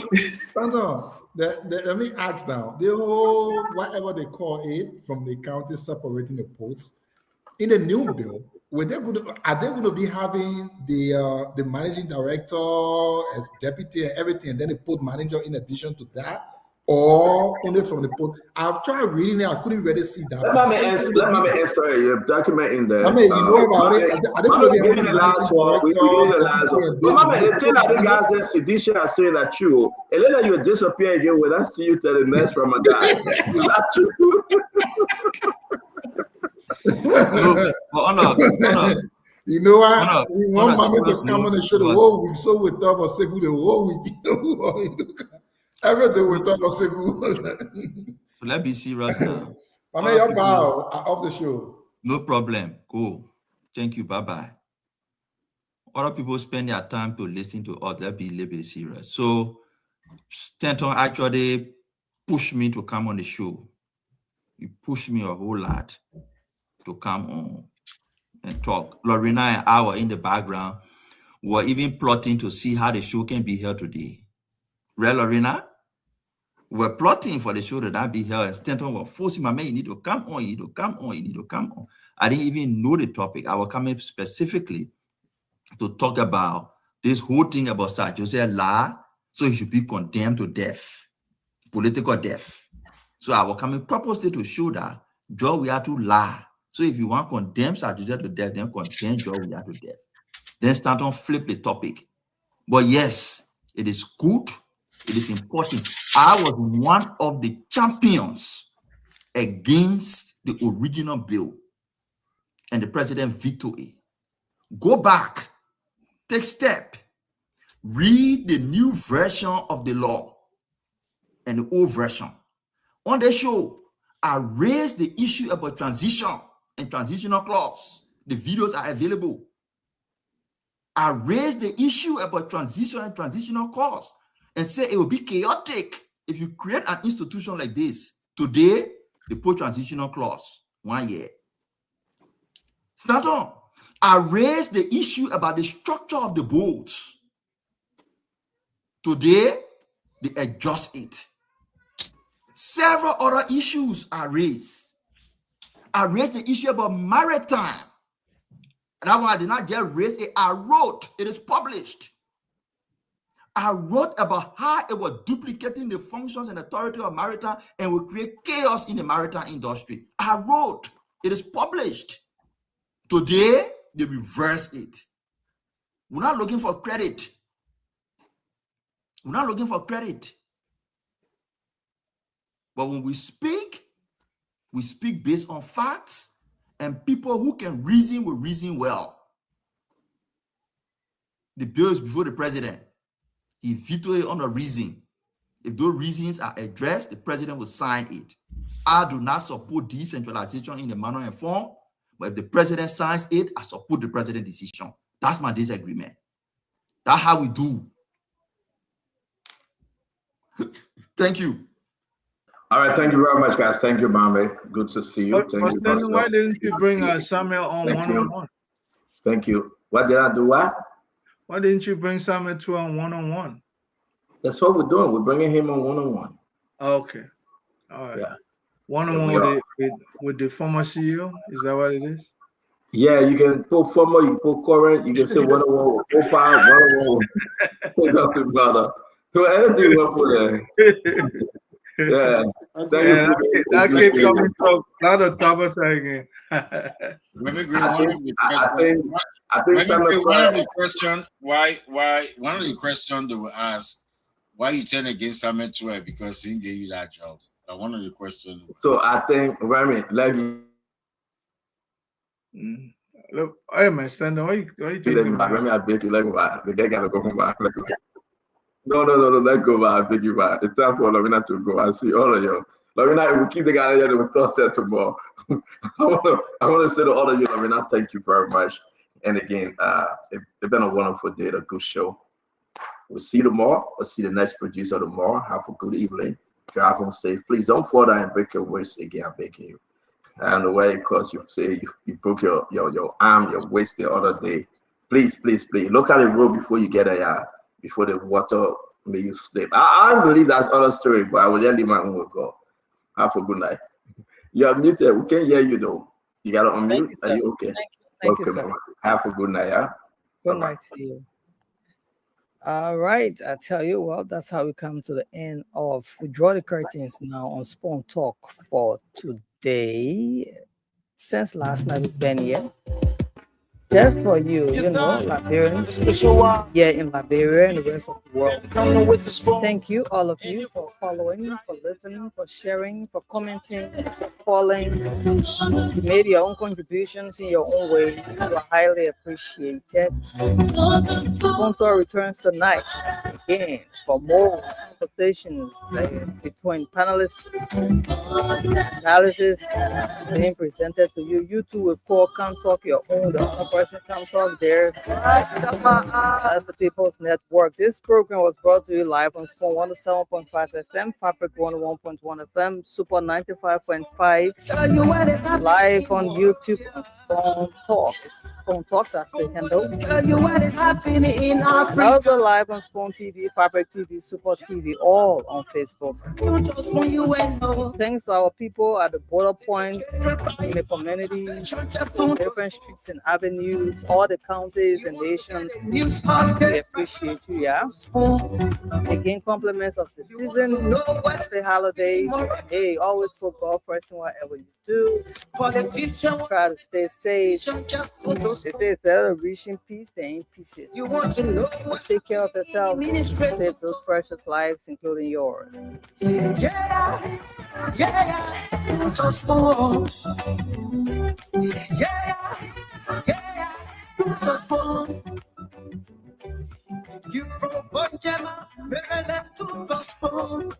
Let me ask now. The whole whatever they call it from the county separating the posts in the new bill, are they going to be having the managing director as deputy and everything, and then they put manager in addition to that? Or only from the post? I've tried reading it. I couldn't really see that. Let me answer your document in there. I mean, you know about it. Give the last one. We give the last one. The thing that the guys in sedition are saying that you, and later you disappear again when I see you tell the next Ramadan. Not true. You know what? We want Mama to come on the show the whole week, so we talk about Sekou the whole week. Everything we talk about Sekou. So let's be serious now. Mama, your bow of the show. No problem. Cool. Thank you. Bye-bye. Other people spend their time to listen to us. Let's be a little bit serious. So Stanton actually pushed me to come on the show. He pushed me a whole lot to come on and talk. Lorena and I were in the background. We were even plotting to see how the show can be held today. Right, Lorena? We were plotting for the show to not be held. And Stanton was forcing my man, you need to come on, you need to come on, you need to come on. I didn't even know the topic. I was coming specifically to talk about this whole thing about Sir Joseph La, so he should be condemned to death, political death. So I was coming purposely to show that Joe we have to lie. So if you want to condemn Sir Joseph to death, then condemn Joe we have to death. Then Stanton flip the topic. But yes, it is good. It is important. I was one of the champions against the original bill, and the president vetoed it. Go back, take step, read the new version of the law and the old version. On the show, I raised the issue about transition and transitional clause. The videos are available. I raised the issue about transition and transitional clause and said it will be chaotic if you create an institution like this. Today, they put transitional clause 1 year. Stanton, I raised the issue about the structure of the boards. Today, they adjust it. Several other issues are raised. I raised the issue about maritime. And that one I did not just raise it, I wrote, it is published. I wrote about how it was duplicating the functions and authority of maritime and will create chaos in the maritime industry. I wrote, it is published. Today, they reverse it. We're not looking for credit. We're not looking for credit. But when we speak based on facts, and people who can reason will reason well. The bill is before the president. He vetoed it on the reason. If those reasons are addressed, the president will sign it. I do not support decentralization in the manner and form, but if the president signs it, I support the president's decision. That's my disagreement. That's how we do. Thank you. All right, thank you very much, guys. Thank you, Mame. Good to see you. Thank you. Then why didn't you bring Samuel on one-on-one? Thank you. What did I do? What? Why didn't you bring Samuel to on one-on-one? That's what we're doing. We're bringing him on one-on-one. Okay. All right. Yeah. One-on-one with the former CEO? Is that what it is? Yeah, you can put former, you put current, you can say one-on-one with profile, one-on-one with it doesn't matter. So anything we put there. Yeah. That keep coming up. Not a Tabata again. Let me agree. One of the question, why one of the questions they will ask, why you turn against Samuel Tuah because he gave you that job. One of the questions. So I think Remy, let me look, I am standing. Why you taking back? Let me beg you, let me back. The guy gotta go back. No, let go back. I beg you back. It's time for Lavina to go. I see all of you. Lavina, we keep the guy here. We'll talk there tomorrow. I want to say to all of you, Lavina, thank you very much. And again, it's been a wonderful day, a good show. We'll see you tomorrow. We'll see the next producer tomorrow. Have a good evening. Drive home safe. Please don't fall down and break your waist again. I'm begging you. And the way, because you say you broke your arm, your waist the other day. Please. Look at the road before you get there. Before the water may you slip. I believe that's other story, but I will let leave my own will go. Have a good night. You are muted. We can't hear you though. You gotta unmute. Are you okay? Thank you, sir. Have a good night, yeah. Good night to you. All right, I tell you, well, that's how we come to the end of. We draw the curtains now on Spawn Talk for today. Since last night we've been here. Just for you, Liberians, here in Liberia and the rest of the world. Thank you, all of you, for following, for listening, for sharing, for commenting, for calling. You made your own contributions in your own way. You are highly appreciated. Sponsor returns tonight again for more conversations between panelists, analysis being presented to you. You too will call, come talk your own. The other person come talk there. That's the People's Network. This program was brought to you live on Spawn 107.5 FM, Fabric 101.1 FM, Super 95.5, live on YouTube on Spawn Talk. Spawn Talk, that's the handle. Also live on Spawn TV, Fabric TV, Super TV, all on Facebook. Thanks to our people at the border point, in the community, different streets and avenues, all the counties and nations. We appreciate you, yeah. Again, compliments of the season, the holidays. Hey, always put God first in whatever you do. Try to stay safe. They say it's better to reach in peace than in pieces. You want to know? Take care of yourself. Save those precious lives, including yours. You from Bonjama, Maryland to Gospel.